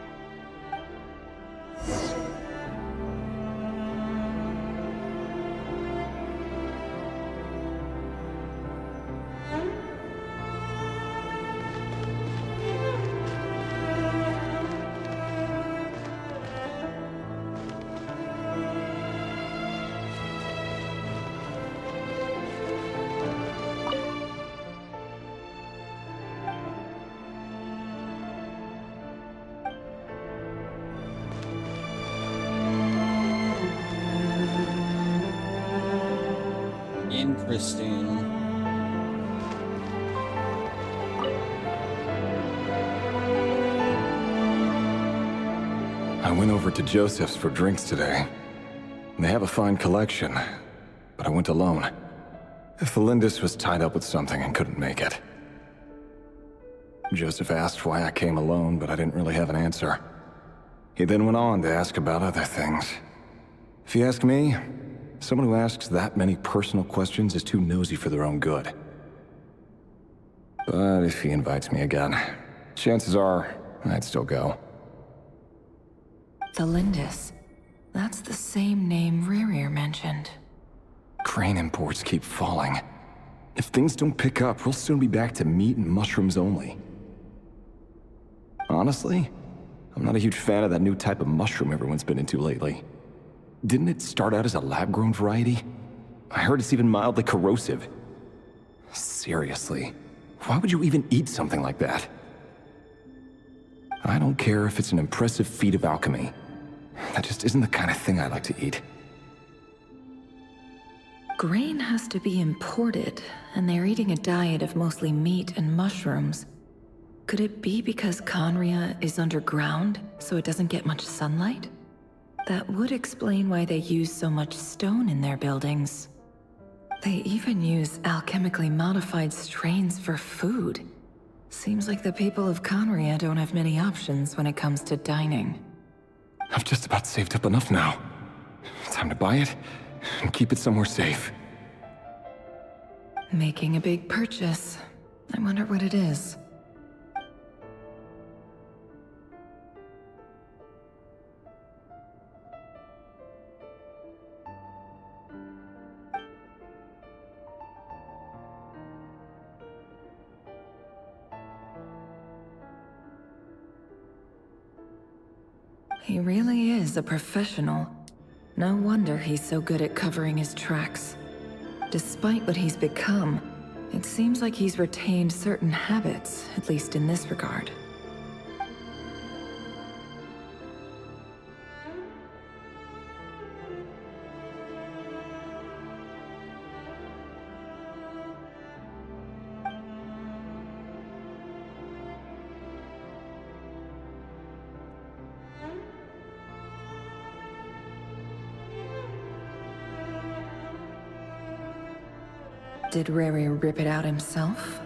Interesting. I went over to Joseph's for drinks today. They have a fine collection, but I went alone. Felindis was tied up with something and couldn't make it. Joseph asked why I came alone, but I didn't really have an answer. He then went on to ask about other things. If you ask me, someone who asks that many personal questions is too nosy for their own good. But if he invites me again, chances are I'd still go. Felindis. That's the same name Rerir mentioned. Crane imports keep falling. If things don't pick up, we'll soon be back to meat and mushrooms only. Honestly, I'm not a huge fan of that new type of mushroom everyone's been into lately. Didn't it start out as a lab-grown variety? I heard it's even mildly corrosive. Seriously, why would you even eat something like that? I don't care if it's an impressive feat of alchemy. That just isn't the kind of thing I like to eat. Grain has to be imported, and they're eating a diet of mostly meat and mushrooms. Could it be because Conria is underground, so it doesn't get much sunlight? That would explain why they use so much stone in their buildings. They even use alchemically modified strains for food. Seems like the people of Conria don't have many options when it comes to dining. I've just about saved up enough now. Time to buy it and keep it somewhere safe. Making a big purchase. I wonder what it is. He really is a professional. No wonder he's so good at covering his tracks. Despite what he's become, it seems like he's retained certain habits, at least in this regard. Did Rary rip it out himself?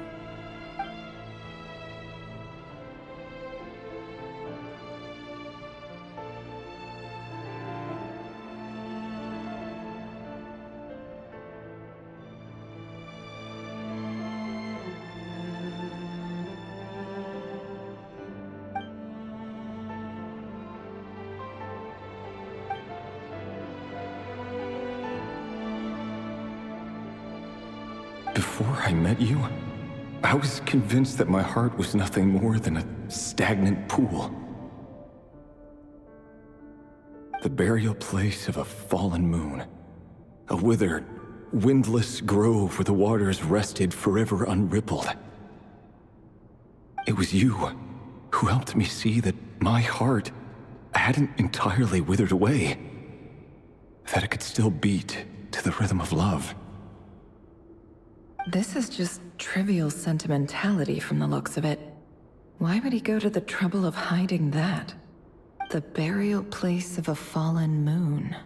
Before I met you, I was convinced that my heart was nothing more than a stagnant pool. The burial place of a fallen moon. A withered, windless grove where the waters rested forever unrippled. It was you who helped me see that my heart hadn't entirely withered away. That it could still beat to the rhythm of love. This is just trivial sentimentality from the looks of it. Why would he go to the trouble of hiding that? The burial place of a fallen moon.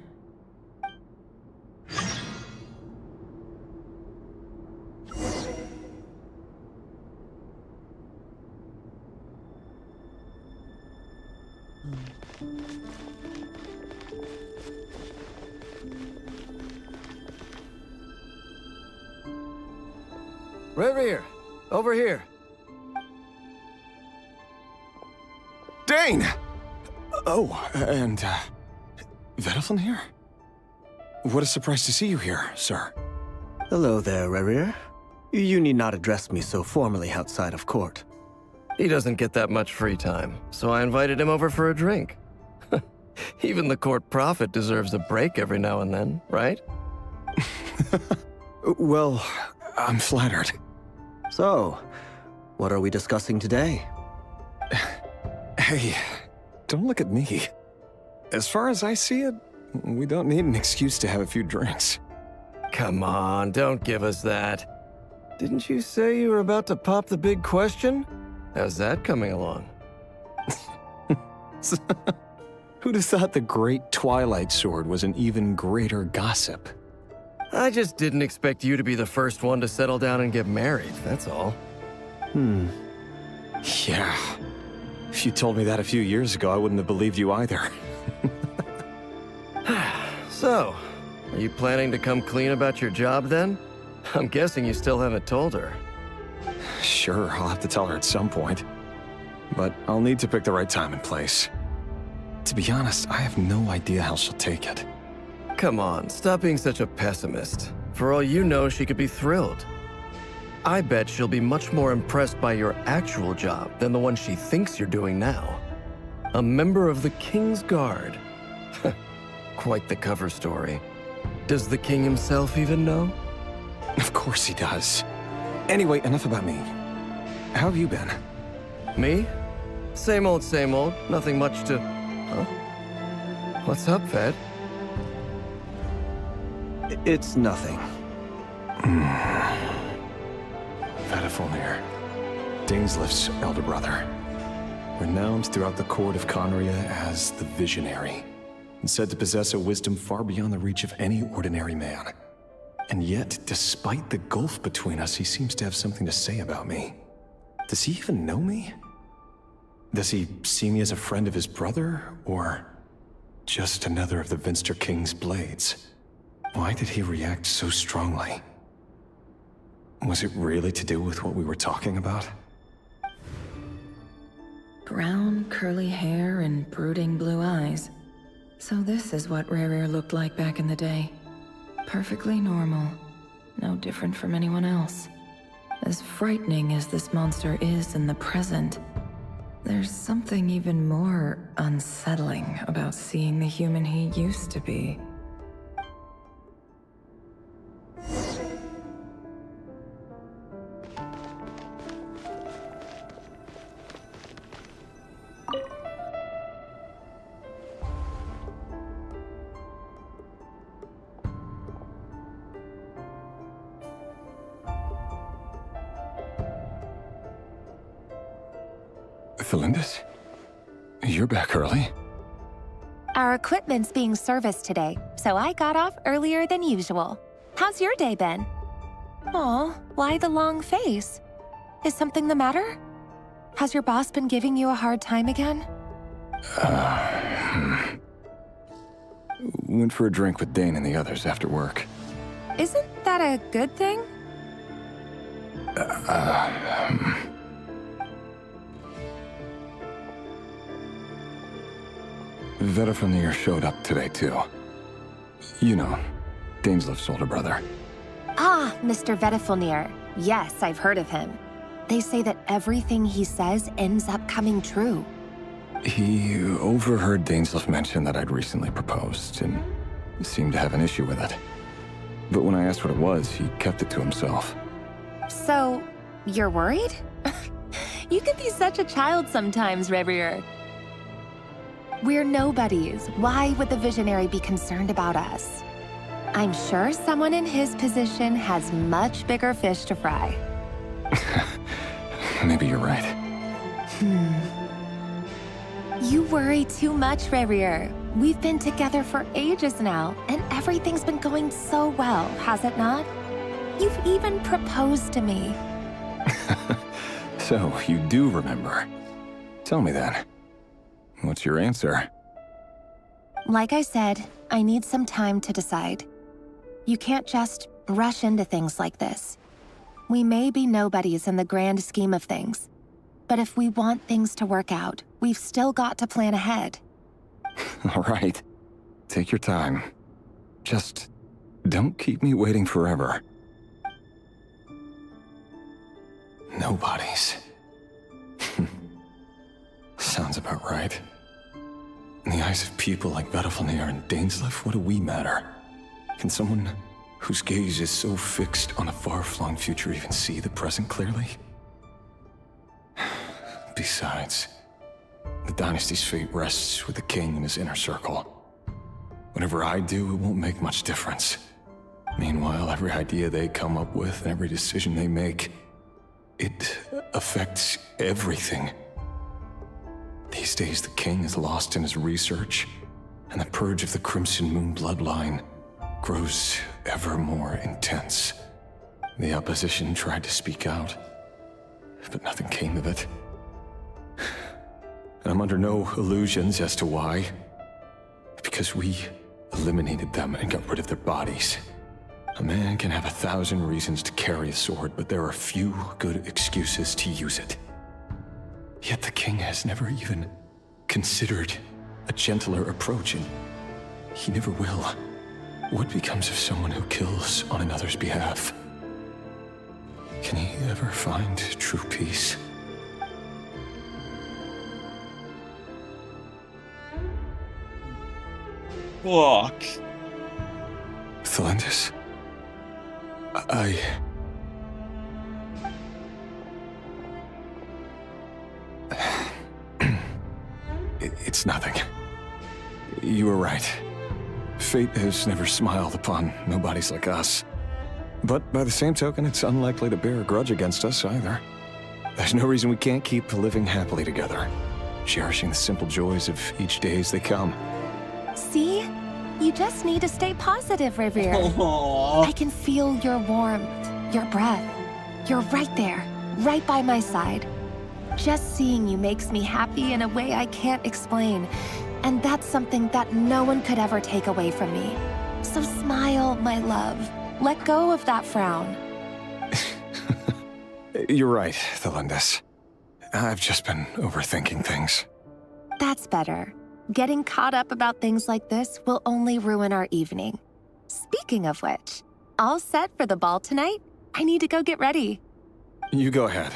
Reverie, over here. Dane! Oh, and, Vedaflin here? What a surprise to see you here, sir. Hello there, Rerir. You need not address me so formally outside of court. He doesn't get that much free time, so I invited him over for a drink. Even the court prophet deserves a break every now and then, right? Well, I'm flattered. So, what are we discussing today? Hey, don't look at me. As far as I see it, we don't need an excuse to have a few drinks. Come on, don't give us that. Didn't you say you were about to pop the big question? How's that coming along? Who'd have thought the great Twilight Sword was an even greater gossip? I just didn't expect you to be the first one to settle down and get married, that's all. Yeah. If you told me that a few years ago, I wouldn't have believed you either. So, are you planning to come clean about your job then? I'm guessing you still haven't told her. Sure, I'll have to tell her at some point. But I'll need to pick the right time and place. To be honest, I have no idea how she'll take it. Come on, stop being such a pessimist. For all you know, she could be thrilled. I bet she'll be much more impressed by your actual job than the one she thinks you're doing now. A member of the King's Guard. Quite the cover story. Does the king himself even know? Of course he does. Anyway, enough about me. How have you been? Me? Same old, nothing much to... Huh? What's up, Ved? It's nothing. Vedaflin, Dainslift's elder brother. Renowned throughout the court of Conria as the Visionary, and said to possess a wisdom far beyond the reach of any ordinary man. And yet, despite the gulf between us, he seems to have something to say about me. Does he even know me? Does he see me as a friend of his brother, or just another of the Vinster King's blades? Why did he react so strongly? Was it really to do with what we were talking about? Brown, curly hair and brooding blue eyes. So this is what Rerir looked like back in the day. Perfectly normal. No different from anyone else. As frightening as this monster is in the present, there's something even more unsettling about seeing the human he used to be. Thelindis? You're back early? Our equipment's being serviced today, so I got off earlier than usual. How's your day been? Aw, why the long face? Is something the matter? Has your boss been giving you a hard time again? Went for a drink with Dane and the others after work. Isn't that a good thing? Vedifnir showed up today, too. You know, Daneslif's older brother. Ah, Mr. Vedifnir. Yes, I've heard of him. They say that everything he says ends up coming true. He overheard Daneslif mention that I'd recently proposed, and seemed to have an issue with it. But when I asked what it was, he kept it to himself. So, you're worried? You can be such a child sometimes, Revier. We're nobodies. Why would the Visionary be concerned about us? I'm sure someone in his position has much bigger fish to fry. Maybe you're right. You worry too much, Revier. We've been together for ages now, and everything's been going so well, has it not? You've even proposed to me. So, you do remember. Tell me then. What's your answer? Like I said, I need some time to decide. You can't just rush into things like this. We may be nobodies in the grand scheme of things, but if we want things to work out, we've still got to plan ahead. All right. Take your time. Just don't keep me waiting forever. Nobodies. Sounds about right. In the eyes of people like Vedifnir and Daneslif, what do we matter? Can someone whose gaze is so fixed on a far-flung future even see the present clearly? Besides, the dynasty's fate rests with the king and his inner circle. Whatever I do, it won't make much difference. Meanwhile, every idea they come up with and every decision they make, it affects everything. These days, the king is lost in his research, and the purge of the Crimson Moon bloodline grows ever more intense. The opposition tried to speak out, but nothing came of it. And I'm under no illusions as to why. Because we eliminated them and got rid of their bodies. A man can have 1,000 reasons to carry a sword, but there are few good excuses to use it. Yet the king has never even considered a gentler approach, and he never will. What becomes of someone who kills on another's behalf? Can he ever find true peace? Fuck. Thelindis, It's nothing. You were right. Fate has never smiled upon nobodies like us. But by the same token, it's unlikely to bear a grudge against us either. There's no reason we can't keep living happily together, cherishing the simple joys of each day as they come. See? You just need to stay positive, Revier. I can feel your warmth, your breath. You're right there, right by my side. Just seeing you makes me happy in a way I can't explain. And that's something that no one could ever take away from me. So smile, my love. Let go of that frown. You're right, Thelindis. I've just been overthinking things. That's better. Getting caught up about things like this will only ruin our evening. Speaking of which, all set for the ball tonight? I need to go get ready. You go ahead.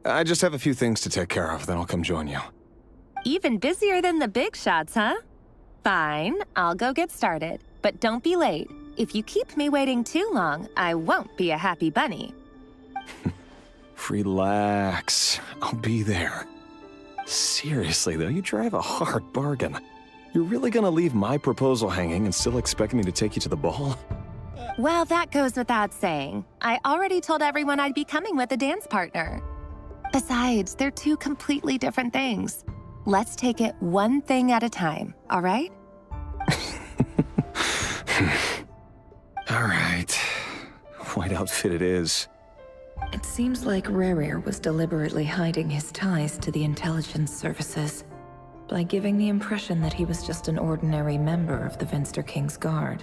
I just have a few things to take care of, then I'll come join you. Even busier than the big shots, huh? Fine, I'll go get started. But don't be late. If you keep me waiting too long, I won't be a happy bunny. Relax. I'll be there. Seriously, though, you drive a hard bargain. You're really gonna leave my proposal hanging and still expect me to take you to the ball? Well, that goes without saying. I already told everyone I'd be coming with a dance partner. Besides, they're two completely different things. Let's take it one thing at a time, all right? All right. White outfit it is. It seems like Rerir was deliberately hiding his ties to the intelligence services by giving the impression that he was just an ordinary member of the Vinster King's Guard.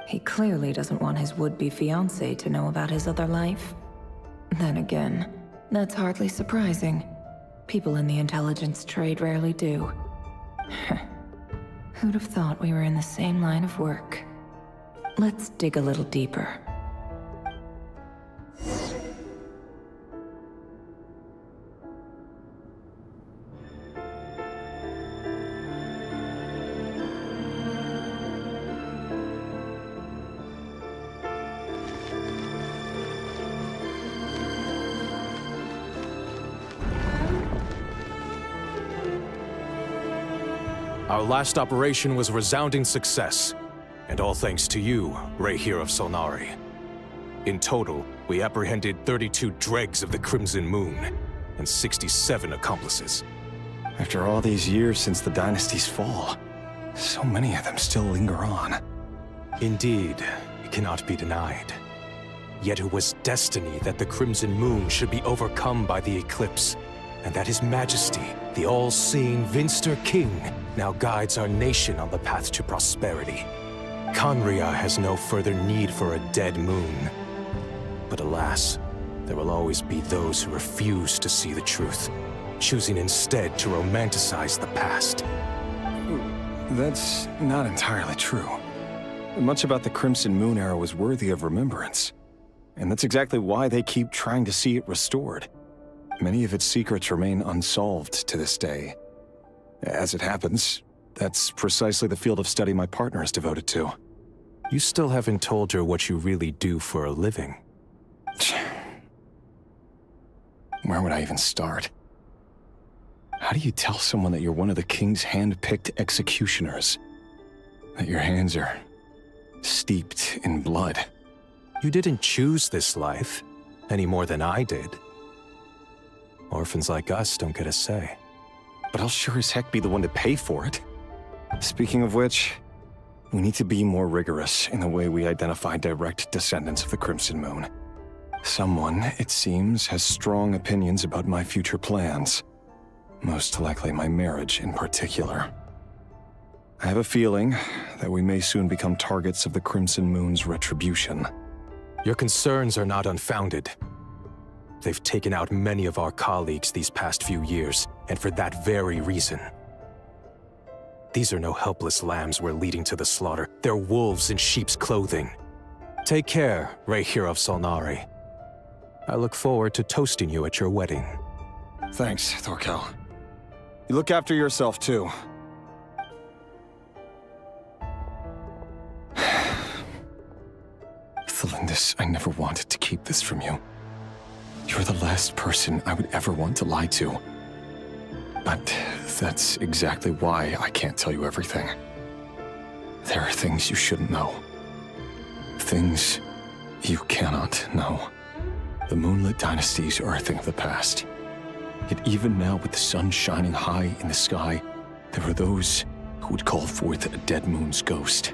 He clearly doesn't want his would-be fiancée to know about his other life. Then again, that's hardly surprising. People in the intelligence trade rarely do. Who'd have thought we were in the same line of work? Let's dig a little deeper. Our last operation was a resounding success, and all thanks to you, Ray here of Solnari. In total, we apprehended 32 dregs of the Crimson Moon, and 67 accomplices. After all these years since the dynasty's fall, so many of them still linger on. Indeed, it cannot be denied. Yet it was destiny that the Crimson Moon should be overcome by the eclipse, and that His Majesty, the all-seeing Vinster King, now guides our nation on the path to prosperity. Conria has no further need for a dead moon. But alas, there will always be those who refuse to see the truth, choosing instead to romanticize the past. That's not entirely true. Much about the Crimson Moon era was worthy of remembrance. And that's exactly why they keep trying to see it restored. Many of its secrets remain unsolved to this day. As it happens, that's precisely the field of study my partner is devoted to. You still haven't told her what you really do for a living. Where would I even start? How do you tell someone that you're one of the king's hand-picked executioners? That your hands are steeped in blood? You didn't choose this life, any more than I did. Orphans like us don't get a say. But I'll sure as heck be the one to pay for it. Speaking of which, we need to be more rigorous in the way we identify direct descendants of the Crimson Moon. Someone, it seems, has strong opinions about my future plans. Most likely my marriage in particular. I have a feeling that we may soon become targets of the Crimson Moon's retribution. Your concerns are not unfounded. They've taken out many of our colleagues these past few years, and for that very reason. These are no helpless lambs we're leading to the slaughter. They're wolves in sheep's clothing. Take care, Ray here of Solnari. I look forward to toasting you at your wedding. Thanks, Thorkel. You look after yourself, too. Thelindis, I never wanted to keep this from you. You're the last person I would ever want to lie to. But that's exactly why I can't tell you everything. There are things you shouldn't know. Things you cannot know. The moonlit dynasties are a thing of the past. Yet even now, with the sun shining high in the sky, there are those who would call forth a dead moon's ghost.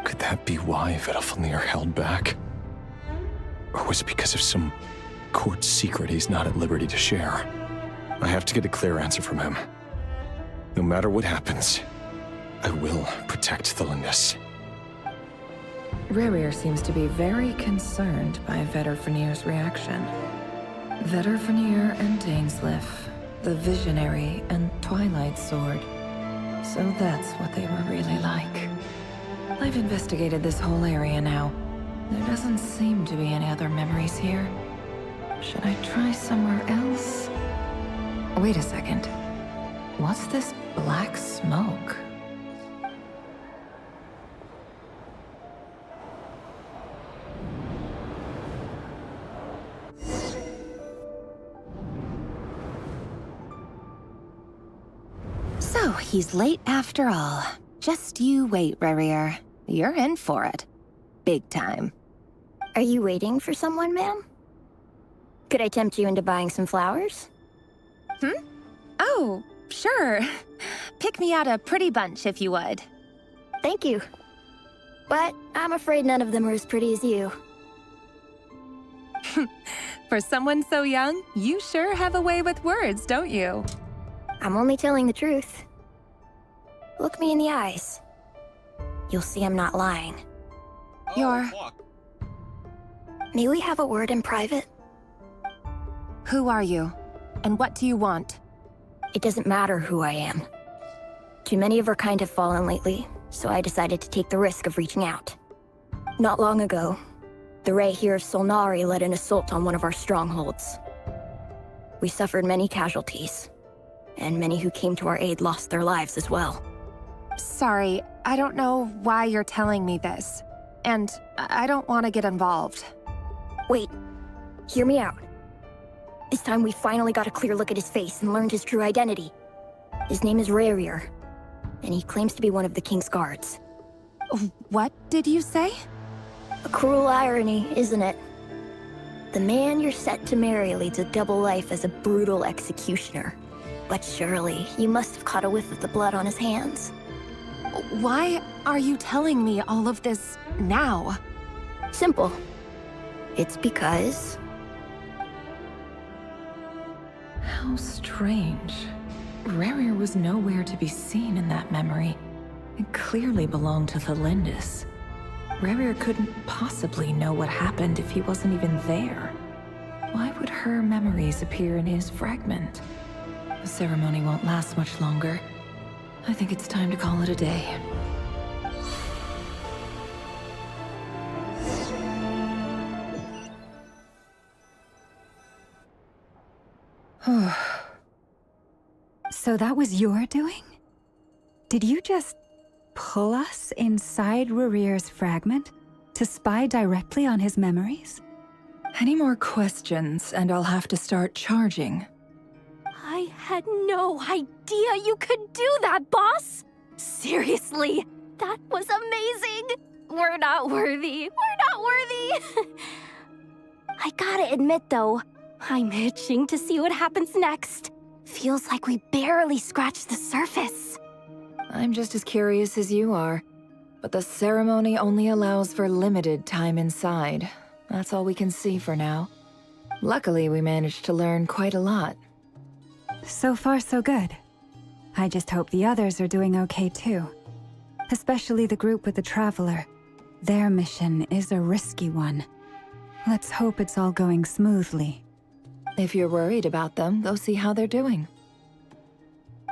Could that be why Vedalfnir held back? Or was it because of some court secret he's not at liberty to share? I have to get a clear answer from him. No matter what happens, I will protect Thelindis. Rerir seems to be very concerned by Vedalfnir's reaction. Vedalfnir and Dainsleif, the Visionary and Twilight Sword. So that's what they were really like. I've investigated this whole area now. There doesn't seem to be any other memories here. Should I try somewhere else? Wait a second. What's this black smoke? So, he's late after all. Just you wait, Rerir. You're in for it. Big time. Are you waiting for someone, ma'am? Could I tempt you into buying some flowers? Oh, sure. Pick me out a pretty bunch if you would. Thank you. But I'm afraid none of them are as pretty as you. For someone so young, you sure have a way with words, don't you? I'm only telling the truth. Look me in the eyes. You'll see I'm not lying. May we have a word in private? Who are you? And what do you want? It doesn't matter who I am. Too many of our kind have fallen lately, so I decided to take the risk of reaching out. Not long ago, the Ray here of Solnari led an assault on one of our strongholds. We suffered many casualties, and many who came to our aid lost their lives as well. Sorry, I don't know why you're telling me this. And I don't want to get involved. Wait, hear me out. This time we finally got a clear look at his face and learned his true identity. His name is Rarier, and he claims to be one of the King's guards. What did you say? A cruel irony, isn't it? The man you're set to marry leads a double life as a brutal executioner. But surely, you must have caught a whiff of the blood on his hands. Why are you telling me all of this now? Simple. It's because... How strange. Rarier was nowhere to be seen in that memory. It clearly belonged to the Lindis. Rarier couldn't possibly know what happened if he wasn't even there. Why would her memories appear in his fragment? The ceremony won't last much longer. I think it's time to call it a day. So that was your doing? Did you just pull us inside Rarier's fragment to spy directly on his memories? Any more questions, and I'll have to start charging. I had no idea you could do that, boss! Seriously, that was amazing! We're not worthy. We're not worthy! I gotta admit, though, I'm itching to see what happens next. Feels like we barely scratched the surface. I'm just as curious as you are, but the ceremony only allows for limited time inside. That's all we can see for now. Luckily, we managed to learn quite a lot. So far, so good. I just hope the others are doing okay too. Especially the group with the Traveler. Their mission is a risky one. Let's hope it's all going smoothly. If you're worried about them, go see how they're doing.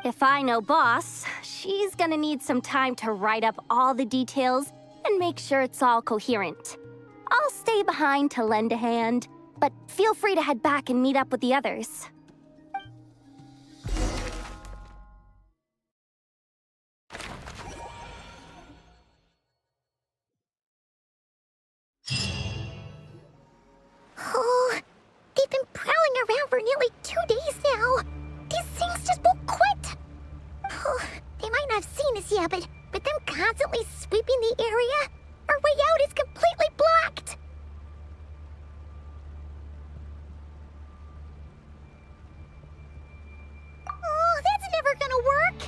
If I know Boss, she's gonna need some time to write up all the details and make sure it's all coherent. I'll stay behind to lend a hand, but feel free to head back and meet up with the others. Oh, they've been prowling around for nearly 2 days now. These things just won't quit. Oh, they might not have seen us yet, but them constantly sweeping the area, our way out is completely blocked. Oh, that's never gonna work.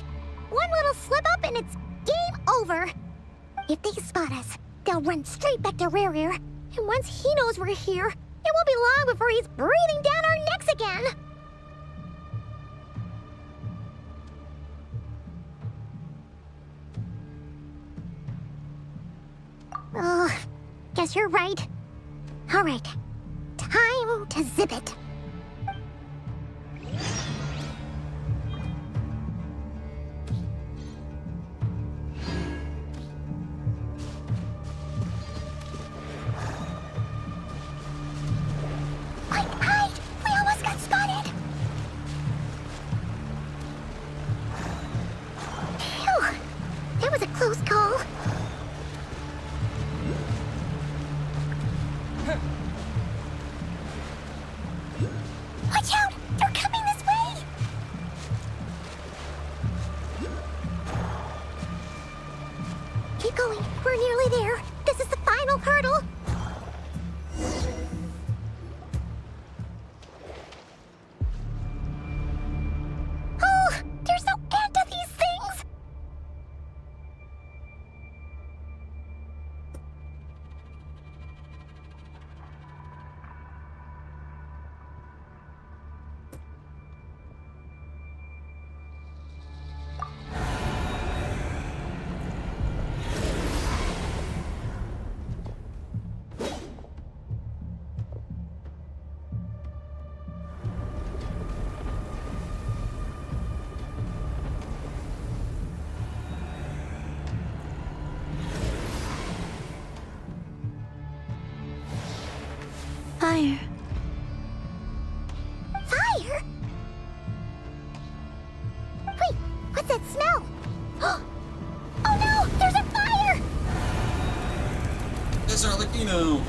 One little slip up and it's game over. If they spot us, they'll run straight back to Rarier. And once he knows we're here, it won't be long before he's breathing down our necks again. Oh, guess you're right. All right, time to zip it. We almost got spotted! Phew! That was a close call. fire. Fire? Wait, what's that smell? Oh no, there's a fire! It's Arlecchino.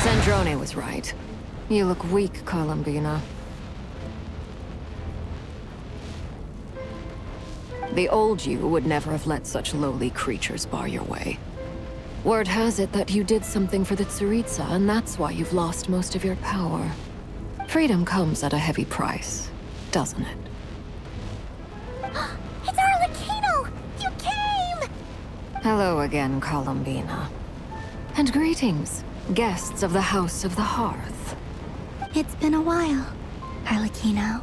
Sandrone was right. You look weak, Columbina. The old you would never have let such lowly creatures bar your way. Word has it that you did something for the Tsaritsa, and that's why you've lost most of your power. Freedom comes at a heavy price, doesn't it? It's Arlecchino! You came! Hello again, Columbina. And greetings, guests of the House of the Hearth. It's been a while, Arlecchino.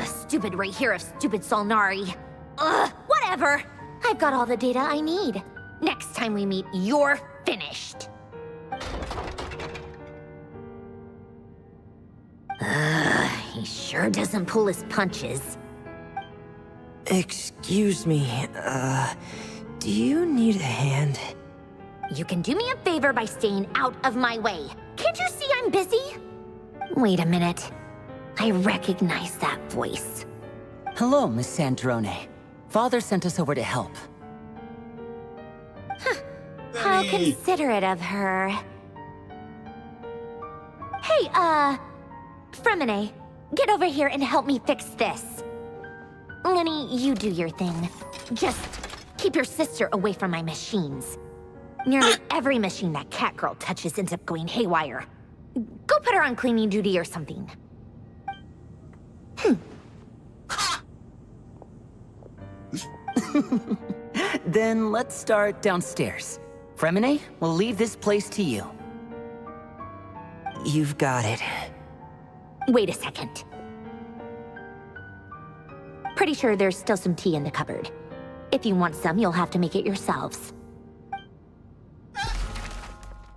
Stupid right here of stupid Solnari. Ugh, whatever. I've got all the data I need. Next time we meet, you're finished. He sure doesn't pull his punches. Excuse me, do you need a hand? You can do me a favor by staying out of my way. Can't you see I'm busy? Wait a minute. I recognize that voice. Hello, Miss Sandrone. Father sent us over to help. How considerate of her. Hey, Fremine, get over here and help me fix this. Lenny, you do your thing. Just keep your sister away from my machines. Nearly every machine that Catgirl touches ends up going haywire. Go put her on cleaning duty or something. Then let's start downstairs. Fremine, we'll leave this place to you. You've got it. Wait a second. Pretty sure there's still some tea in the cupboard. If you want some, you'll have to make it yourselves.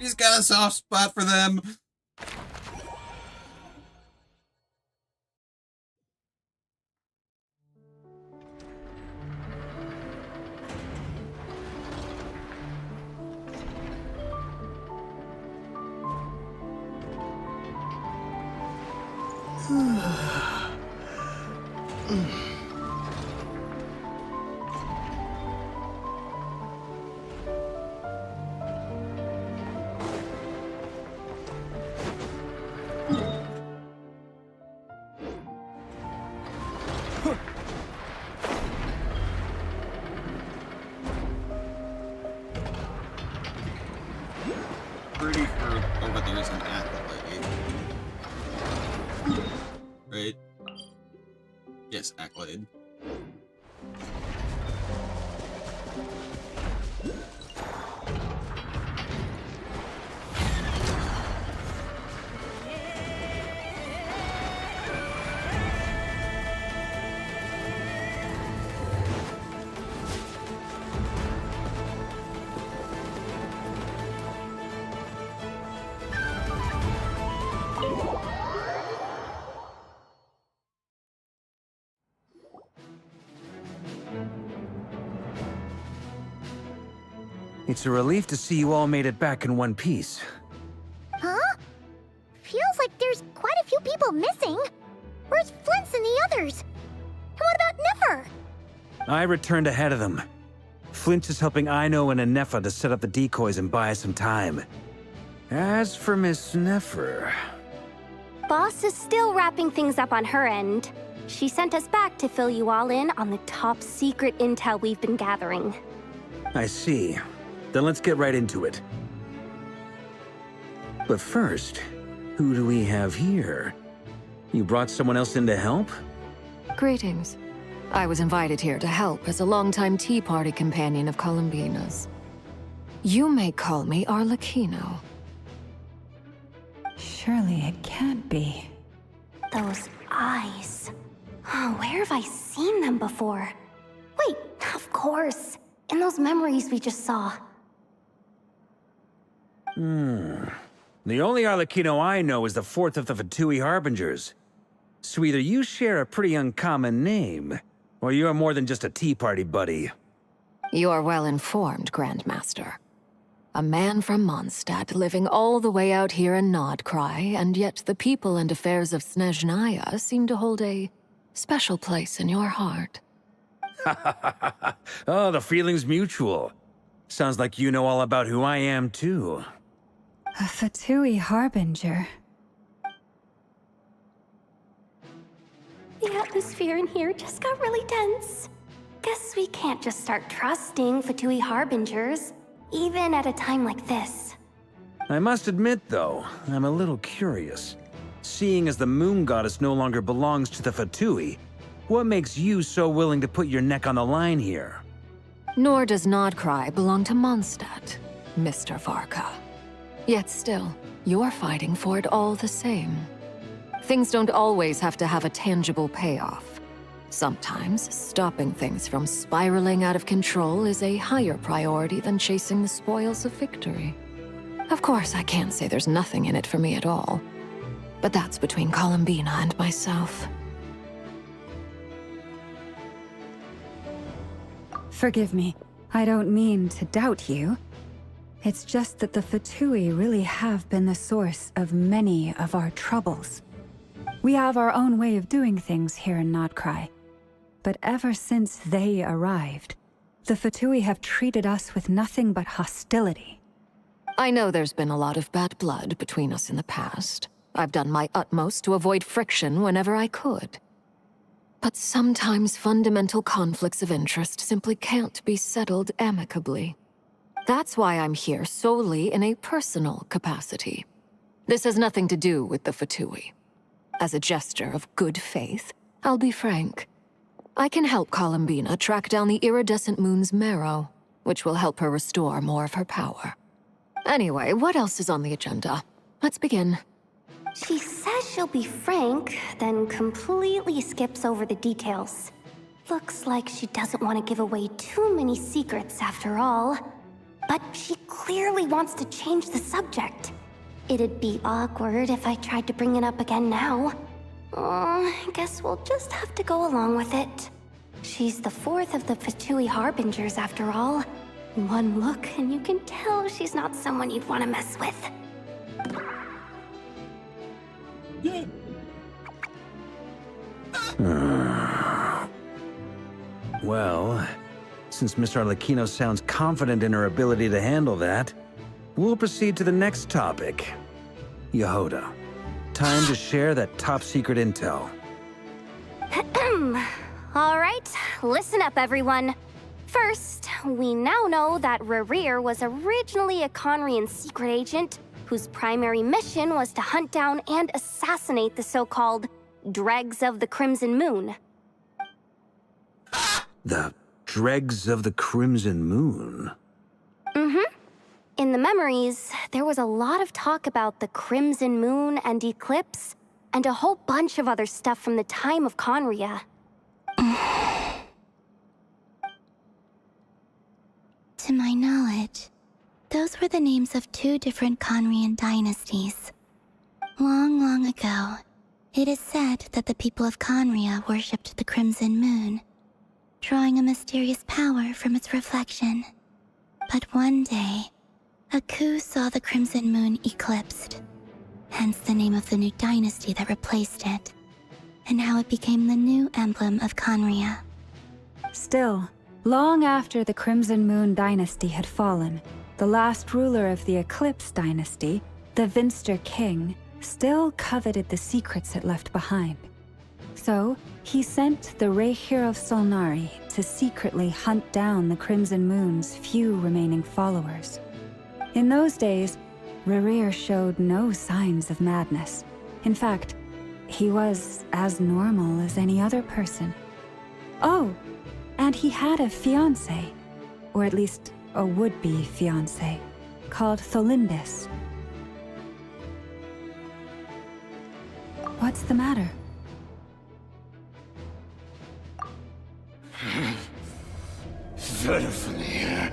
He's got a soft spot for them. Pretty sure over there's an accolade. Right? Yes, accolade. It's a relief to see you all made it back in one piece. Huh? Feels like there's quite a few people missing. Where's Flint's and the others? And what about Nefer? I returned ahead of them. Flint is helping Aino and Anefa to set up the decoys and buy us some time. As for Miss Nefer... Boss is still wrapping things up on her end. She sent us back to fill you all in on the top secret intel we've been gathering. I see. Then let's get right into it. But first, who do we have here? You brought someone else in to help? Greetings. I was invited here to help as a longtime Tea Party companion of Columbina's. You may call me Arlecchino. Surely it can't be. Those eyes. Oh, where have I seen them before? Wait, of course. In those memories we just saw. The only Arlecchino I know is the fourth of the Fatui Harbingers. So either you share a pretty uncommon name, or you're more than just a Tea Party buddy. You are well informed, Grandmaster. A man from Mondstadt living all the way out here in Nodcry, and yet the people and affairs of Snezhnaya seem to hold a special place in your heart. Oh, the feeling's mutual. Sounds like you know all about who I am, too. A Fatui Harbinger. The atmosphere in here just got really tense. Guess we can't just start trusting Fatui Harbingers, even at a time like this. I must admit, though, I'm a little curious. Seeing as the Moon Goddess no longer belongs to the Fatui, what makes you so willing to put your neck on the line here? Nor does Nodcry belong to Mondstadt, Mr. Varka. Yet still, you're fighting for it all the same. Things don't always have to have a tangible payoff. Sometimes, stopping things from spiraling out of control is a higher priority than chasing the spoils of victory. Of course, I can't say there's nothing in it for me at all. But that's between Columbina and myself. Forgive me. I don't mean to doubt you. It's just that the Fatui really have been the source of many of our troubles. We have our own way of doing things here in Nodcry. But ever since they arrived, the Fatui have treated us with nothing but hostility. I know there's been a lot of bad blood between us in the past. I've done my utmost to avoid friction whenever I could. But sometimes fundamental conflicts of interest simply can't be settled amicably. That's why I'm here solely in a personal capacity. This has nothing to do with the Fatui. As a gesture of good faith, I'll be frank. I can help Columbina track down the iridescent moon's marrow, which will help her restore more of her power. Anyway, what else is on the agenda? Let's begin. She says she'll be frank, then completely skips over the details. Looks like she doesn't want to give away too many secrets after all. But she clearly wants to change the subject. It'd be awkward if I tried to bring it up again now. I guess we'll just have to go along with it. She's the fourth of the Fatui Harbingers after all. One look and you can tell she's not someone you'd want to mess with. Well, since Miss Arlecchino sounds confident in her ability to handle that, we'll proceed to the next topic. Yehoda, time to share that top-secret intel. All right, listen up, everyone. First, we now know that Rerir was originally a Conrian secret agent whose primary mission was to hunt down and assassinate the so-called Dregs of the Crimson Moon. The Dregs of the Crimson Moon? In the memories, there was a lot of talk about the Crimson Moon and Eclipse, and a whole bunch of other stuff from the time of Conria. To my knowledge, those were the names of two different Conrian dynasties. Long, long ago, it is said that the people of Conria worshipped the Crimson Moon, drawing a mysterious power from its reflection. But one day, a coup saw the Crimson Moon eclipsed, hence the name of the new dynasty that replaced it, and how it became the new emblem of Conria. Still, long after the Crimson Moon dynasty had fallen, the last ruler of the Eclipse dynasty, the Vinster King, still coveted the secrets it left behind. So, he sent the Rehir of Solnari to secretly hunt down the Crimson Moon's few remaining followers. In those days, Rerir showed no signs of madness. In fact, he was as normal as any other person. Oh, and he had a fiancé, or at least a would-be fiancé, called Tholindis. What's the matter? Verfnir,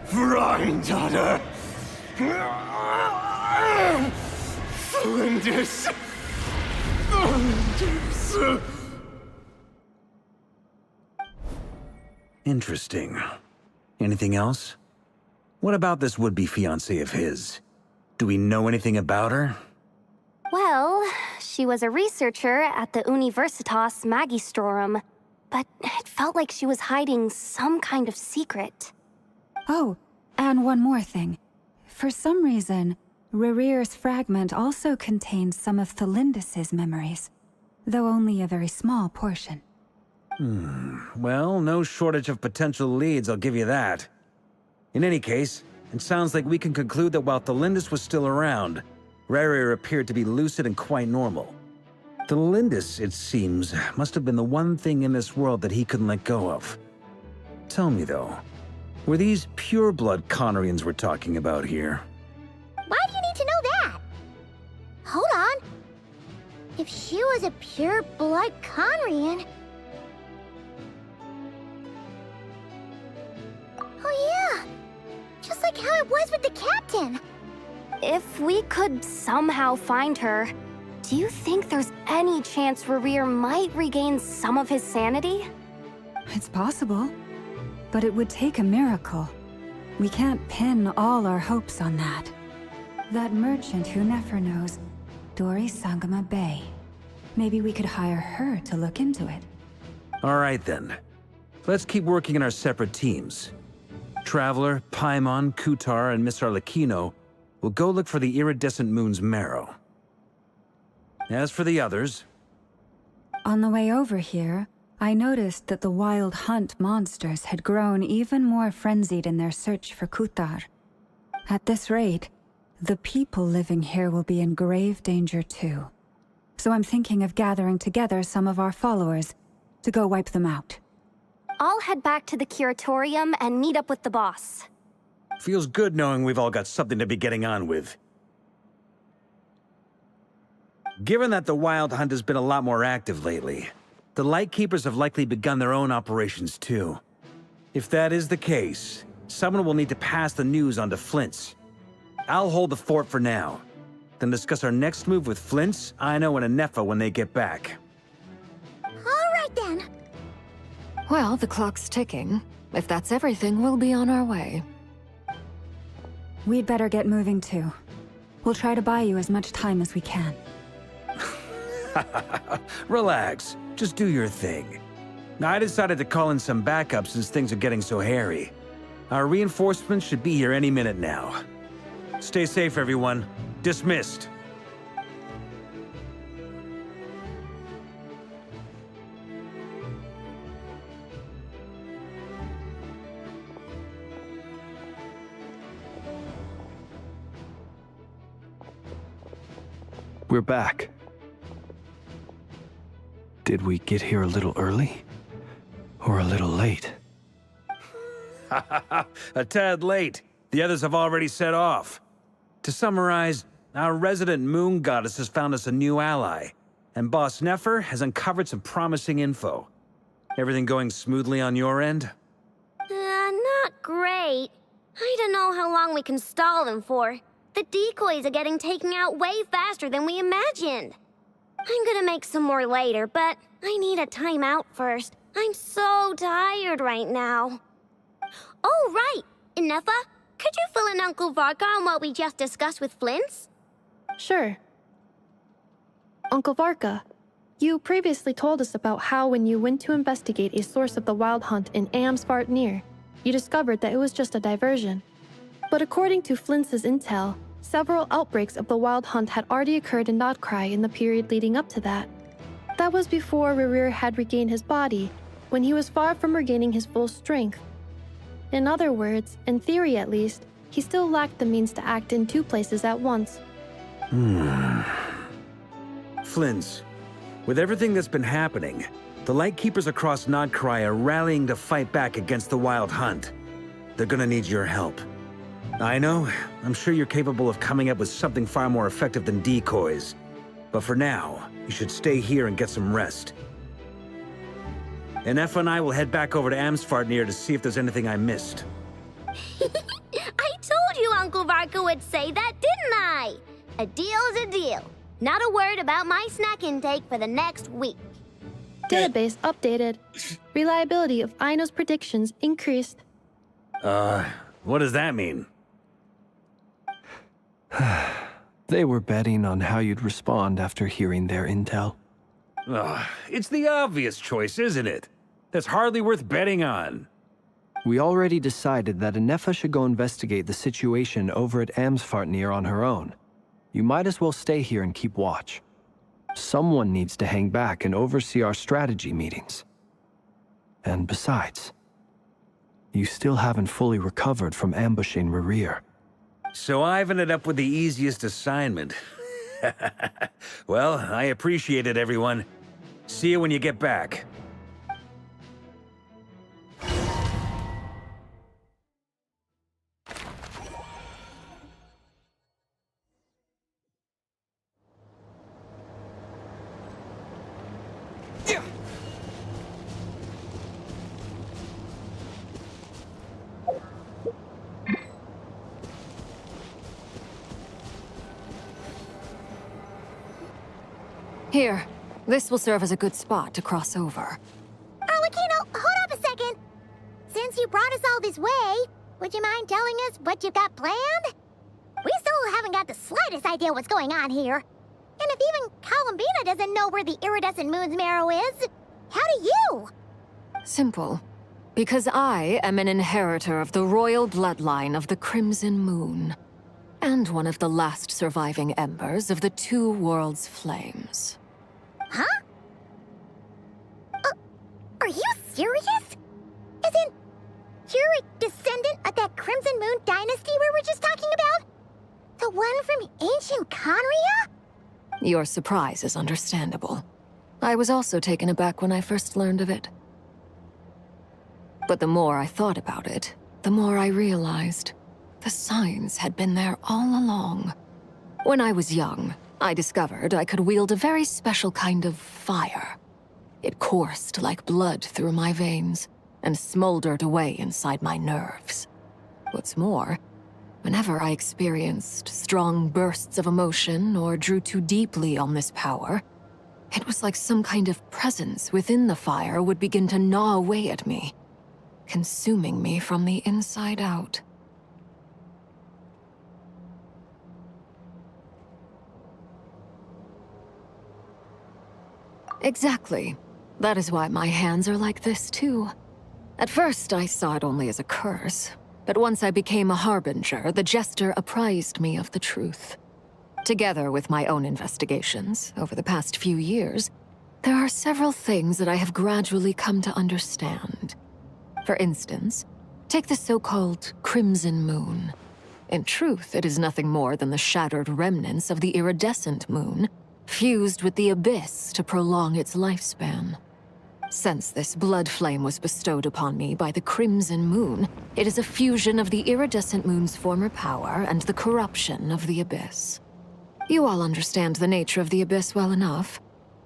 Freindaughter, Flinders. Interesting. Anything else? What about this would-be fiancé of his? Do we know anything about her? Well, she was a researcher at the Universitas Magistrorum, but it felt like she was hiding some kind of secret. Oh, and one more thing. For some reason, Rerir's fragment also contains some of Tholindis' memories, though only a very small portion. Well, no shortage of potential leads, I'll give you that. In any case, it sounds like we can conclude that while Tholindis was still around, Rerir appeared to be lucid and quite normal. Tholindis, it seems, must have been the one thing in this world that he couldn't let go of. Tell me, though, were these pure-blood Conorians we're talking about here? Why do you need to know that? Hold on. If she was a pure-blood Conrian... Oh yeah! Just like how it was with the captain! If we could somehow find her, do you think there's any chance Rerir might regain some of his sanity? It's possible, but it would take a miracle. We can't pin all our hopes on that. That merchant who Nefer knows, Dori Sangama Bay. Maybe we could hire her to look into it. All right, then. Let's keep working in our separate teams. Traveler, Paimon, Kutar, and Miss Arlecchino will go look for the iridescent moon's marrow. As for the others... On the way over here, I noticed that the Wild Hunt monsters had grown even more frenzied in their search for Kutar. At this rate, the people living here will be in grave danger too. So I'm thinking of gathering together some of our followers to go wipe them out. I'll head back to the Curatorium and meet up with the boss. Feels good knowing we've all got something to be getting on with. Given that the Wild Hunt has been a lot more active lately, the Lightkeepers have likely begun their own operations too. If that is the case, someone will need to pass the news on to Flint's. I'll hold the fort for now, then discuss our next move with Flint's, Aino, and Anefa when they get back. All right then. Well, the clock's ticking. If that's everything, we'll be on our way. We'd better get moving too. We'll try to buy you as much time as we can. Relax. Just do your thing. I decided to call in some backup since things are getting so hairy. Our reinforcements should be here any minute now. Stay safe, everyone. Dismissed. We're back. Did we get here a little early? Or a little late? A tad late. The others have already set off. To summarize, our resident moon goddess has found us a new ally, and Boss Nefer has uncovered some promising info. Everything going smoothly on your end? Not great. I don't know how long we can stall them for. The decoys are getting taken out way faster than we imagined. I'm gonna make some more later, but I need a timeout first. I'm so tired right now. Oh, right! Inefa, could you fill in Uncle Varka on what we just discussed with Flint's? Sure. Uncle Varka, you previously told us about how when you went to investigate a source of the Wild Hunt in Amsvartnir, you discovered that it was just a diversion. But according to Flint's intel, several outbreaks of the Wild Hunt had already occurred in Nodcry in the period leading up to that. That was before Rerir had regained his body, when he was far from regaining his full strength. In other words, in theory at least, he still lacked the means to act in two places at once. Flins, with everything that's been happening, the Lightkeepers across Nodcry are rallying to fight back against the Wild Hunt. They're gonna need your help. I know, I'm sure you're capable of coming up with something far more effective than decoys. But for now, you should stay here and get some rest. And Effa and I will head back over to Amsfartnir to see if there's anything I missed. I told you Uncle Varka would say that, didn't I? A deal's a deal. Not a word about my snack intake for the next week. Database updated. Reliability of Aino's predictions increased. What does that mean? They were betting on how you'd respond after hearing their intel. It's the obvious choice, isn't it? That's hardly worth betting on. We already decided that Anefa should go investigate the situation over at Amsfartnir on her own. You might as well stay here and keep watch. Someone needs to hang back and oversee our strategy meetings. And besides, you still haven't fully recovered from ambushing Rerir. So I've ended up with the easiest assignment. Well, I appreciate it, everyone. See you when you get back. Here, this will serve as a good spot to cross over. Arlecchino, hold up a second. Since you brought us all this way, would you mind telling us what you've got planned? We still haven't got the slightest idea what's going on here. And if even Columbina doesn't know where the iridescent moon's marrow is, how do you? Simple. Because I am an inheritor of the royal bloodline of the Crimson Moon, and one of the last surviving embers of the Two Worlds' flames. Huh? Are you serious? As in, you're a descendant of that Crimson Moon dynasty we were just talking about? The one from ancient Conria? Your surprise is understandable. I was also taken aback when I first learned of it. But the more I thought about it, the more I realized the signs had been there all along. When I was young, I discovered I could wield a very special kind of fire. It coursed like blood through my veins and smoldered away inside my nerves. What's more, whenever I experienced strong bursts of emotion or drew too deeply on this power, it was like some kind of presence within the fire would begin to gnaw away at me, consuming me from the inside out. Exactly. That is why my hands are like this, too. At first, I saw it only as a curse, but once I became a harbinger, the Jester apprised me of the truth. Together with my own investigations, over the past few years, there are several things that I have gradually come to understand. For instance, take the so-called Crimson Moon. In truth, it is nothing more than the shattered remnants of the iridescent moon, fused with the abyss to prolong its lifespan. Since this blood flame was bestowed upon me by the Crimson Moon, it is a fusion of the iridescent moon's former power and the corruption of the abyss. You all understand the nature of the abyss well enough.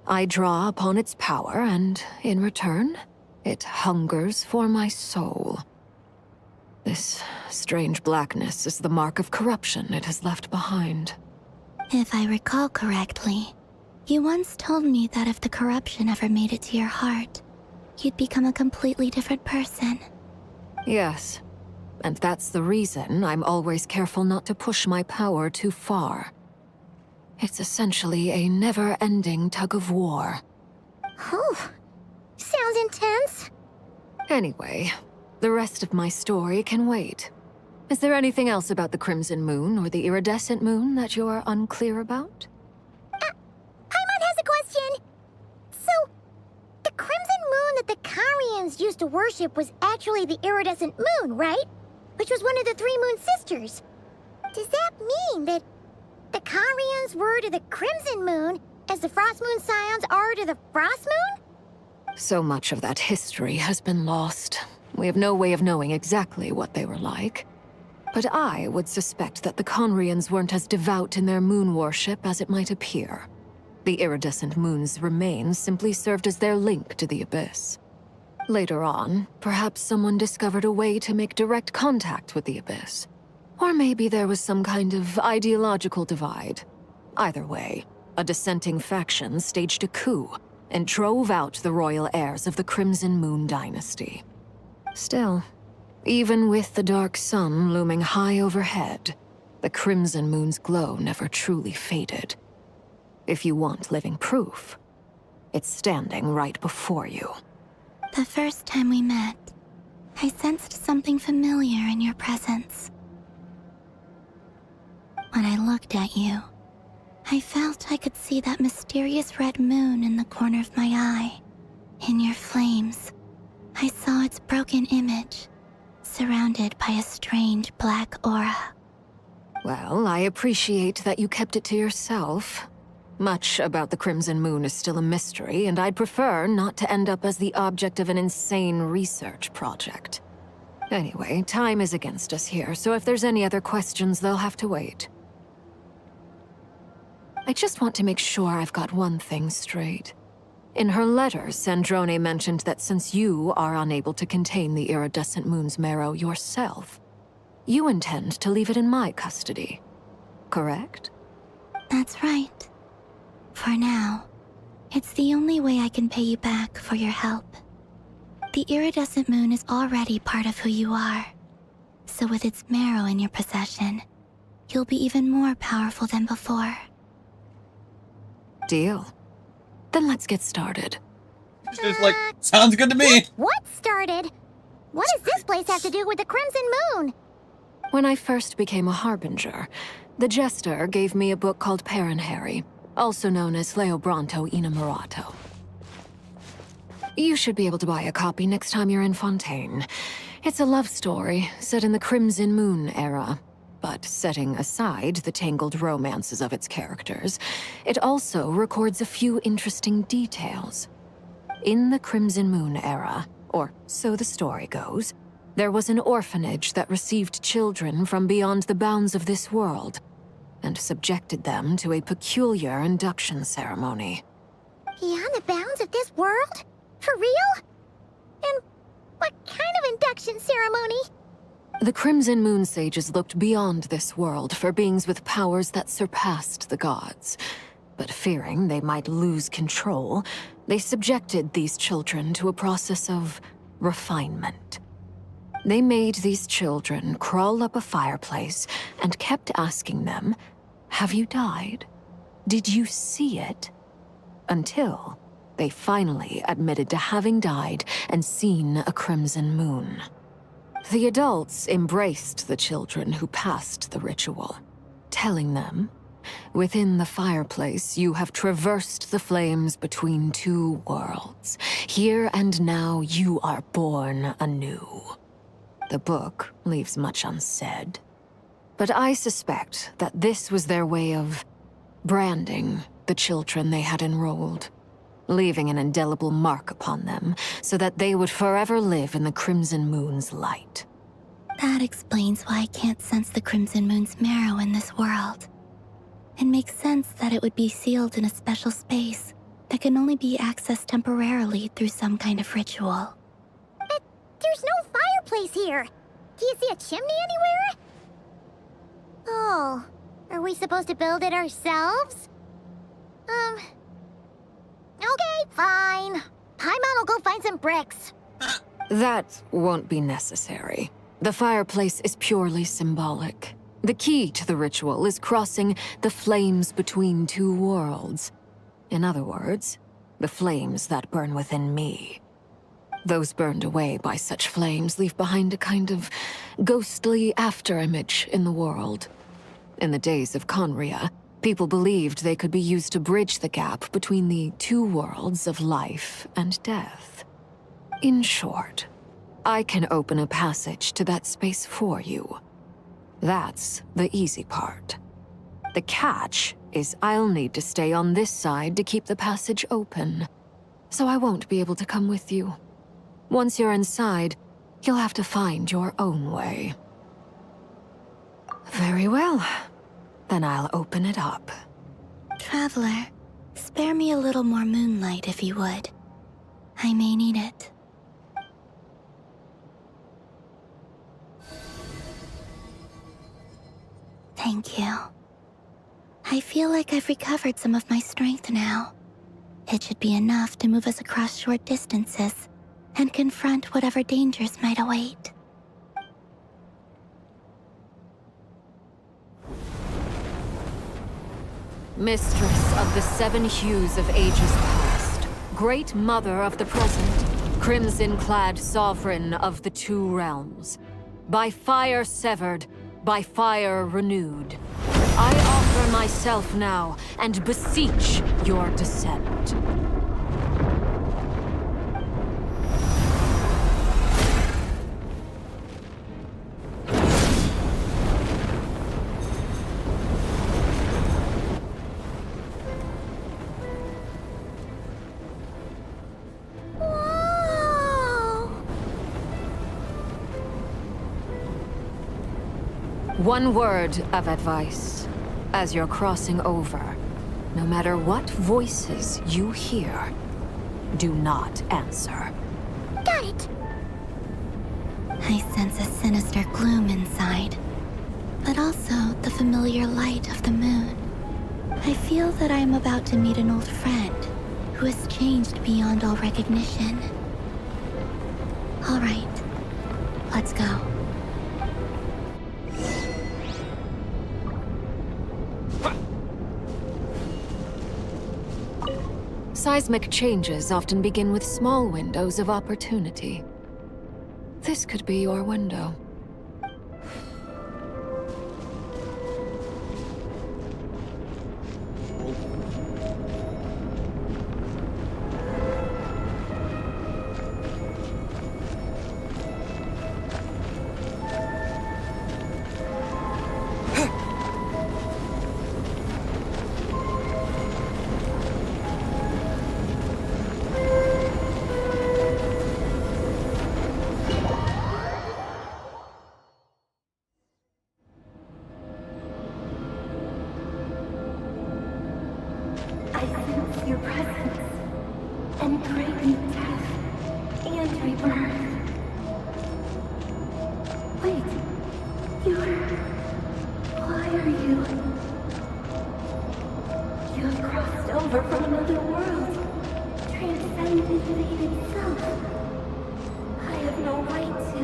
I draw upon its power, and in return, it hungers for my soul. This strange blackness is the mark of corruption it has left behind. If I recall correctly, you once told me that if the corruption ever made it to your heart, you'd become a completely different person. Yes, and that's the reason I'm always careful not to push my power too far. It's essentially a never-ending tug-of-war. Whew. Sounds intense. Anyway, the rest of my story can wait. Is there anything else about the Crimson Moon or the Iridescent Moon that you're unclear about? Paimon has a question. So, the Crimson Moon that the Carians Carians used to worship was actually the iridescent moon, right? Which was one of the three moon sisters. Does that mean that the Carians were to the Crimson Moon as the Frost Moon Scions are to the Frost Moon? So much of that history has been lost. We have no way of knowing exactly what they were like. But I would suspect that the Conrians weren't as devout in their moon worship as it might appear. The iridescent moon's remains simply served as their link to the Abyss. Later on, perhaps someone discovered a way to make direct contact with the Abyss. Or maybe there was some kind of ideological divide. Either way, a dissenting faction staged a coup and drove out the royal heirs of the Crimson Moon dynasty. Still, even with the dark sun looming high overhead, the Crimson Moon's glow never truly faded. If you want living proof, it's standing right before you. The first time we met, I sensed something familiar in your presence. When I looked at you, I felt I could see that mysterious red moon in the corner of my eye. In your flames, I saw its broken image, surrounded by a strange black aura. Well, I appreciate that you kept it to yourself. Much about the Crimson Moon is still a mystery, and I'd prefer not to end up as the object of an insane research project. Anyway, time is against us here, so if there's any other questions, they'll have to wait. I just want to make sure I've got one thing straight. In her letter, Sandrone mentioned that since you are unable to contain the iridescent moon's marrow yourself, you intend to leave it in my custody. Correct? That's right. For now, it's the only way I can pay you back for your help. The iridescent moon is already part of who you are. So with its marrow in your possession, you'll be even more powerful than before. Deal. Then let's get started. It's like, sounds good to me. What started? What does this place have to do with the Crimson Moon? When I first became a Harbinger, the Jester gave me a book called Paranhari, also known as Leobranto Inamorato. You should be able to buy a copy next time you're in Fontaine. It's a love story set in the Crimson Moon era, but setting aside the tangled romances of its characters, it also records a few interesting details. In the Crimson Moon era, or so the story goes, there was an orphanage that received children from beyond the bounds of this world, and subjected them to a peculiar induction ceremony. Beyond the bounds of this world? For real? And what kind of induction ceremony? The Crimson Moon sages looked beyond this world for beings with powers that surpassed the gods. But fearing they might lose control, they subjected these children to a process of refinement. They made these children crawl up a fireplace and kept asking them, "Have you died? Did you see it?" Until they finally admitted to having died and seen a crimson moon. The adults embraced the children who passed the ritual, telling them, "Within the fireplace, you have traversed the flames between two worlds. Here and now, you are born anew." The book leaves much unsaid, but I suspect that this was their way of branding the children they had enrolled, leaving an indelible mark upon them so that they would forever live in the Crimson Moon's light. That explains why I can't sense the Crimson Moon's marrow in this world. It makes sense that it would be sealed in a special space that can only be accessed temporarily through some kind of ritual. But there's no fireplace here. Do you see a chimney anywhere? Oh, are we supposed to build it ourselves? Okay, fine. Paimon will go find some bricks. That won't be necessary. The fireplace is purely symbolic. The key to the ritual is crossing the flames between two worlds. In other words, the flames that burn within me. Those burned away by such flames leave behind a kind of ghostly afterimage in the world. In the days of Conria, people believed they could be used to bridge the gap between the two worlds of life and death. In short, I can open a passage to that space for you. That's the easy part. The catch is I'll need to stay on this side to keep the passage open, so I won't be able to come with you. Once you're inside, you'll have to find your own way. Very well. Then I'll open it up. Traveler, spare me a little more moonlight if you would. I may need it. Thank you. I feel like I've recovered some of my strength now. It should be enough to move us across short distances and confront whatever dangers might await. Mistress of the seven hues of ages past, great mother of the present, crimson-clad sovereign of the two realms, by fire severed, by fire renewed, I offer myself now and beseech your descent. One word of advice. As you're crossing over, no matter what voices you hear, do not answer. Got it! I sense a sinister gloom inside, but also the familiar light of the moon. I feel that I am about to meet an old friend who has changed beyond all recognition. All right, let's go. Seismic changes often begin with small windows of opportunity. This could be your window. Your presence and bring me death and rebirth. Wait, why are you? You have crossed over from another world, transcended fate itself. I have no right to.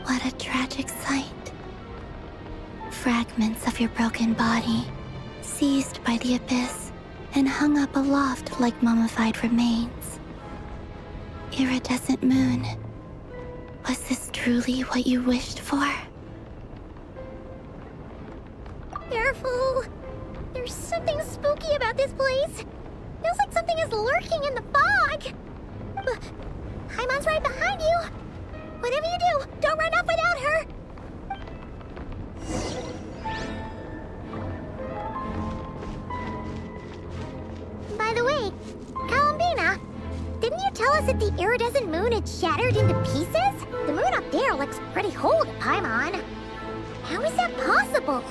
What a tragic sight. Fragments of your broken body, seized by the abyss, and hung up aloft like mummified remains. Iridescent moon, was this truly what you wished for? Careful! There's something spooky about this place. Feels like something is lurking in the fog. Haimon's right behind you. Whatever you do, don't run off without her. By the way, Columbina, didn't you tell us that the iridescent moon had shattered into pieces? The moon up there looks pretty whole to Paimon. How is that possible?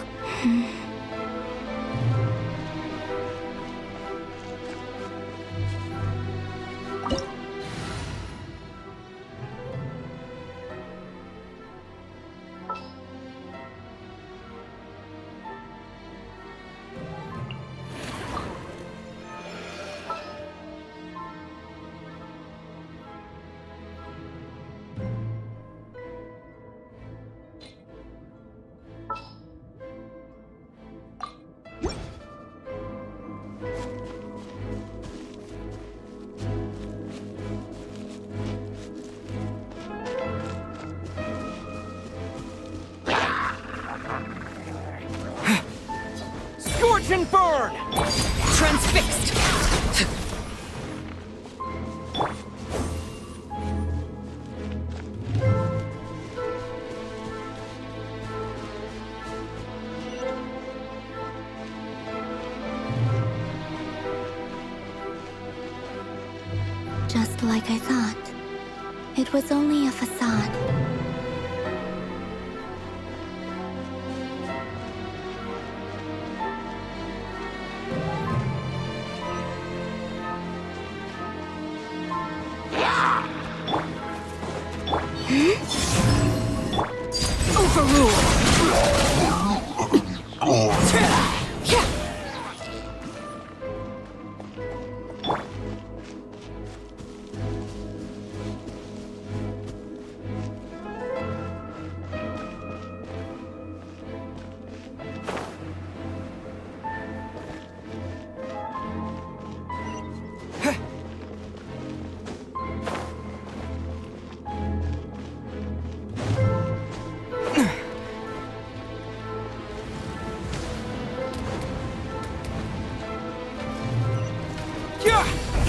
and burn! Transfixed! Just like I thought. It was only a facade.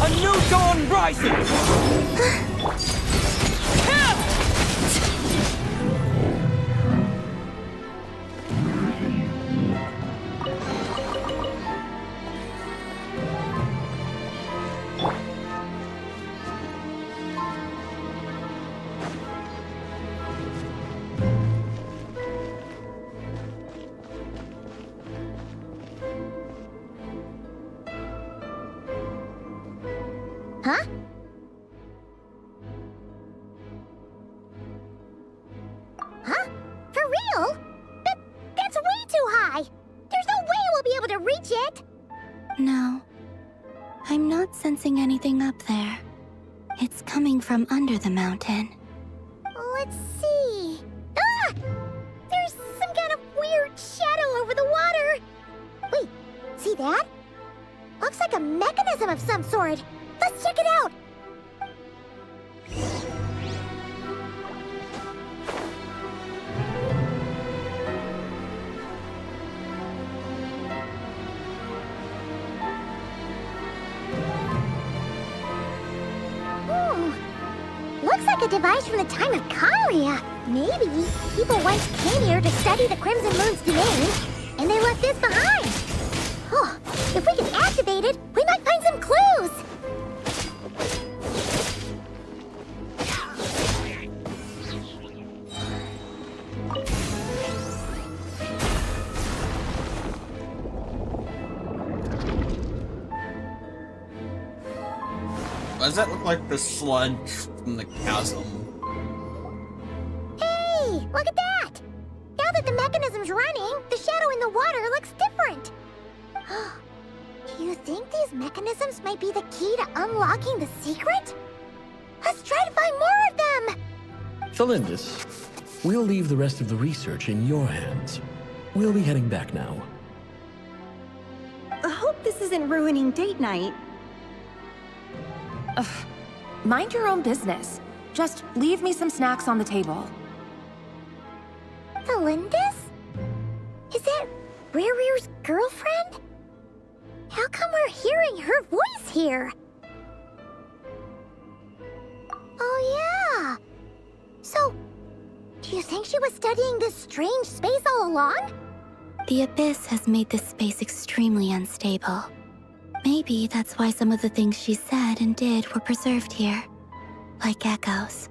A new dawn rising! Huh? Huh? For real? That's way too high! There's no way we'll be able to reach it! No. I'm not sensing anything up there. It's coming from under the mountain. Let's see... Ah! There's some kind of weird shadow over the water! Wait, see that? Looks like a mechanism of some sort. Let's check it out! Looks like a device from the time of Kalia. Maybe people once came here to study the Crimson Moon's domain, and they left this behind. Oh, if we can activate it, we might find some clues. Why does that look like the sludge from the chasm? Hey, look at that! Now that the mechanism's running, the shadow in the water looks different. Do you think these mechanisms might be the key to unlocking the secret? Let's try to find more of them! Thalindis, we'll leave the rest of the research in your hands. We'll be heading back now. I hope this isn't ruining date night. Ugh. Mind your own business. Just leave me some snacks on the table. Thalindis? Is that Rerear's girlfriend? How come we're hearing her voice here? Oh yeah! So, do you think she was studying this strange space all along? The Abyss has made this space extremely unstable. Maybe that's why some of the things she said and did were preserved here. Like echoes.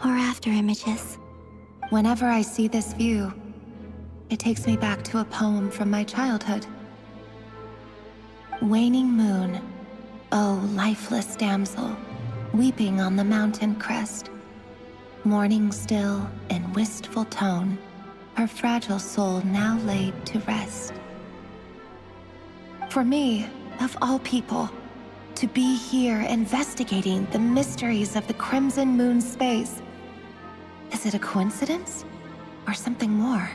Or after images. Whenever I see this view, it takes me back to a poem from my childhood. Waning moon, oh lifeless damsel, weeping on the mountain crest. Mourning still in wistful tone, her fragile soul now laid to rest. For me, of all people, to be here investigating the mysteries of the Crimson Moon space. Is it a coincidence or something more?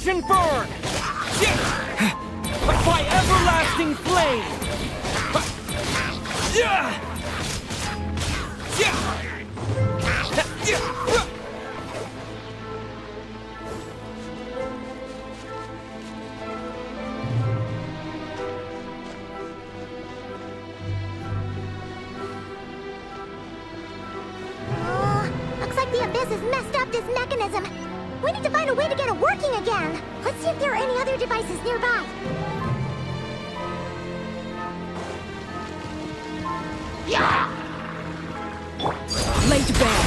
scorching burn! By everlasting flame! Looks like the Abyss has messed up this mechanism. We need to find a way to get it working again. Let's see if there are any other devices nearby. Laid bare.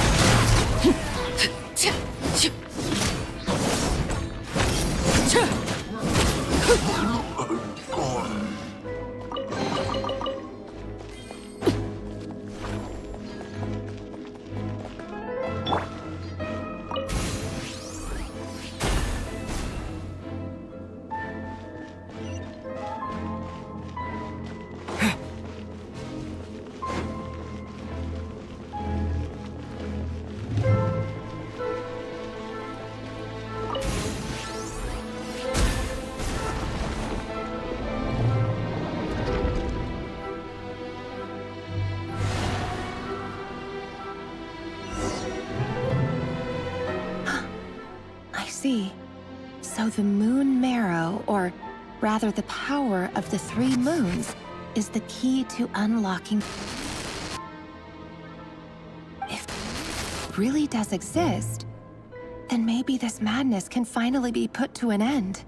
So the moon marrow, or rather the power of the 3 moons, is the key to unlocking... If it really does exist, then maybe this madness can finally be put to an end.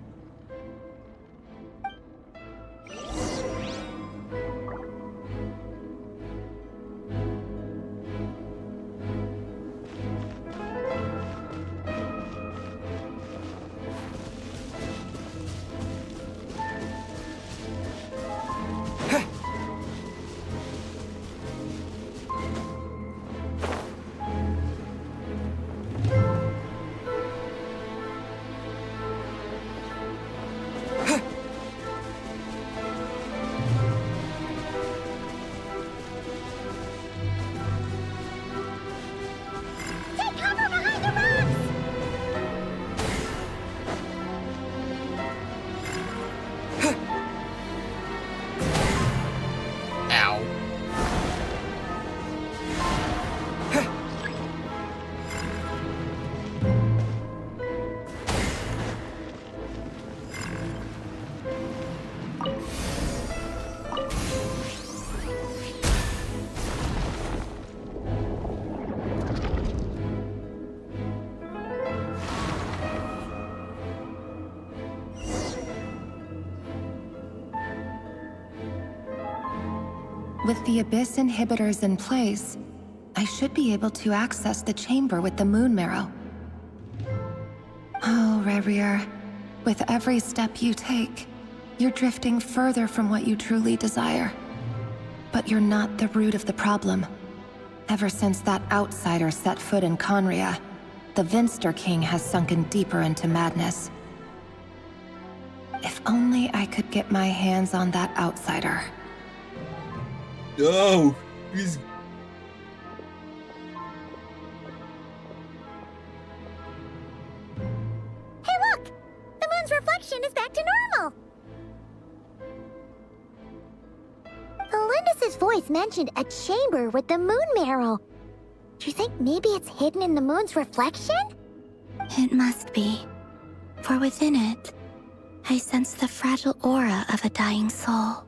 With the Abyss inhibitors in place, I should be able to access the chamber with the moon marrow. Oh, Rerir, with every step you take, you're drifting further from what you truly desire. But you're not the root of the problem. Ever since that outsider set foot in Conria, the Vinster King has sunken deeper into madness. If only I could get my hands on that outsider. No! He's... Hey look! The moon's reflection is back to normal! Felindus's voice mentioned a chamber with the moon marrow. Do you think maybe it's hidden in the moon's reflection? It must be. For within it, I sense the fragile aura of a dying soul.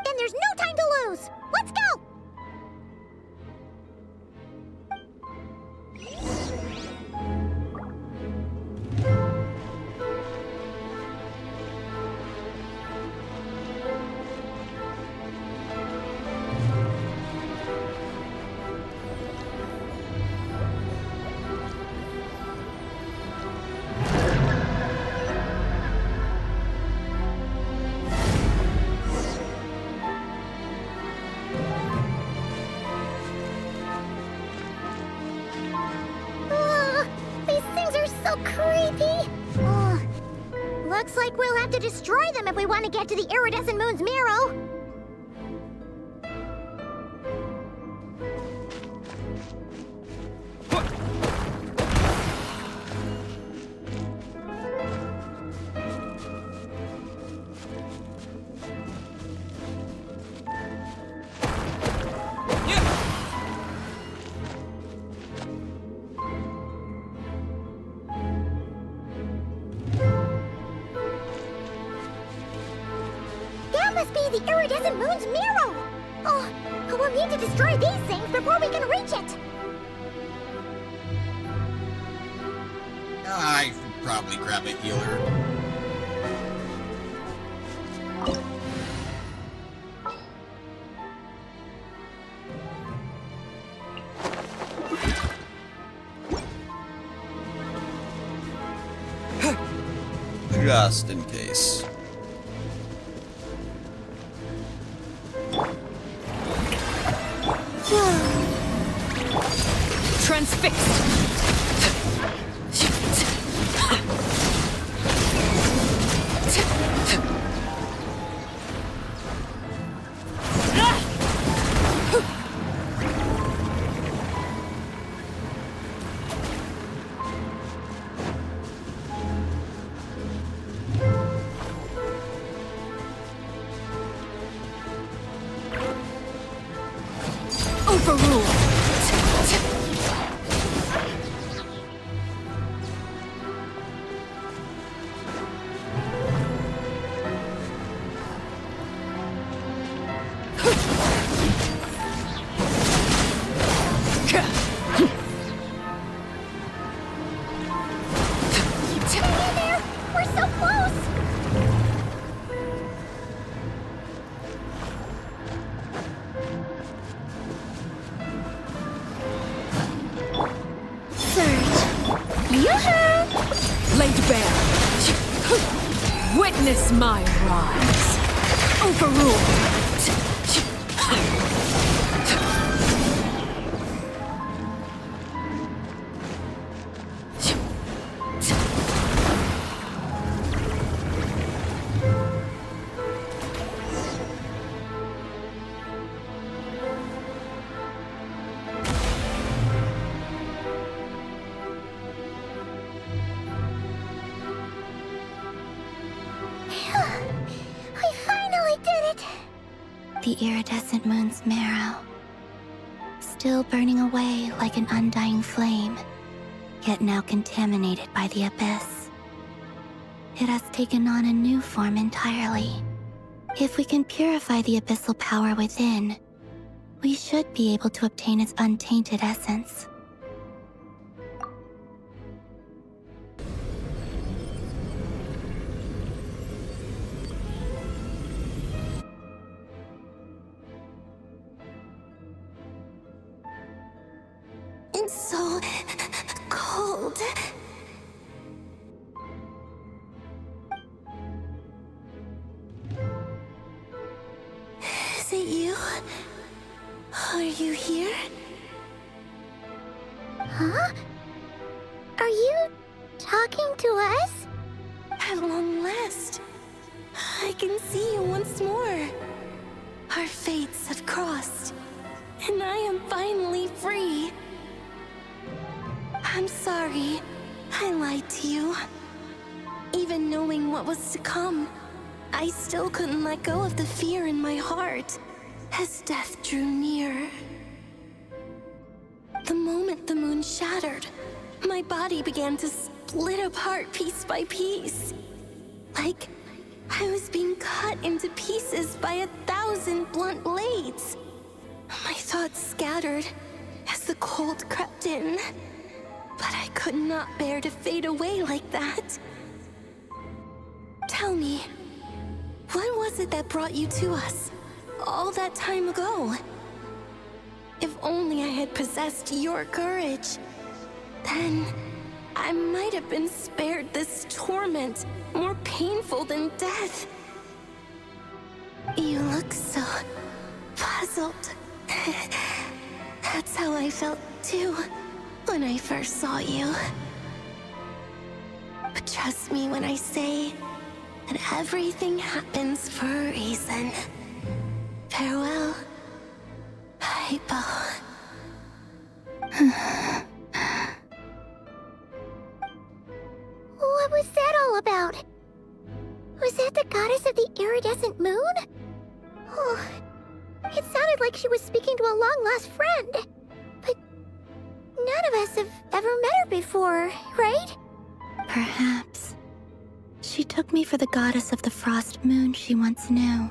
Then there's no time to lose! Let's go! Looks like we'll have to destroy them if we want to get to the iridescent moon's marrow. the iridescent moon's mirror! Oh, we'll need to destroy these things before we can reach it! I should probably grab a healer. Just in case. Transfixed. Laid bare. Witness my rise. Overruled. The iridescent moon's marrow, still burning away like an undying flame, yet now contaminated by the abyss. It has taken on a new form entirely. If we can purify the abyssal power within, we should be able to obtain its untainted essence. It's so cold. Is it you? Are you here? Huh? Are you talking to us? At long last, I can see you once more. Our fates have crossed, and I am finally free. I'm sorry, I lied to you. Even knowing what was to come, I still couldn't let go of the fear in my heart as death drew near. The moment the moon shattered, my body began to split apart piece by piece. Like I was being cut into pieces by 1,000 blunt blades. My thoughts scattered as the cold crept in. But I could not bear to fade away like that. Tell me, what was it that brought you to us all that time ago? If only I had possessed your courage, then I might have been spared this torment more painful than death. You look so puzzled. That's how I felt too. When I first saw you. But trust me when I say that everything happens for a reason. Farewell, Hypo. What was that all about? Was that the goddess of the iridescent moon? Oh, it sounded like she was speaking to a long-lost friend. But none of us have ever met her before, right? Perhaps. She took me for the goddess of the frost moon she once knew.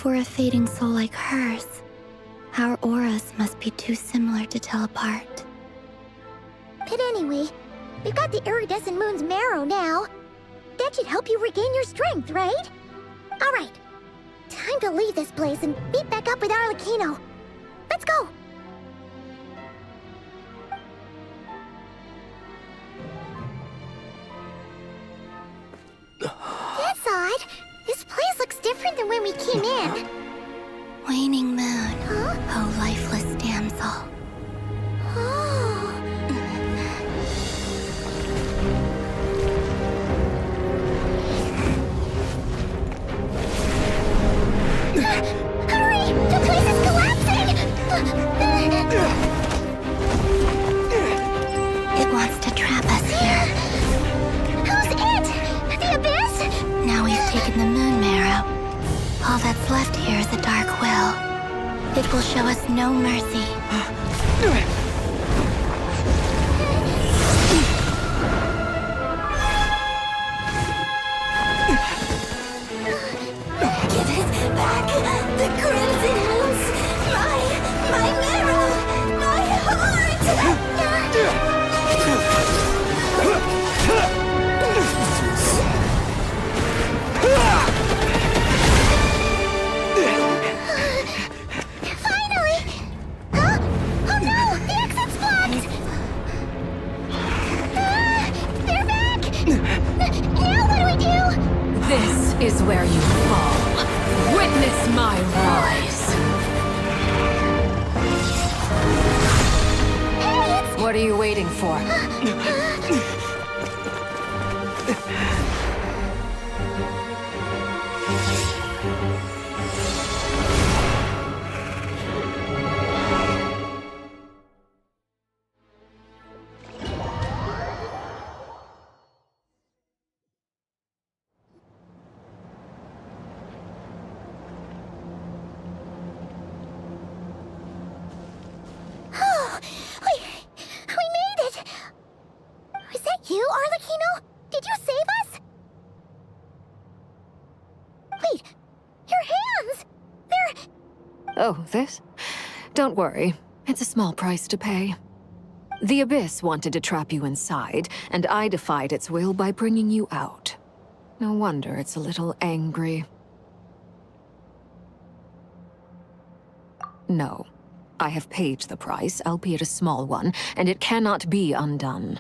For a fading soul like hers, our auras must be too similar to tell apart. But anyway, we've got the iridescent moon's marrow now. That should help you regain your strength, right? Alright, time to leave this place and meet back up with Arlecchino. Let's go! That's odd. This place looks different than when we came in. Waning moon, oh lifeless damsel. Hurry! The place is collapsing! It wants to trap us here. Who's it? The Abyss? Now we've taken the moon marrow. All that's left here is a dark will. It will show us no mercy. Give it back! The crimson moons! My marrow! My heart! Finally! Huh? Oh no! The exit's blocked! They're back! Now what do we do? This is where you fall. Witness my rise. What are you waiting for? We made it! Was that you, Arlecchino? Did you save us? Wait, your hands! They're... Oh, this? Don't worry. It's a small price to pay. The Abyss wanted to trap you inside, and I defied its will by bringing you out. No wonder it's a little angry. No. I have paid the price, albeit a small one, and it cannot be undone.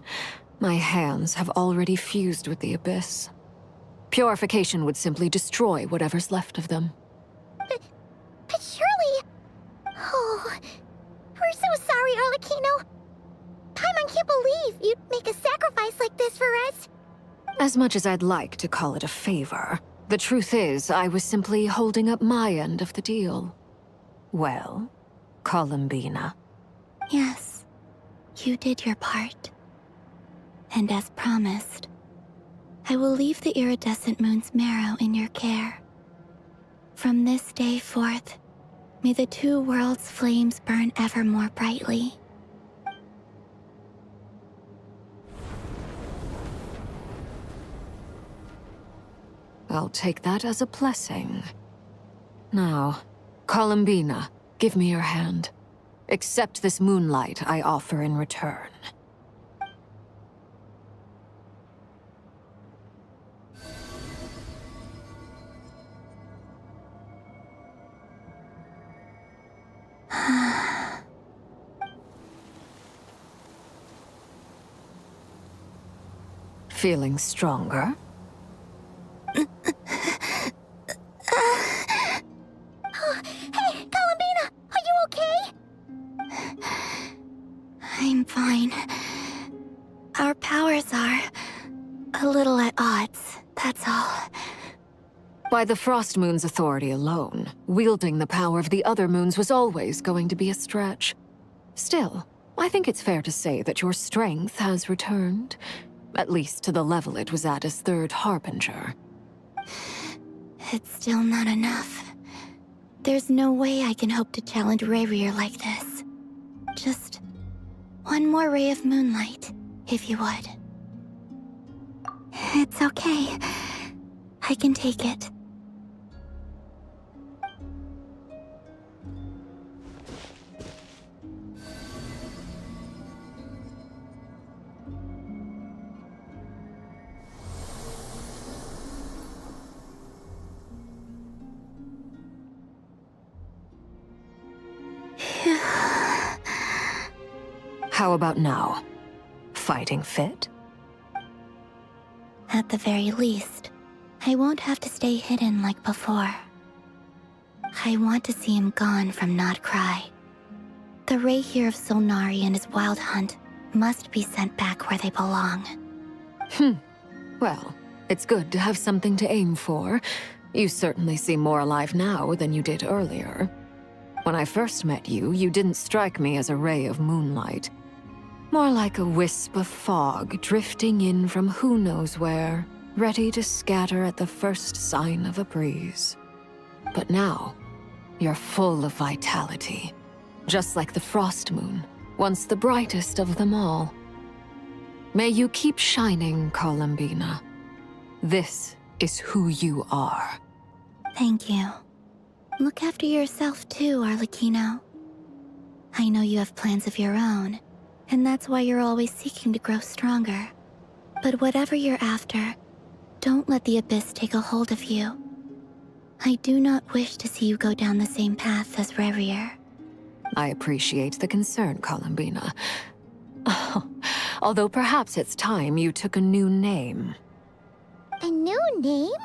My hands have already fused with the Abyss. Purification would simply destroy whatever's left of them. But surely... Oh... We're so sorry, Arlecchino. Paimon can't believe you'd make a sacrifice like this for us. As much as I'd like to call it a favor, the truth is I was simply holding up my end of the deal. Well... Columbina. Yes, you did your part. And as promised, I will leave the iridescent moon's marrow in your care. From this day forth, may the two worlds' flames burn ever more brightly. I'll take that as a blessing. Now, Columbina, give me your hand. Accept this moonlight I offer in return. Feeling stronger? Hey, Columbina! Are you okay? I'm fine. Our powers are a little at odds, that's all. By the Frost Moon's authority alone, wielding the power of the other moons was always going to be a stretch. Still, I think it's fair to say that your strength has returned. At least to the level it was at as Third Harbinger. It's still not enough. There's no way I can hope to challenge Rayrir like this. Just one more ray of moonlight, if you would. It's okay. I can take it. How about now? Fighting fit? At the very least, I won't have to stay hidden like before. I want to see him gone from Not Cry. The Rayhir of Solnari and his wild hunt must be sent back where they belong. Well, it's good to have something to aim for. You certainly seem more alive now than you did earlier. When I first met you, you didn't strike me as a ray of moonlight. More like a wisp of fog drifting in from who knows where, ready to scatter at the first sign of a breeze. But now, you're full of vitality. Just like the Frost Moon, once the brightest of them all. May you keep shining, Columbina. This is who you are. Thank you. Look after yourself too, Arlecchino. I know you have plans of your own, and that's why you're always seeking to grow stronger. But whatever you're after, don't let the Abyss take a hold of you. I do not wish to see you go down the same path as Revier. I appreciate the concern, Columbina. Although perhaps it's time you took a new name. A new name?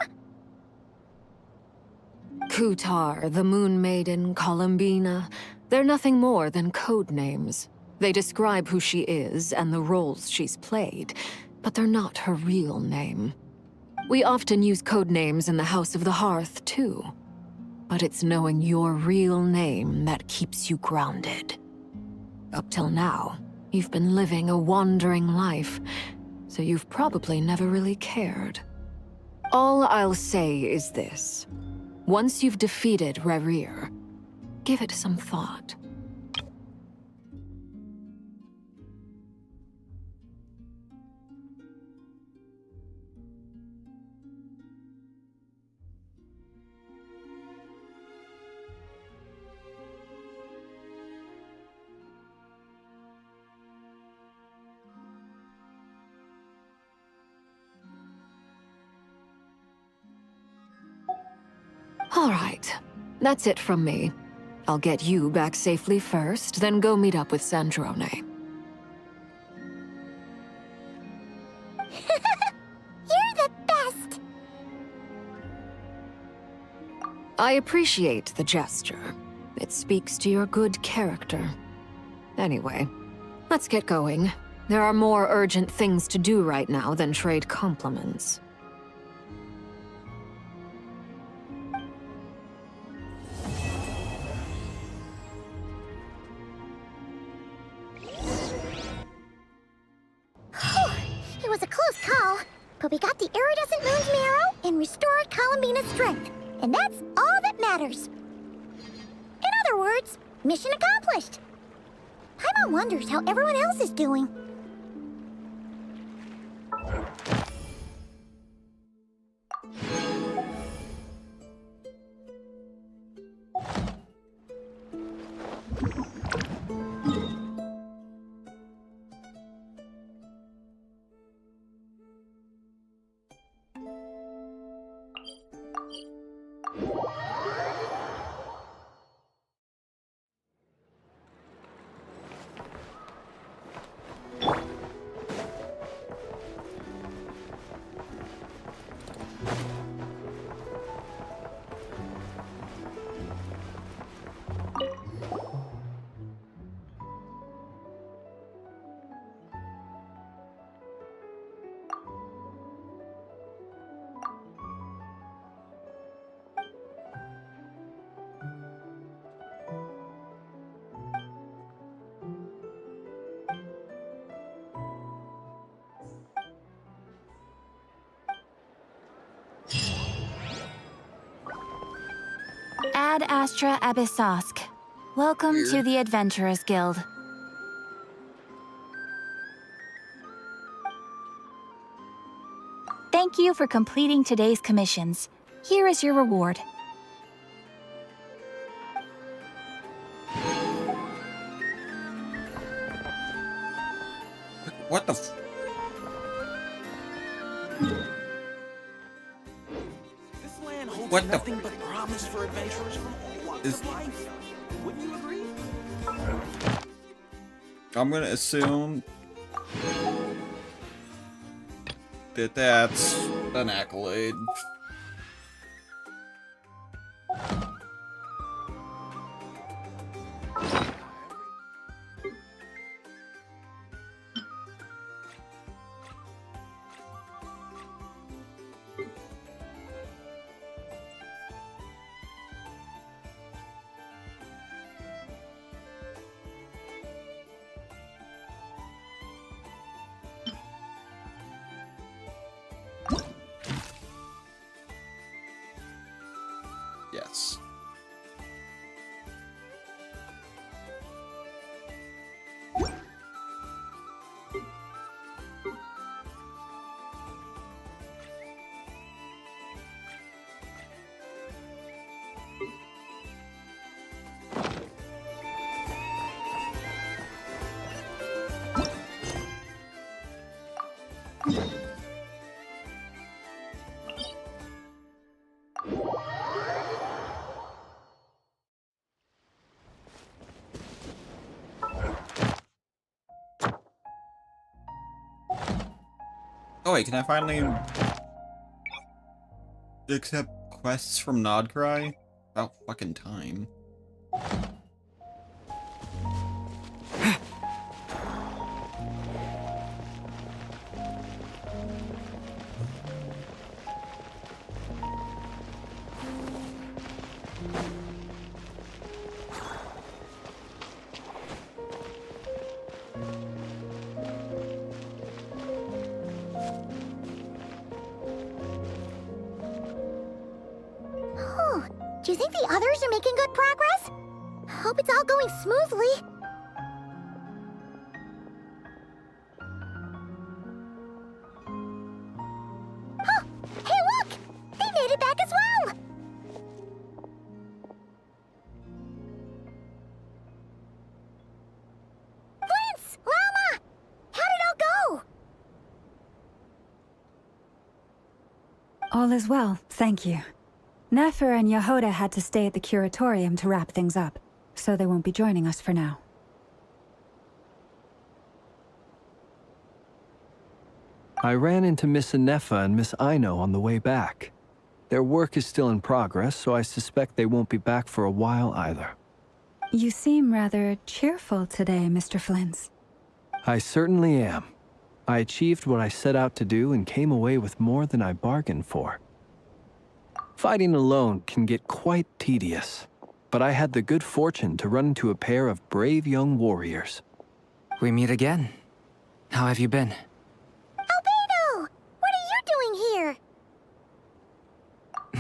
Kutar, the Moon Maiden, Columbina. They're nothing more than code names. They describe who she is and the roles she's played, but they're not her real name. We often use code names in the House of the Hearth, too. But it's knowing your real name that keeps you grounded. Up till now, you've been living a wandering life, so you've probably never really cared. All I'll say is this. Once you've defeated Revier, give it some thought. All right, that's it from me. I'll get you back safely first, then go meet up with Sandrone. You're the best! I appreciate the gesture. It speaks to your good character. Anyway, let's get going. There are more urgent things to do right now than trade compliments. It was a close call, but we got the iridescent moon's marrow and restored Columbina's strength, and that's all that matters. In other words, mission accomplished. Paimon wonders how everyone else is doing. Ad Astra Abyssosk. Welcome to the Adventurers Guild. Thank you for completing today's commissions. Here is your reward. What the f- What the nothing but promise for adventurers from all walks of life. Wouldn't you agree? I'm gonna assume that that's an accolade. Yes. Oh wait, can I finally accept quests from Nodcry? About fucking time. Do you think the others are making good progress? Hope it's all going smoothly. Oh, hey look! They made it back as well! Flintz! Llama! How'd it all go? All is well, thank you. Nefer and Yehoda had to stay at the curatorium to wrap things up, so they won't be joining us for now. I ran into Miss Anefa and Miss Aino on the way back. Their work is still in progress, so I suspect they won't be back for a while either. You seem rather cheerful today, Mr. Flintz. I certainly am. I achieved what I set out to do and came away with more than I bargained for. Fighting alone can get quite tedious, but I had the good fortune to run into a pair of brave young warriors. We meet again. How have you been? Albedo! What are you doing here?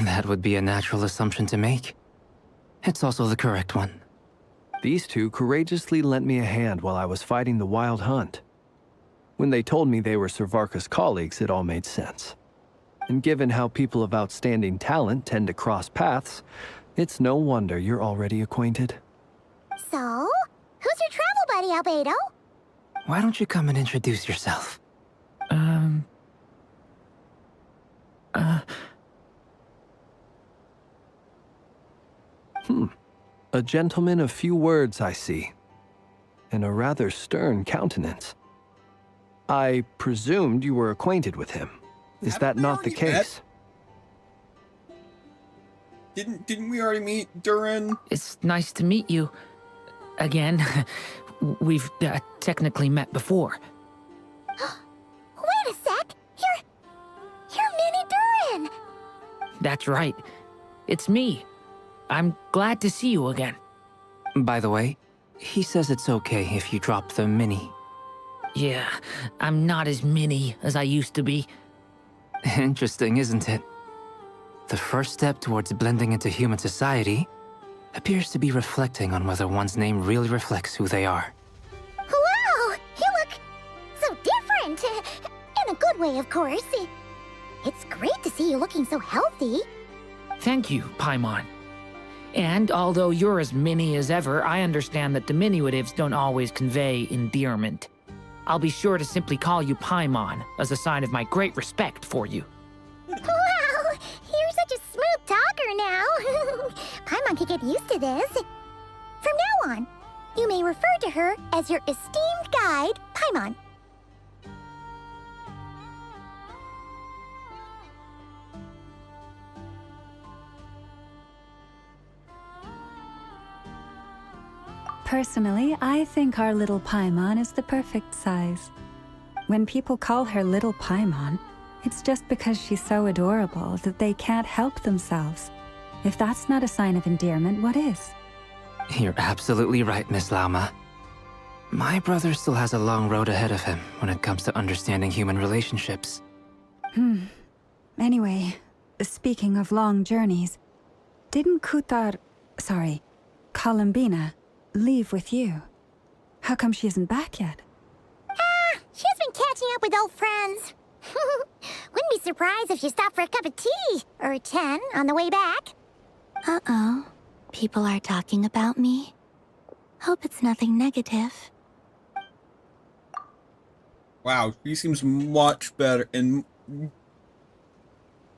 That would be a natural assumption to make. It's also the correct one. These two courageously lent me a hand while I was fighting the Wild Hunt. When they told me they were Servarka's colleagues, it all made sense. And given how people of outstanding talent tend to cross paths, it's no wonder you're already acquainted. So? Who's your travel buddy, Albedo? Why don't you come and introduce yourself? A gentleman of few words, I see. And a rather stern countenance. I presumed you were acquainted with him. Is that not the case? Didn't we already meet Durin? It's nice to meet you. Again. We've technically met before. Wait a sec! You're Mini Durin! That's right. It's me. I'm glad to see you again. By the way, he says it's okay if you drop the mini. Yeah, I'm not as mini as I used to be. Interesting, isn't it? The first step towards blending into human society appears to be reflecting on whether one's name really reflects who they are. Wow! You look so different! In a good way, of course. It's great to see you looking so healthy. Thank you, Paimon. And although you're as mini as ever, I understand that diminutives don't always convey endearment. I'll be sure to simply call you Paimon as a sign of my great respect for you. Wow! You're such a smooth talker now. Paimon could get used to this. From now on, You may refer to her as your esteemed guide, Paimon. Personally, I think our little Paimon is the perfect size. When people call her Little Paimon, it's just because she's so adorable that they can't help themselves. If that's not a sign of endearment, what is? You're absolutely right, Miss Lauma. My brother still has a long road ahead of him when it comes to understanding human relationships. Anyway, speaking of long journeys, didn't Columbina, leave with you? How come she isn't back yet? She's been catching up with old friends. Wouldn't be surprised if she stopped for a cup of tea or 10 on the way back. Uh-oh. People are talking about me. Hope it's nothing negative. Wow, she seems much better, and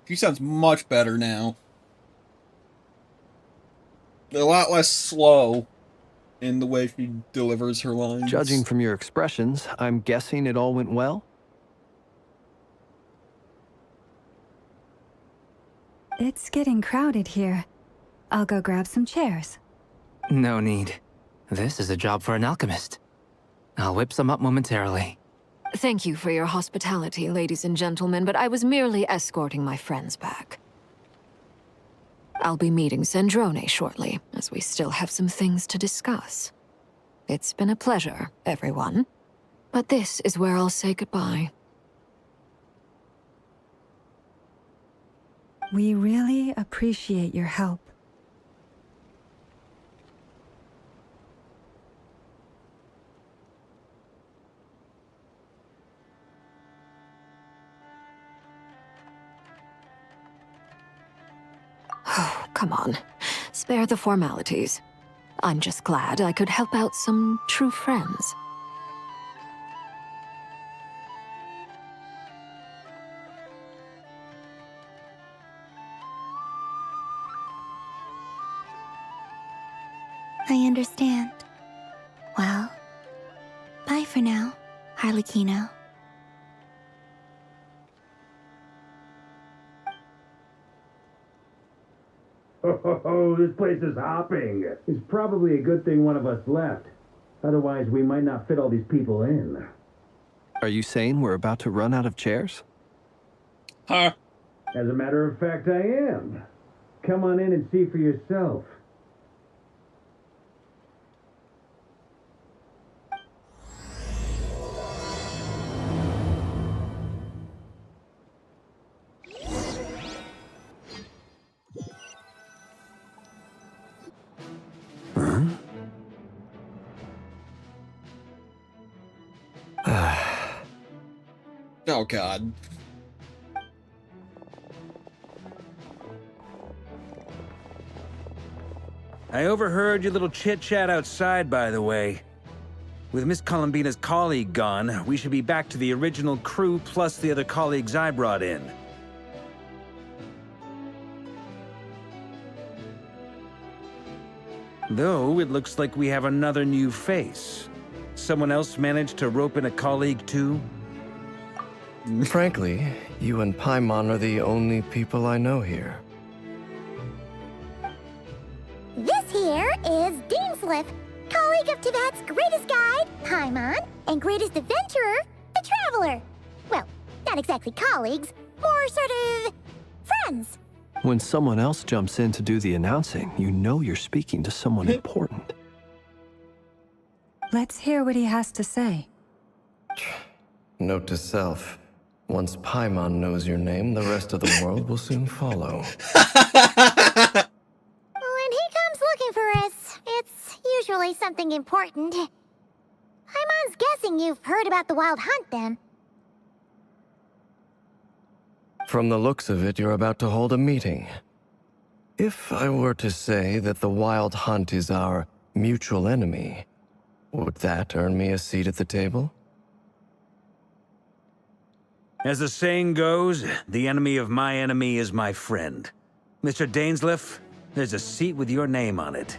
she sounds much better now. A lot less slow in the way she delivers her lines. Judging from your expressions, I'm guessing it all went well? It's getting crowded here. I'll go grab some chairs. No need. This is a job for an alchemist. I'll whip some up momentarily. Thank you for your hospitality, ladies and gentlemen, but I was merely escorting my friends back. I'll be meeting Sandrone shortly, as we still have some things to discuss. It's been a pleasure, everyone. But this is where I'll say goodbye. We really appreciate your help. Oh, come on. Spare the formalities. I'm just glad I could help out some true friends. I understand. Well, bye for now, Harlequino. Oh, this place is hopping. It's probably a good thing one of us left. Otherwise, we might not fit all these people in. Are you saying we're about to run out of chairs? Huh? As a matter of fact, I am. Come on in and see for yourself. Oh, God. I overheard your little chit-chat outside, by the way. With Miss Columbina's colleague gone, we should be back to the original crew plus the other colleagues I brought in. Though, it looks like we have another new face. Someone else managed to rope in a colleague, too? Frankly, you and Paimon are the only people I know here. This here is Deansliff, colleague of Tibet's greatest guide, Paimon, and greatest adventurer, the Traveler. Well, not exactly colleagues, more sort of friends. When someone else jumps in to do the announcing, you know you're speaking to someone important. Let's hear what he has to say. Note to self. Once Paimon knows your name, the rest of the world will soon follow. When he comes looking for us, it's usually something important. Paimon's guessing you've heard about the Wild Hunt, then. From the looks of it, you're about to hold a meeting. If I were to say that the Wild Hunt is our mutual enemy, would that earn me a seat at the table? As the saying goes, the enemy of my enemy is my friend. Mr. Dainsliff, there's a seat with your name on it.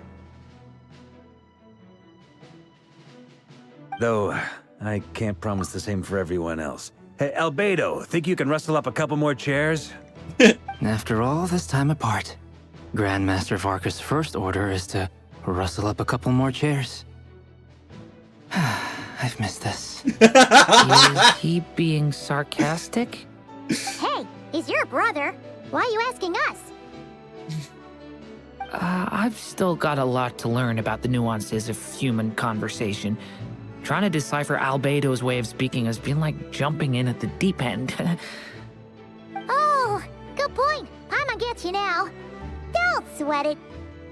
Though, I can't promise the same for everyone else. Hey, Albedo, think you can rustle up a couple more chairs? After all this time apart, Grandmaster Varka's first order is to rustle up a couple more chairs. I've missed this. Is he being sarcastic? Hey, he's your brother. Why are you asking us? I've still got a lot to learn about the nuances of human conversation. Trying to decipher Albedo's way of speaking has been like jumping in at the deep end. Oh, good point. Paimon gets you now. Don't sweat it.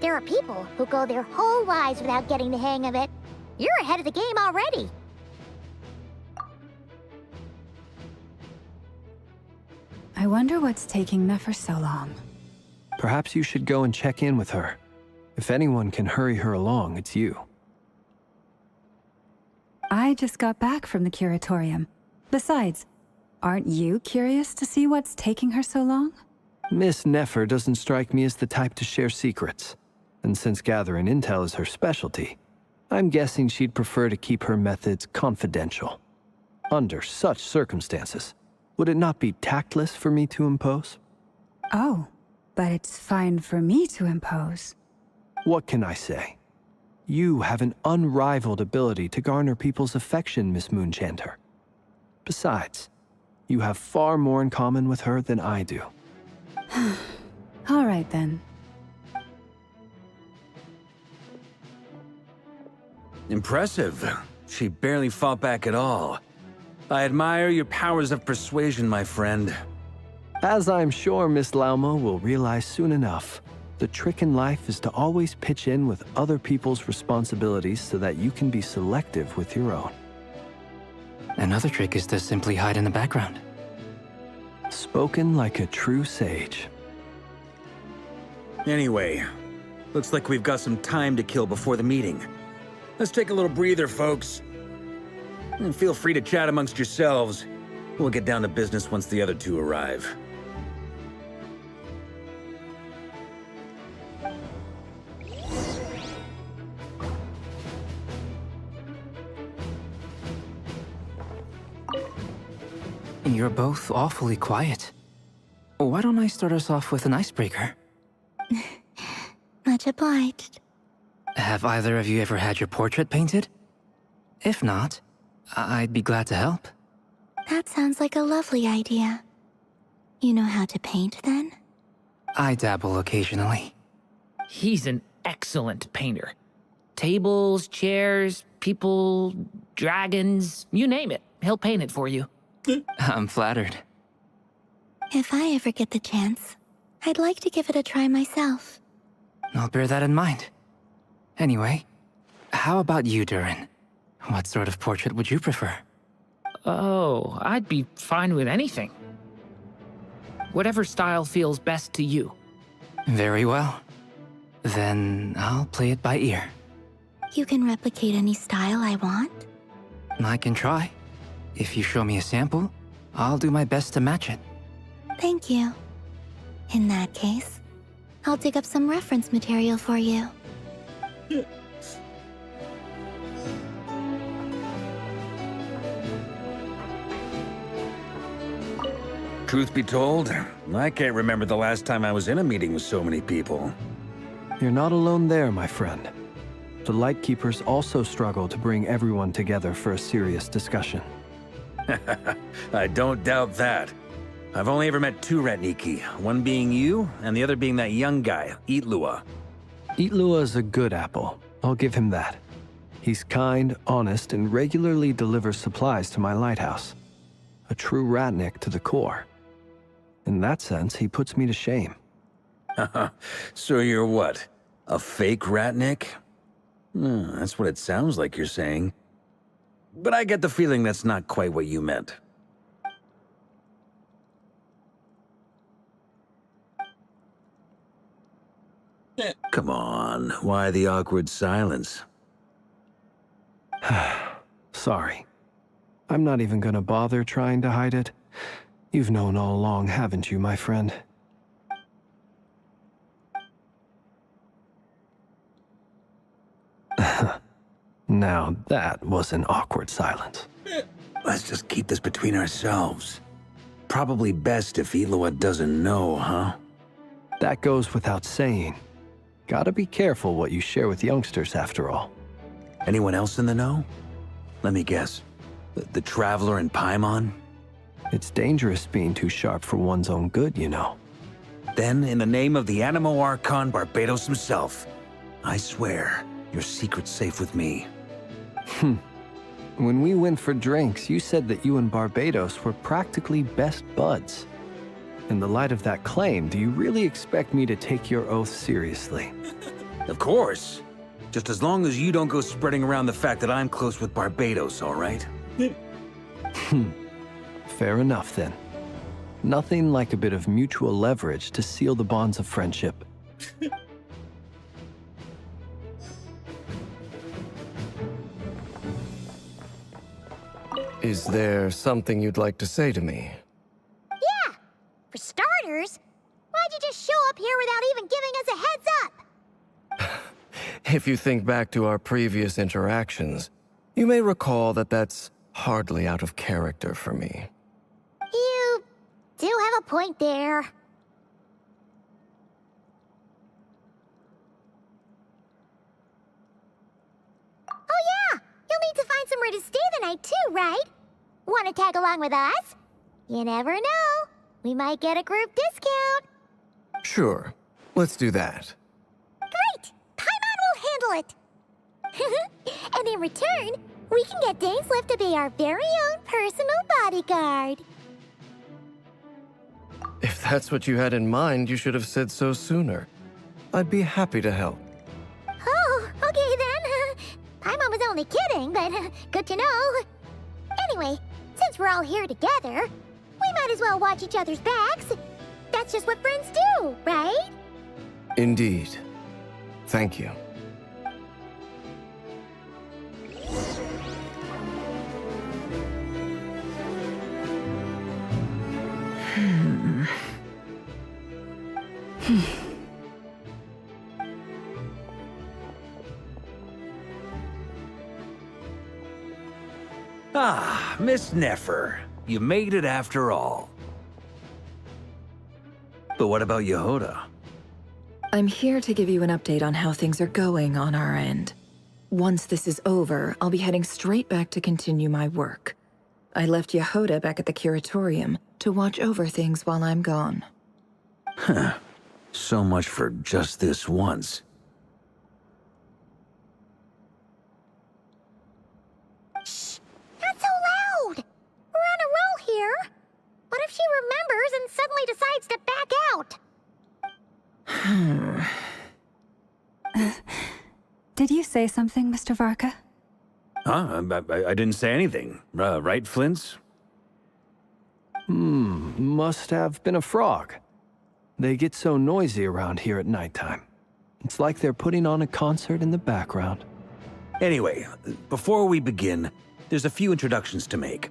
There are people who go their whole lives without getting the hang of it. You're ahead of the game already. I wonder what's taking Nefer so long. Perhaps you should go and check in with her. If anyone can hurry her along, it's you. I just got back from the curatorium. Besides, aren't you curious to see what's taking her so long? Miss Nefer doesn't strike me as the type to share secrets. And since gathering intel is her specialty, I'm guessing she'd prefer to keep her methods confidential. Under such circumstances, would it not be tactless for me to impose? Oh, but it's fine for me to impose. What can I say? You have an unrivaled ability to garner people's affection, Miss Moonchanter. Besides, you have far more in common with her than I do. All right, then. Impressive. She barely fought back at all. I admire your powers of persuasion, my friend. As I'm sure Miss Lauma will realize soon enough, the trick in life is to always pitch in with other people's responsibilities so that you can be selective with your own. Another trick is to simply hide in the background. Spoken like a true sage. Anyway, looks like we've got some time to kill before the meeting. Let's take a little breather, folks. And feel free to chat amongst yourselves. We'll get down to business once the other two arrive. You're both awfully quiet. Why don't I start us off with an icebreaker? Much obliged. Have either of you ever had your portrait painted? If not, I'd be glad to help. That sounds like a lovely idea. You know how to paint, then? I dabble occasionally. He's an excellent painter. Tables, chairs, people, dragons, you name it. He'll paint it for you. I'm flattered. If I ever get the chance, I'd like to give it a try myself. I'll bear that in mind. Anyway, how about you, Durin? What sort of portrait would you prefer? Oh, I'd be fine with anything. Whatever style feels best to you. Very well. Then I'll play it by ear. You can replicate any style I want? I can try. If you show me a sample, I'll do my best to match it. Thank you. In that case, I'll dig up some reference material for you. Truth be told, I can't remember the last time I was in a meeting with so many people. You're not alone there, my friend. The Lightkeepers also struggle to bring everyone together for a serious discussion. I don't doubt that. I've only ever met two Ratniki, one being you, and the other being that young guy, Itlua. Itlua is a good apple. I'll give him that. He's kind, honest, and regularly delivers supplies to my lighthouse. A true Ratnik to the core. In that sense, he puts me to shame. So you're what? A fake Ratnik? That's what it sounds like you're saying. But I get the feeling that's not quite what you meant. Come on, why the awkward silence? Sorry. I'm not even gonna bother trying to hide it. You've known all along, haven't you, my friend? Now that was an awkward silence. Let's just keep this between ourselves. Probably best if Eloa doesn't know, huh? That goes without saying. Gotta be careful what you share with youngsters, after all. Anyone else in the know? Let me guess. The Traveler and Paimon? It's dangerous being too sharp for one's own good, you know. Then, in the name of the Animo Archon Barbados himself, I swear, your secret's safe with me. When we went for drinks, you said that you and Barbados were practically best buds. In the light of that claim, do you really expect me to take your oath seriously? Of course. Just as long as you don't go spreading around the fact that I'm close with Barbados, all right? Fair enough, then. Nothing like a bit of mutual leverage to seal the bonds of friendship. Is there something you'd like to say to me? Yeah! For starters, why'd you just show up here without even giving us a heads up? If you think back to our previous interactions, you may recall that that's hardly out of character for me. You do have a point there. Oh yeah! You'll need to find somewhere to stay the night too, right? Want to tag along with us? You never know. We might get a group discount. Sure, let's do that. Great! Paimon will handle it! And in return, we can get Dainslift to be our very own personal bodyguard. If that's what you had in mind, you should have said so sooner. I'd be happy to help. Oh, okay then. Paimon was only kidding, but good to know. Anyway, since we're all here together, we might as well watch each other's backs. That's just what friends do, right? Indeed. Thank you. Ah, Miss Nefer. You made it after all. But what about Yehoda? I'm here to give you an update on how things are going on our end. Once this is over, I'll be heading straight back to continue my work. I left Yehoda back at the curatorium to watch over things while I'm gone. Huh. So much for just this once. Shh! Not so loud! We're on a roll here. What if she remembers and suddenly decides to back out? Did you say something, Mr. Varka? Huh? I didn't say anything. Right, Flint's? Must have been a frog. They get so noisy around here at nighttime. It's like they're putting on a concert in the background. Anyway, before we begin, there's a few introductions to make.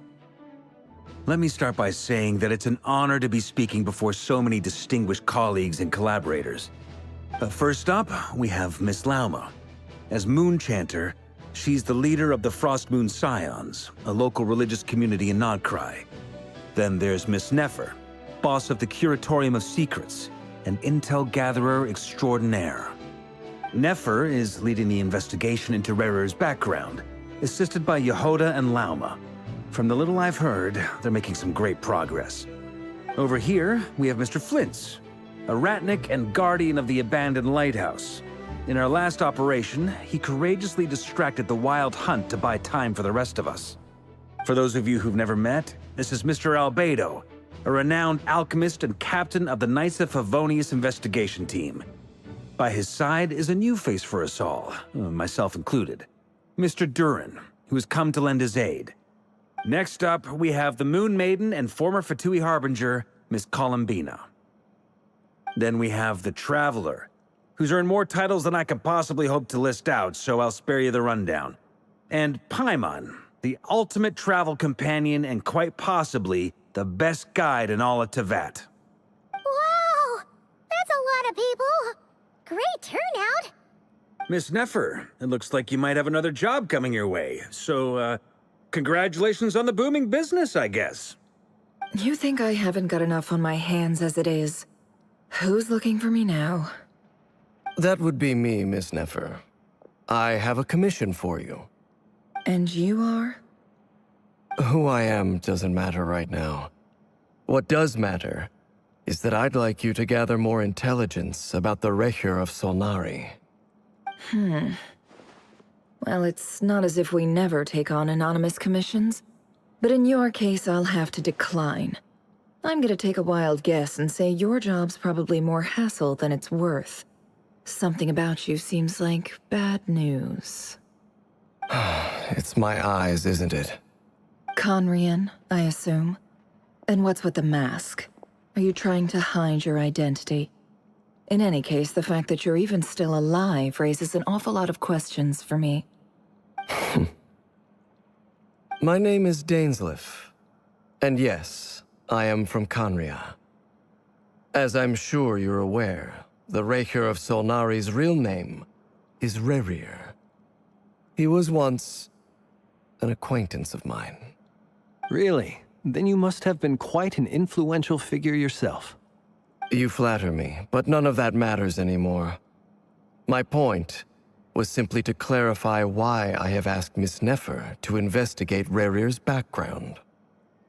Let me start by saying that it's an honor to be speaking before so many distinguished colleagues and collaborators. First up, we have Miss Lauma. As Moon Chanter, she's the leader of the Frost Moon Scions, a local religious community in Nodcry. Then there's Miss Nefer, boss of the Curatorium of Secrets, an intel gatherer extraordinaire. Nefer is leading the investigation into Rerer's background, assisted by Yehoda and Lauma. From the little I've heard, they're making some great progress. Over here, we have Mr. Flint's, a Ratnik and guardian of the abandoned lighthouse. In our last operation, he courageously distracted the Wild Hunt to buy time for the rest of us. For those of you who've never met, this is Mr. Albedo, a renowned alchemist and captain of the Knights of Favonius investigation team. By his side is a new face for us all, myself included, Mr. Durin, who has come to lend his aid. Next up, we have the Moon Maiden and former Fatui Harbinger, Miss Columbina. Then we have the Traveler, who's earned more titles than I could possibly hope to list out, so I'll spare you the rundown. And Paimon, the ultimate travel companion and quite possibly the best guide in all of Tevat. Wow! That's a lot of people! Great turnout! Miss Nefer, it looks like you might have another job coming your way. So, congratulations on the booming business, I guess. You think I haven't got enough on my hands as it is? Who's looking for me now? That would be me, Miss Nefer. I have a commission for you. And you are? Who I am doesn't matter right now. What does matter is that I'd like you to gather more intelligence about the Recher of Solnari. Well, it's not as if we never take on anonymous commissions. But in your case, I'll have to decline. I'm gonna take a wild guess and say your job's probably more hassle than it's worth. Something about you seems like bad news. It's my eyes, isn't it? Conrian, I assume. And what's with the mask? Are you trying to hide your identity? In any case, the fact that you're even still alive raises an awful lot of questions for me. My name is Dainsleif. And yes, I am from Conria. As I'm sure you're aware, the Recher of Solnari's real name is Rerir. He was once an acquaintance of mine. Really? Then you must have been quite an influential figure yourself. You flatter me, but none of that matters anymore. My point was simply to clarify why I have asked Miss Nefer to investigate Rerir's background.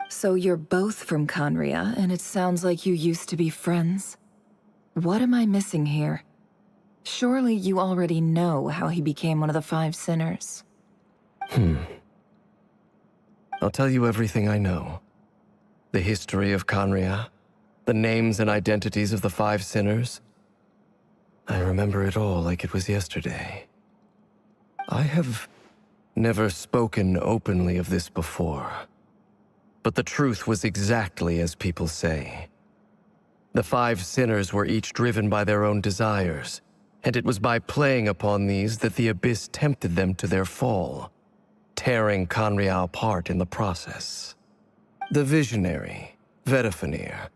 So you're both from Conria, and it sounds like you used to be friends? What am I missing here? Surely you already know how he became one of the Five Sinners. I'll tell you everything I know. The history of Conria, the names and identities of the Five Sinners. I remember it all like it was yesterday. I have never spoken openly of this before. But the truth was exactly as people say. The Five Sinners were each driven by their own desires, and it was by playing upon these that the Abyss tempted them to their fall, tearing Conria apart in the process. The visionary, Vedifenir,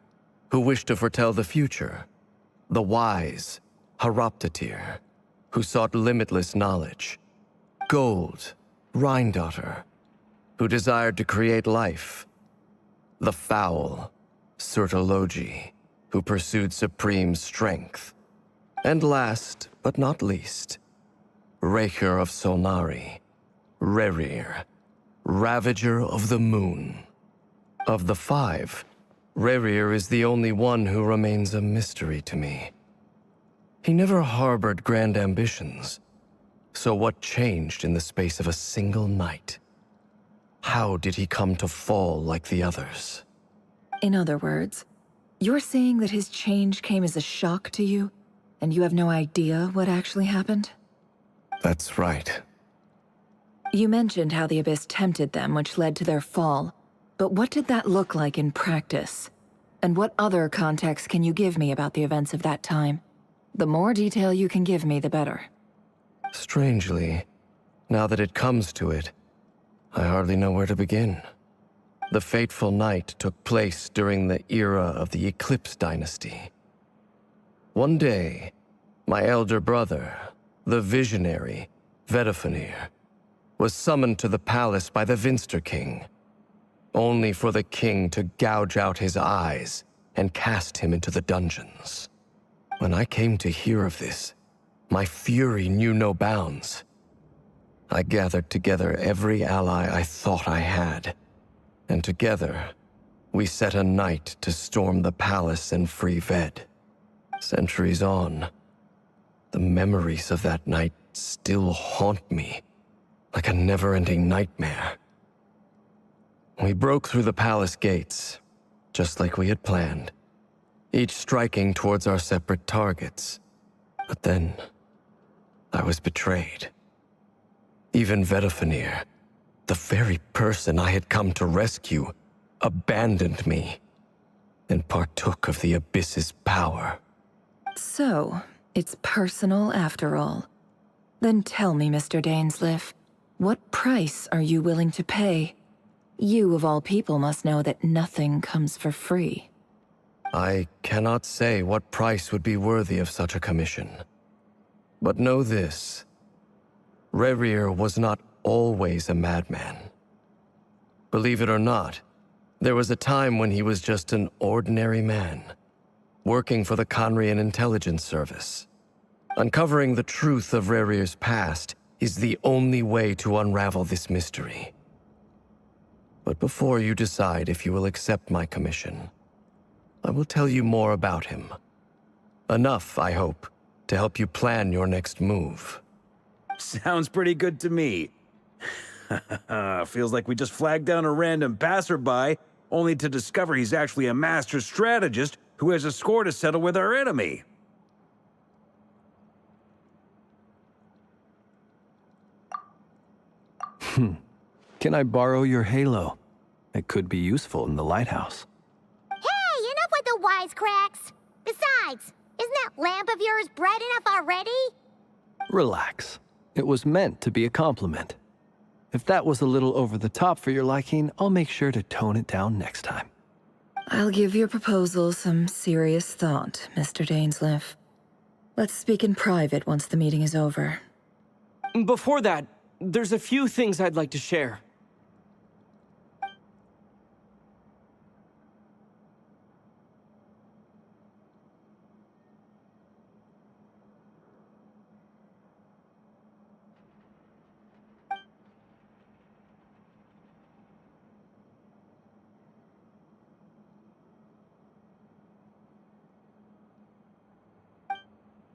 who wished to foretell the future. The wise, Haroptatir, who sought limitless knowledge. Gold, Rhindaughter, who desired to create life. The foul, Surtologi, who pursued supreme strength. And last, but not least, Recher of Solnari, Rerir, Ravager of the Moon. Of the five, Rerir is the only one who remains a mystery to me. He never harbored grand ambitions, so what changed in the space of a single night? How did he come to fall like the others? In other words, you're saying that his change came as a shock to you, and you have no idea what actually happened? That's right. You mentioned how the Abyss tempted them, which led to their fall. But what did that look like in practice? And what other context can you give me about the events of that time? The more detail you can give me, the better. Strangely, now that it comes to it, I hardly know where to begin. The fateful night took place during the era of the Eclipse Dynasty. One day, my elder brother, the visionary, Vedifenir, was summoned to the palace by the Vinster King, only for the king to gouge out his eyes and cast him into the dungeons. When I came to hear of this, my fury knew no bounds. I gathered together every ally I thought I had, and together, we set a night to storm the palace and free Ved. Centuries on, the memories of that night still haunt me like a never-ending nightmare. We broke through the palace gates, just like we had planned, each striking towards our separate targets. But then, I was betrayed. Even Vedifenir, the very person I had come to rescue, abandoned me and partook of the Abyss's power. So, it's personal after all. Then tell me, Mr. Dainsleif, what price are you willing to pay? You, of all people, must know that nothing comes for free. I cannot say what price would be worthy of such a commission. But know this, Rerir was not always a madman. Believe it or not, there was a time when he was just an ordinary man, working for the Conrian Intelligence Service. Uncovering the truth of Rerir's past is the only way to unravel this mystery. But before you decide if you will accept my commission, I will tell you more about him. Enough, I hope, to help you plan your next move. Sounds pretty good to me. Feels like we just flagged down a random passerby, only to discover he's actually a master strategist who has a score to settle with our enemy. Can I borrow your halo? It could be useful in the lighthouse. Hey, enough with the wisecracks! Besides, isn't that lamp of yours bright enough already? Relax. It was meant to be a compliment. If that was a little over the top for your liking, I'll make sure to tone it down next time. I'll give your proposal some serious thought, Mr. Dainsleif. Let's speak in private once the meeting is over. Before that, there's a few things I'd like to share.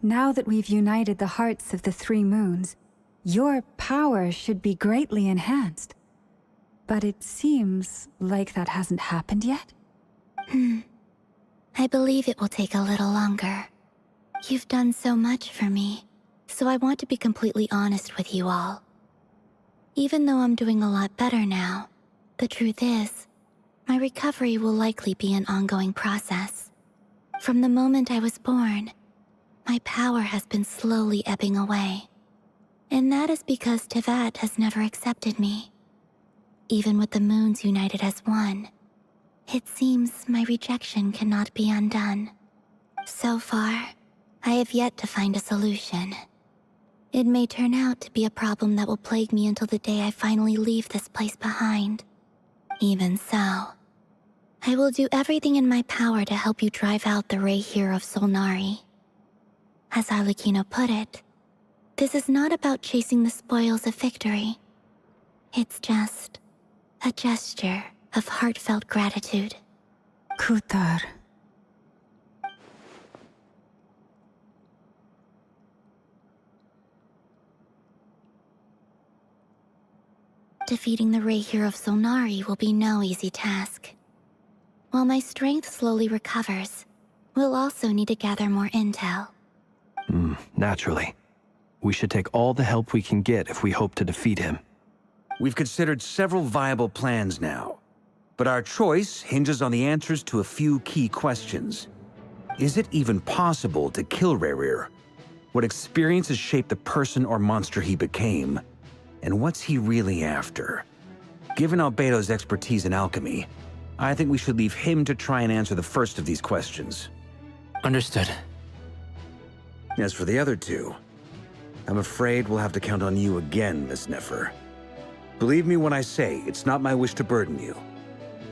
Now that we've united the hearts of the three moons, your power should be greatly enhanced. But it seems like that hasn't happened yet? I believe it will take a little longer. You've done so much for me, so I want to be completely honest with you all. Even though I'm doing a lot better now, the truth is, my recovery will likely be an ongoing process. From the moment I was born, my power has been slowly ebbing away. And that is because Tevat has never accepted me. Even with the moons united as one, it seems my rejection cannot be undone. So far, I have yet to find a solution. It may turn out to be a problem that will plague me until the day I finally leave this place behind. Even so, I will do everything in my power to help you drive out the Reihir of Solnari. As Arlecchino put it, this is not about chasing the spoils of victory. It's just a gesture of heartfelt gratitude. Kutar. Defeating the Reihir of Solnari will be no easy task. While my strength slowly recovers, we'll also need to gather more intel. Naturally. We should take all the help we can get if we hope to defeat him. We've considered several viable plans now, but our choice hinges on the answers to a few key questions. Is it even possible to kill Rerir? What experiences shaped the person or monster he became? And what's he really after? Given Albedo's expertise in alchemy, I think we should leave him to try and answer the first of these questions. Understood. As for the other two, I'm afraid we'll have to count on you again, Miss Nefer. Believe me when I say it's not my wish to burden you.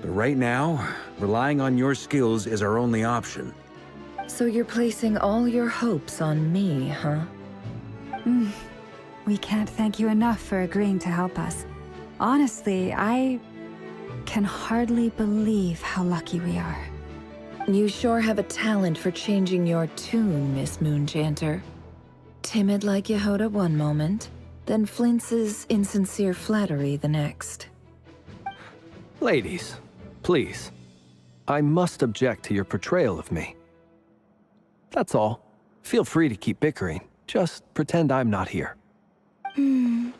But right now, relying on your skills is our only option. So you're placing all your hopes on me, huh? We can't thank you enough for agreeing to help us. Honestly, I can hardly believe how lucky we are. You sure have a talent for changing your tune, Miss Moonchanter. Timid like Yehoda one moment, then flinches insincere flattery the next. Ladies, please. I must object to your portrayal of me. That's all. Feel free to keep bickering. Just pretend I'm not here. I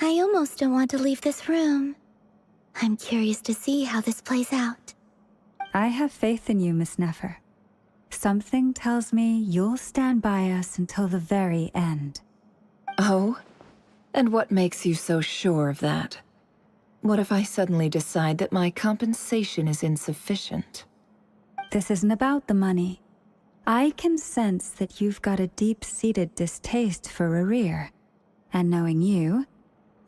almost don't want to leave this room. I'm curious to see how this plays out. I have faith in you, Miss Nefer. Something tells me you'll stand by us until the very end. Oh? And what makes you so sure of that? What if I suddenly decide that my compensation is insufficient? This isn't about the money. I can sense that you've got a deep-seated distaste for Rerir. And knowing you,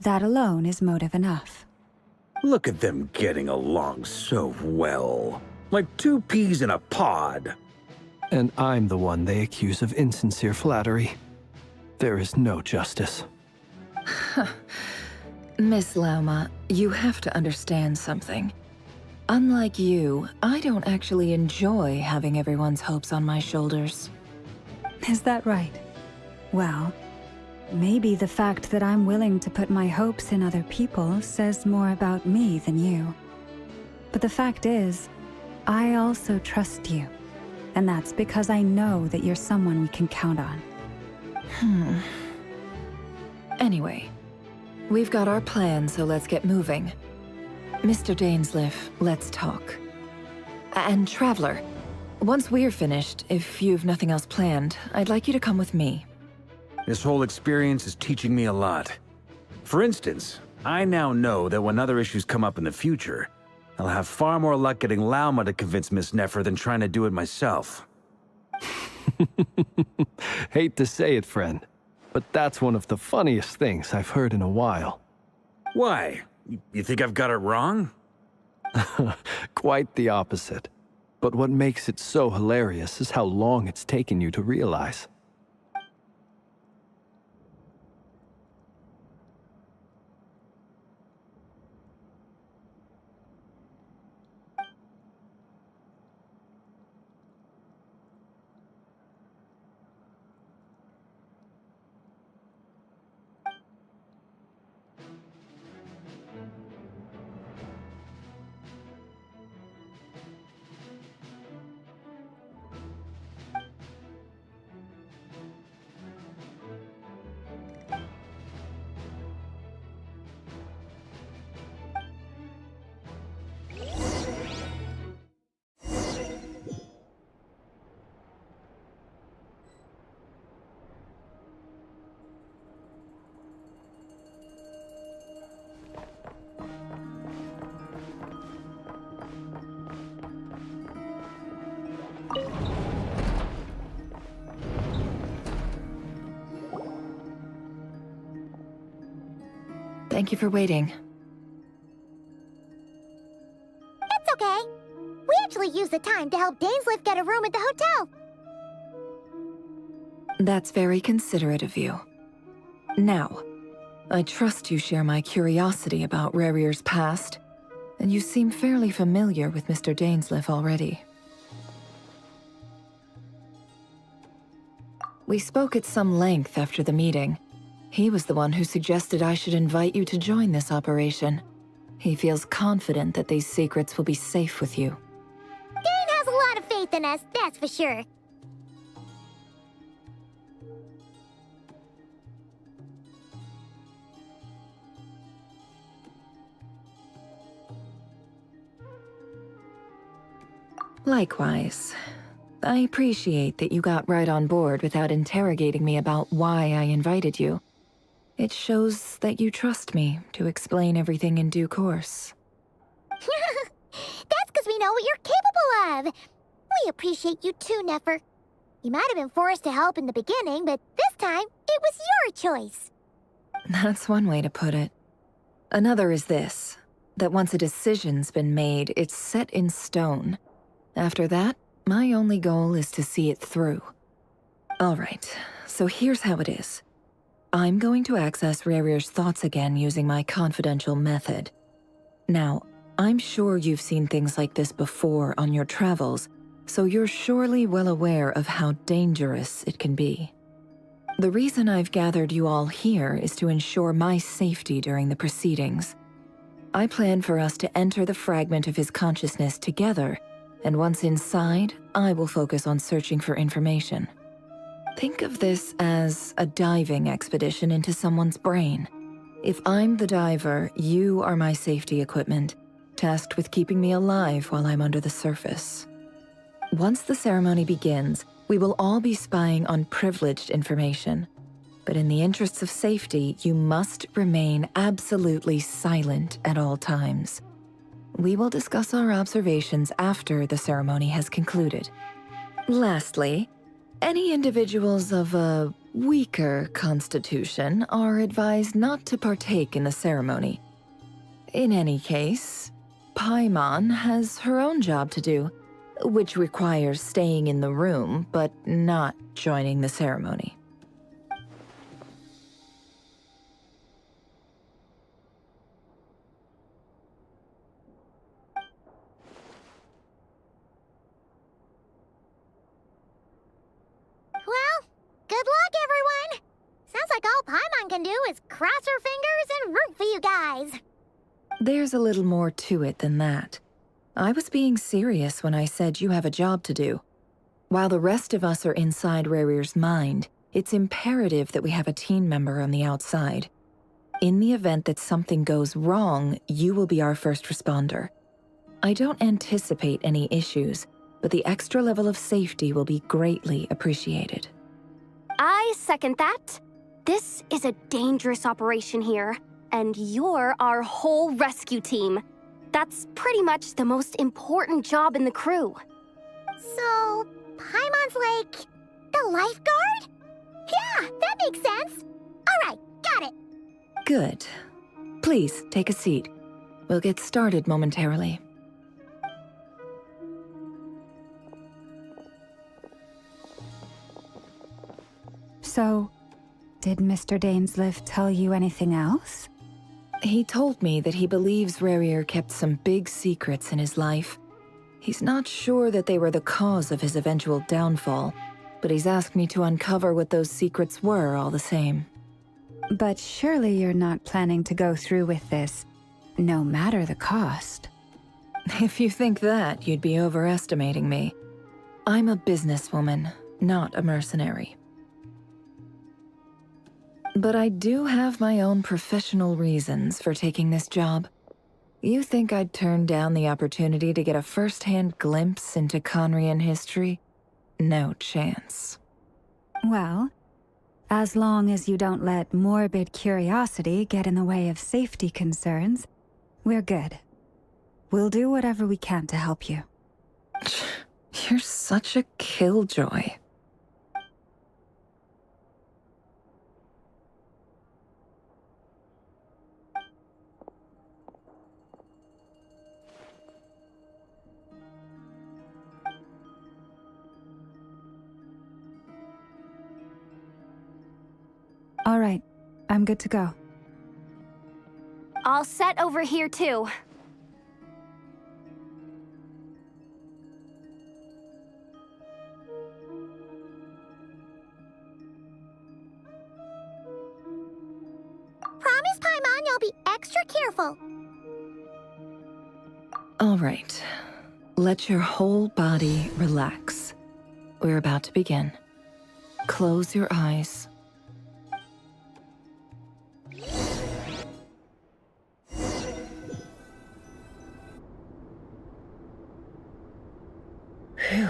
that alone is motive enough. Look at them getting along so well. Like two peas in a pod. And I'm the one they accuse of insincere flattery. There is no justice. Miss Lauma, you have to understand something. Unlike you, I don't actually enjoy having everyone's hopes on my shoulders. Is that right? Well, maybe the fact that I'm willing to put my hopes in other people says more about me than you. But the fact is, I also trust you. And that's because I know that you're someone we can count on. Anyway, we've got our plan, so let's get moving. Mr. Dainsleif, let's talk. And Traveler, once we're finished, if you've nothing else planned, I'd like you to come with me. This whole experience is teaching me a lot. For instance, I now know that when other issues come up in the future, I'll have far more luck getting Lauma to convince Miss Nefer than trying to do it myself. Hate to say it, friend, but that's one of the funniest things I've heard in a while. Why? You think I've got it wrong? Quite the opposite. But what makes it so hilarious is how long it's taken you to realize. Thank you for waiting. It's okay. We actually used the time to help Dainsleif get a room at the hotel. That's very considerate of you. Now, I trust you share my curiosity about Rarier's past, and you seem fairly familiar with Mr. Dainsleif already. We spoke at some length after the meeting. He was the one who suggested I should invite you to join this operation. He feels confident that these secrets will be safe with you. Dane has a lot of faith in us, that's for sure. Likewise. I appreciate that you got right on board without interrogating me about why I invited you. It shows that you trust me to explain everything in due course. That's because we know what you're capable of. We appreciate you too, Nefer. You might have been forced to help in the beginning, but this time, it was your choice. That's one way to put it. Another is this, that once a decision's been made, it's set in stone. After that, my only goal is to see it through. All right, so here's how it is. I'm going to access Rarier's thoughts again using my confidential method. Now, I'm sure you've seen things like this before on your travels, so you're surely well aware of how dangerous it can be. The reason I've gathered you all here is to ensure my safety during the proceedings. I plan for us to enter the fragment of his consciousness together, and once inside, I will focus on searching for information. Think of this as a diving expedition into someone's brain. If I'm the diver, you are my safety equipment, tasked with keeping me alive while I'm under the surface. Once the ceremony begins, we will all be spying on privileged information. But in the interests of safety, you must remain absolutely silent at all times. We will discuss our observations after the ceremony has concluded. Lastly, any individuals of a weaker constitution are advised not to partake in the ceremony. In any case, Paimon has her own job to do, which requires staying in the room but not joining the ceremony. Well, good luck, everyone! Sounds like all Paimon can do is cross her fingers and root for you guys. There's a little more to it than that. I was being serious when I said you have a job to do. While the rest of us are inside Rarir's mind, it's imperative that we have a team member on the outside. In the event that something goes wrong, you will be our first responder. I don't anticipate any issues, but the extra level of safety will be greatly appreciated. I second that. This is a dangerous operation here, and you're our whole rescue team. That's pretty much the most important job in the crew. So, Paimon's like the lifeguard? Yeah, that makes sense. All right, got it. Good. Please, take a seat. We'll get started momentarily. So, did Mr. Dainsleif tell you anything else? He told me that he believes Rarir kept some big secrets in his life. He's not sure that they were the cause of his eventual downfall, but he's asked me to uncover what those secrets were all the same. But surely you're not planning to go through with this, no matter the cost. If you think that, you'd be overestimating me. I'm a businesswoman, not a mercenary. But I do have my own professional reasons for taking this job. You think I'd turn down the opportunity to get a first-hand glimpse into Conrian history? No chance. Well, as long as you don't let morbid curiosity get in the way of safety concerns, we're good. We'll do whatever we can to help you. You're such a killjoy. All right, I'm good to go. All set over here, too. Promise, Paimon, you'll be extra careful. All right. Let your whole body relax. We're about to begin. Close your eyes. Phew.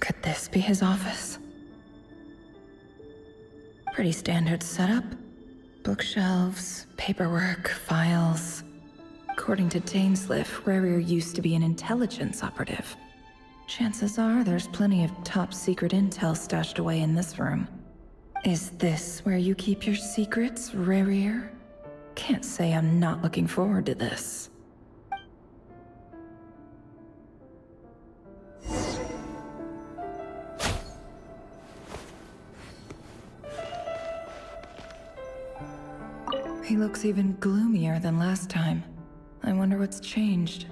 Could this be his office? Pretty standard setup. Bookshelves, paperwork, files. According to Dainsleif, Rarir used to be an intelligence operative. Chances are there's plenty of top-secret intel stashed away in this room. Is this where you keep your secrets, Rarir? Can't say I'm not looking forward to this. He looks even gloomier than last time. I wonder what's changed.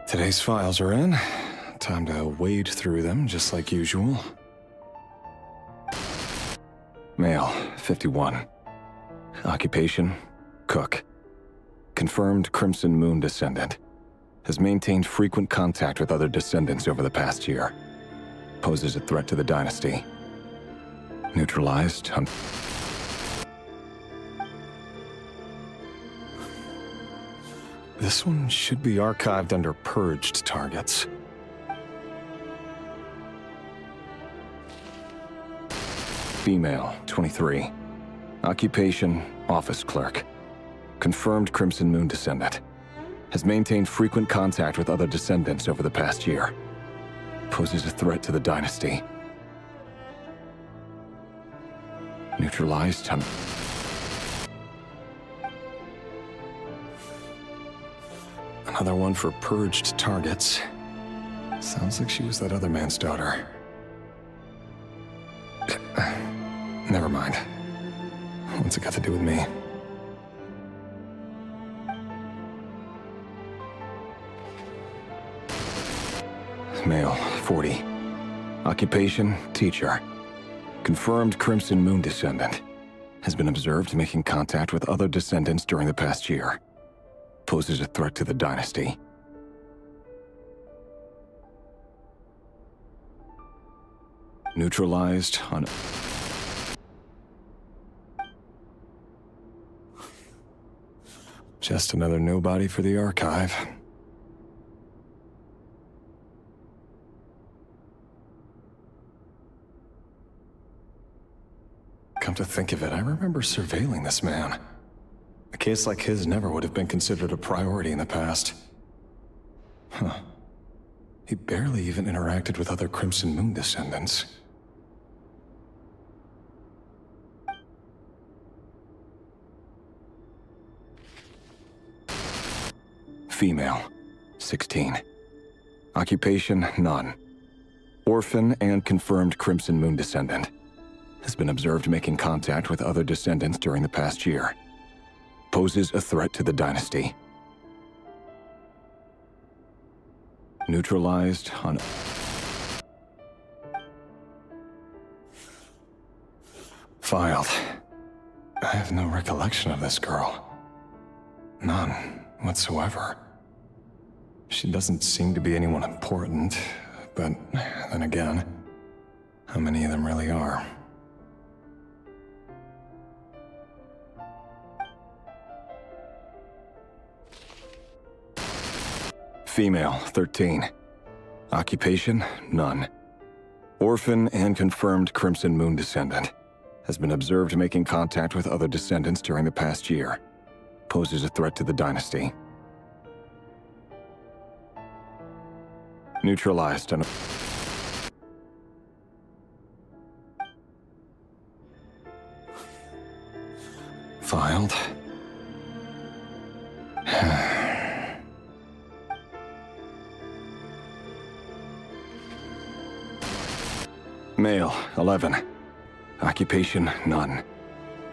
Today's files are in. Time to wade through them, just like usual. Male, 51. Occupation, cook. Confirmed Crimson Moon descendant. Has maintained frequent contact with other descendants over the past year. Poses a threat to the dynasty. Neutralized. This one should be archived under purged targets. Female, 23. Occupation, office clerk. Confirmed Crimson Moon descendant. Has maintained frequent contact with other descendants over the past year. Poses a threat to the dynasty. Neutralized. Another one for purged targets. Sounds like she was that other man's daughter. Never mind. What's it got to do with me? Male, 40. Occupation, teacher. Confirmed Crimson Moon descendant. Has been observed making contact with other descendants during the past year. Poses a threat to the dynasty. Neutralized on... Just another nobody for the archive. Come to think of it, I remember surveilling this man. A case like his never would have been considered a priority in the past. Huh. He barely even interacted with other Crimson Moon descendants. Female, 16. Occupation, none. Orphan and confirmed Crimson Moon descendant. Has been observed making contact with other descendants during the past year. Poses a threat to the dynasty. Neutralized on... Filed. I have no recollection of this girl. None whatsoever. She doesn't seem to be anyone important, but then again, how many of them really are? Female, 13. Occupation, none. Orphan and confirmed Crimson Moon descendant. Has been observed making contact with other descendants during the past year. Poses a threat to the dynasty. Neutralized on... Filed. Male, 11. Occupation, none.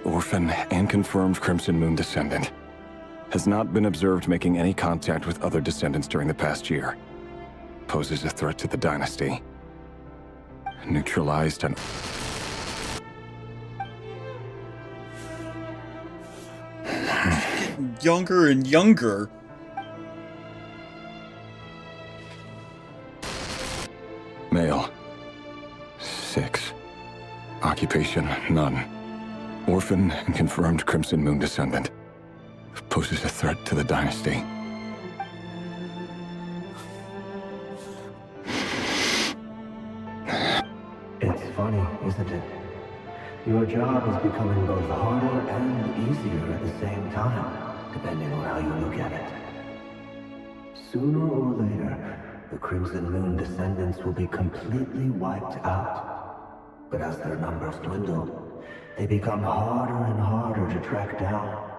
Orphan and confirmed Crimson Moon descendant. Has not been observed making any contact with other descendants during the past year. Poses a threat to the dynasty. Neutralized on... Getting younger and younger. Male. 6. Occupation, none. Orphan and confirmed Crimson Moon descendant. Poses a threat to the dynasty. It's funny, isn't it? Your job is becoming both harder and easier at the same time, depending on how you look at it. Sooner or later, the Crimson Moon descendants will be completely wiped out. But as their numbers dwindle, they become harder and harder to track down.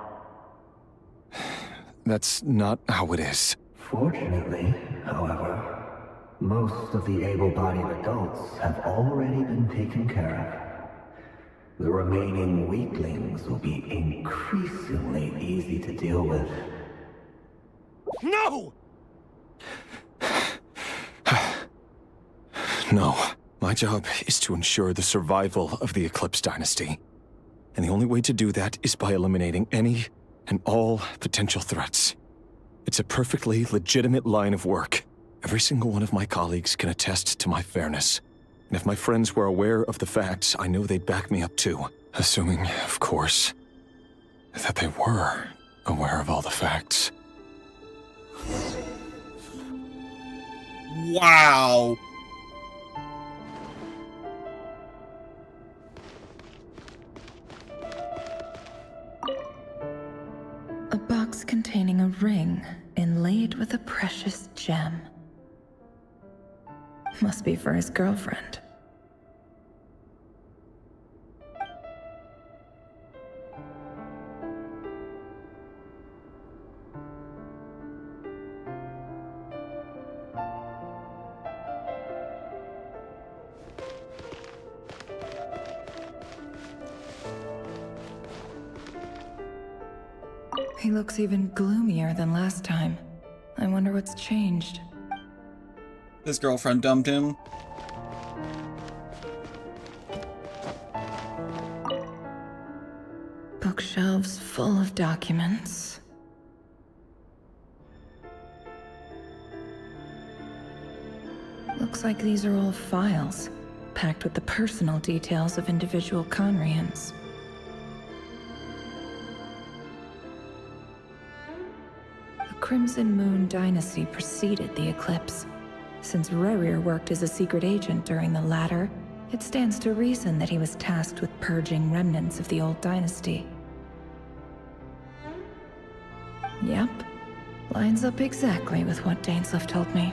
That's not how it is. Fortunately, however, most of the able-bodied adults have already been taken care of. The remaining weaklings will be increasingly easy to deal with. No! No. My job is to ensure the survival of the Eclipse Dynasty. And the only way to do that is by eliminating any and all potential threats. It's a perfectly legitimate line of work. Every single one of my colleagues can attest to my fairness. And if my friends were aware of the facts, I know they'd back me up too. Assuming, of course, that they were aware of all the facts. Wow. box containing a ring inlaid with a precious gem. Must be for his girlfriend. He looks even gloomier than last time. I wonder what's changed. His girlfriend dumped him. Bookshelves full of documents. Looks like these are all files, packed with the personal details of individual Conrians. The Crimson Moon dynasty preceded the eclipse. Since Rerir worked as a secret agent during the latter, it stands to reason that he was tasked with purging remnants of the old dynasty. Yep, lines up exactly with what Dainsleif told me.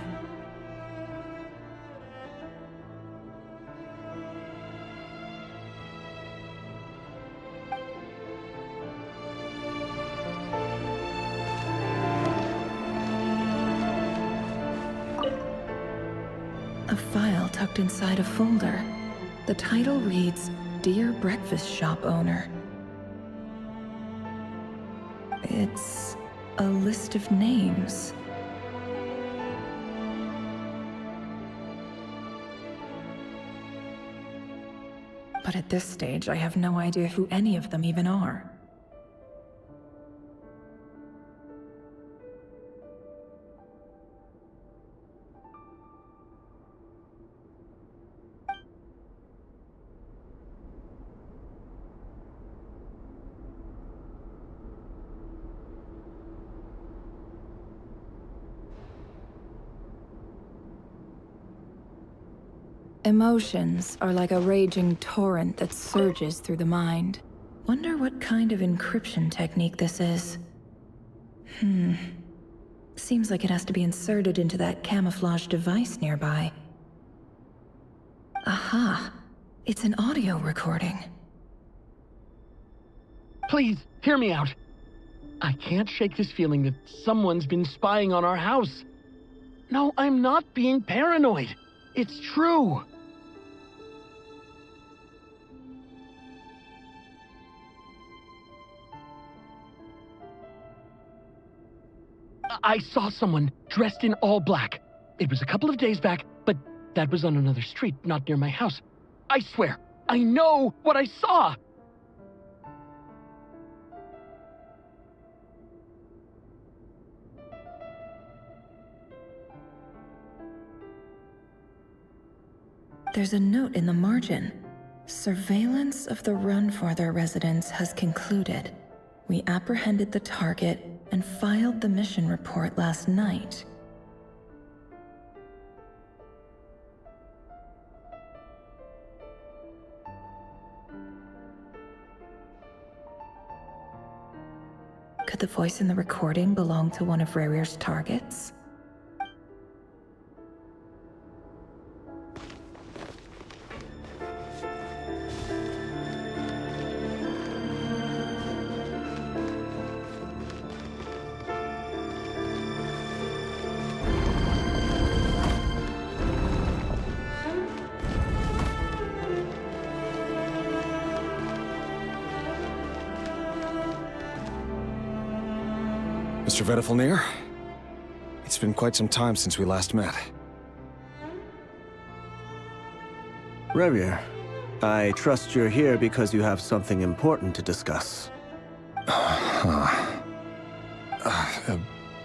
A file tucked inside a folder. The title reads, Dear Breakfast Shop Owner. It's a list of names. But at this stage, I have no idea who any of them even are. Emotions are like a raging torrent that surges through the mind. Wonder what kind of encryption technique this is. Seems like it has to be inserted into that camouflage device nearby. Aha! It's an audio recording. Please, hear me out. I can't shake this feeling that someone's been spying on our house. No, I'm not being paranoid. It's true. I saw someone dressed in all black. It was a couple of days back, but that was on another street, not near my house. I swear, I know what I saw! There's a note in the margin. Surveillance of the Runfarther residence has concluded. We apprehended the target and filed the mission report last night. Could the voice in the recording belong to one of Rerir's targets? Mr. Vedifalnir? It's been quite some time since we last met. Rerir, I trust you're here because you have something important to discuss.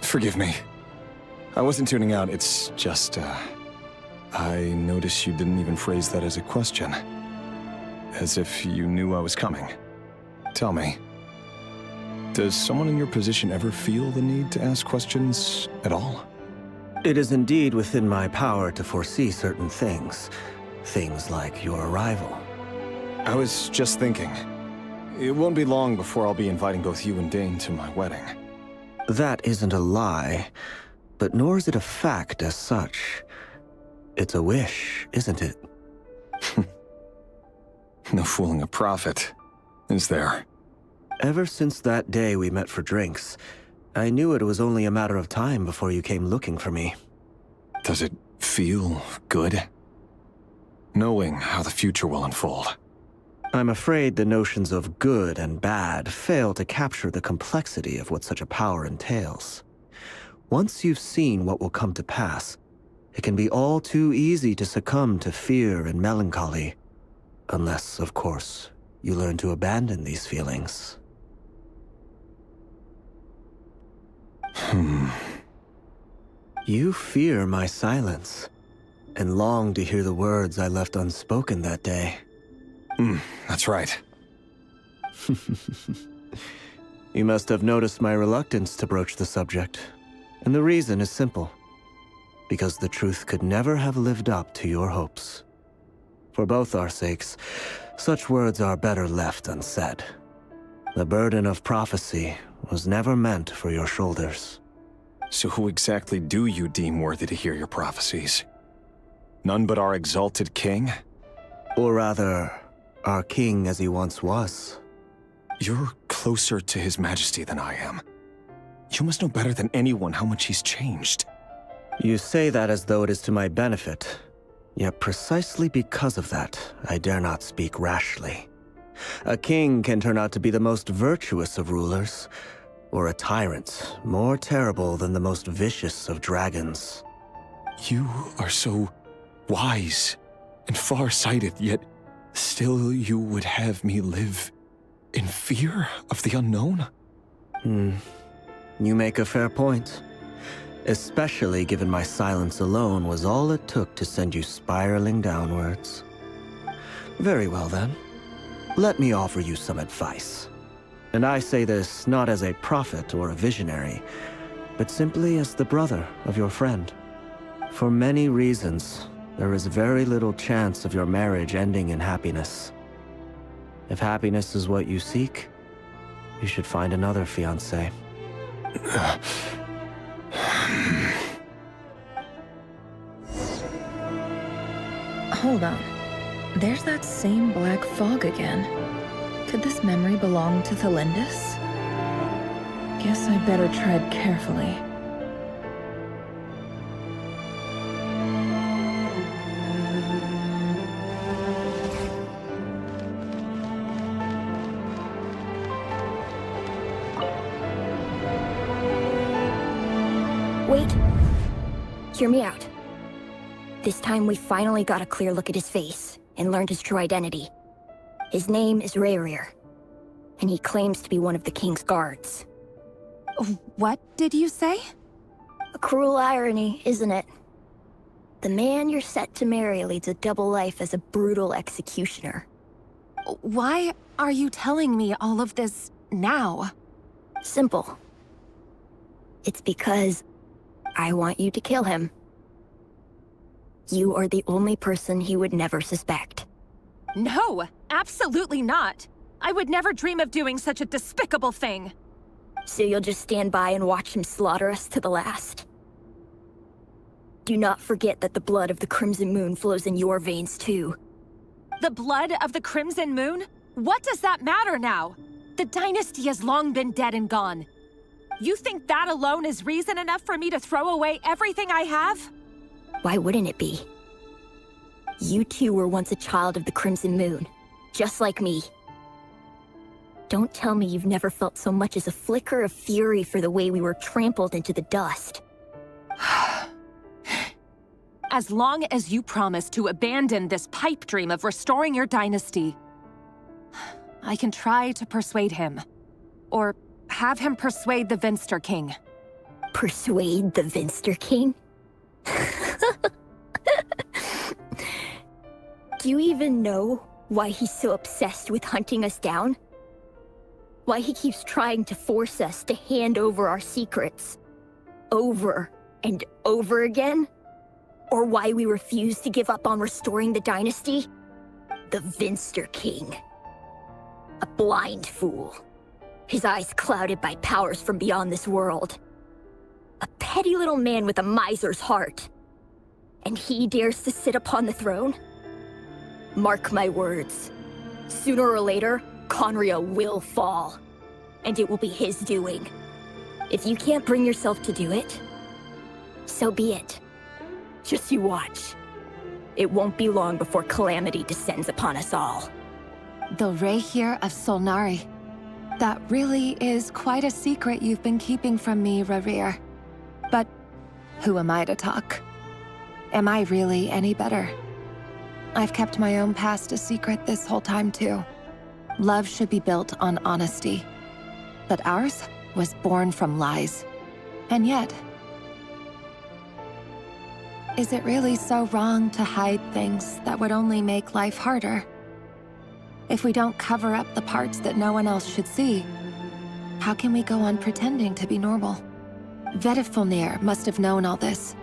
Forgive me. I wasn't tuning out, it's just, I noticed you didn't even phrase that as a question. As if you knew I was coming. Tell me, does someone in your position ever feel the need to ask questions at all? It is indeed within my power to foresee certain things. Things like your arrival. I was just thinking. It won't be long before I'll be inviting both you and Dane to my wedding. That isn't a lie, but nor is it a fact as such. It's a wish, isn't it? No fooling a prophet, is there? Ever since that day we met for drinks, I knew it was only a matter of time before you came looking for me. Does it feel good? Knowing how the future will unfold. I'm afraid the notions of good and bad fail to capture the complexity of what such a power entails. Once you've seen what will come to pass, it can be all too easy to succumb to fear and melancholy. Unless, of course, you learn to abandon these feelings. You fear my silence, and long to hear the words I left unspoken that day. That's right. You must have noticed my reluctance to broach the subject, and the reason is simple. Because the truth could never have lived up to your hopes. For both our sakes, such words are better left unsaid. The burden of prophecy was never meant for your shoulders. So who exactly do you deem worthy to hear your prophecies? None but our exalted king? Or rather, our king as he once was. You're closer to his majesty than I am. You must know better than anyone how much he's changed. You say that as though it is to my benefit. Yet precisely because of that, I dare not speak rashly. A king can turn out to be the most virtuous of rulers, or a tyrant more terrible than the most vicious of dragons. You are so wise and far-sighted, yet still you would have me live in fear of the unknown? You make a fair point. Especially given my silence alone was all it took to send you spiraling downwards. Very well then. Let me offer you some advice. And I say this not as a prophet or a visionary, but simply as the brother of your friend. For many reasons, there is very little chance of your marriage ending in happiness. If happiness is what you seek, you should find another fiancé. Hold on. There's that same black fog again. Could this memory belong to Thelindis? Guess I better tread carefully. Wait. Hear me out. This time we finally got a clear look at his face and learned his true identity. His name is Rayrir, and he claims to be one of the king's guards. What did you say? A cruel irony, isn't it? The man you're set to marry leads a double life as a brutal executioner. Why are you telling me all of this now? Simple. It's because I want you to kill him. You are the only person he would never suspect. No, absolutely not. I would never dream of doing such a despicable thing. So you'll just stand by and watch him slaughter us to the last? Do not forget that the blood of the Crimson Moon flows in your veins too. The blood of the Crimson Moon? What does that matter now? The dynasty has long been dead and gone. You think that alone is reason enough for me to throw away everything I have? Why wouldn't it be? You two were once a child of the Crimson Moon, just like me. Don't tell me you've never felt so much as a flicker of fury for the way we were trampled into the dust. As long as you promise to abandon this pipe dream of restoring your dynasty, I can try to persuade him. Or have him persuade the Vinster King. Persuade the Vinster King? Do you even know why he's so obsessed with hunting us down? Why he keeps trying to force us to hand over our secrets? Over and over again? Or why we refuse to give up on restoring the dynasty? The Vinster King. A blind fool. His eyes clouded by powers from beyond this world. A petty little man with a miser's heart. And he dares to sit upon the throne? Mark my words. Sooner or later, Conria will fall. And it will be his doing. If you can't bring yourself to do it, so be it. Just you watch. It won't be long before calamity descends upon us all. The Rehir of Solnari. That really is quite a secret you've been keeping from me, Rerir. But who am I to talk? Am I really any better? I've kept my own past a secret this whole time, too. Love should be built on honesty. But ours was born from lies. And yet, is it really so wrong to hide things that would only make life harder? If we don't cover up the parts that no one else should see, how can we go on pretending to be normal? Vedifulnir must have known all this.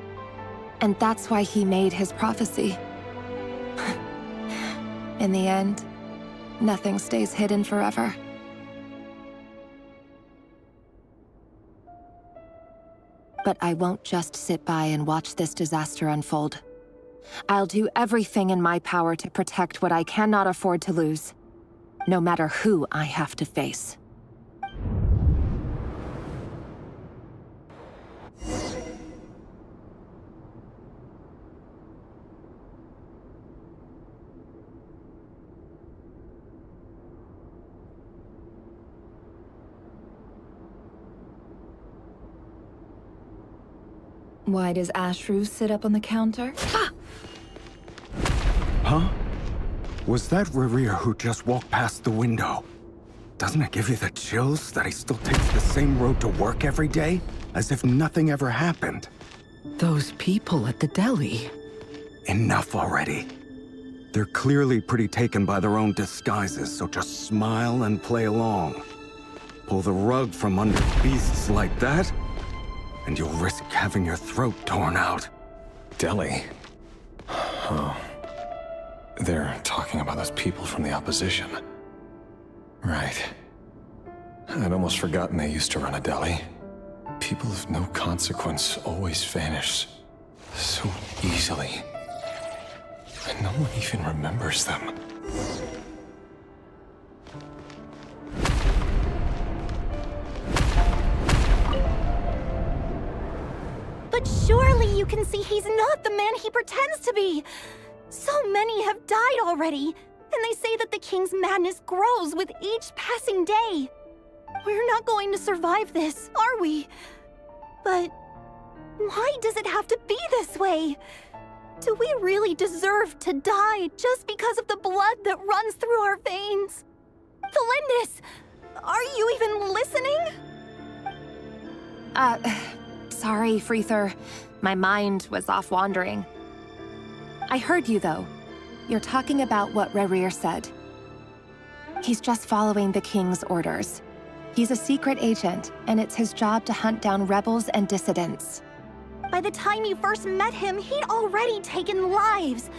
And that's why he made his prophecy. In the end, nothing stays hidden forever. But I won't just sit by and watch this disaster unfold. I'll do everything in my power to protect what I cannot afford to lose, no matter who I have to face. Why does Ashru sit up on the counter? Huh? Was that Rerir who just walked past the window? Doesn't it give you the chills that he still takes the same road to work every day? As if nothing ever happened. Those people at the deli. Enough already. They're clearly pretty taken by their own disguises, so just smile and play along. Pull the rug from under beasts like that, and you'll risk having your throat torn out. Deli? Oh. They're talking about those people from the opposition. Right. I'd almost forgotten they used to run a deli. People of no consequence always vanish so easily. And no one even remembers them. But surely you can see he's not the man he pretends to be! So many have died already, and they say that the king's madness grows with each passing day. We're not going to survive this, are we? But why does it have to be this way? Do we really deserve to die just because of the blood that runs through our veins? Felindis, are you even listening? Sorry, Freether. My mind was off wandering. I heard you, though. You're talking about what Rerir said. He's just following the king's orders. He's a secret agent, and it's his job to hunt down rebels and dissidents. By the time you first met him, he'd already taken lives.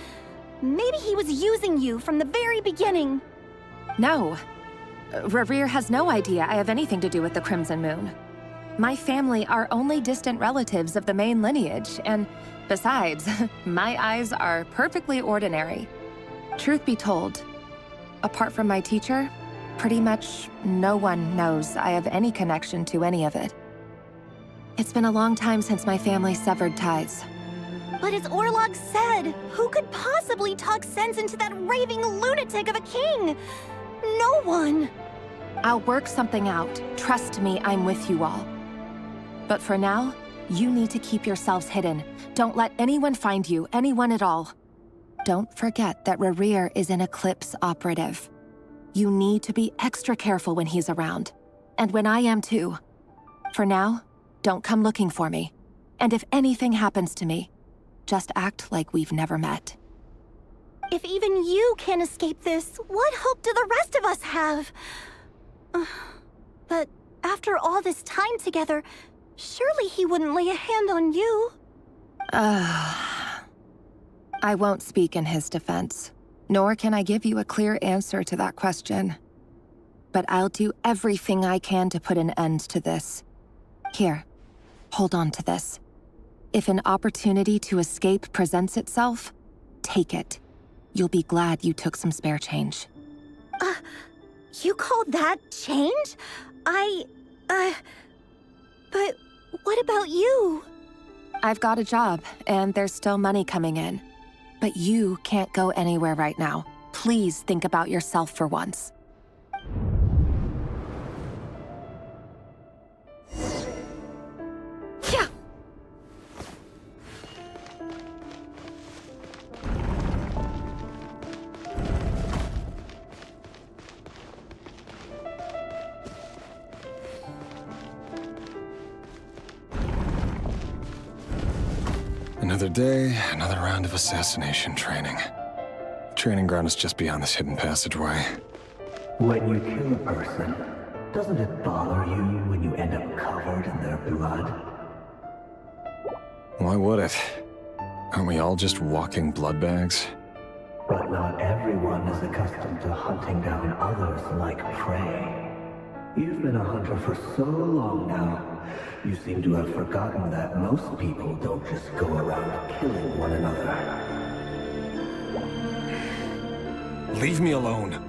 Maybe he was using you from the very beginning. No. Rerir has no idea I have anything to do with the Crimson Moon. My family are only distant relatives of the main lineage, and besides, my eyes are perfectly ordinary. Truth be told, apart from my teacher, pretty much no one knows I have any connection to any of it. It's been a long time since my family severed ties. But as Orlog said, who could possibly talk sense into that raving lunatic of a king? No one. I'll work something out. Trust me, I'm with you all. But for now, you need to keep yourselves hidden. Don't let anyone find you, anyone at all. Don't forget that Rerir is an Eclipse operative. You need to be extra careful when he's around. And when I am too. For now, don't come looking for me. And if anything happens to me, just act like we've never met. If even you can't escape this, what hope do the rest of us have? But after all this time together, surely he wouldn't lay a hand on you. I won't speak in his defense, nor can I give you a clear answer to that question. but I'll do everything I can to put an end to this. Here, hold on to this. If an opportunity to escape presents itself, take it. You'll be glad you took some spare change. You call that change? But what about you? I've got a job, and there's still money coming in. But you can't go anywhere right now. Please think about yourself for once. Yeah. Another day, another round of assassination training. The training ground is just beyond this hidden passageway. When you kill a person, doesn't it bother you when you end up covered in their blood? Why would it? Aren't we all just walking blood bags? But not everyone is accustomed to hunting down others like prey. You've been a hunter for so long now, you seem to have forgotten that most people don't just go around killing one another. Leave me alone.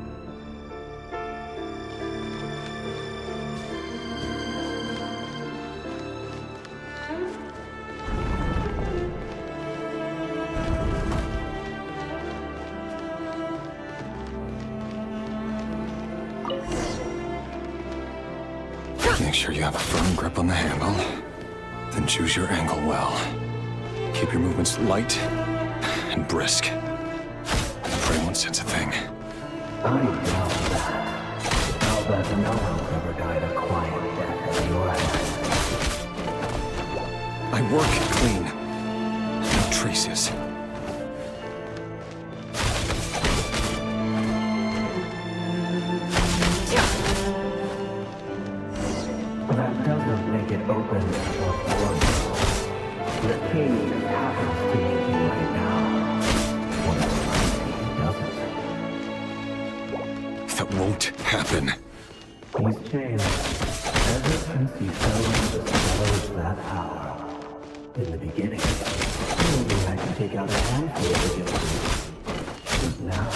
Make sure you have a firm grip on the handle. Then choose your angle well. Keep your movements light and brisk. Pray won't sense a thing. I doubt that. I'll bet no one's ever died a quiet death in your hands. I work clean. No traces. That doesn't make it open or closed. The king just happens to meet you right now. What else doesn't? That won't happen. He's changed. Ever since he fell into the shadows of that power. In the beginning, he only had to take out a handful of the guilty. But now...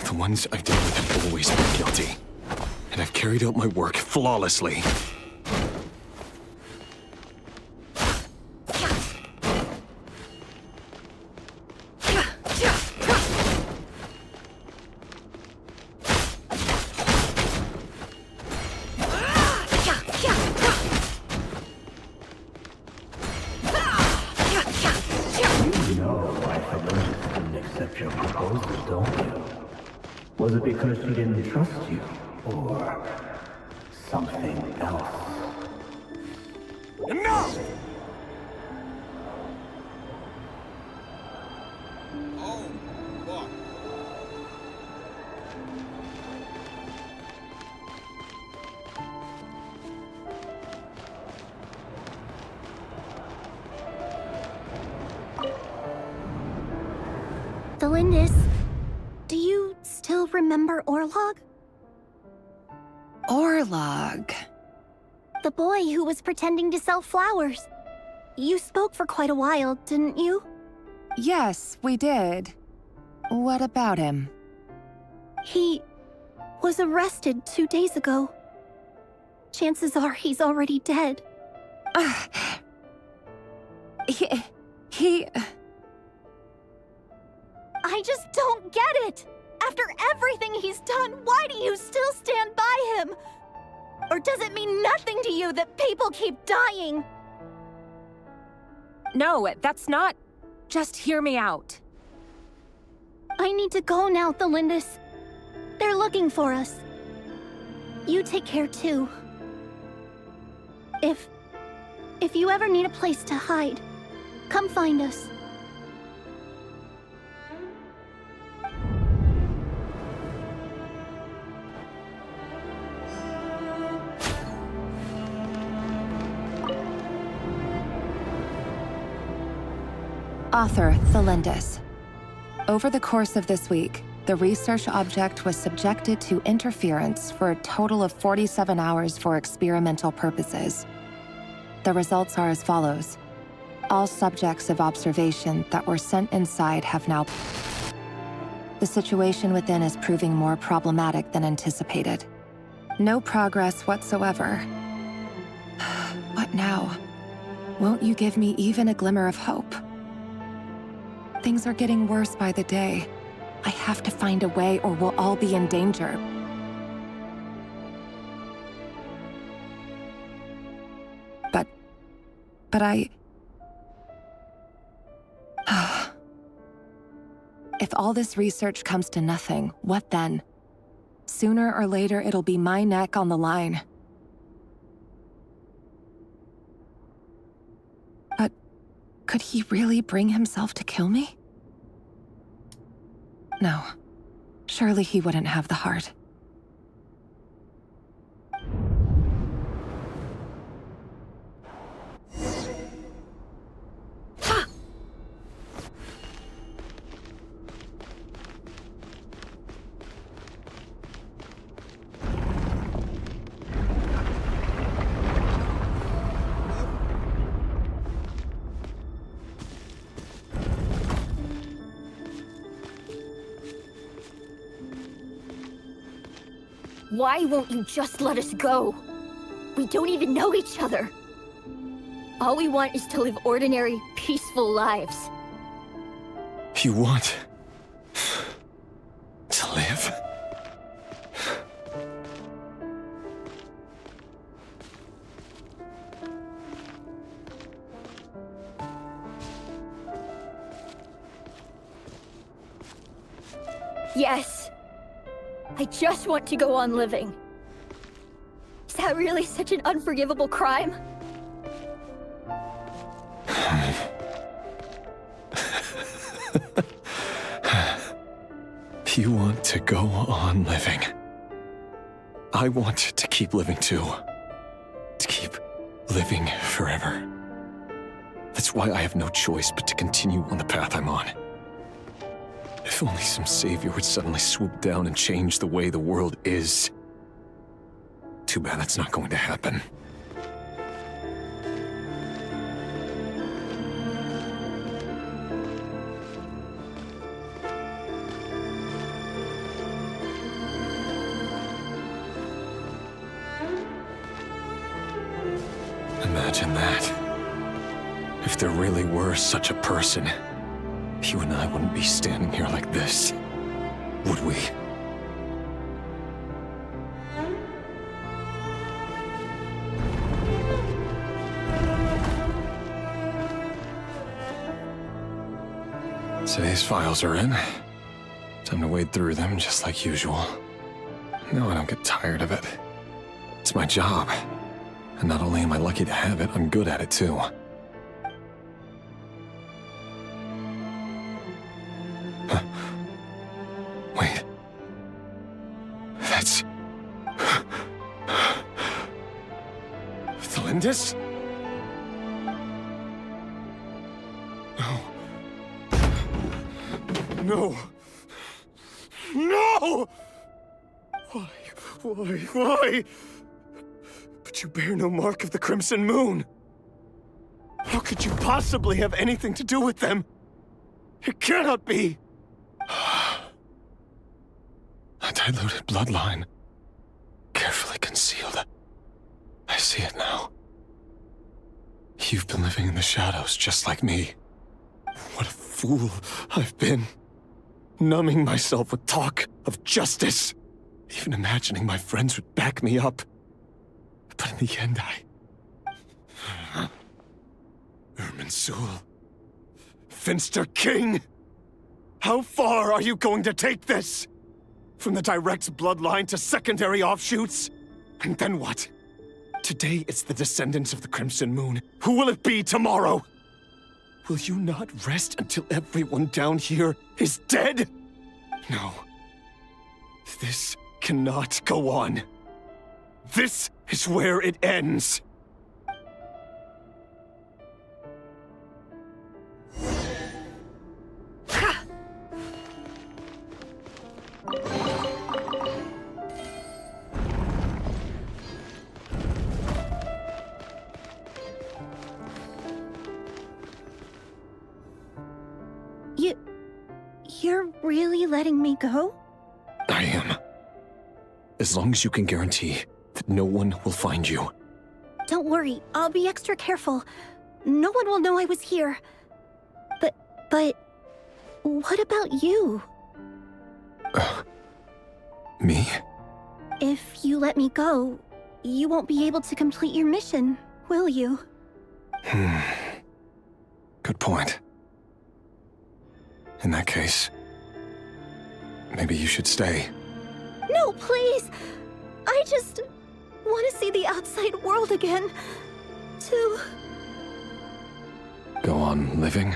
The ones I've dealt with have always been guilty. And I've carried out my work flawlessly. You know why Fabrizio didn't accept your proposal, don't you? Was it because she didn't trust you? Or something else? Enough! Delindis, do you still remember Orlog? Orlog. The boy who was pretending to sell flowers. You spoke for quite a while, didn't you? Yes, we did. What about him? He was arrested 2 days ago. Chances are he's already dead. He... I just don't get it! After everything he's done, why do you still stand by him? Or does it mean nothing to you that people keep dying? No, that's not... Just hear me out. I need to go now, Thelindis. They're looking for us. You take care too. If you ever need a place to hide, come find us. Author Thelindis. Over the course of this week, the research object was subjected to interference for a total of 47 hours for experimental purposes. The results are as follows. All subjects of observation that were sent inside have now... The situation within is proving more problematic than anticipated. No progress whatsoever. What now? Won't you give me even a glimmer of hope? Things are getting worse by the day. I have to find a way or we'll all be in danger. But I... If all this research comes to nothing, what then? Sooner or later, it'll be my neck on the line. But could he really bring himself to kill me? No. Surely he wouldn't have the heart. Why won't you just let us go? We don't even know each other. All we want is to live ordinary, peaceful lives. You want to live? Yes. I just want to go on living. Is that really such an unforgivable crime? You want to go on living. I want to keep living too. To keep living forever. That's why I have no choice but to continue on the path I'm on. If only some savior would suddenly swoop down and change the way the world is. Too bad that's not going to happen. Imagine that. If there really were such a person, you and I wouldn't be standing here like this, would we? Today's files are in. Time to wade through them just like usual. No, I don't get tired of it. It's my job. And not only am I lucky to have it, I'm good at it too. Wait. That's... Thalindis? No. No! Why? But you bear no mark of the Crimson Moon. How could you possibly have anything to do with them? It cannot be! A diluted bloodline. Carefully concealed. I see it now. You've been living in the shadows just like me. What a fool I've been. Numbing myself with talk of justice. Even imagining my friends would back me up. But in the end, Irminsul. Finster King! How far are you going to take this? From the direct bloodline to secondary offshoots? And then what? Today it's the descendants of the Crimson Moon. Who will it be tomorrow? Will you not rest until everyone down here is dead? No. This cannot go on. This is where it ends. You're really letting me go? I am. As long as you can guarantee that no one will find you. Don't worry, I'll be extra careful. No one will know I was here. But what about you? Me? If you let me go, you won't be able to complete your mission, will you? Good point. In that case, maybe you should stay. No, please! I just want to see the outside world again. To... Go on living?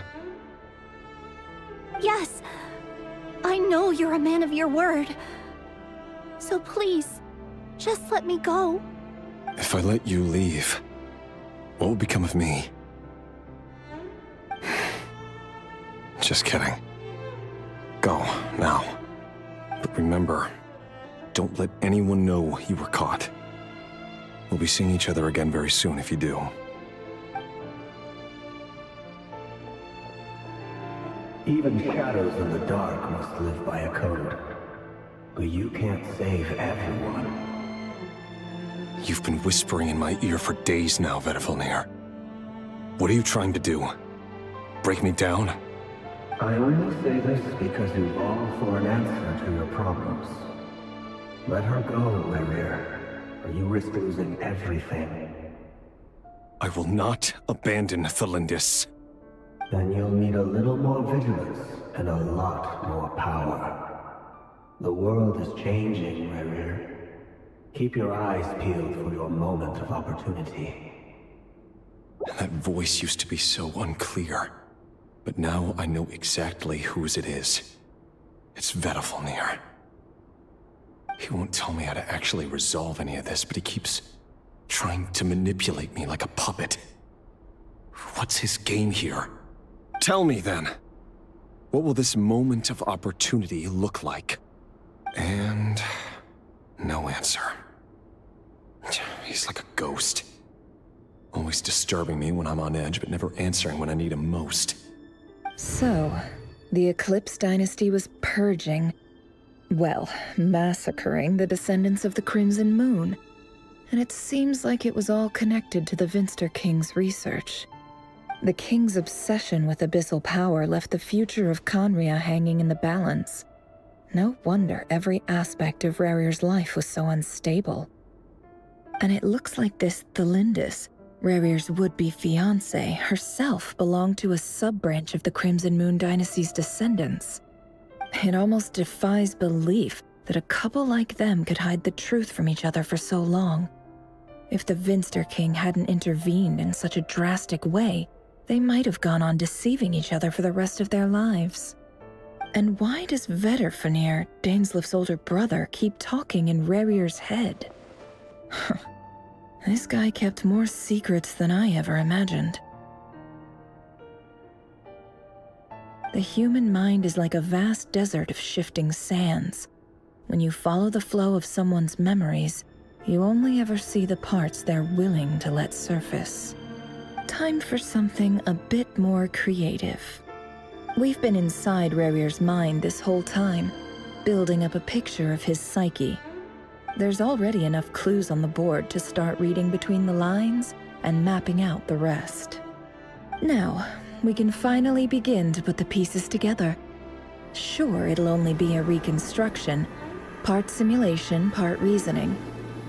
Yes. I know you're a man of your word. So please, just let me go. If I let you leave, what will become of me? Just kidding. Go, now. But remember, don't let anyone know you were caught. We'll be seeing each other again very soon if you do. Even shadows in the dark must live by a code. But you can't save everyone. You've been whispering in my ear for days now, Vedifilnir. What are you trying to do? Break me down? I only say this because you long for an answer to your problems. Let her go, Rerir, or you risk losing everything. I will not abandon Thelindis. Then you'll need a little more vigilance and a lot more power. The world is changing, Rerir. Keep your eyes peeled for your moment of opportunity. That voice used to be so unclear. But now I know exactly whose it is. It's Vedifilnir. He won't tell me how to actually resolve any of this, but he keeps trying to manipulate me like a puppet. What's his game here? Tell me then. What will this moment of opportunity look like? And no answer. He's like a ghost. Always disturbing me when I'm on edge, but never answering when I need him most. So, the Eclipse dynasty was purging, well, massacring the descendants of the Crimson Moon. And it seems like it was all connected to the Vinster King's research. The King's obsession with abyssal power left the future of Conria hanging in the balance. No wonder every aspect of Rerir's life was so unstable. And it looks like this Thelindis, Rerir's would-be fiancée, herself belonged to a sub-branch of the Crimson Moon dynasty's descendants. It almost defies belief that a couple like them could hide the truth from each other for so long. If the Vinster King hadn't intervened in such a drastic way, they might have gone on deceiving each other for the rest of their lives. And why does Vedifilnir, Daneslif's older brother, keep talking in Rerir's head? This guy kept more secrets than I ever imagined. The human mind is like a vast desert of shifting sands. When you follow the flow of someone's memories, you only ever see the parts they're willing to let surface. Time for something a bit more creative. We've been inside Rerir's mind this whole time, building up a picture of his psyche. There's already enough clues on the board to start reading between the lines and mapping out the rest. Now, we can finally begin to put the pieces together. Sure, it'll only be a reconstruction, part simulation, part reasoning,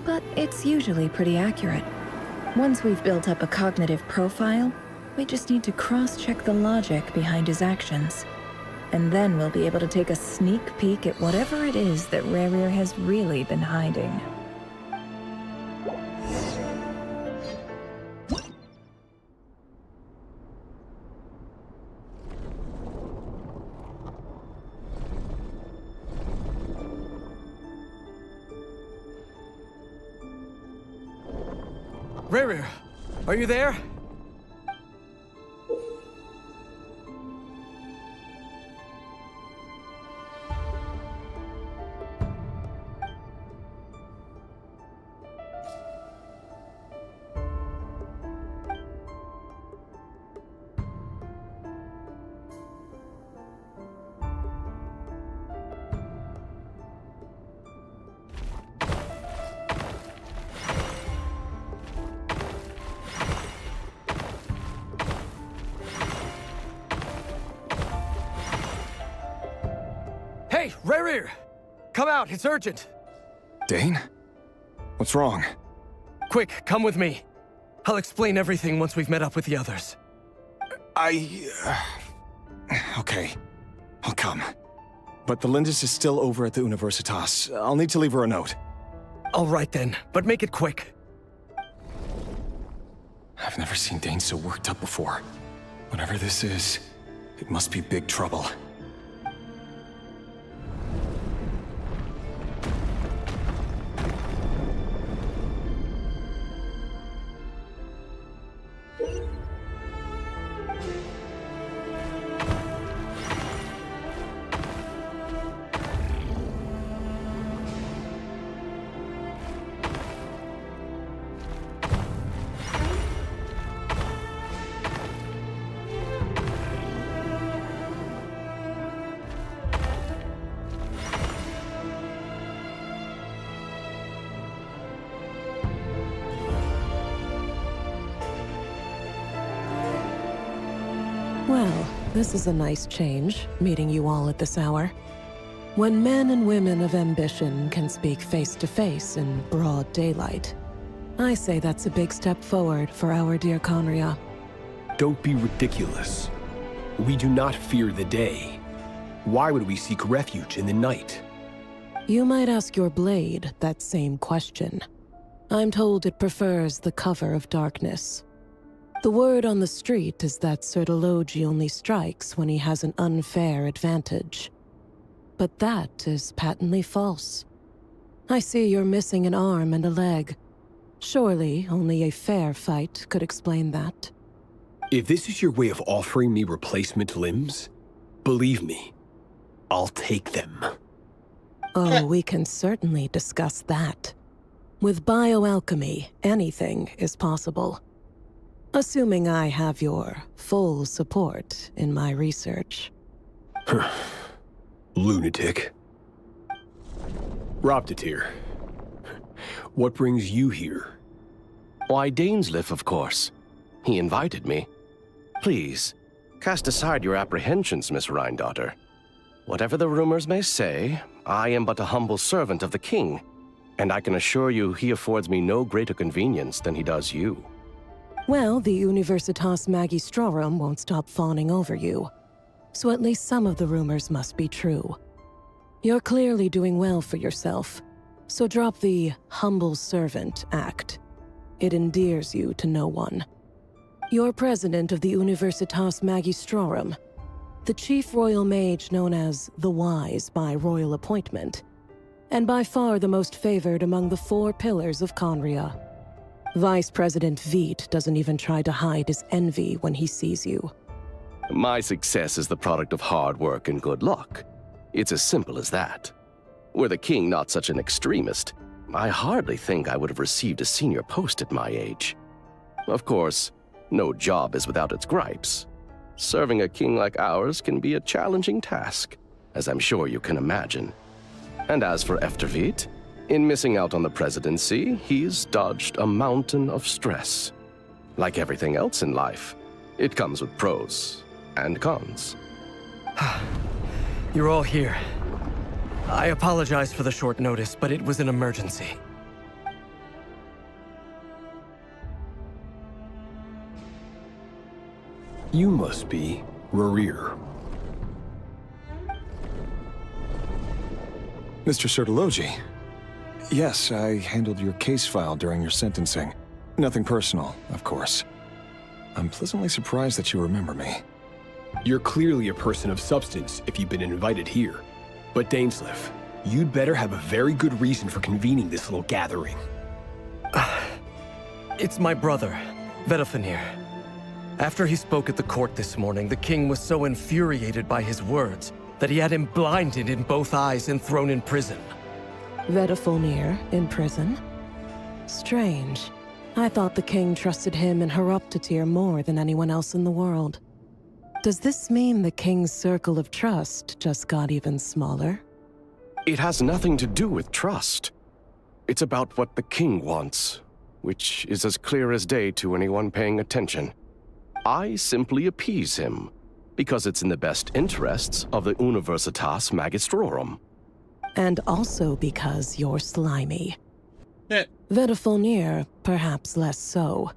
but it's usually pretty accurate. Once we've built up a cognitive profile, we just need to cross-check the logic behind his actions. And then we'll be able to take a sneak peek at whatever it is that Rerir has really been hiding. Rerir, are you there? Hey, Rerir! Come out, it's urgent. Dane? What's wrong? Quick, come with me. I'll explain everything once we've met up with the others. Okay. I'll come. But the Lindis is still over at the Universitas. I'll need to leave her a note. All right then, but make it quick. I've never seen Dane so worked up before. Whatever this is, it must be big trouble. Well, this is a nice change, meeting you all at this hour. When men and women of ambition can speak face to face in broad daylight, I say that's a big step forward for our dear Conria. Don't be ridiculous. We do not fear the day. Why would we seek refuge in the night? You might ask your blade that same question. I'm told it prefers the cover of darkness. The word on the street is that Sertologi only strikes when he has an unfair advantage. But that is patently false. I see you're missing an arm and a leg. Surely only a fair fight could explain that. If this is your way of offering me replacement limbs, believe me, I'll take them. Oh, we can certainly discuss that. With bioalchemy, anything is possible. Assuming I have your full support in my research. Lunatic. Robtatir. What brings you here? Why, Dainsleif, of course. He invited me. Please, cast aside your apprehensions, Miss Rhindaughter. Whatever the rumors may say, I am but a humble servant of the king, and I can assure you he affords me no greater convenience than he does you. Well, the Universitas Magistrorum won't stop fawning over you. So at least some of the rumors must be true. You're clearly doing well for yourself, so drop the humble servant act. It endears you to no one. You're president of the Universitas Magistrorum, the chief royal mage known as the Wise by royal appointment, and by far the most favored among the 4 pillars of Conria. Vice President Veit doesn't even try to hide his envy when he sees you. My success is the product of hard work and good luck. It's as simple as that. Were the king not such an extremist, I hardly think I would have received a senior post at my age. Of course, no job is without its gripes. Serving a king like ours can be a challenging task, as I'm sure you can imagine. And as for Efterveit, in missing out on the presidency, he's dodged a mountain of stress. Like everything else in life, it comes with pros and cons. You're all here. I apologize for the short notice, but it was an emergency. You must be Rerir. Mr. Sertologi. Yes, I handled your case file during your sentencing. Nothing personal, of course. I'm pleasantly surprised that you remember me. You're clearly a person of substance if you've been invited here. But Dainsleif, you'd better have a very good reason for convening this little gathering. It's my brother, Vedothanir. After he spoke at the court this morning, the king was so infuriated by his words that he had him blinded in both eyes and thrown in prison. Vedothanir in prison? Strange. I thought the king trusted him and Horoptatir more than anyone else in the world. Does this mean the king's circle of trust just got even smaller? It has nothing to do with trust. It's about what the king wants, which is as clear as day to anyone paying attention. I simply appease him, because it's in the best interests of the Universitas Magistrorum. And also because you're slimy. Eh. Vedafilnir, perhaps less so.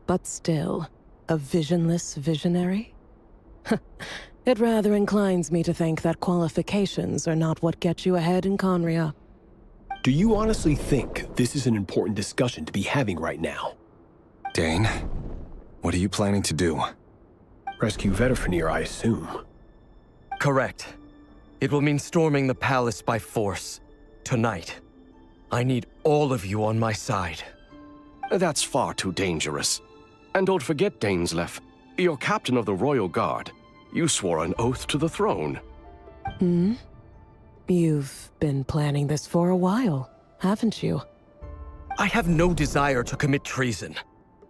But still, a visionless visionary? It rather inclines me to think that qualifications are not what get you ahead in Conria. Do you honestly think this is an important discussion to be having right now? Dane, what are you planning to do? Rescue Vedafilnir, I assume. Correct. It will mean storming the palace by force. Tonight. I need all of you on my side. That's far too dangerous. And don't forget, Dainsleif, you're captain of the Royal Guard. You swore an oath to the throne. Hmm? You've been planning this for a while, haven't you? I have no desire to commit treason.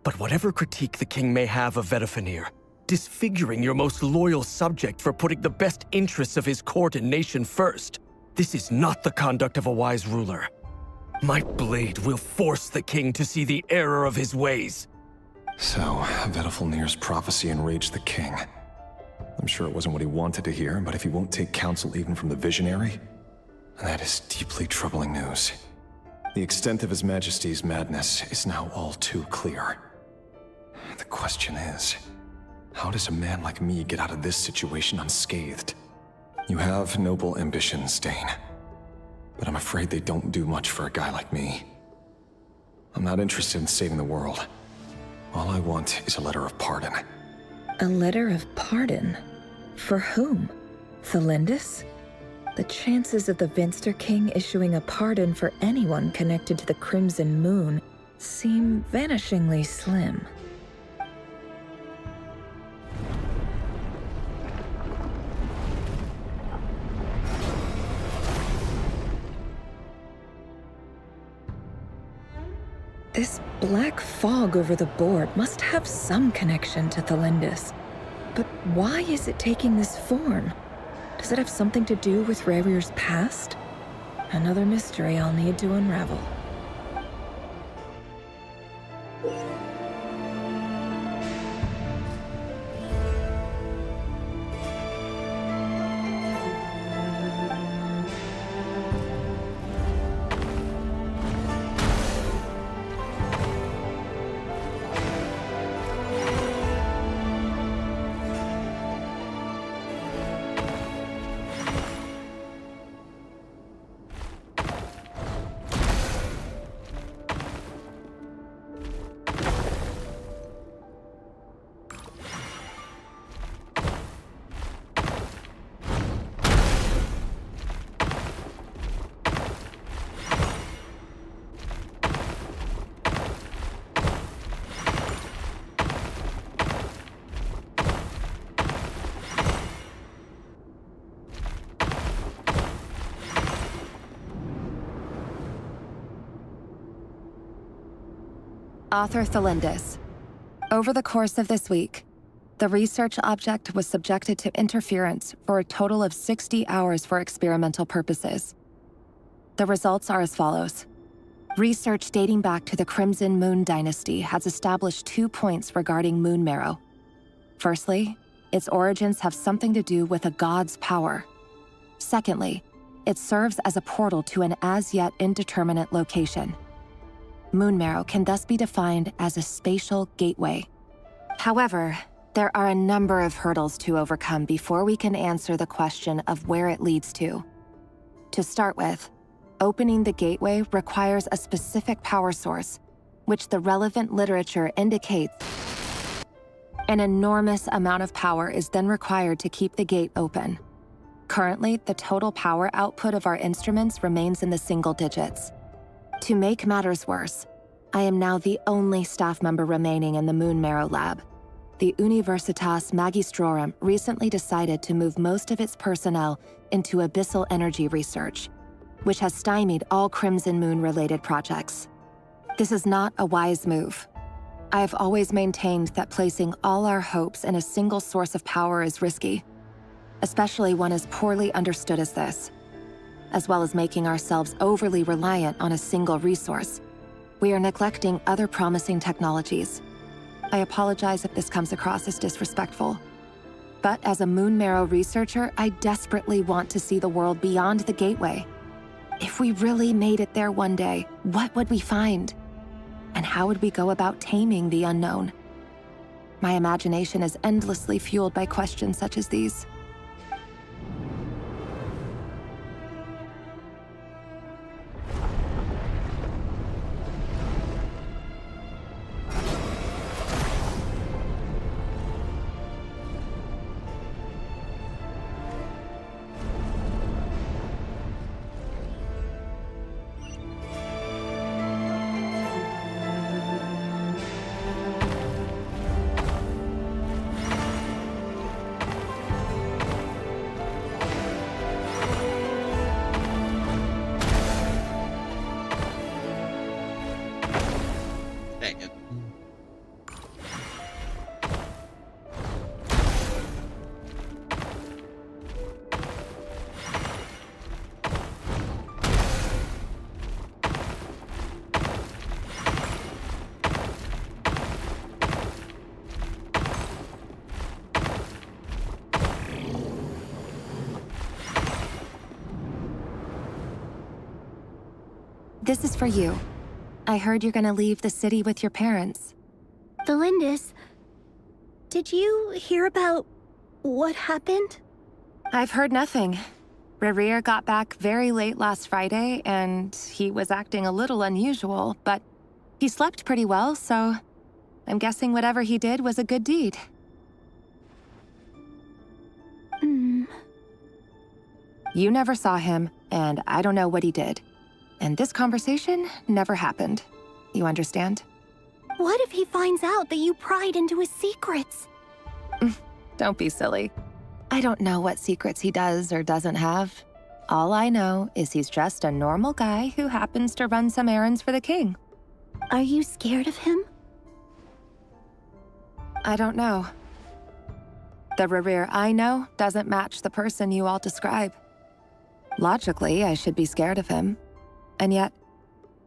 But whatever critique the king may have of Vedafilnir, disfiguring your most loyal subject for putting the best interests of his court and nation first, this is not the conduct of a wise ruler. My blade will force the king to see the error of his ways. So, Vedafilnir's prophecy enraged the king. I'm sure it wasn't what he wanted to hear, but if he won't take counsel even from the visionary, that is deeply troubling news. The extent of His Majesty's madness is now all too clear. The question is, how does a man like me get out of this situation unscathed? You have noble ambitions, Dane, but I'm afraid they don't do much for a guy like me. I'm not interested in saving the world. All I want is a letter of pardon. A letter of pardon? For whom? Thelindis? The chances of the Vinster King issuing a pardon for anyone connected to the Crimson Moon seem vanishingly slim. This black fog over the board must have some connection to Thelindis. But why is it taking this form? Does it have something to do with Rerir's past? Another mystery I'll need to unravel. Author Thelindis. Over the course of this week, the research object was subjected to interference for a total of 60 hours for experimental purposes. The results are as follows. Research dating back to the Crimson Moon Dynasty has established 2 points regarding moon marrow. Firstly, its origins have something to do with a god's power. Secondly, it serves as a portal to an as-yet indeterminate location. Moon marrow can thus be defined as a spatial gateway. However, there are a number of hurdles to overcome before we can answer the question of where it leads to. To start with, opening the gateway requires a specific power source, which the relevant literature indicates. An enormous amount of power is then required to keep the gate open. Currently, the total power output of our instruments remains in the single digits. To make matters worse, I am now the only staff member remaining in the Moon Marrow lab. The Universitas Magistrorum recently decided to move most of its personnel into abyssal energy research, which has stymied all Crimson Moon-related projects. This is not a wise move. I have always maintained that placing all our hopes in a single source of power is risky, especially one as poorly understood as this. As well as making ourselves overly reliant on a single resource, we are neglecting other promising technologies. I apologize if this comes across as disrespectful. But as a Moon Marrow researcher, I desperately want to see the world beyond the gateway. If we really made it there one day, what would we find? And how would we go about taming the unknown? My imagination is endlessly fueled by questions such as these. Dang it. This is for you. I heard you're gonna leave the city with your parents. Valindis, did you hear about what happened? I've heard nothing. Rerir got back very late last Friday, and he was acting a little unusual, but he slept pretty well, so I'm guessing whatever he did was a good deed. You never saw him, and I don't know what he did. And this conversation never happened. You understand? What if he finds out that you pried into his secrets? Don't be silly. I don't know what secrets he does or doesn't have. All I know is he's just a normal guy who happens to run some errands for the king. Are you scared of him? I don't know. The Rerir I know doesn't match the person you all describe. Logically, I should be scared of him. And yet,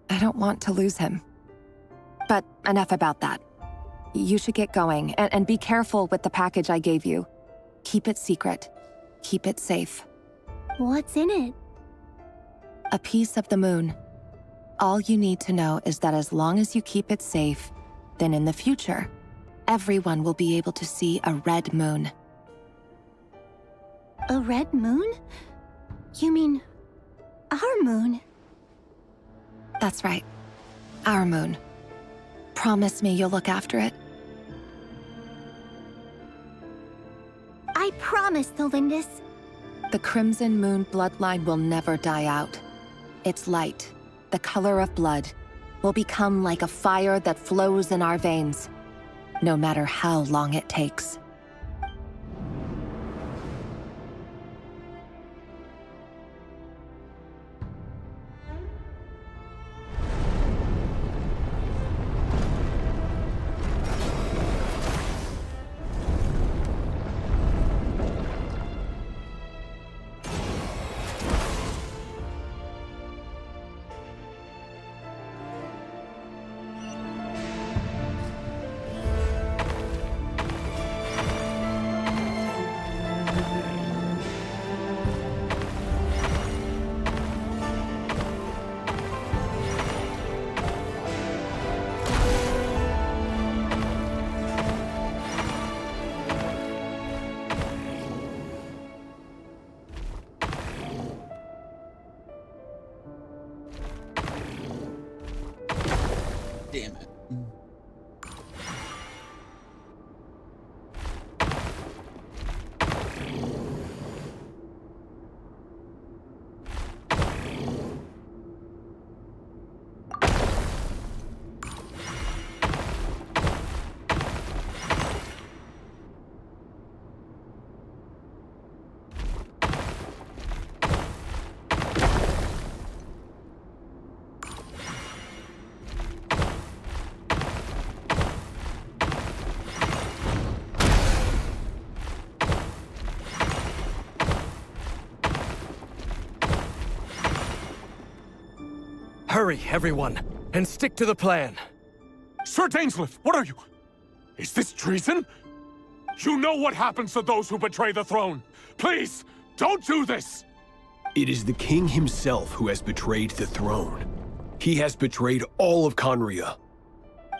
I don't want to lose him. But enough about that. You should get going, and be careful with the package I gave you. Keep it secret. Keep it safe. What's in it? A piece of the moon. All you need to know is that as long as you keep it safe, then in the future, everyone will be able to see a red moon. A red moon? You mean our moon? That's right. Our moon. Promise me you'll look after it. I promise, Valindis. The Crimson Moon bloodline will never die out. Its light, the color of blood, will become like a fire that flows in our veins, no matter how long it takes. Damn it. Hurry, everyone, and stick to the plan. Sir Dainsleif, what are you? Is this treason? You know what happens to those who betray the throne. Please, don't do this! It is the king himself who has betrayed the throne. He has betrayed all of Conria.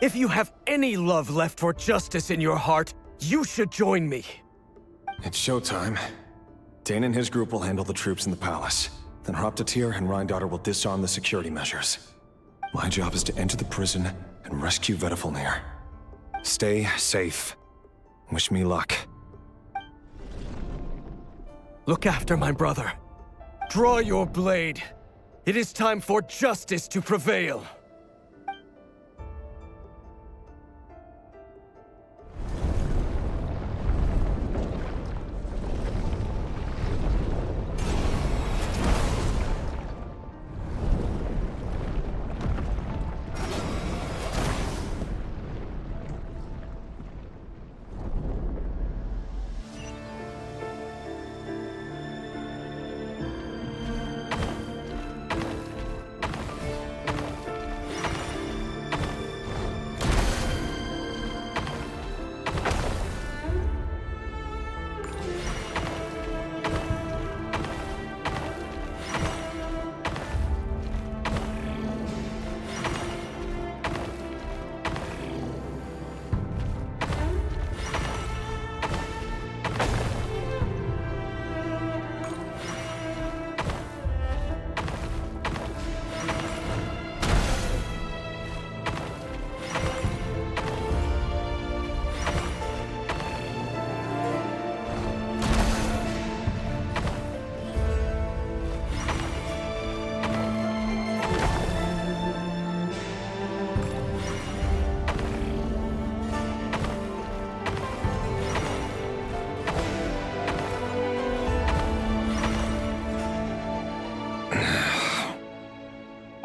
If you have any love left for justice in your heart, you should join me. It's showtime. Dane and his group will handle the troops in the palace. Then Hraptatir and Rheindotter will disarm the security measures. My job is to enter the prison and rescue Vedifalnir. Stay safe. Wish me luck. Look after my brother. Draw your blade. It is time for justice to prevail.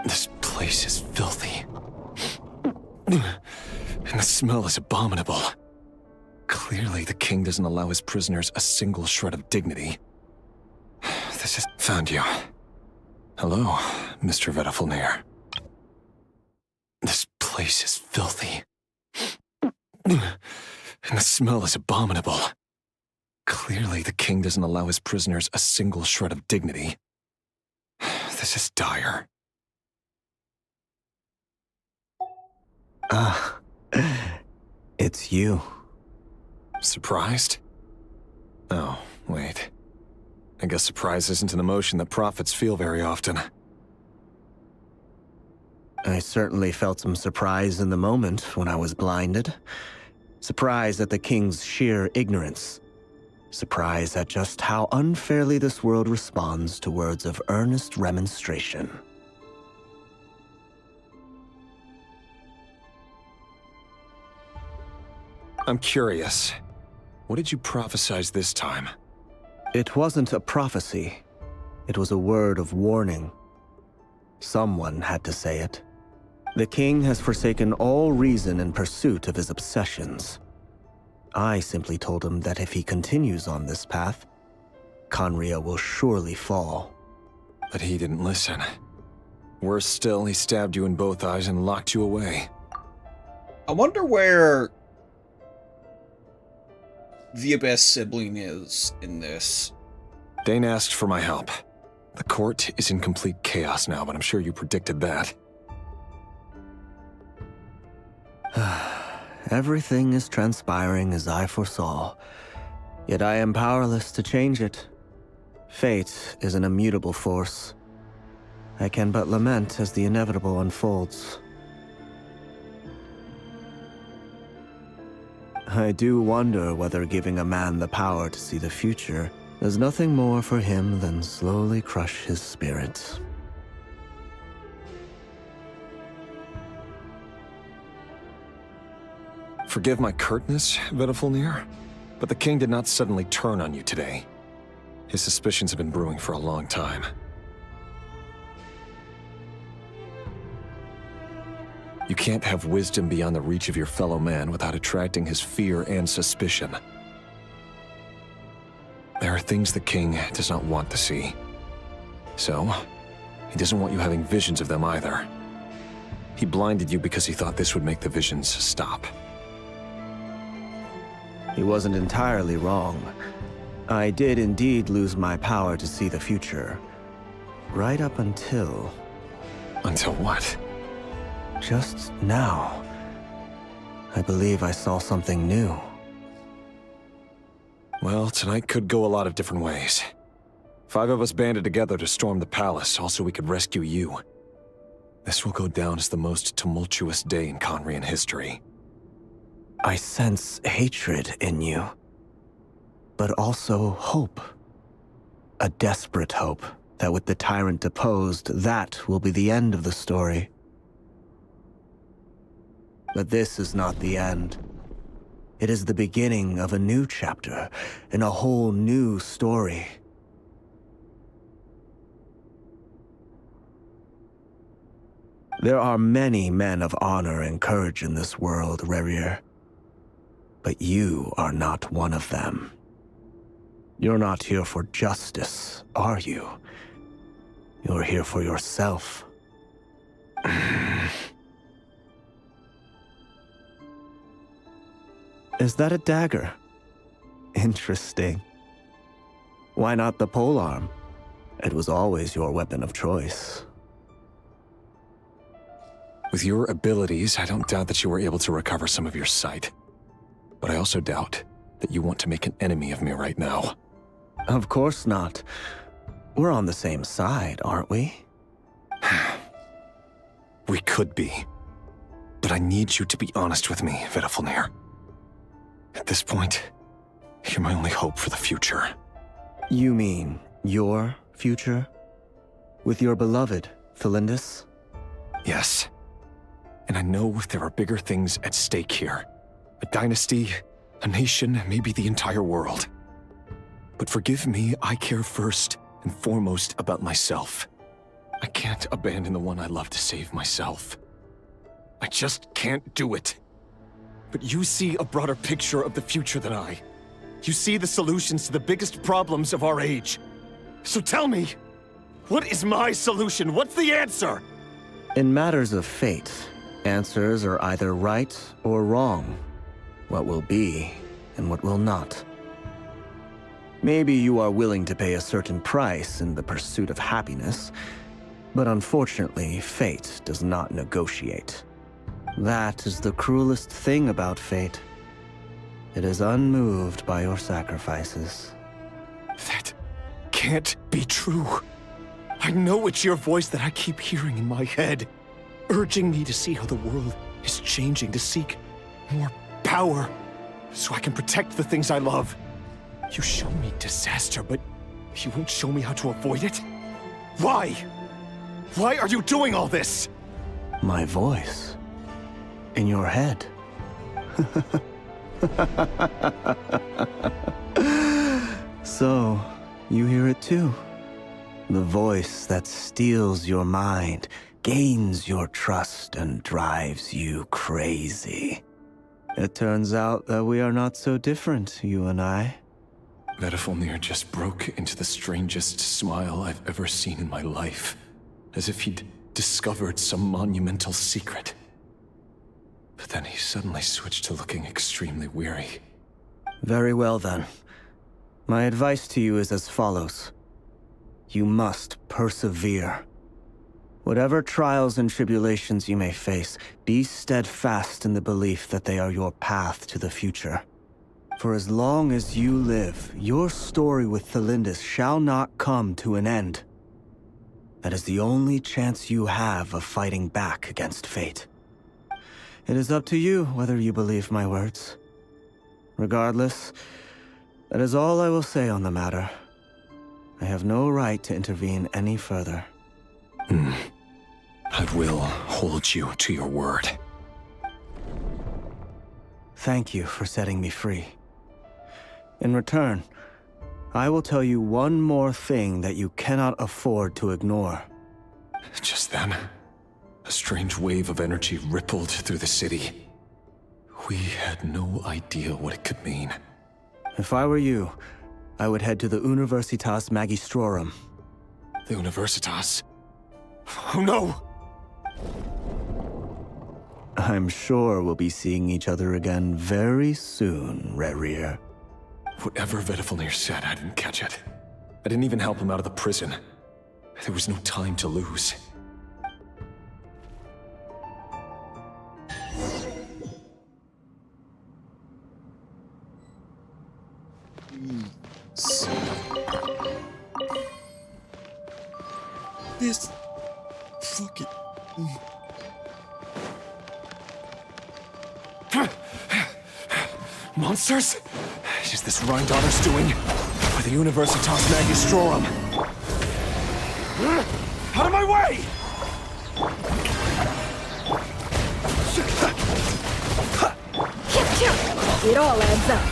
This place is filthy. And the smell is abominable. Clearly, the king doesn't allow his prisoners a single shred of dignity. This is... Found you. Hello, Mr. Vedifalnir. This place is filthy. And the smell is abominable. Clearly, the king doesn't allow his prisoners a single shred of dignity. This is dire. Ah, it's you. Surprised? Oh, wait. I guess surprise isn't an emotion that prophets feel very often. I certainly felt some surprise in the moment when I was blinded. Surprise at the king's sheer ignorance. Surprise at just how unfairly this world responds to words of earnest remonstration. I'm curious. What did you prophesize this time? It wasn't a prophecy. It was a word of warning. Someone had to say it. The king has forsaken all reason in pursuit of his obsessions. I simply told him that if he continues on this path, Conria will surely fall. But he didn't listen. Worse still, he stabbed you in both eyes and locked you away. I wonder where the Abyss sibling is in this. Dane asked for my help. The court is in complete chaos now, but I'm sure you predicted that. Everything is transpiring as I foresaw, yet I am powerless to change it. Fate is an immutable force. I can but lament as the inevitable unfolds. I do wonder whether giving a man the power to see the future does nothing more for him than slowly crush his spirit. Forgive my curtness, Vedifalnir, but the king did not suddenly turn on you today. His suspicions have been brewing for a long time. You can't have wisdom beyond the reach of your fellow man without attracting his fear and suspicion. There are things the king does not want to see. So, he doesn't want you having visions of them either. He blinded you because he thought this would make the visions stop. He wasn't entirely wrong. I did indeed lose my power to see the future. Right up until... Until what? Just now. I believe I saw something new. Well, tonight could go a lot of different ways. 5 of us banded together to storm the palace, also we could rescue you. This will go down as the most tumultuous day in Conrian history. I sense hatred in you. But also hope. A desperate hope that with the tyrant deposed, that will be the end of the story. But this is not the end. It is the beginning of a new chapter, in a whole new story. There are many men of honor and courage in this world, Rerir. But you are not one of them. You're not here for justice, are you? You're here for yourself. Is that a dagger? Interesting. Why not the polearm? It was always your weapon of choice. With your abilities, I don't doubt that you were able to recover some of your sight. But I also doubt that you want to make an enemy of me right now. Of course not. We're on the same side, aren't we? We could be. But I need you to be honest with me, Vedafilnir. At this point, you're my only hope for the future. You mean your future? With your beloved, Felindis? Yes. And I know there are bigger things at stake here. A dynasty, a nation, maybe the entire world. But forgive me, I care first and foremost about myself. I can't abandon the one I love to save myself. I just can't do it. But you see a broader picture of the future than I. You see the solutions to the biggest problems of our age. So tell me, what is my solution? What's the answer? In matters of fate, answers are either right or wrong. What will be, and what will not. Maybe you are willing to pay a certain price in the pursuit of happiness, but unfortunately, fate does not negotiate. That is the cruelest thing about fate. It is unmoved by your sacrifices. That can't be true. I know it's your voice that I keep hearing in my head, urging me to see how the world is changing, to seek more power, so I can protect the things I love. You show me disaster, but you won't show me how to avoid it? Why? Why are you doing all this? My voice. In your head. So, you hear it too? The voice that steals your mind, gains your trust, and drives you crazy. It turns out that we are not so different, you and I. Vedafilnir just broke into the strangest smile I've ever seen in my life, as if he'd discovered some monumental secret. But then he suddenly switched to looking extremely weary. Very well then. My advice to you is as follows. You must persevere. Whatever trials and tribulations you may face, be steadfast in the belief that they are your path to the future. For as long as you live, your story with Felindis shall not come to an end. That is the only chance you have of fighting back against fate. It is up to you whether you believe my words. Regardless, that is all I will say on the matter. I have no right to intervene any further. I will hold you to your word. Thank you for setting me free. In return, I will tell you one more thing that you cannot afford to ignore. Just then, a strange wave of energy rippled through the city. We had no idea what it could mean. If I were you, I would head to the Universitas Magistrorum. The Universitas? Oh no! I'm sure we'll be seeing each other again very soon, Rerir. Whatever Vedifalnir said, I didn't catch it. I didn't even help him out of the prison. There was no time to lose. This fucking Monsters? Is this Rhindaughter's doing? Or the Universitas Magistrorum? Out of my way! It all adds up.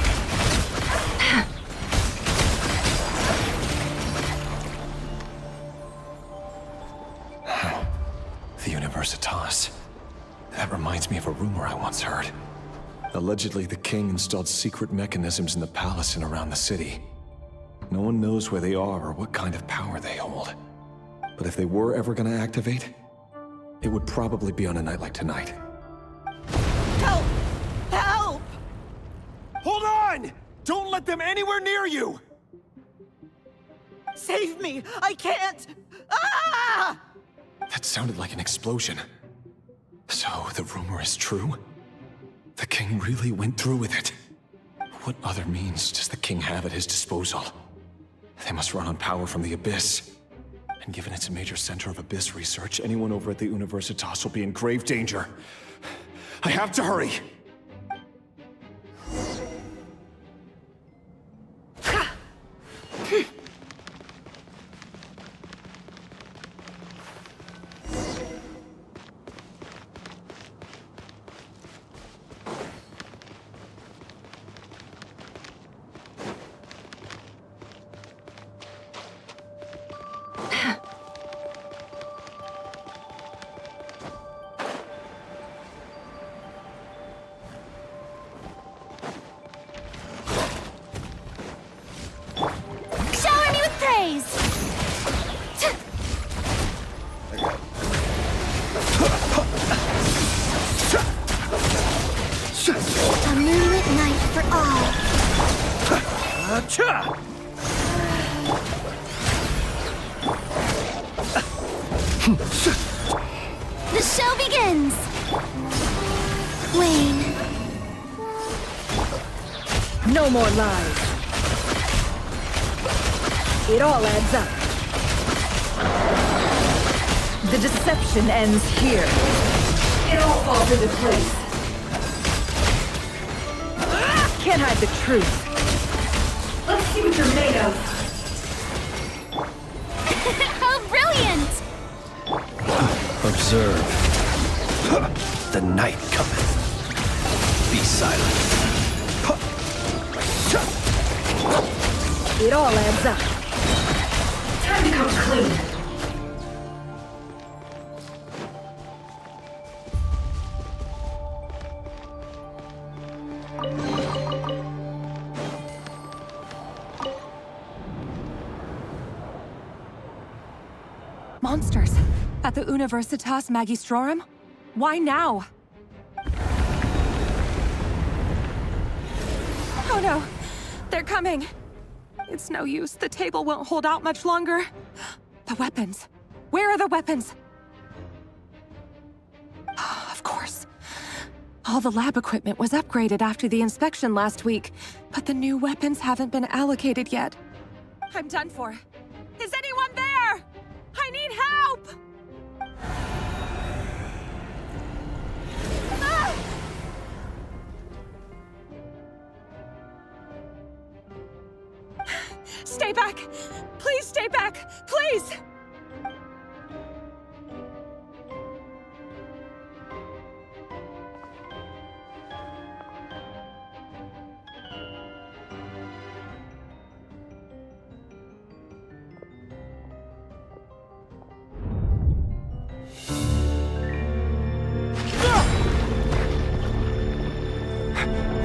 The Universitas. That reminds me of a rumor I once heard. Allegedly, the king installed secret mechanisms in the palace and around the city. No one knows where they are or what kind of power they hold. But if they were ever gonna activate, it would probably be on a night like tonight. Help! Help! Hold on! Don't let them anywhere near you! Save me! I can't! Ah! That sounded like an explosion. So, the rumor is true? The king really went through with it. What other means does the king have at his disposal? They must run on power from the Abyss. And given it's a major center of Abyss research, anyone over at the Universitas will be in grave danger. I have to hurry! Shower me with praise! A moonlit night for all. The show begins! Wayne. No more lies. It all adds up. The deception ends here. It all falls into place. Can't hide the truth. Let's see what you're made of. How brilliant! Observe. The night cometh. Be silent. It all adds up. Time to come clean. Monsters. At the Universitas Magistrorum? Why now? Oh no! They're coming! It's no use. The table won't hold out much longer. The weapons. Where are the weapons? Of course. All the lab equipment was upgraded after the inspection last week, but the new weapons haven't been allocated yet. I'm done for. Is anyone there? I need help! Ah! Stay back! Please stay back! Please!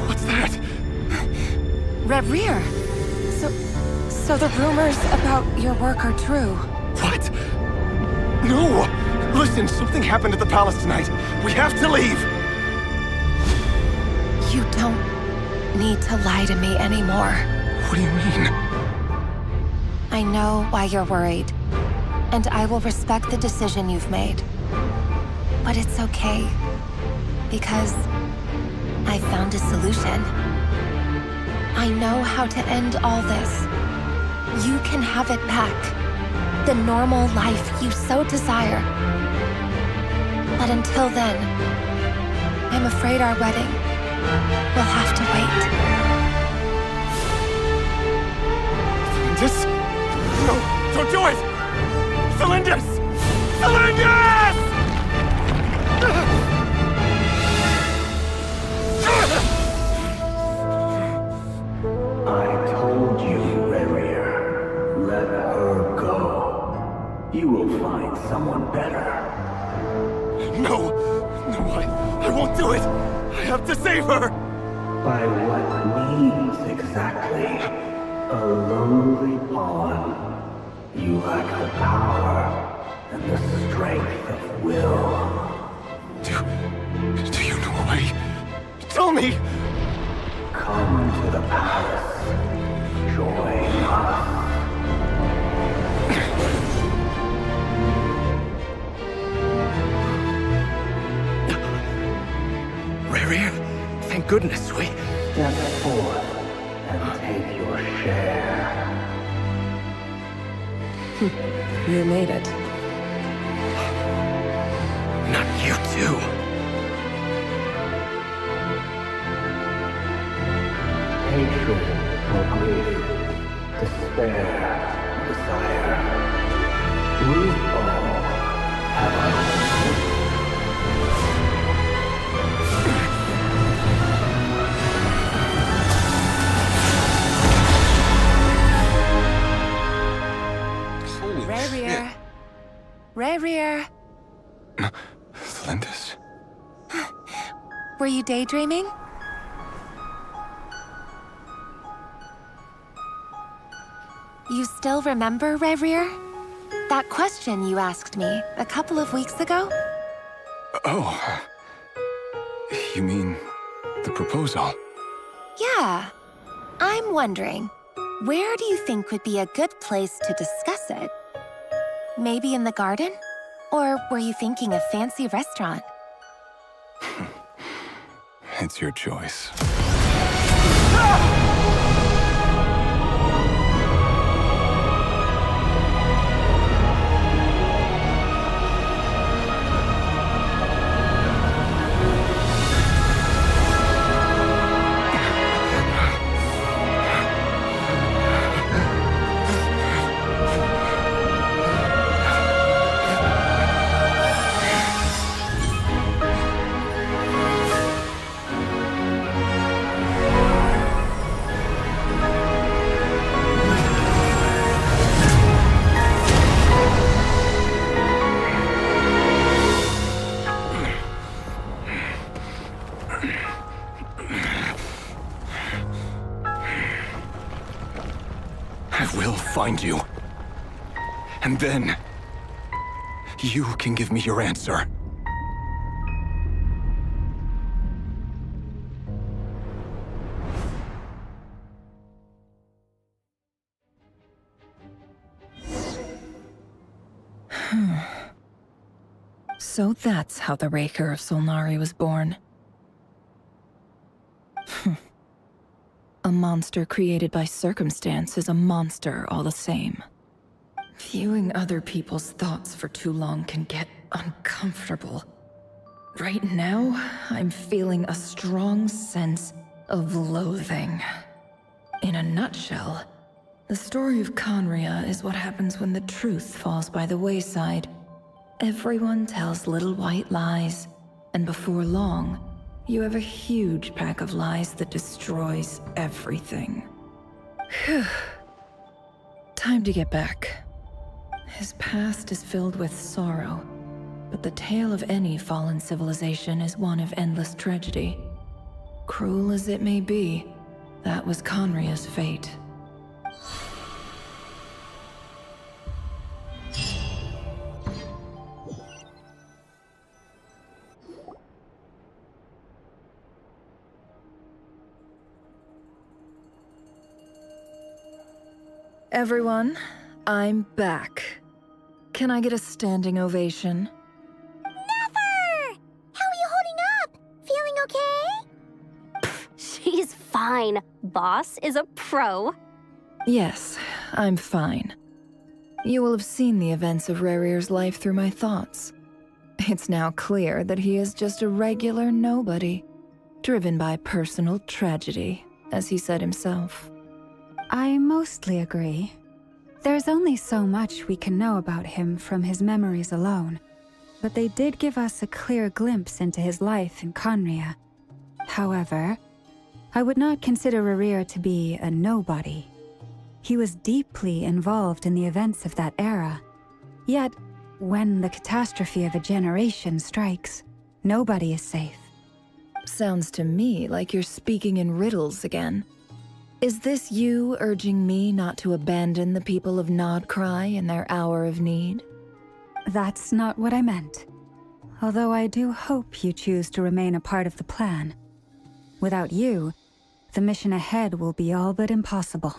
What's that? Rerir! So the rumors about your work are true. What? No! Listen, something happened at the palace tonight. We have to leave! You don't need to lie to me anymore. What do you mean? I know why you're worried, and I will respect the decision you've made. But it's okay, because I found a solution. I know how to end all this. You can have it back. The normal life you so desire. But until then, I'm afraid our wedding will have to wait. Celindus? No, don't do it! Celindus! Celindus! I told you, Rerier. Let her go. You will find someone better. No! No, I won't do it! I have to save her! By what means exactly? A lowly pawn. You lack the power and the strength of will. Do you know a way? Tell me! Come to the palace. Join us. Rarier, thank goodness we... Step forth and take your share. You made it. Not you too. Hatred or grief, despair, desire. We all have our own. Rarier. Rarier. Celindus? Were you daydreaming? You still remember, Rarier? That question you asked me a couple of weeks ago? Oh. You mean the proposal? Yeah. I'm wondering, where do you think would be a good place to discuss it? Maybe in the garden? Or were you thinking a fancy restaurant? It's your choice. I will find you. And then, you can give me your answer. So that's how the Raker of Solnari was born. A monster created by circumstance is a monster all the same. Viewing other people's thoughts for too long can get uncomfortable. Right now, I'm feeling a strong sense of loathing. In a nutshell, the story of Conria is what happens when the truth falls by the wayside. Everyone tells little white lies, and before long, you have a huge pack of lies that destroys everything. Phew. Time to get back. His past is filled with sorrow, but the tale of any fallen civilization is one of endless tragedy. Cruel as it may be, that was Conria's fate. Everyone, I'm back. Can I get a standing ovation? Never! How are you holding up? Feeling okay? She's fine. Boss is a pro. Yes, I'm fine. You will have seen the events of Rarir's life through my thoughts. It's now clear that he is just a regular nobody, driven by personal tragedy, as he said himself. I mostly agree. There's only so much we can know about him from his memories alone, but they did give us a clear glimpse into his life in Conria. However, I would not consider Rarir to be a nobody. He was deeply involved in the events of that era. Yet, when the catastrophe of a generation strikes, nobody is safe. Sounds to me like you're speaking in riddles again. Is this you urging me not to abandon the people of Nodcry in their hour of need? That's not what I meant. Although I do hope you choose to remain a part of the plan. Without you, the mission ahead will be all but impossible.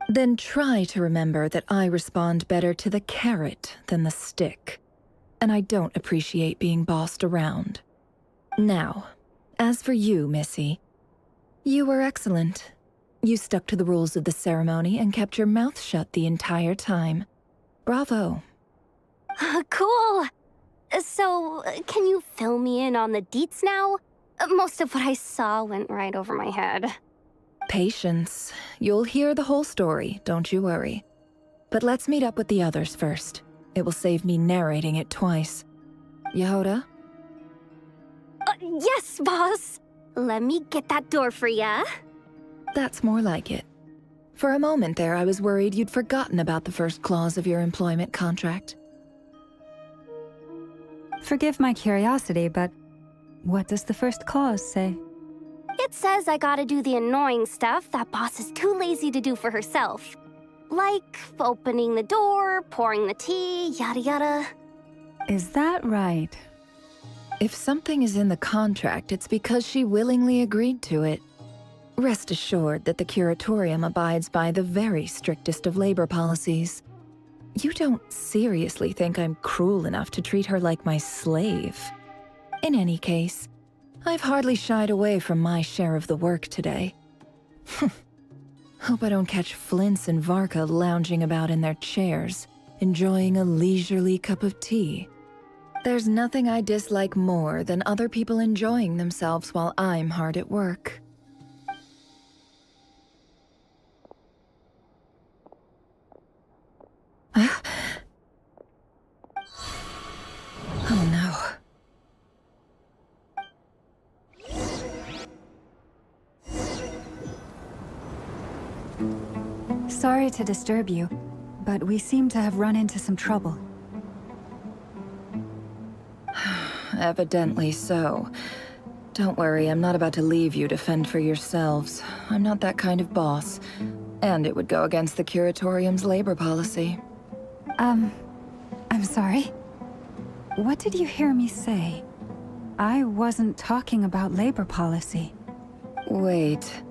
Then try to remember that I respond better to the carrot than the stick. And I don't appreciate being bossed around. Now, as for you, Missy, you were excellent. You stuck to the rules of the ceremony and kept your mouth shut the entire time. Bravo. Cool. So, can you fill me in on the deets now? Most of what I saw went right over my head. Patience. You'll hear the whole story, don't you worry. But let's meet up with the others first. It will save me narrating it twice. Yehoda? Yes, boss. Let me get that door for ya. That's more like it. For a moment there, I was worried you'd forgotten about the first clause of your employment contract. Forgive my curiosity, but what does the first clause say? It says I gotta do the annoying stuff that boss is too lazy to do for herself. Like opening the door, pouring the tea, yada yada. Is that right? If something is in the contract, it's because she willingly agreed to it. Rest assured that the Curatorium abides by the very strictest of labor policies. You don't seriously think I'm cruel enough to treat her like my slave? In any case, I've hardly shied away from my share of the work today. Hope I don't catch Flintz and Varka lounging about in their chairs, enjoying a leisurely cup of tea. There's nothing I dislike more than other people enjoying themselves while I'm hard at work. Oh no. Sorry to disturb you, but we seem to have run into some trouble. Evidently so. Don't worry, I'm not about to leave you to fend for yourselves. I'm not that kind of boss. And it would go against the Curatorium's labor policy. I'm sorry. What did you hear me say? I wasn't talking about labor policy. Wait.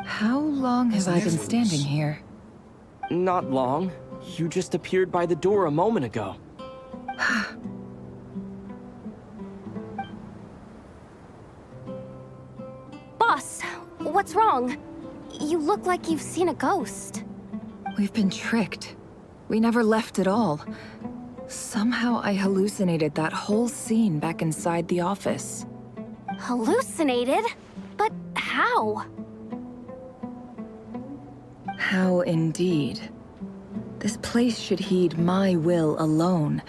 How long have I been standing here? Not long. You just appeared by the door a moment ago. Boss, what's wrong? You look like you've seen a ghost. We've been tricked. We never left at all. Somehow I hallucinated that whole scene back inside the office. Hallucinated? But how? How indeed. This place should heed my will alone.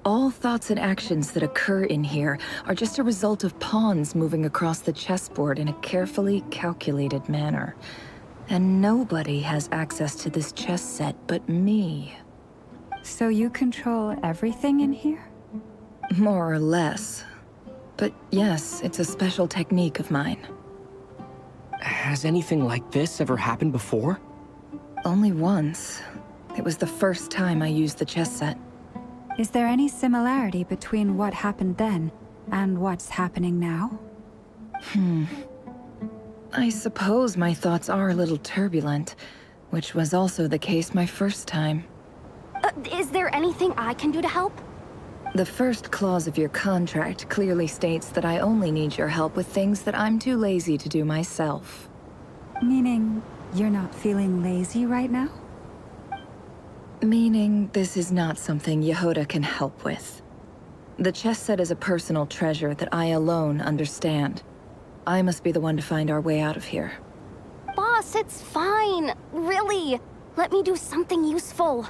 All thoughts and actions that occur in here are just a result of pawns moving across the chessboard in a carefully calculated manner. And nobody has access to this chess set but me. So you control everything in here? More or less. But yes, it's a special technique of mine. Has anything like this ever happened before? Only once. It was the first time I used the chess set. Is there any similarity between what happened then and what's happening now? I suppose my thoughts are a little turbulent, which was also the case my first time. Is there anything I can do to help? The first clause of your contract clearly states that I only need your help with things that I'm too lazy to do myself. Meaning, you're not feeling lazy right now? Meaning, this is not something Yehoda can help with. The chess set is a personal treasure that I alone understand. I must be the one to find our way out of here. Boss, it's fine. Really. Let me do something useful.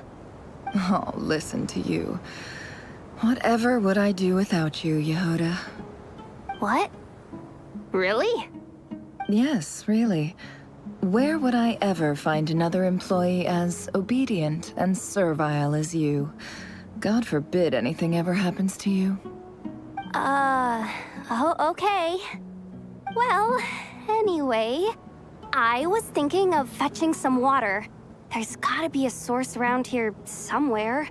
Oh, listen to you. Whatever would I do without you, Yehoda? What? Really? Yes, really. Where would I ever find another employee as obedient and servile as you? God forbid anything ever happens to you. Oh, okay. Well, anyway, I was thinking of fetching some water. There's gotta be a source around here somewhere.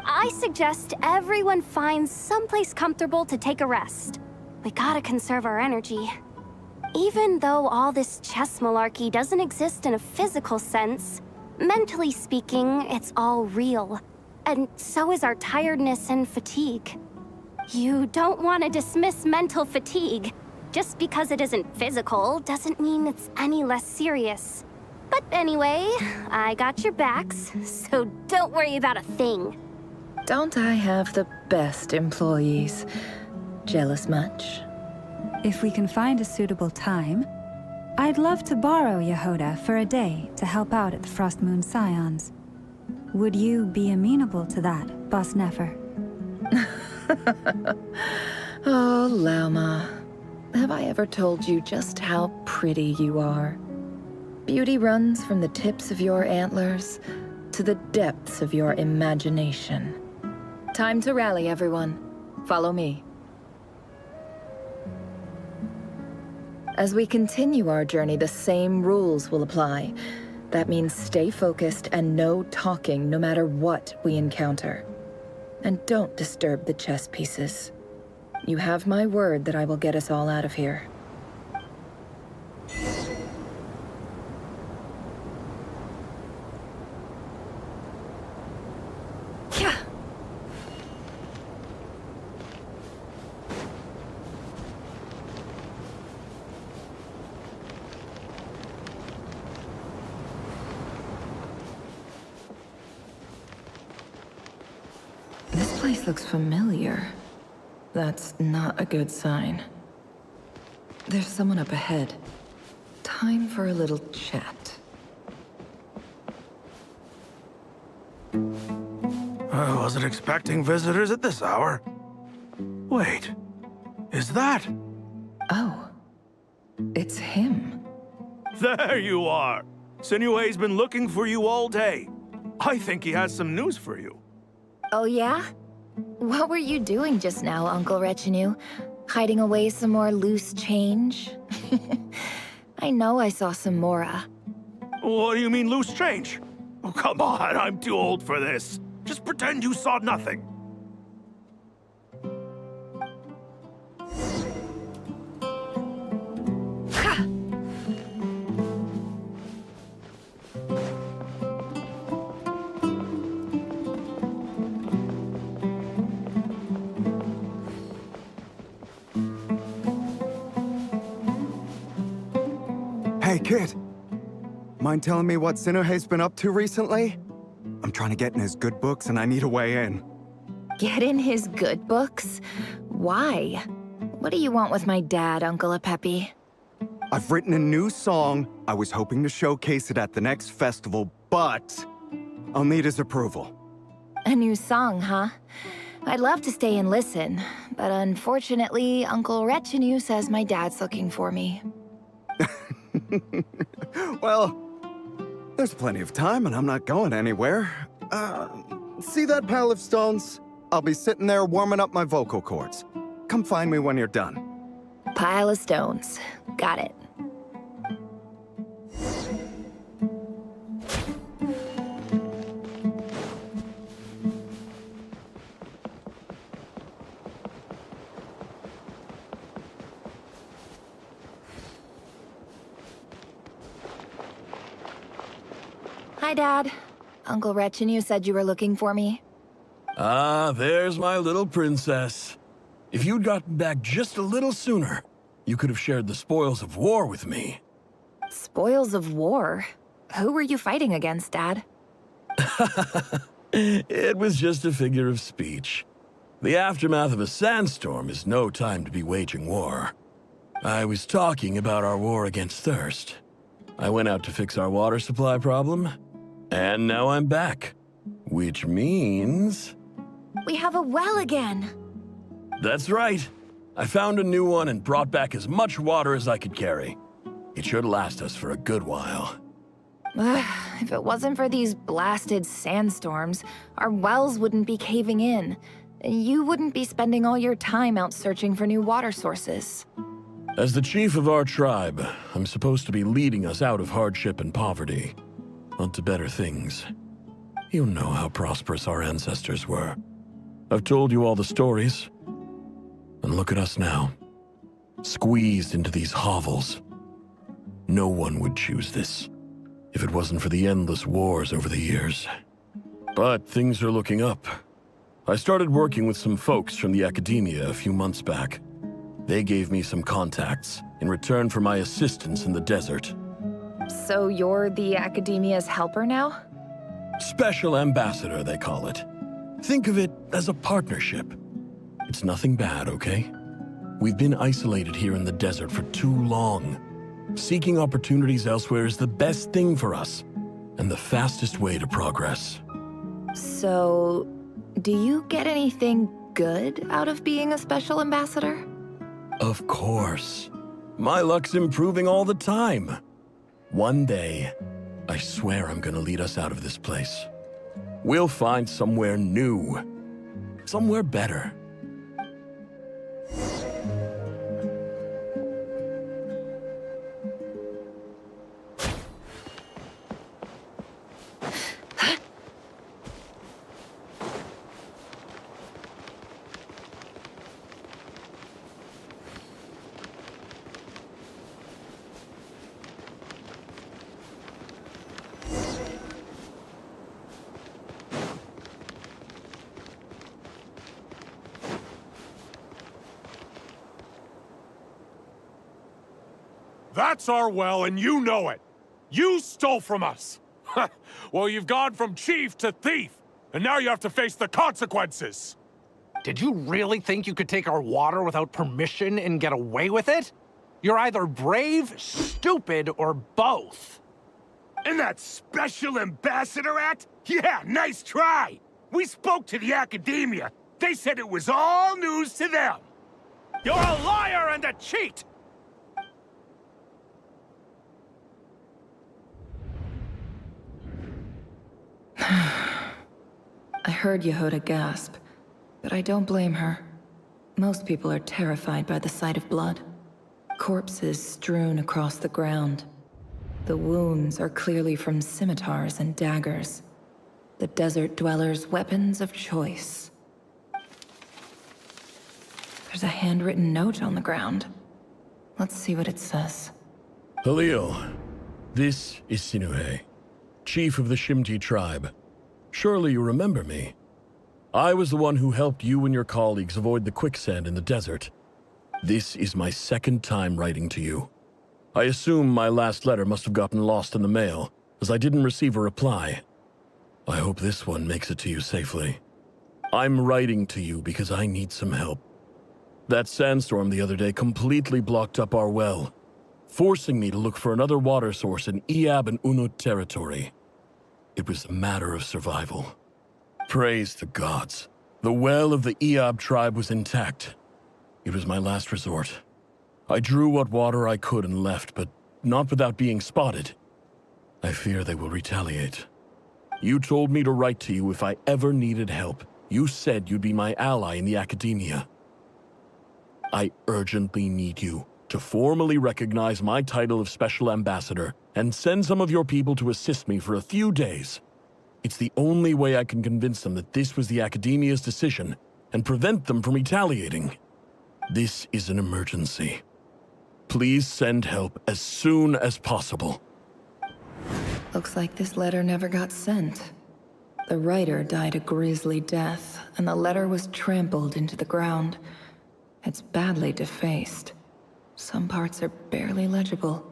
I suggest everyone finds someplace comfortable to take a rest. We gotta conserve our energy. Even though all this chess malarkey doesn't exist in a physical sense, mentally speaking, it's all real. And so is our tiredness and fatigue. You don't want to dismiss mental fatigue. Just because it isn't physical doesn't mean it's any less serious. But anyway, I got your backs, so don't worry about a thing. Don't I have the best employees? Jealous much? If we can find a suitable time, I'd love to borrow Yehoda for a day to help out at the Frost Moon Scions. Would you be amenable to that, Boss Nefer? Oh, Lauma. Have I ever told you just how pretty you are? Beauty runs from the tips of your antlers to the depths of your imagination. Time to rally, everyone. Follow me. As we continue our journey, the same rules will apply. That means stay focused and no talking no matter what we encounter. And don't disturb the chess pieces. You have my word that I will get us all out of here. This place looks familiar. That's not a good sign. There's someone up ahead. Time for a little chat. I wasn't expecting visitors at this hour. Wait, is that? Oh, it's him. There you are! Sinue's been looking for you all day. I think he has some news for you. Oh yeah? What were you doing just now, Uncle Retinue? Hiding away some more loose change? I know I saw some Mora. What do you mean, loose change? Oh, come on, I'm too old for this. Just pretend you saw nothing. Hey, kid. Mind telling me what Sinuhe's been up to recently? I'm trying to get in his good books and I need a way in. Get in his good books? Why? What do you want with my dad, Uncle Apepi? I've written a new song. I was hoping to showcase it at the next festival, but I'll need his approval. A new song, huh? I'd love to stay and listen, but unfortunately, Uncle Retinue says my dad's looking for me. Well, there's plenty of time and I'm not going anywhere. See that pile of stones? I'll be sitting there warming up my vocal cords. Come find me when you're done. Pile of stones. Got it. Hi, Dad. Uncle Wretch and you said you were looking for me. Ah, there's my little princess. If you'd gotten back just a little sooner, you could have shared the spoils of war with me. Spoils of war? Who were you fighting against, Dad? It was just a figure of speech. The aftermath of a sandstorm is no time to be waging war. I was talking about our war against thirst. I went out to fix our water supply problem, and now I'm back. Which means... We have a well again! That's right. I found a new one and brought back as much water as I could carry. It should last us for a good while. If it wasn't for these blasted sandstorms, our wells wouldn't be caving in. You wouldn't be spending all your time out searching for new water sources. As the chief of our tribe, I'm supposed to be leading us out of hardship and poverty, onto better things. You know how prosperous our ancestors were. I've told you all the stories. And look at us now, squeezed into these hovels. No one would choose this, if it wasn't for the endless wars over the years. But things are looking up. I started working with some folks from the academia a few months back. They gave me some contacts in return for my assistance in the desert. So you're the academia's helper now? Special ambassador, they call it. Think of it as a partnership. It's nothing bad, okay? We've been isolated here in the desert for too long. Seeking opportunities elsewhere is the best thing for us, and the fastest way to progress. So, do you get anything good out of being a special ambassador? Of course. My luck's improving all the time. One day, I swear I'm gonna lead us out of this place. We'll find somewhere new. Somewhere better. That's our well, and you know it. You stole from us. Well, you've gone from chief to thief, and now you have to face the consequences. Did you really think you could take our water without permission and get away with it? You're either brave, stupid, or both. And that Special Ambassador Act? Yeah, nice try. We spoke to the academia. They said it was all news to them. You're a liar and a cheat! I heard Yehuda gasp, but I don't blame her. Most people are terrified by the sight of blood. Corpses strewn across the ground. The wounds are clearly from scimitars and daggers. The desert dwellers' weapons of choice. There's a handwritten note on the ground. Let's see what it says. Halil, this is Sinuhe, chief of the Shimti tribe. Surely you remember me. I was the one who helped you and your colleagues avoid the quicksand in the desert. This is my second time writing to you. I assume my last letter must have gotten lost in the mail, as I didn't receive a reply. I hope this one makes it to you safely. I'm writing to you because I need some help. That sandstorm the other day completely blocked up our well, forcing me to look for another water source in Iab and Unut territory. It was a matter of survival. Praise the gods. The well of the Iab tribe was intact. It was my last resort. I drew what water I could and left, but not without being spotted. I fear they will retaliate. You told me to write to you if I ever needed help. You said you'd be my ally in the academia. I urgently need you to formally recognize my title of Special Ambassador and send some of your people to assist me for a few days. It's the only way I can convince them that this was the academia's decision and prevent them from retaliating. This is an emergency. Please send help as soon as possible. Looks like this letter never got sent. The writer died a grisly death, and the letter was trampled into the ground. It's badly defaced. Some parts are barely legible.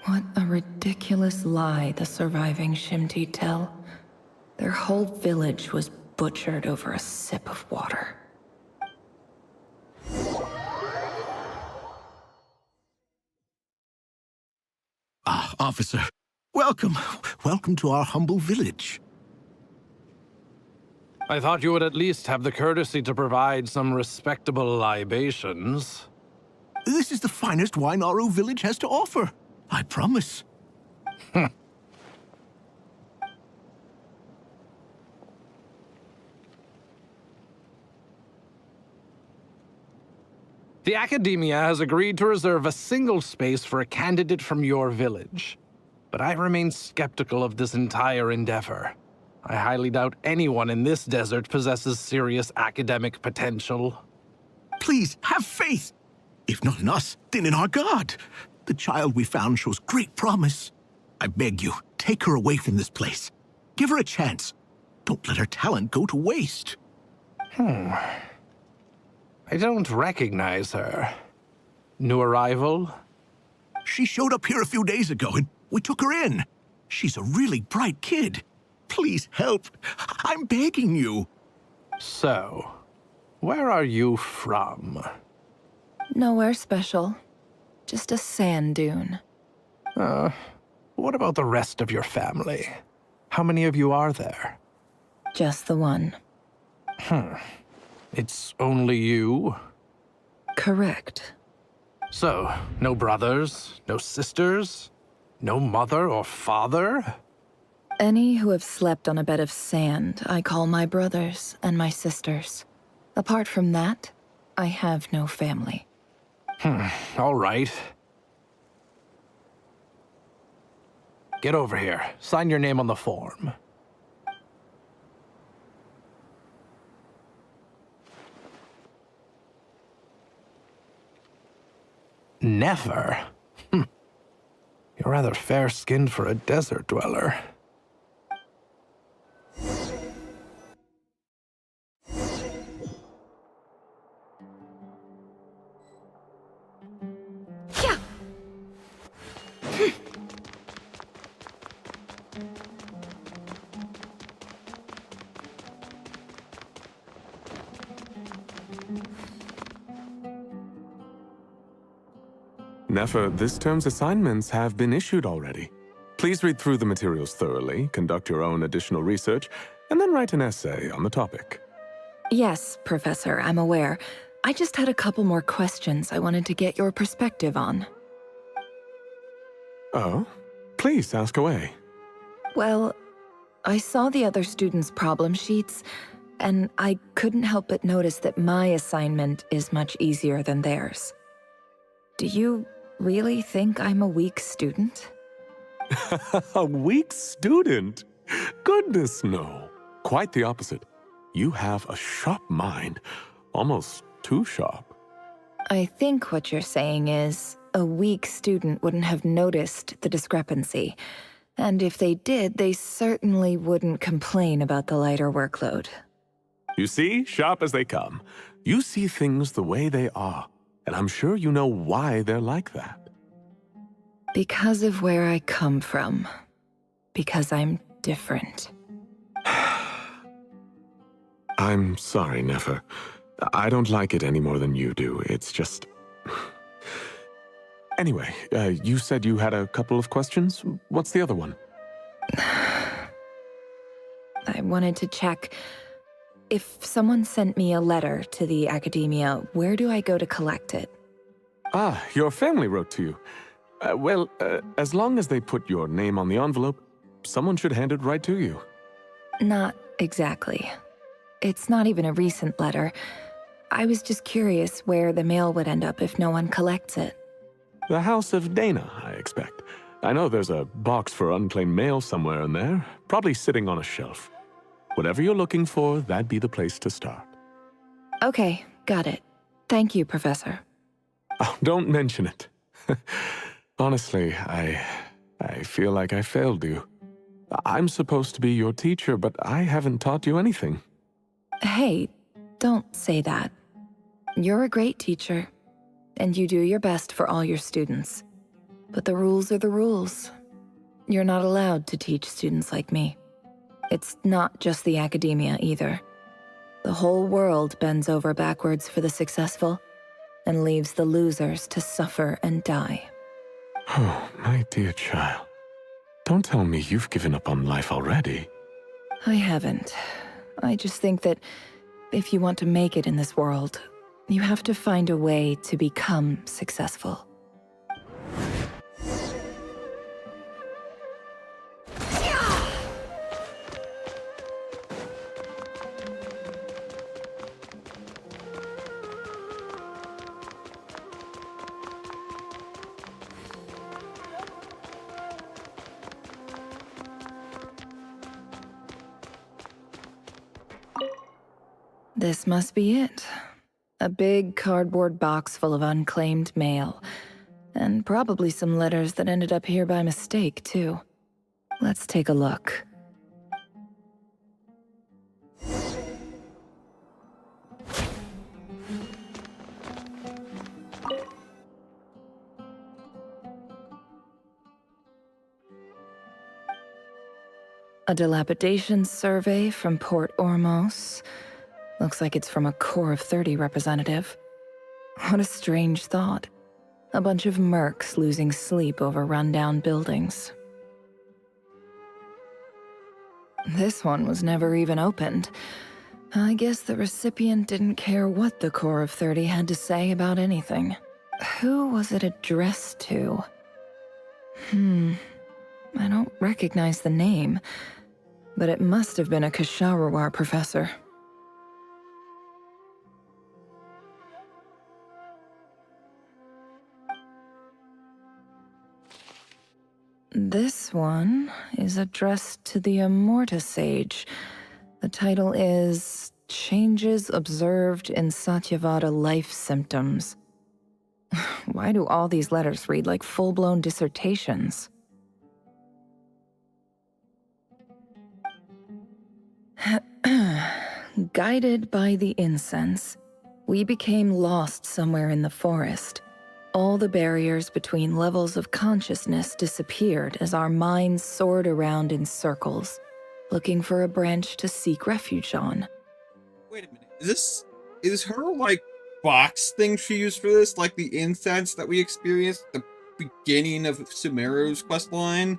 What a ridiculous lie the surviving Shimti tell. Their whole village was butchered over a sip of water. Ah, officer. Welcome. Welcome to our humble village. I thought you would at least have the courtesy to provide some respectable libations. This is the finest wine Aru village has to offer. I promise. The Academia has agreed to reserve a single space for a candidate from your village. But I remain skeptical of this entire endeavor. I highly doubt anyone in this desert possesses serious academic potential. Please, have faith. If not in us, then in our god. The child we found shows great promise. I beg you, take her away from this place. Give her a chance. Don't let her talent go to waste. I don't recognize her. New arrival? She showed up here a few days ago and we took her in. She's a really bright kid. Please help. I'm begging you. So, where are you from? Nowhere special. Just a sand dune. What about the rest of your family? How many of you are there? Just the one. It's only you? Correct. So, no brothers, no sisters, no mother or father? Any who have slept on a bed of sand, I call my brothers and my sisters. Apart from that, I have no family. All right. Get over here. Sign your name on the form. Never? You're rather fair-skinned for a desert dweller. Nefer, this term's assignments have been issued already. Please read through the materials thoroughly, conduct your own additional research, and then write an essay on the topic. Yes, Professor, I'm aware. I just had a couple more questions I wanted to get your perspective on. Oh? Please, ask away. Well, I saw the other students' problem sheets, and I couldn't help but notice that my assignment is much easier than theirs. Do you really think I'm a weak student? A weak student? Goodness, no. Quite the opposite. You have a sharp mind, almost too sharp. I think what you're saying is, a weak student wouldn't have noticed the discrepancy. And if they did, they certainly wouldn't complain about the lighter workload. You see, sharp as they come. You see things the way they are, and I'm sure you know why they're like that. Because of where I come from. Because I'm different. I'm sorry, Nefer. I don't like it any more than you do. It's just... Anyway, you said you had a couple of questions. What's the other one? I wanted to check. If someone sent me a letter to the Academia, where do I go to collect it? Ah, your family wrote to you. Well, as long as they put your name on the envelope, someone should hand it right to you. Not exactly. It's not even a recent letter. I was just curious where the mail would end up if no one collects it. The House of Dana, I expect. I know there's a box for unclaimed mail somewhere in there, probably sitting on a shelf. Whatever you're looking for, that'd be the place to start. Okay, got it. Thank you, Professor. Oh, don't mention it. Honestly, I feel like I failed you. I'm supposed to be your teacher, but I haven't taught you anything. Hey, don't say that. You're a great teacher, and you do your best for all your students. But the rules are the rules. You're not allowed to teach students like me. It's not just the academia either. The whole world bends over backwards for the successful and leaves the losers to suffer and die. Oh, my dear child. Don't tell me you've given up on life already. I haven't. I just think that if you want to make it in this world, you have to find a way to become successful. This must be it. A big cardboard box full of unclaimed mail. And probably some letters that ended up here by mistake, too. Let's take a look. A dilapidation survey from Port Ormos. Looks like it's from a Core of 30 representative. What a strange thought. A bunch of mercs losing sleep over rundown buildings. This one was never even opened. I guess the recipient didn't care what the Core of 30 had to say about anything. Who was it addressed to? I don't recognize the name, but it must have been a Kasharawar professor. This one is addressed to the Immorta Sage. The title is Changes Observed in Satyavada Life Symptoms. Why do all these letters read like full-blown dissertations? Guided by the incense, we became lost somewhere in the forest. All the barriers between levels of consciousness disappeared as our minds soared around in circles, looking for a branch to seek refuge on. Wait a minute. Is her, like, box thing she used for this, like the incense that we experienced at the beginning of Sumeru's questline?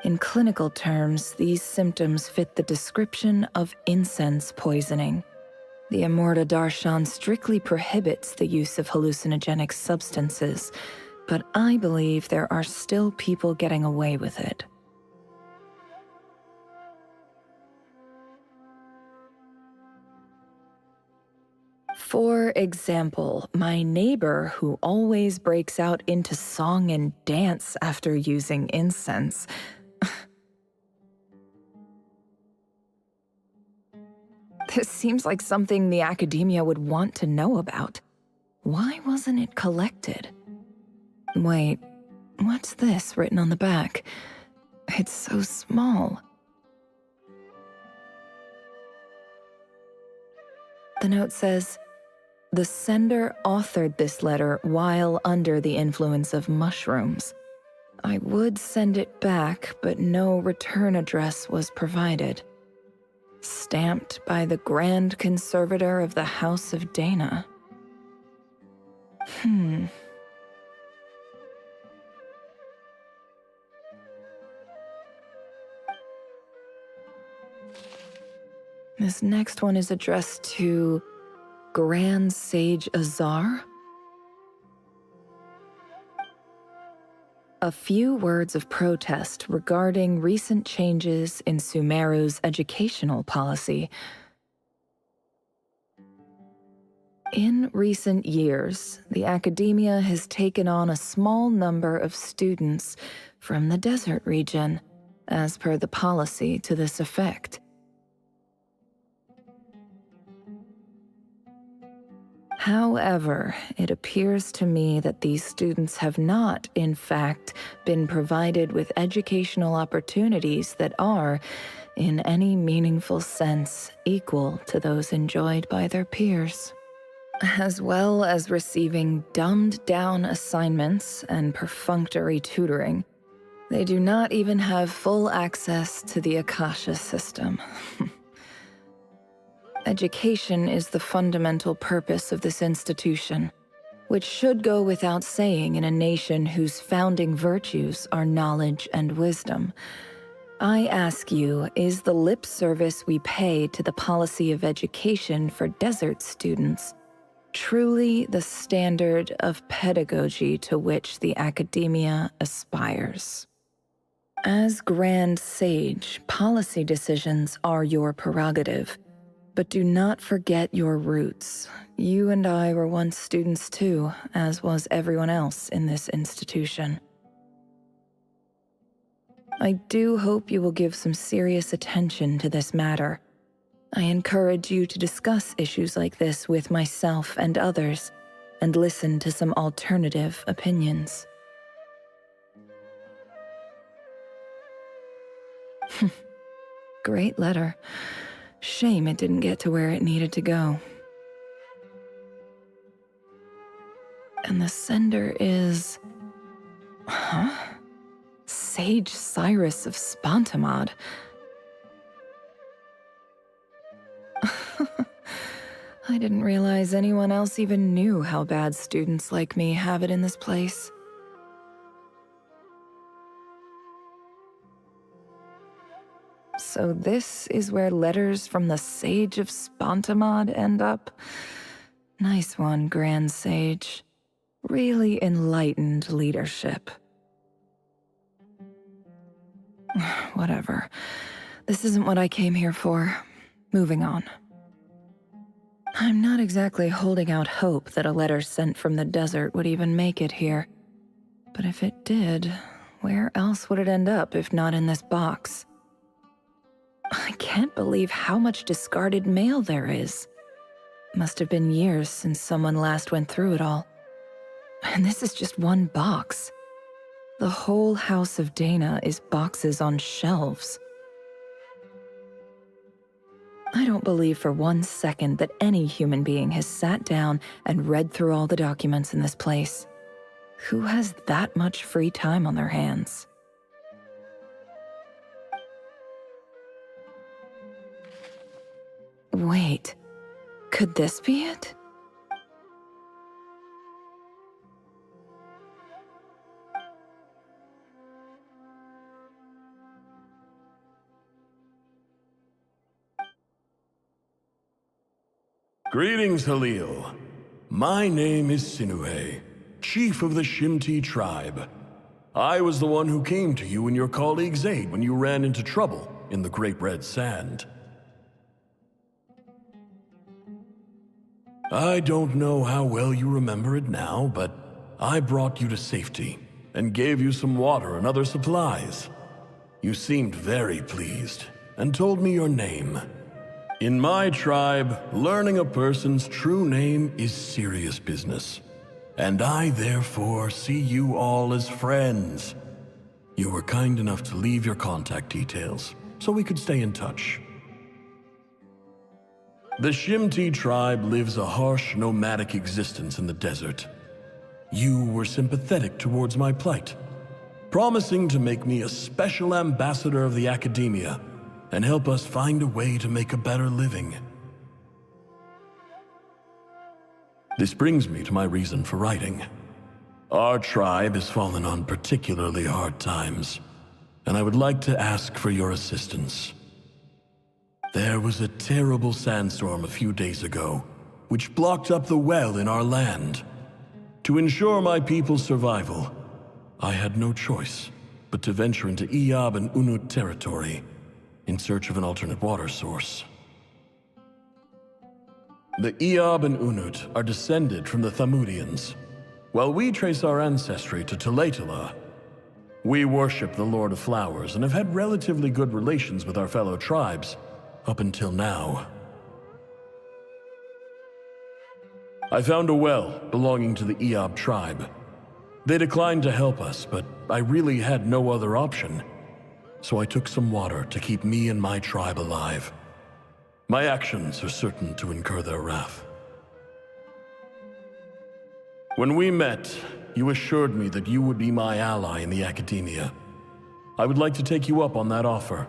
In clinical terms, these symptoms fit the description of incense poisoning. The Immorta Darshan strictly prohibits the use of hallucinogenic substances, but I believe there are still people getting away with it. For example, my neighbor who always breaks out into song and dance after using incense. This seems like something the academia would want to know about. Why wasn't it collected? Wait, what's this written on the back? It's so small. The note says, the sender authored this letter while under the influence of mushrooms. I would send it back, but no return address was provided. Stamped by the Grand Conservator of the House of Dana. This next one is addressed to Grand Sage Azar? A few words of protest regarding recent changes in Sumeru's educational policy. In recent years, the academia has taken on a small number of students from the desert region, as per the policy to this effect. However, it appears to me that these students have not, in fact, been provided with educational opportunities that are, in any meaningful sense, equal to those enjoyed by their peers. As well as receiving dumbed-down assignments and perfunctory tutoring, they do not even have full access to the Akasha system. Education is the fundamental purpose of this institution, which should go without saying in a nation whose founding virtues are knowledge and wisdom. I ask you, is the lip service we pay to the policy of education for desert students truly the standard of pedagogy to which the academia aspires? As Grand Sage, policy decisions are your prerogative. But do not forget your roots. You and I were once students too, as was everyone else in this institution. I do hope you will give some serious attention to this matter. I encourage you to discuss issues like this with myself and others, and listen to some alternative opinions. Great letter. Shame it didn't get to where it needed to go. And the sender is... Huh? Sage Cyrus of Spontamod. I didn't realize anyone else even knew how bad students like me have it in this place. So this is where letters from the Sage of Spontamod end up? Nice one, Grand Sage. Really enlightened leadership. Whatever. This isn't what I came here for. Moving on. I'm not exactly holding out hope that a letter sent from the desert would even make it here. But if it did, where else would it end up if not in this box? I can't believe how much discarded mail there is. Must have been years since someone last went through it all. And this is just one box. The whole House of Dana is boxes on shelves. I don't believe for 1 second that any human being has sat down and read through all the documents in this place. Who has that much free time on their hands? Wait, could this be it? Greetings, Halil. My name is Sinuhe, chief of the Shimti tribe. I was the one who came to you and your colleague's aid when you ran into trouble in the Great Red Sand. I don't know how well you remember it now, but I brought you to safety and gave you some water and other supplies. You seemed very pleased and told me your name. In my tribe, learning a person's true name is serious business, and I therefore see you all as friends. You were kind enough to leave your contact details so we could stay in touch. The Shimti tribe lives a harsh, nomadic existence in the desert. You were sympathetic towards my plight, promising to make me a special ambassador of the academia and help us find a way to make a better living. This brings me to my reason for writing. Our tribe has fallen on particularly hard times, and I would like to ask for your assistance. There was a terrible sandstorm a few days ago, which blocked up the well in our land. To ensure my people's survival, I had no choice but to venture into Iyab and Unut territory in search of an alternate water source. The Iyab and Unut are descended from the Thamudians, while we trace our ancestry to Tulatala. We worship the Lord of Flowers and have had relatively good relations with our fellow tribes up until now. I found a well belonging to the Eob tribe. They declined to help us, but I really had no other option. So I took some water to keep me and my tribe alive. My actions are certain to incur their wrath. When we met, you assured me that you would be my ally in the academia. I would like to take you up on that offer,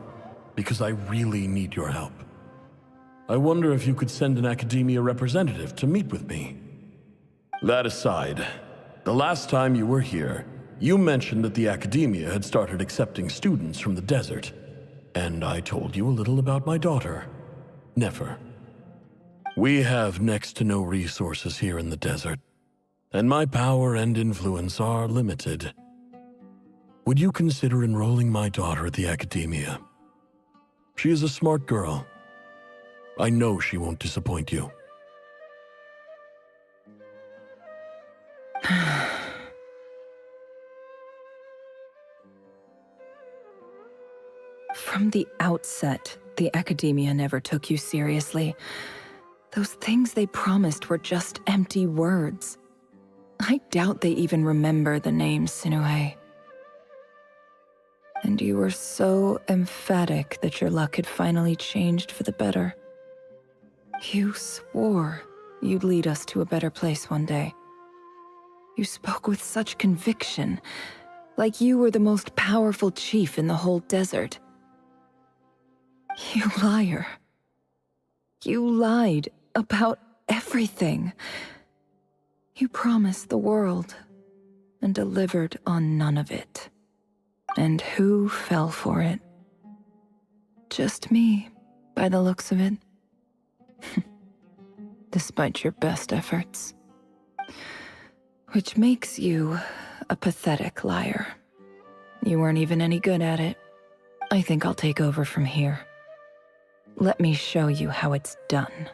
because I really need your help. I wonder if you could send an academia representative to meet with me. That aside, the last time you were here, you mentioned that the academia had started accepting students from the desert, and I told you a little about my daughter, Nefer. We have next to no resources here in the desert, and my power and influence are limited. Would you consider enrolling my daughter at the academia? She is a smart girl. I know she won't disappoint you. From the outset, the academia never took you seriously. Those things they promised were just empty words. I doubt they even remember the name Sinuhe. And you were so emphatic that your luck had finally changed for the better. You swore you'd lead us to a better place one day. You spoke with such conviction, like you were the most powerful chief in the whole desert. You liar. You lied about everything. You promised the world and delivered on none of it. And who fell for it? Just me, by the looks of it. Despite your best efforts. Which makes you a pathetic liar. You weren't even any good at it. I think I'll take over from here. Let me show you how it's done.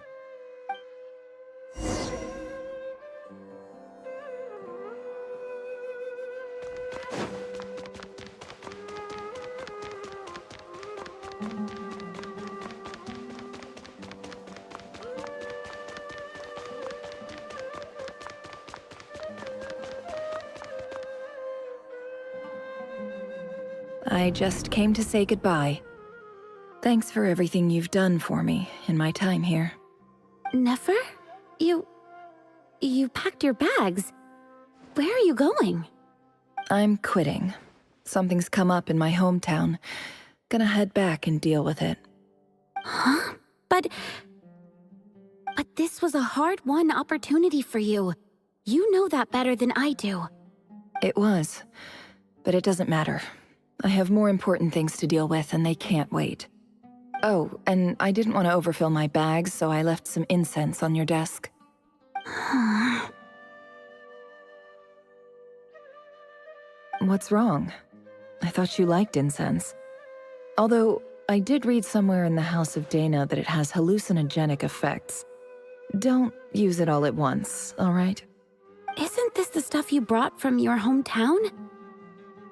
I just came to say goodbye. Thanks for everything you've done for me in my time here. Nefer? You packed your bags. Where are you going? I'm quitting. Something's come up in my hometown. Gonna head back and deal with it. Huh? But this was a hard-won opportunity for you. You know that better than I do. It was, but it doesn't matter. I have more important things to deal with, and they can't wait. Oh, and I didn't want to overfill my bags, so I left some incense on your desk. What's wrong? I thought you liked incense. Although, I did read somewhere in the House of Dana that it has hallucinogenic effects. Don't use it all at once, all right? Isn't this the stuff you brought from your hometown?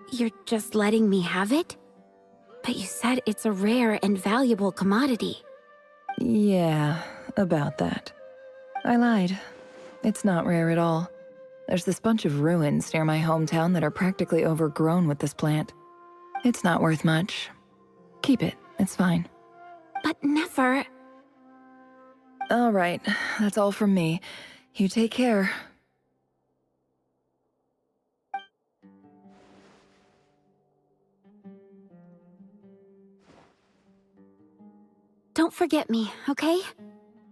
You're just letting me have it? But you said it's a rare and valuable commodity. Yeah, about that. I lied. It's not rare at all. There's this bunch of ruins near my hometown that are practically overgrown with this plant. It's not worth much. Keep it, it's fine. But Nefer... All right, that's all from me. You take care. Don't forget me, okay?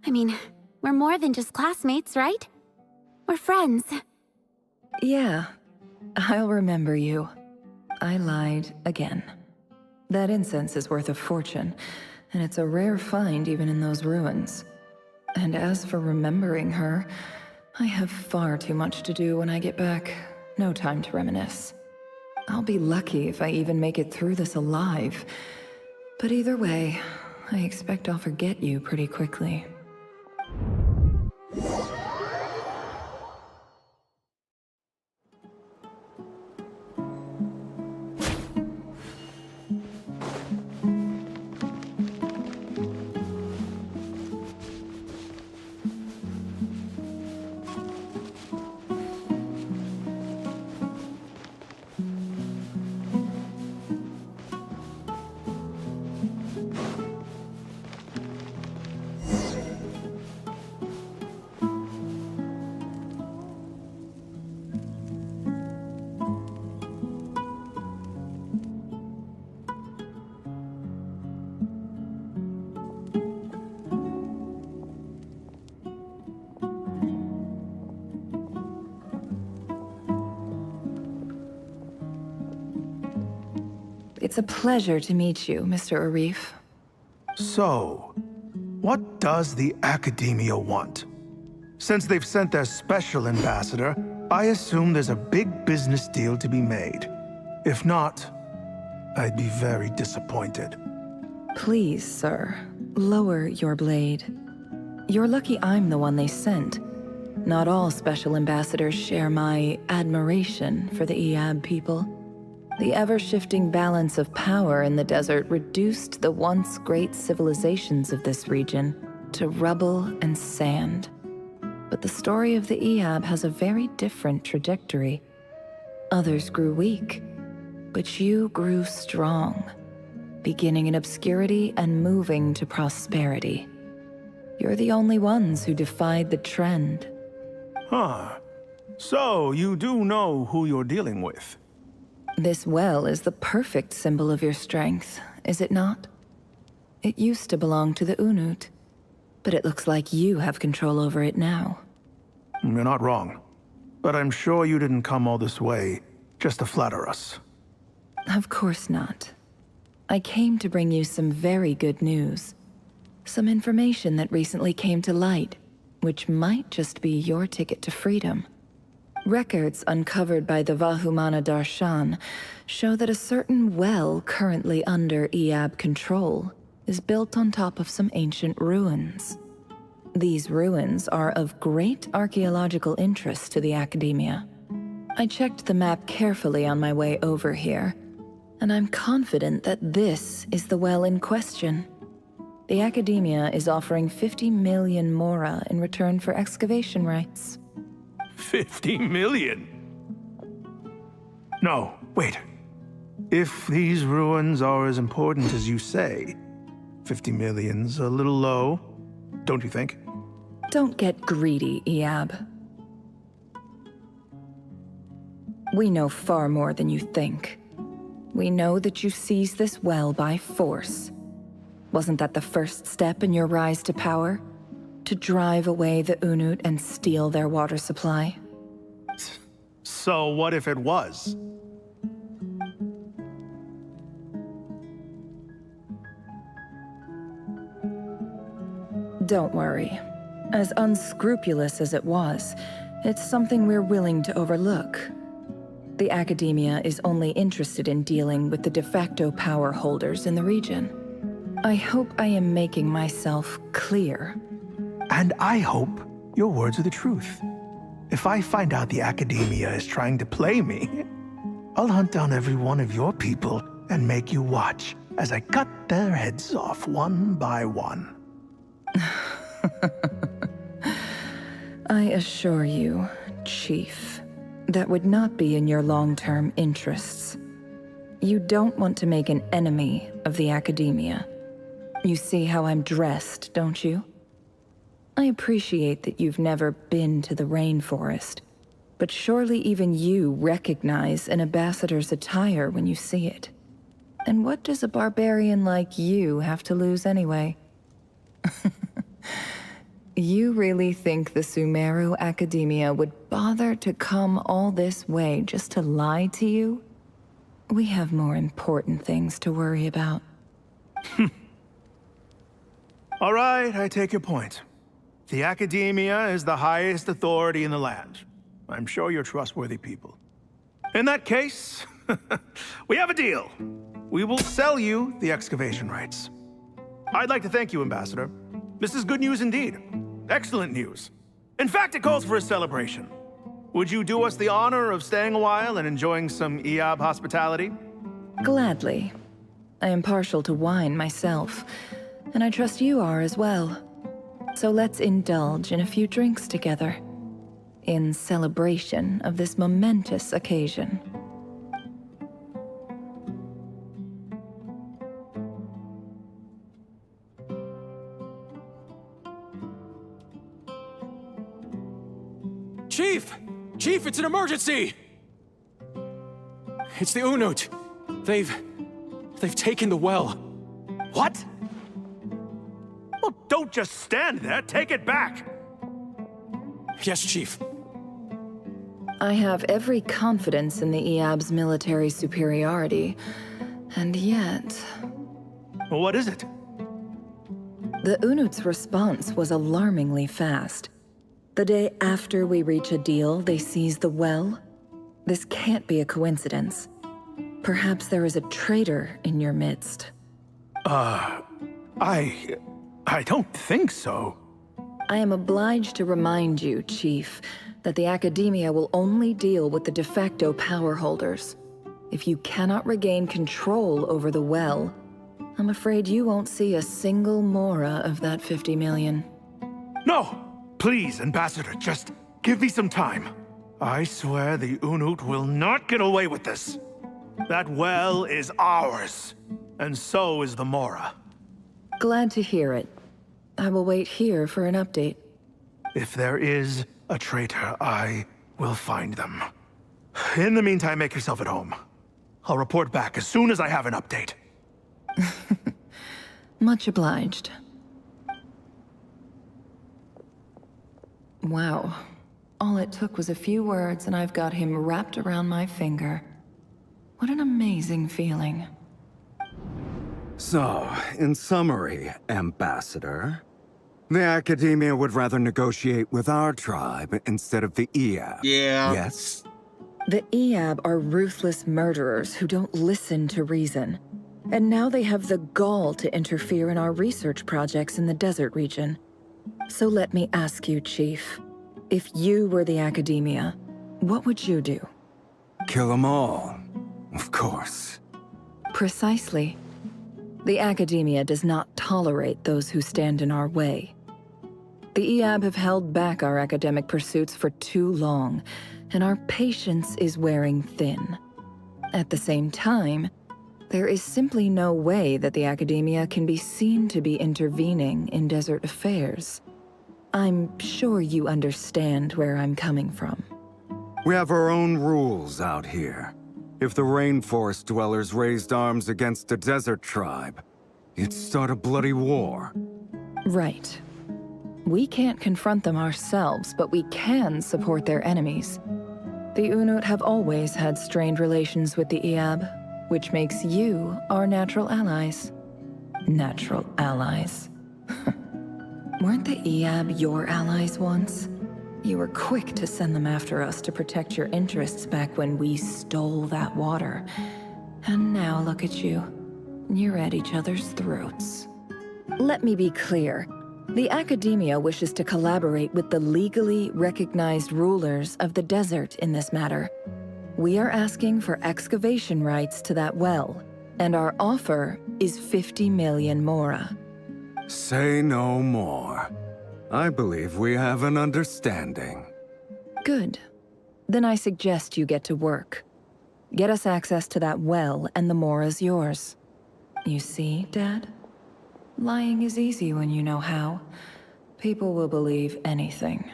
I mean, we're more than just classmates, right? We're friends. Yeah, I'll remember you. I lied again. That incense is worth a fortune, and it's a rare find even in those ruins. And as for remembering her, I have far too much to do when I get back. No time to reminisce. I'll be lucky if I even make it through this alive. But either way, I expect I'll forget you pretty quickly. It's a pleasure to meet you, Mr. Arif. So, what does the Academia want? Since they've sent their special ambassador, I assume there's a big business deal to be made. If not, I'd be very disappointed. Please, sir, lower your blade. You're lucky I'm the one they sent. Not all special ambassadors share my admiration for the Eab people. The ever-shifting balance of power in the desert reduced the once great civilizations of this region to rubble and sand. But the story of the Eab has a very different trajectory. Others grew weak, but you grew strong, beginning in obscurity and moving to prosperity. You're the only ones who defied the trend. Huh. So, you do know who you're dealing with? This well is the perfect symbol of your strength, is it not? It used to belong to the Unut, but it looks like you have control over it now. You're not wrong. But I'm sure you didn't come all this way just to flatter us. Of course not. I came to bring you some very good news. Some information that recently came to light, which might just be your ticket to freedom. Records uncovered by the Vahumana Darshan show that a certain well currently under Eab control is built on top of some ancient ruins. These ruins are of great archaeological interest to the Academia. I checked the map carefully on my way over here, and I'm confident that this is the well in question. The Academia is offering 50 million mora in return for excavation rights. 50 million? No, wait. If these ruins are as important as you say, 50 million's a little low, don't you think? Don't get greedy, Eab. We know far more than you think. We know that you seized this well by force. Wasn't that the first step in your rise to power? To drive away the Unut and steal their water supply? So what if it was? Don't worry. As unscrupulous as it was, it's something we're willing to overlook. The Academia is only interested in dealing with the de facto power holders in the region. I hope I am making myself clear. And I hope your words are the truth. If I find out the Academia is trying to play me, I'll hunt down every one of your people and make you watch as I cut their heads off one by one. I assure you, Chief, that would not be in your long-term interests. You don't want to make an enemy of the Academia. You see how I'm dressed, don't you? I appreciate that you've never been to the rainforest, but surely even you recognize an ambassador's attire when you see it. And what does a barbarian like you have to lose anyway? You really think the Sumeru Academia would bother to come all this way just to lie to you? We have more important things to worry about. All right, I take your point. The Academia is the highest authority in the land. I'm sure you're trustworthy people. In that case, we have a deal. We will sell you the excavation rights. I'd like to thank you, Ambassador. This is good news indeed. Excellent news. In fact, it calls for a celebration. Would you do us the honor of staying a while and enjoying some Eab hospitality? Gladly. I am partial to wine myself, and I trust you are as well. So let's indulge in a few drinks together, in celebration of this momentous occasion. Chief! Chief, it's an emergency! It's the Unut. They've taken the well. What? Well, don't just stand there. Take it back. Yes, Chief. I have every confidence in the Eab's military superiority. And yet... What is it? The Unut's response was alarmingly fast. The day after we reach a deal, they seize the well. This can't be a coincidence. Perhaps there is a traitor in your midst. I don't think so. I am obliged to remind you, Chief, that the Academia will only deal with the de facto power holders. If you cannot regain control over the well, I'm afraid you won't see a single mora of that 50 million. No! Please, Ambassador, just give me some time. I swear the Unut will not get away with this. That well is ours, and so is the mora. Glad to hear it. I will wait here for an update. If there is a traitor, I will find them. In the meantime, make yourself at home. I'll report back as soon as I have an update. Much obliged. Wow. All it took was a few words and I've got him wrapped around my finger. What an amazing feeling. So, in summary, Ambassador, the Academia would rather negotiate with our tribe instead of the EAB. Yeah. Yes? The EAB are ruthless murderers who don't listen to reason. And now they have the gall to interfere in our research projects in the desert region. So let me ask you, Chief. If you were the Academia, what would you do? Kill them all. Of course. Precisely. The Academia does not tolerate those who stand in our way. The EAB have held back our academic pursuits for too long, and our patience is wearing thin. At the same time, there is simply no way that the Academia can be seen to be intervening in desert affairs. I'm sure you understand where I'm coming from. We have our own rules out here. If the rainforest dwellers raised arms against a desert tribe, you'd start a bloody war. Right. We can't confront them ourselves, but we can support their enemies. The Unut have always had strained relations with the EAB, which makes you our natural allies. Natural allies. Weren't the EAB your allies once? You were quick to send them after us to protect your interests back when we stole that water. And now look at you. You're at each other's throats. Let me be clear. The Academia wishes to collaborate with the legally recognized rulers of the desert in this matter. We are asking for excavation rights to that well, and our offer is 50 million mora. Say no more. I believe we have an understanding. Good. Then I suggest you get to work. Get us access to that well, and the mora's yours. You see, Dad? Lying is easy when you know how. People will believe anything.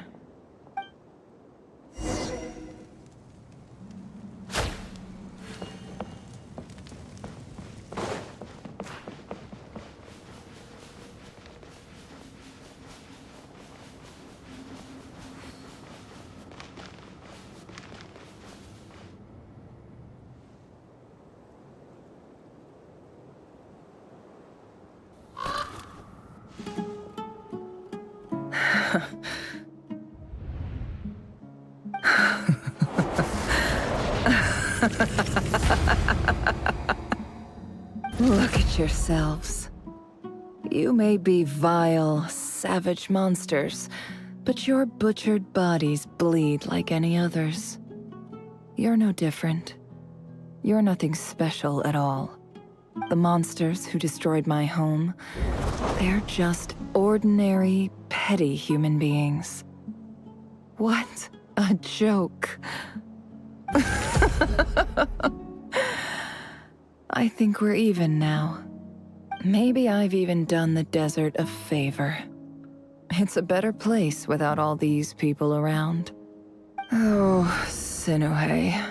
Look at yourselves. You may be vile, savage monsters, but your butchered bodies bleed like any others. You're no different. You're nothing special at all. The monsters who destroyed my home, they're just ordinary, petty human beings. What a joke. I think we're even now. Maybe I've even done the desert a favor. It's a better place without all these people around. Oh, Sinuhe,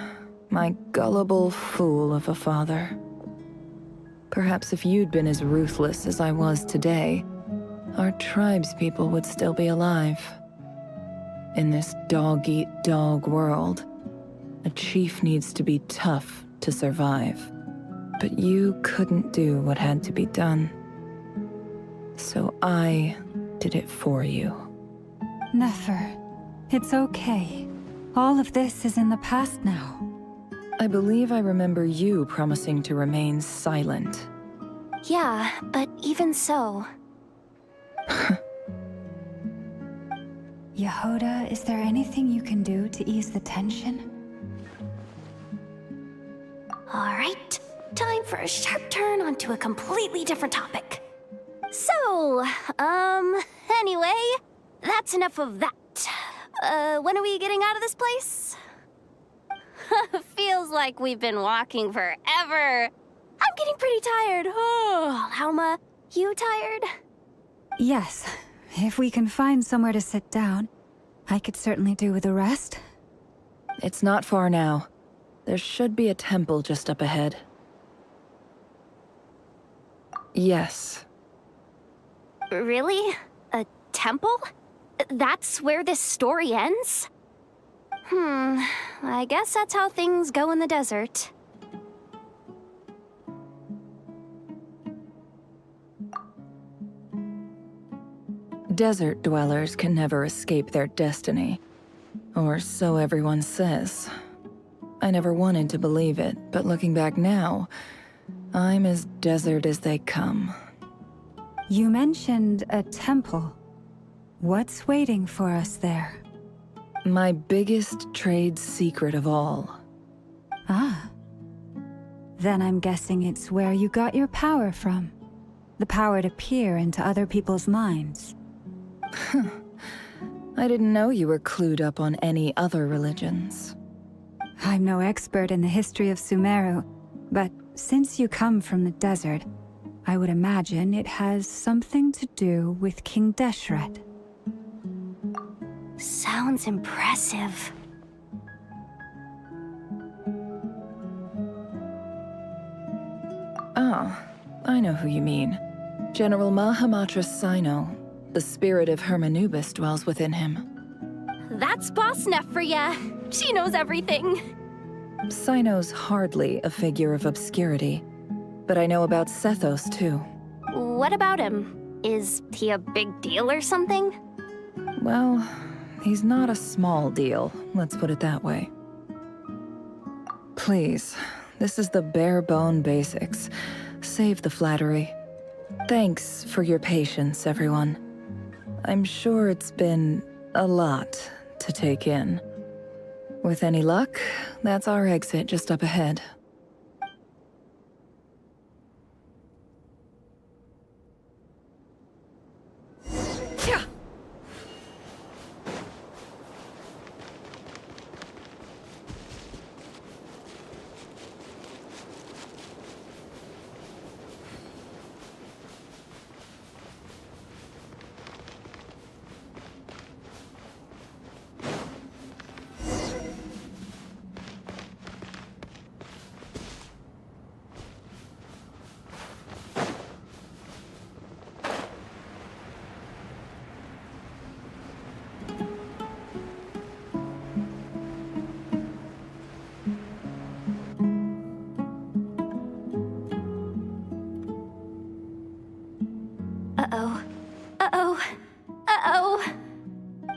my gullible fool of a father. Perhaps if you'd been as ruthless as I was today, our tribespeople would still be alive. In this dog-eat-dog world, a chief needs to be tough to survive. but you couldn't do what had to be done. So I did it for you. Nefer, it's okay. All of this is in the past now. I believe I remember you promising to remain silent. Yeah, but even so... Yehoda, is there anything you can do to ease the tension? Alright, time for a sharp turn onto a completely different topic. So, anyway, that's enough of that. When are we getting out of this place? Feels like we've been walking forever. I'm getting pretty tired. Oh, Alma, you tired? Yes. If we can find somewhere to sit down, I could certainly do with a rest. It's not far now. There should be a temple just up ahead. Yes. Really? A temple? That's where this story ends? I guess that's how things go in the desert. Desert dwellers can never escape their destiny. Or so everyone says. I never wanted to believe it, but looking back now, I'm as desert as they come. You mentioned a temple. What's waiting for us there? My biggest trade secret of all. Ah. Then I'm guessing it's where you got your power from. The power to peer into other people's minds. I didn't know you were clued up on any other religions. I'm no expert in the history of Sumeru, but since you come from the desert, I would imagine it has something to do with King Deshret. Sounds impressive. Oh, I know who you mean. General Mahamatra Sino. The spirit of Hermanubis dwells within him. That's Boss Neff for ya. She knows everything. Sino's hardly a figure of obscurity, but I know about Sethos too. What about him? Is he a big deal or something? Well, he's not a small deal, let's put it that way. Please, this is the bare-bone basics. Save the flattery. Thanks for your patience, everyone. I'm sure it's been a lot to take in. With any luck, that's our exit just up ahead. Uh-oh. Uh-oh. Uh-oh.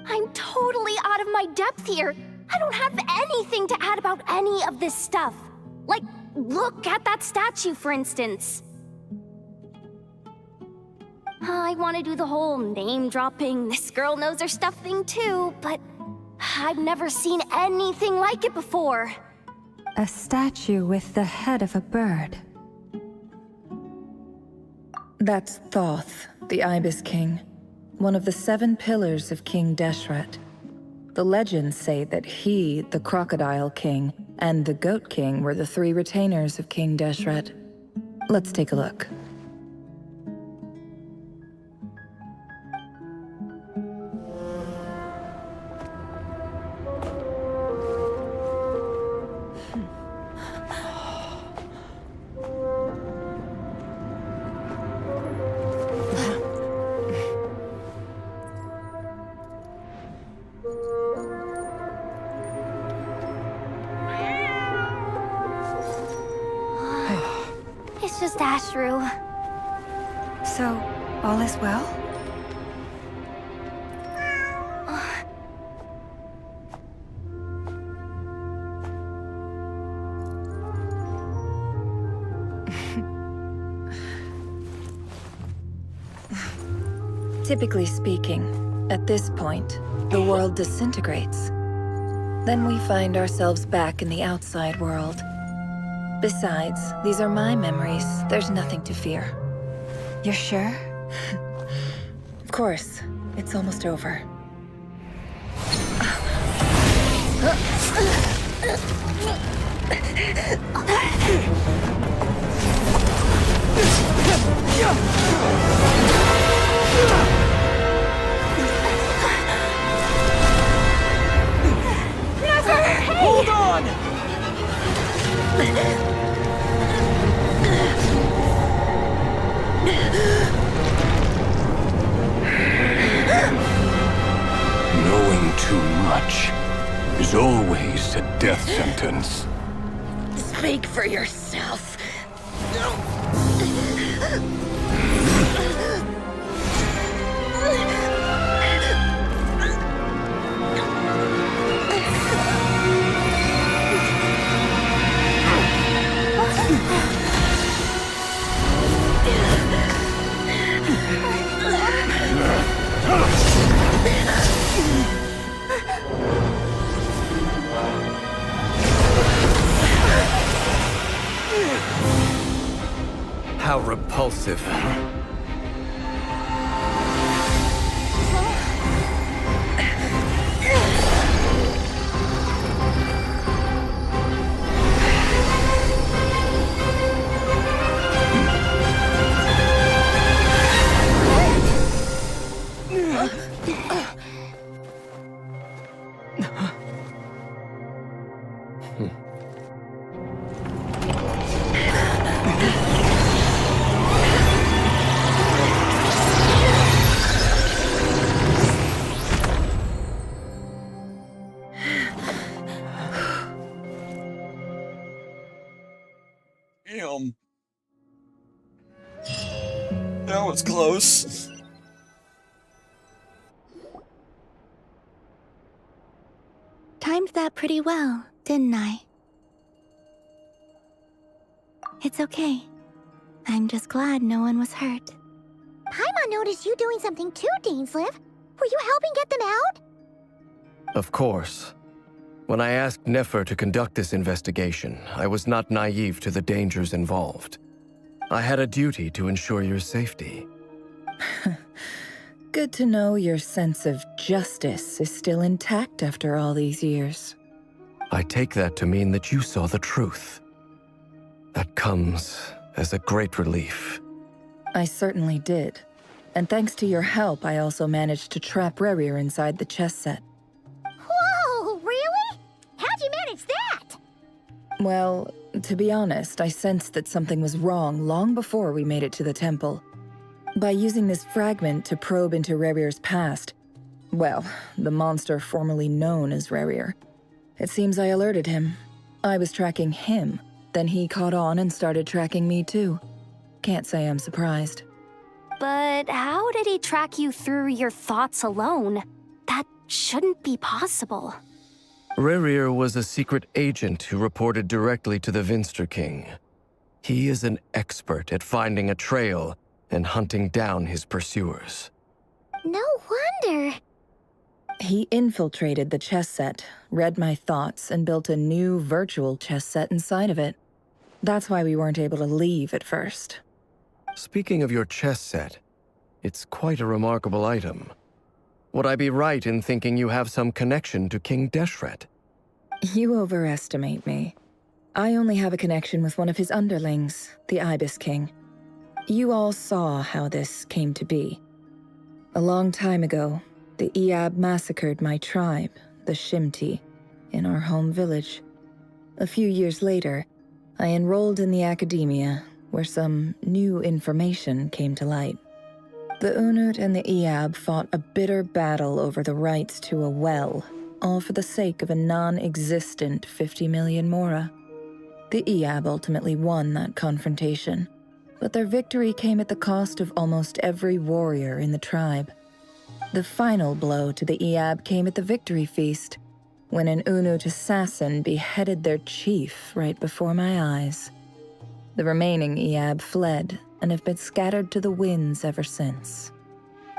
I'm totally out of my depth here. I don't have anything to add about any of this stuff. Like, look at that statue, for instance. I want to do the whole name-dropping, this girl knows her stuff thing too, but I've never seen anything like it before. A statue with the head of a bird. That's Thoth, the Ibis King, one of the 7 pillars of King Deshret. The legends say that he, the Crocodile King, and the Goat King were the 3 retainers of King Deshret. Let's take a look. just Ashru. So, all is well? Typically speaking, at this point, the world disintegrates. Then we find ourselves back in the outside world. Besides, these are my memories. There's nothing to fear. You're sure? Of course. It's almost over. Hold on! Knowing too much is always a death sentence. Speak for yourself. How repulsive. Damn. That was close. Timed that pretty well, didn't I? It's okay. I'm just glad no one was hurt. Paimon noticed you doing something too, Dainsleif. Were you helping get them out? Of course. When I asked Nefer to conduct this investigation, I was not naive to the dangers involved. I had a duty to ensure your safety. Good to know your sense of justice is still intact after all these years. I take that to mean that you saw the truth. That comes as a great relief. I certainly did. And thanks to your help, I also managed to trap Rerir inside the chess set. Whoa, really? How'd you manage that? Well, to be honest, I sensed that something was wrong long before we made it to the temple. By using this fragment to probe into Rerir's past, well, the monster formerly known as Rerir, it seems I alerted him. I was tracking him, then he caught on and started tracking me too. Can't say I'm surprised. But how did he track you through your thoughts alone? That shouldn't be possible. Rerir was a secret agent who reported directly to the Vinster King. He is an expert at finding a trail and hunting down his pursuers. No wonder. He infiltrated the chess set, read my thoughts, and built a new virtual chess set inside of it. That's why we weren't able to leave at first. Speaking of your chess set, it's quite a remarkable item. Would I be right in thinking you have some connection to King Deshret? You overestimate me. I only have a connection with one of his underlings, the Ibis King. You all saw how this came to be. A long time ago, the Iab massacred my tribe, the Shimti, in our home village. A few years later, I enrolled in the academia, where some new information came to light. The Unut and the Iab fought a bitter battle over the rights to a well, all for the sake of a non-existent 50 million mora. The Iab ultimately won that confrontation, but their victory came at the cost of almost every warrior in the tribe. The final blow to the Iab came at the victory feast, when an Unut assassin beheaded their chief right before my eyes. The remaining Iab fled and have been scattered to the winds ever since.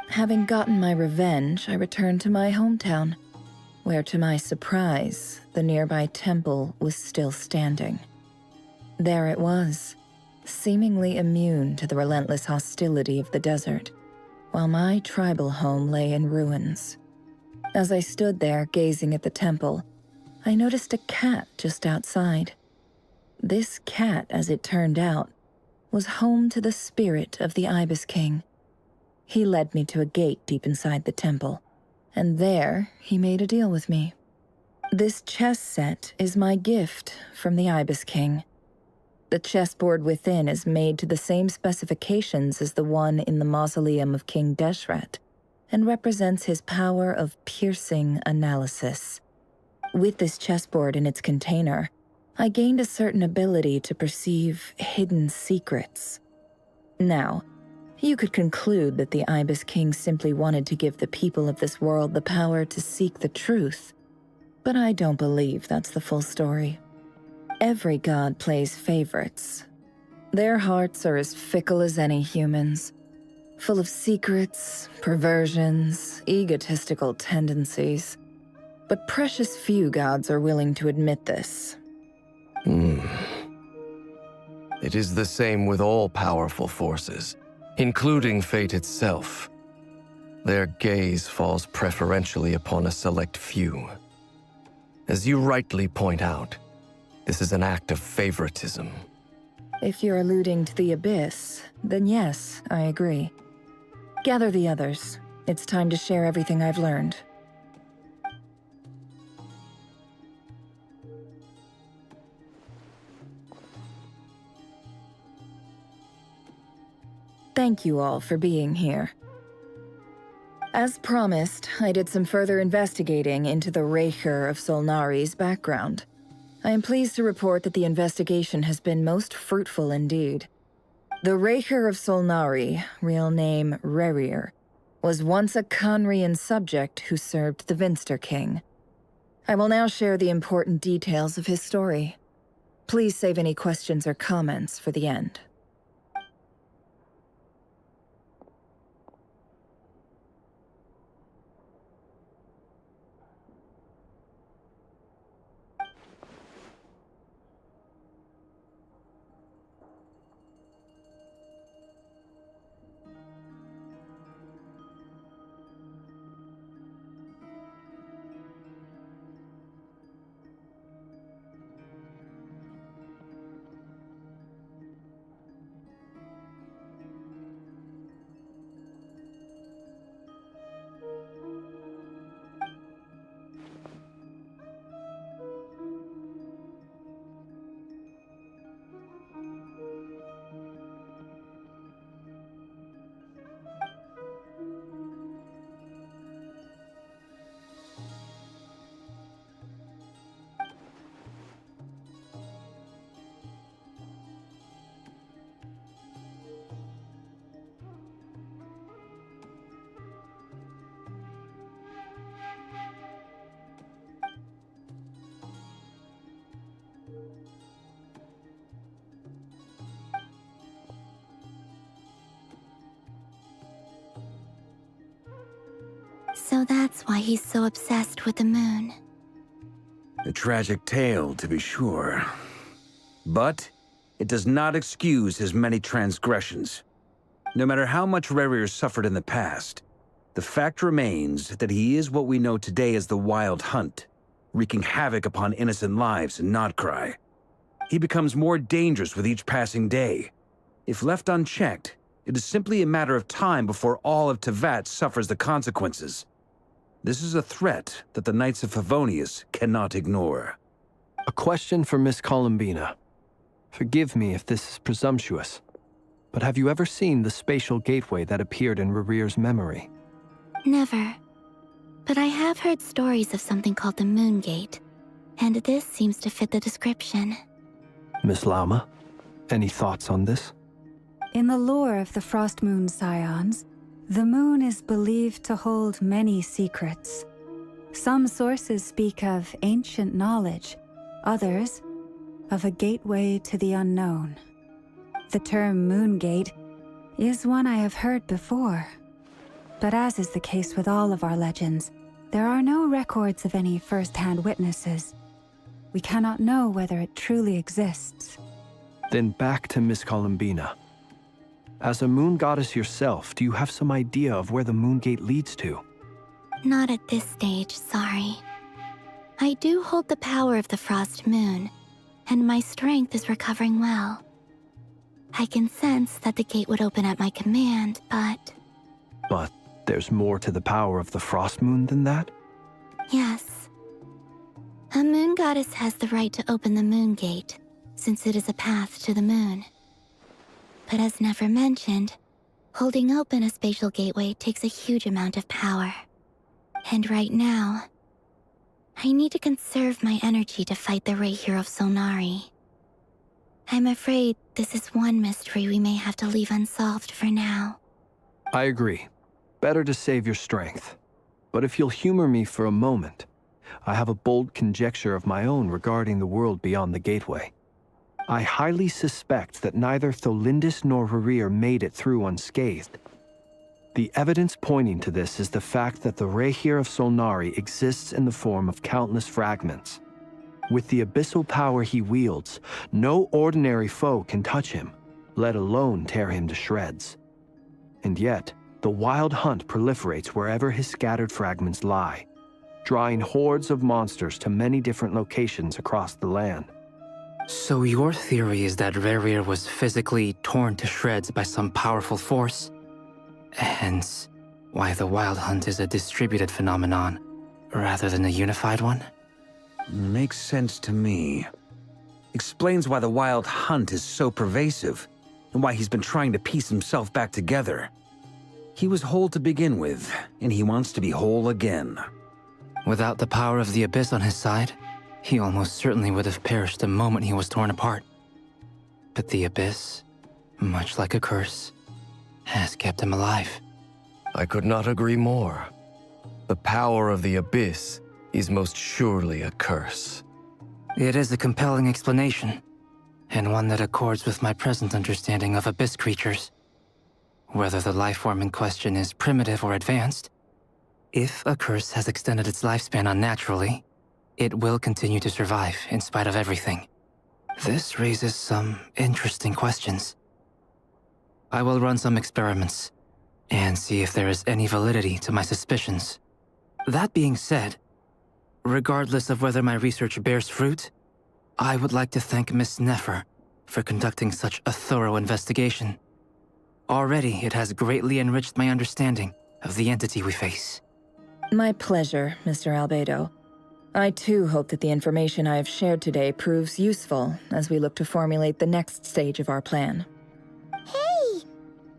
Having gotten my revenge, I returned to my hometown, where to my surprise, the nearby temple was still standing. There it was, seemingly immune to the relentless hostility of the desert, while my tribal home lay in ruins. As I stood there gazing at the temple, I noticed a cat just outside. This cat, as it turned out, was home to the spirit of the Ibis King. He led me to a gate deep inside the temple, and there he made a deal with me. This chess set is my gift from the Ibis King. The chessboard within is made to the same specifications as the one in the mausoleum of King Deshret, and represents his power of piercing analysis. With this chessboard in its container, I gained a certain ability to perceive hidden secrets. Now, you could conclude that the Ibis King simply wanted to give the people of this world the power to seek the truth, but I don't believe that's the full story. Every god plays favorites. Their hearts are as fickle as any human's, full of secrets, perversions, egotistical tendencies. But precious few gods are willing to admit this. It is the same with all powerful forces, including fate itself. Their gaze falls preferentially upon a select few. As you rightly point out, this is an act of favoritism. If you're alluding to the Abyss, then yes, I agree. Gather the others. It's time to share everything I've learned. Thank you all for being here. As promised, I did some further investigating into the Raker of Solnari's background. I am pleased to report that the investigation has been most fruitful indeed. The Raker of Solnari, real name Rerir, was once a Conrian subject who served the Vinster King. I will now share the important details of his story. Please save any questions or comments for the end. So that's why he's so obsessed with the moon. A tragic tale, to be sure. But it does not excuse his many transgressions. No matter how much Rerir suffered in the past, the fact remains that he is what we know today as the Wild Hunt, wreaking havoc upon innocent lives in Notcry. He becomes more dangerous with each passing day. If left unchecked, it is simply a matter of time before all of Tevat suffers the consequences. This is a threat that the Knights of Favonius cannot ignore. A question for Miss Columbina. Forgive me if this is presumptuous, but have you ever seen the spatial gateway that appeared in Rerir's memory? Never. But I have heard stories of something called the Moon Gate, and this seems to fit the description. Miss Lama, any thoughts on this? In the lore of the Frost Moon Scions, the moon is believed to hold many secrets. Some sources speak of ancient knowledge, others of a gateway to the unknown. The term Moongate is one I have heard before, but as is the case with all of our legends, there are no records of any first-hand witnesses. We cannot know whether it truly exists. Then back to Miss Columbina. As a moon goddess yourself, do you have some idea of where the Moongate leads to? Not at this stage, sorry. I do hold the power of the Frost Moon, and my strength is recovering well. I can sense that the gate would open at my command, but... But there's more to the power of the Frost Moon than that? Yes. A moon goddess has the right to open the Moongate, since it is a path to the moon. But as Nefer mentioned, holding open a spatial gateway takes a huge amount of power. And right now, I need to conserve my energy to fight the Rayhir of Solnari. I'm afraid this is one mystery we may have to leave unsolved for now. I agree. Better to save your strength. But if you'll humor me for a moment, I have a bold conjecture of my own regarding the world beyond the gateway. I highly suspect that neither Tholindis nor Rerir made it through unscathed. The evidence pointing to this is the fact that the Rayhir of Solnari exists in the form of countless fragments. With the abyssal power he wields, no ordinary foe can touch him, let alone tear him to shreds. And yet, the wild hunt proliferates wherever his scattered fragments lie, drawing hordes of monsters to many different locations across the land. So your theory is that Rerir was physically torn to shreds by some powerful force? Hence, why the Wild Hunt is a distributed phenomenon, rather than a unified one? Makes sense to me. Explains why the Wild Hunt is so pervasive, and why he's been trying to piece himself back together. He was whole to begin with, and he wants to be whole again. Without the power of the Abyss on his side, he almost certainly would have perished the moment he was torn apart. But the Abyss, much like a curse, has kept him alive. I could not agree more. The power of the Abyss is most surely a curse. It is a compelling explanation, and one that accords with my present understanding of Abyss creatures. Whether the life form in question is primitive or advanced, if a curse has extended its lifespan unnaturally, it will continue to survive in spite of everything. This raises some interesting questions. I will run some experiments and see if there is any validity to my suspicions. That being said, regardless of whether my research bears fruit, I would like to thank Miss Nefer for conducting such a thorough investigation. Already, it has greatly enriched my understanding of the entity we face. My pleasure, Mr. Albedo. I too hope that the information I have shared today proves useful as we look to formulate the next stage of our plan. Hey!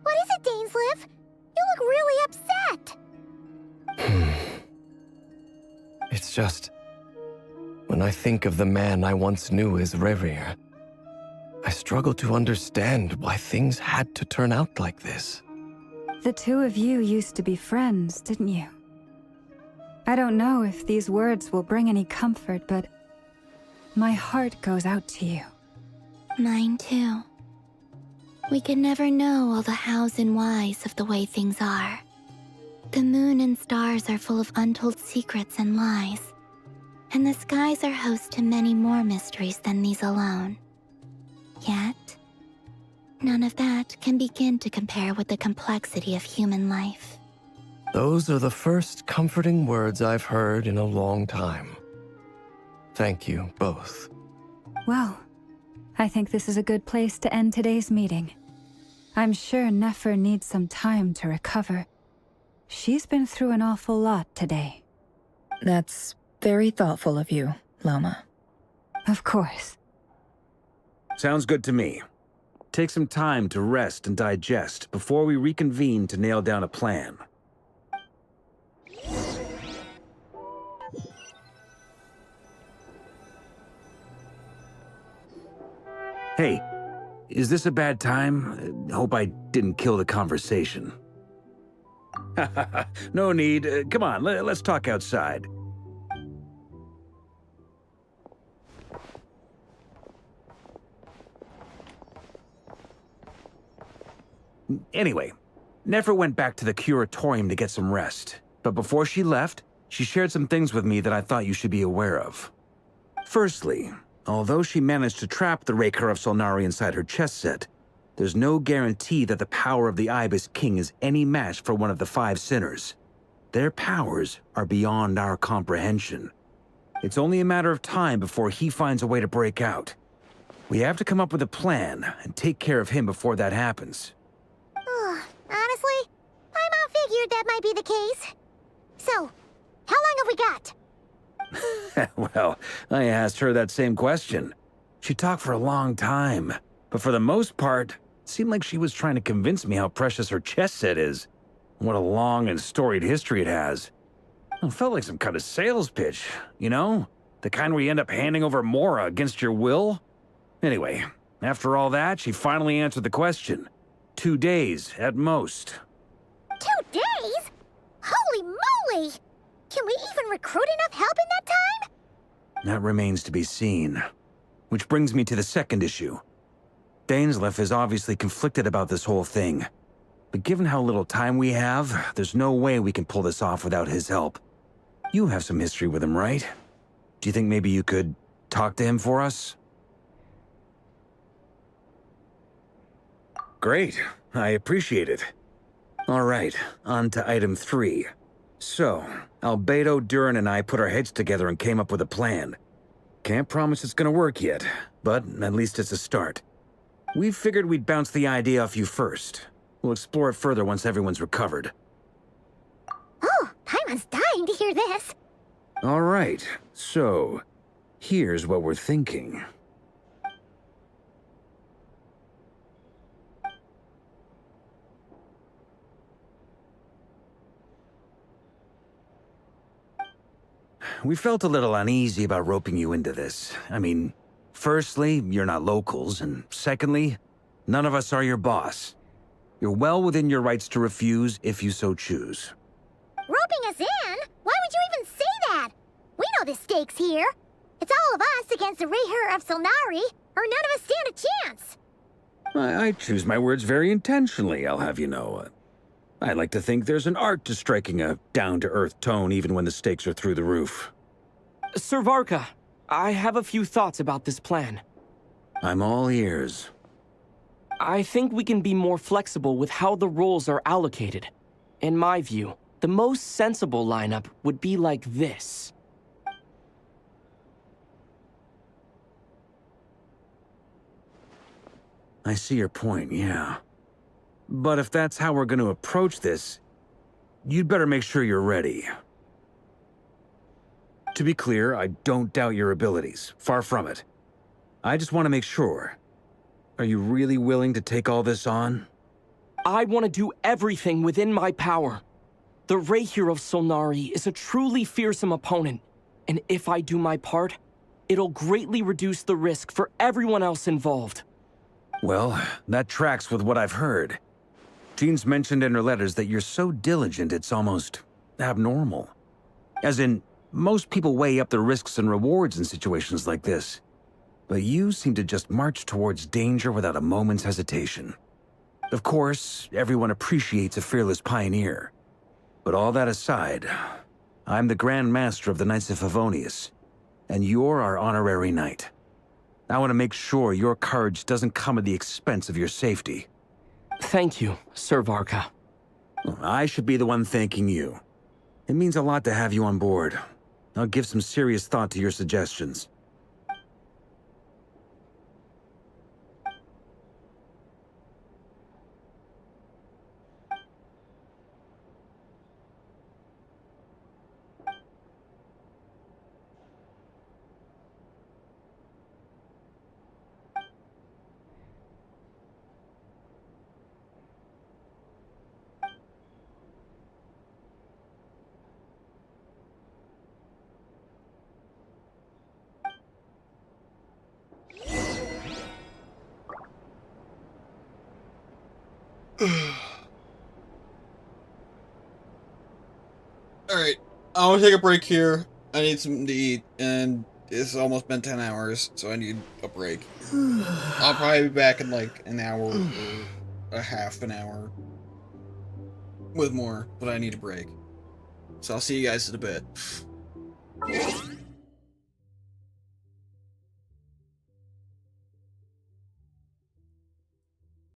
What is it, Dainsleif? You look really upset! It's just... when I think of the man I once knew as Rerir, I struggle to understand why things had to turn out like this. The two of you used to be friends, didn't you? I don't know if these words will bring any comfort, but my heart goes out to you. Mine too. We can never know all the hows and whys of the way things are. The moon and stars are full of untold secrets and lies, and the skies are host to many more mysteries than these alone. Yet, none of that can begin to compare with the complexity of human life. Those are the first comforting words I've heard in a long time. Thank you both. Well, I think this is a good place to end today's meeting. I'm sure Nefer needs some time to recover. She's been through an awful lot today. That's very thoughtful of you, Loma. Of course. Sounds good to me. Take some time to rest and digest before we reconvene to nail down a plan. Hey, Is this a bad time? Hope I didn't kill the conversation. No need. Come on, let's talk outside. Anyway, Nefer went back to the curatorium to get some rest. But before she left, she shared some things with me that I thought you should be aware of. Firstly, although she managed to trap the Raker of Solnari inside her chess set, there's no guarantee that the power of the Ibis King is any match for one of the 5 sinners. Their powers are beyond our comprehension. It's only a matter of time before he finds a way to break out. We have to come up with a plan and take care of him before that happens. Honestly, my mom figured that might be the case. So, how long have we got? Well, I asked her that same question. She talked for a long time, but for the most part, it seemed like she was trying to convince me how precious her chess set is. What a long and storied history it has. It felt like some kind of sales pitch, you know? The kind where you end up handing over Mora against your will. Anyway, after all that, she finally answered the question. 2 days, at most. 2 days? Holy moly! Can we even recruit enough help in that time? That remains to be seen. Which brings me to the second issue. Dainsleif is obviously conflicted about this whole thing. But given how little time we have, there's no way we can pull this off without his help. You have some history with him, right? Do you think maybe you could talk to him for us? Great. I appreciate it. All right, on to item 3. So, Albedo, Durin, and I put our heads together and came up with a plan. Can't promise it's gonna work yet, but at least it's a start. We figured we'd bounce the idea off you first. We'll explore it further once everyone's recovered. Oh, Paimon's dying to hear this. All right, so here's what we're thinking. We felt a little uneasy about roping you into this. I mean, firstly, you're not locals, and secondly, none of us are your boss. You're well within your rights to refuse if you so choose. Roping us in? Why would you even say that? We know the stakes here. It's all of us against the Rayher of Solnari, or none of us stand a chance. I choose my words very intentionally, I'll have you know. I like to think there's an art to striking a down-to-earth tone even when the stakes are through the roof. Sir Varka, I have a few thoughts about this plan. I'm all ears. I think we can be more flexible with how the roles are allocated. In my view, the most sensible lineup would be like this. I see your point, yeah. But if that's how we're going to approach this, you'd better make sure you're ready. To be clear, I don't doubt your abilities. Far from it. I just want to make sure. Are you really willing to take all this on? I want to do everything within my power. The Rayher of Solnari is a truly fearsome opponent, and if I do my part, it'll greatly reduce the risk for everyone else involved. Well, that tracks with what I've heard. Jean's mentioned in her letters that you're so diligent it's almost abnormal. As in, most people weigh up the risks and rewards in situations like this. But you seem to just march towards danger without a moment's hesitation. Of course, everyone appreciates a fearless pioneer. But all that aside, I'm the Grand Master of the Knights of Favonius, and you're our honorary knight. I want to make sure your courage doesn't come at the expense of your safety. Thank you, Sir Varka. I should be the one thanking you. It means a lot to have you on board. I'll give some serious thought to your suggestions. Alright, I want to take a break here. I need something to eat, and it's almost been 10 hours, so I need a break. I'll probably be back in like an hour or a half an hour with more, but I need a break. So I'll see you guys in a bit.